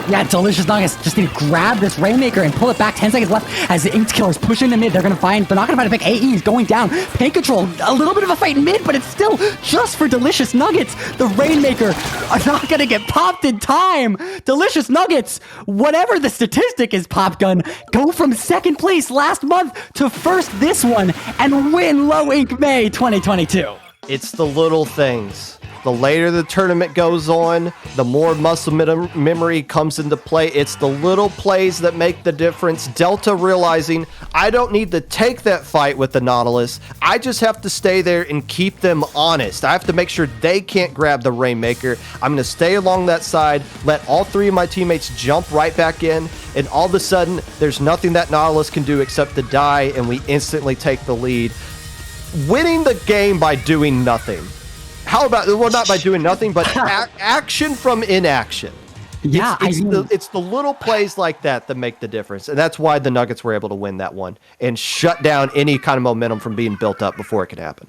Yeah, Delicious Nuggets just need to grab this Rainmaker and pull it back. 10 seconds left as the Inked Killers push into mid. They're going to find, they're not going to find a pick. AE is going down. Paint Control, a little bit of a fight in mid, but it's still just for Delicious Nuggets. The Rainmaker are not going to get popped in time. Delicious Nuggets, whatever the statistic is, Pop Gun, go from second place last month to first this one and win Low Ink May 2022. It's the little things. The later the tournament goes on, the more muscle memory comes into play. It's the little plays that make the difference. Delta realizing, I don't need to take that fight with the Nautilus. I just have to stay there and keep them honest. I have to make sure they can't grab the Rainmaker. I'm going to stay along that side, let all 3 of my teammates jump right back in, and all of a sudden, there's nothing that Nautilus can do except to die, and we instantly take the lead. Winning the game by doing nothing. How about, well, not by doing nothing, but action from inaction. Yeah, it's the little plays like that that make the difference. And that's why the Nuggets were able to win that one and shut down any kind of momentum from being built up before it could happen.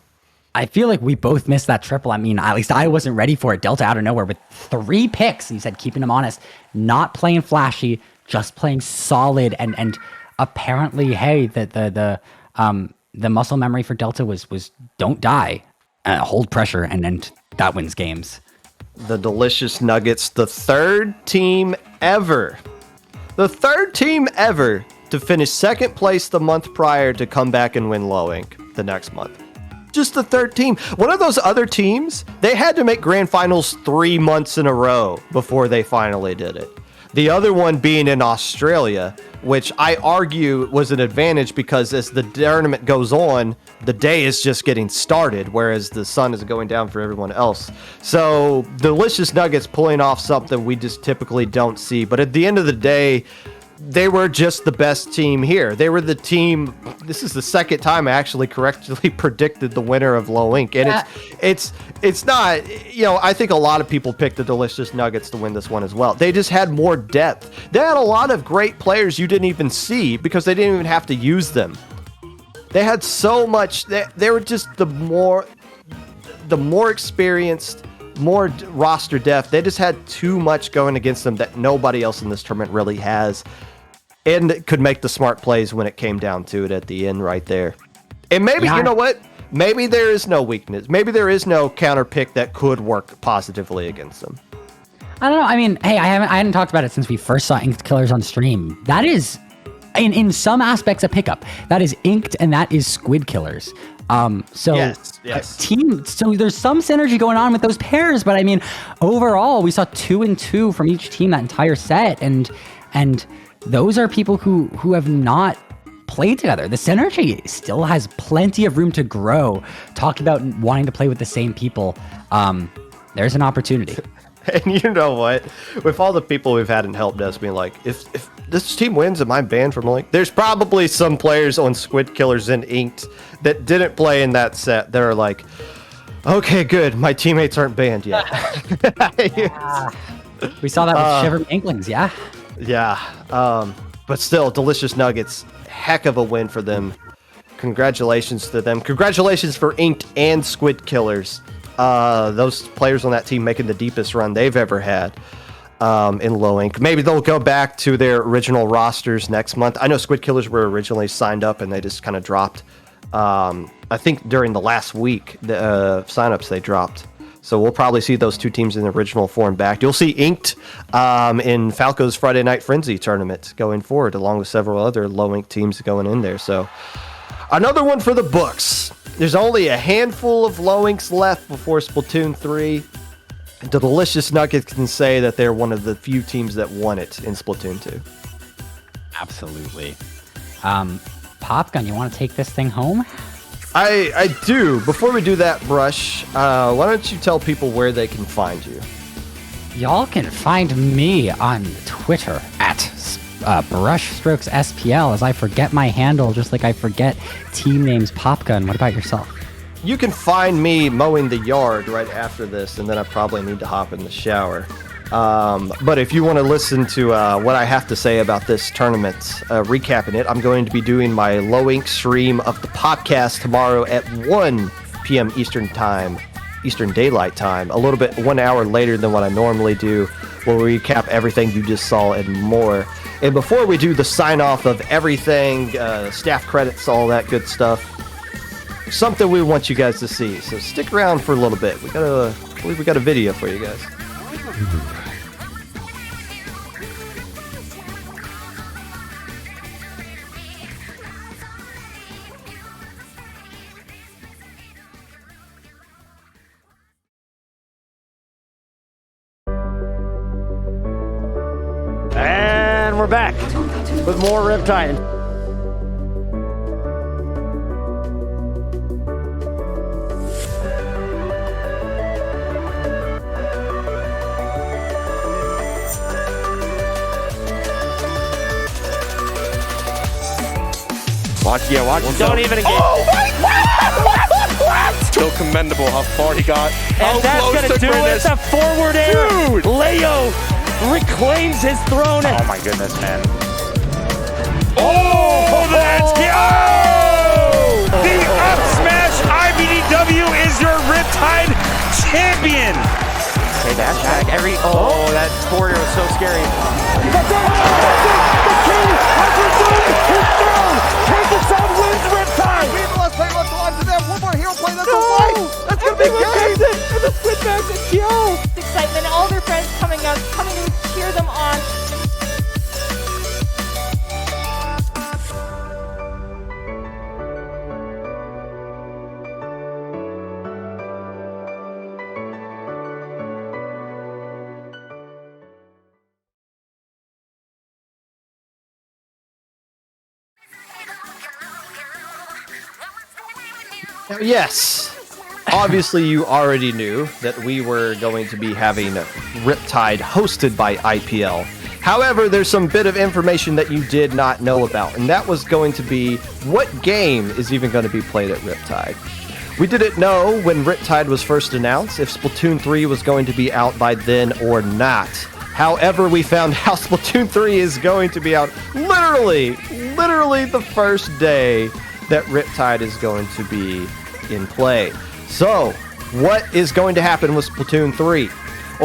I feel like we both missed that triple. I mean, at least I wasn't ready for it. Delta out of nowhere with 3 picks. He said, keeping him honest, not playing flashy, just playing solid. And apparently, hey, the muscle memory for Delta was don't die. Hold pressure, and that wins games. The Delicious Nuggets, the third team ever to finish second place the month prior to come back and win Low Ink the next month. Just the third team. One of those other teams, they had to make grand finals 3 months in a row before they finally did it. The other one being in Australia, which I argue was an advantage because as the tournament goes on, the day is just getting started, whereas the sun is going down for everyone else. So Delicious Nuggets pulling off something we just typically don't see. But at the end of the day, they were just the best team here. They were the team. This is the second time I actually correctly predicted the winner of Low Ink. And it's not, you know, I think a lot of people picked the Delicious Nuggets to win this one as well. They just had more depth. They had a lot of great players you didn't even see because they didn't even have to use them. They had so much. They were just the more experienced, more roster depth. They just had too much going against them that nobody else in this tournament really has. and could make the smart plays when it came down to it at the end right there. And maybe, you know what? Maybe there is no weakness. Maybe there is no counter pick that could work positively against them. I don't know. I mean, hey, I hadn't talked about it since we first saw Inked Killers on stream. That is, in some aspects, a pickup. That is Inked and that is Squid Killers. So yes. So there's some synergy going on with those pairs, but I mean, overall, we saw 2 and 2 from each team that entire set, and those are people who have not played together. The synergy still has plenty of room to grow. Talked about wanting to play with the same people. There's an opportunity. And you know what? With all the people we've had in help desk being like, if this team wins, am I banned from like? There's probably some players on Squid Killers and Inked that didn't play in that set that are like, okay, good, my teammates aren't banned yet. We saw that with Shiver Inklings, yeah. Yeah, but still, Delicious Nuggets, heck of a win for them. Congratulations to them. Congratulations for Inked and Squid Killers. Those players on that team making the deepest run they've ever had in low ink. Maybe they'll go back to their original rosters next month. I know Squid Killers were originally signed up and they just kind of dropped. I think during the last week, the signups they dropped. So we'll probably see those two teams in the original form back. You'll see Inked in Falco's Friday Night Frenzy tournament going forward, along with several other low ink teams going in there. So another one for the books. There's only a handful of low inks left before Splatoon 3. The Delicious Nuggets can say that they're one of the few teams that won it in Splatoon 2. Absolutely. Popgun, you want to take this thing home? I do. Before we do that, Brush, why don't you tell people where they can find you? Y'all can find me on Twitter at Brushstrokes SPL, as I forget my handle just like I forget team names. Popgun, what about yourself? You can find me mowing the yard right after this, and then I probably need to hop in the shower. But if you want to listen to what I have to say about this tournament, recapping it, I'm going to be doing my low ink stream of the podcast tomorrow at 1 p.m. Eastern Daylight Time, a little bit 1 hour later than what I normally do. We'll recap everything you just saw and more. And before we do the sign off of everything, staff credits, all that good stuff, something we want you guys to see. So stick around for a little bit. I believe we got a video for you guys. And we're back with more Riptide. Watch. Don't even engage. Oh what? Still commendable how far he got. And that's gonna do it. The forward air. Dude. Leo reclaims his throne. Oh my goodness, man. Oh, let's go! The up smash IBDW is your Riptide champion. Okay, dash tag. That forward air was so scary. The king has resumed his throne. Kazakhstan wins Riptide. Let's play, let's launch to them. One more hero play, that's a fight. That's gonna be good. For the split back to kill. Excitement, all their friends coming to cheer them on. Yes. Obviously, you already knew that we were going to be having Riptide hosted by IPL. However, there's some bit of information that you did not know about, and that was going to be what game is even going to be played at Riptide. We didn't know when Riptide was first announced if Splatoon 3 was going to be out by then or not. However, we found out Splatoon 3 is going to be out literally the first day that Riptide is going to be in play. So, what is going to happen with Splatoon 3?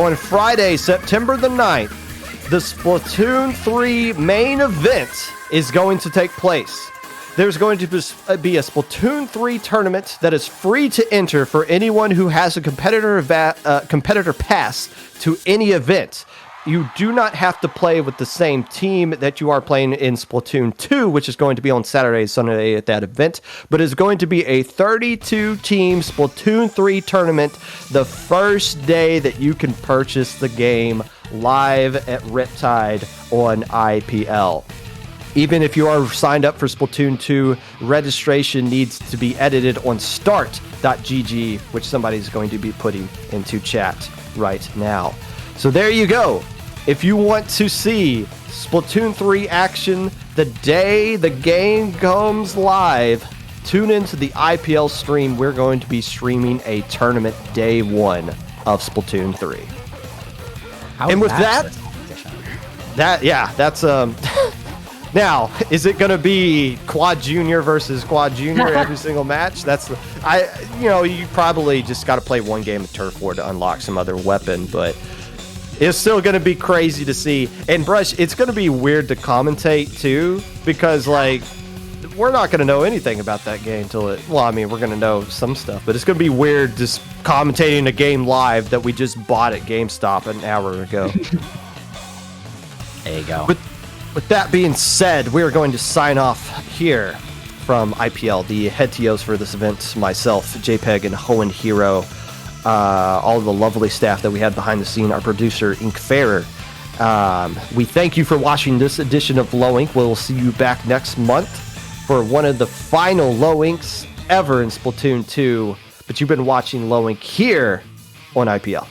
On Friday, September the 9th, the Splatoon 3 main event is going to take place. There's going to be a Splatoon 3 tournament that is free to enter for anyone who has a competitor pass to any event. You do not have to play with the same team that you are playing in Splatoon 2, which is going to be on Saturday and Sunday at that event, but it's going to be a 32-team Splatoon 3 tournament the first day that you can purchase the game live at Riptide on IPL. Even if you are signed up for Splatoon 2, registration needs to be edited on start.gg, which somebody's going to be putting into chat right now. So there you go. If you want to see Splatoon 3 action the day the game comes live, tune into the IPL stream. We're going to be streaming a tournament day 1 of Splatoon 3. And with that's now, is it going to be Quad Junior versus Quad Junior every single match? You probably just got to play one game of Turf War to unlock some other weapon, but it's still going to be crazy to see. And Brush, it's going to be weird to commentate too, because we're not going to know anything about that game we're going to know some stuff, but it's going to be weird just commentating a game live that we just bought at GameStop an hour ago. There you go. With that being said, we're going to sign off here from IPL, the head TOs for this event, myself, JPEG, and Hoenn Hero, all of the lovely staff that we had behind the scene, our producer, Ink Fairer. We thank you for watching this edition of Low Ink. We'll see you back next month for one of the final Low Inks ever in Splatoon 2. But you've been watching Low Ink here on IPL.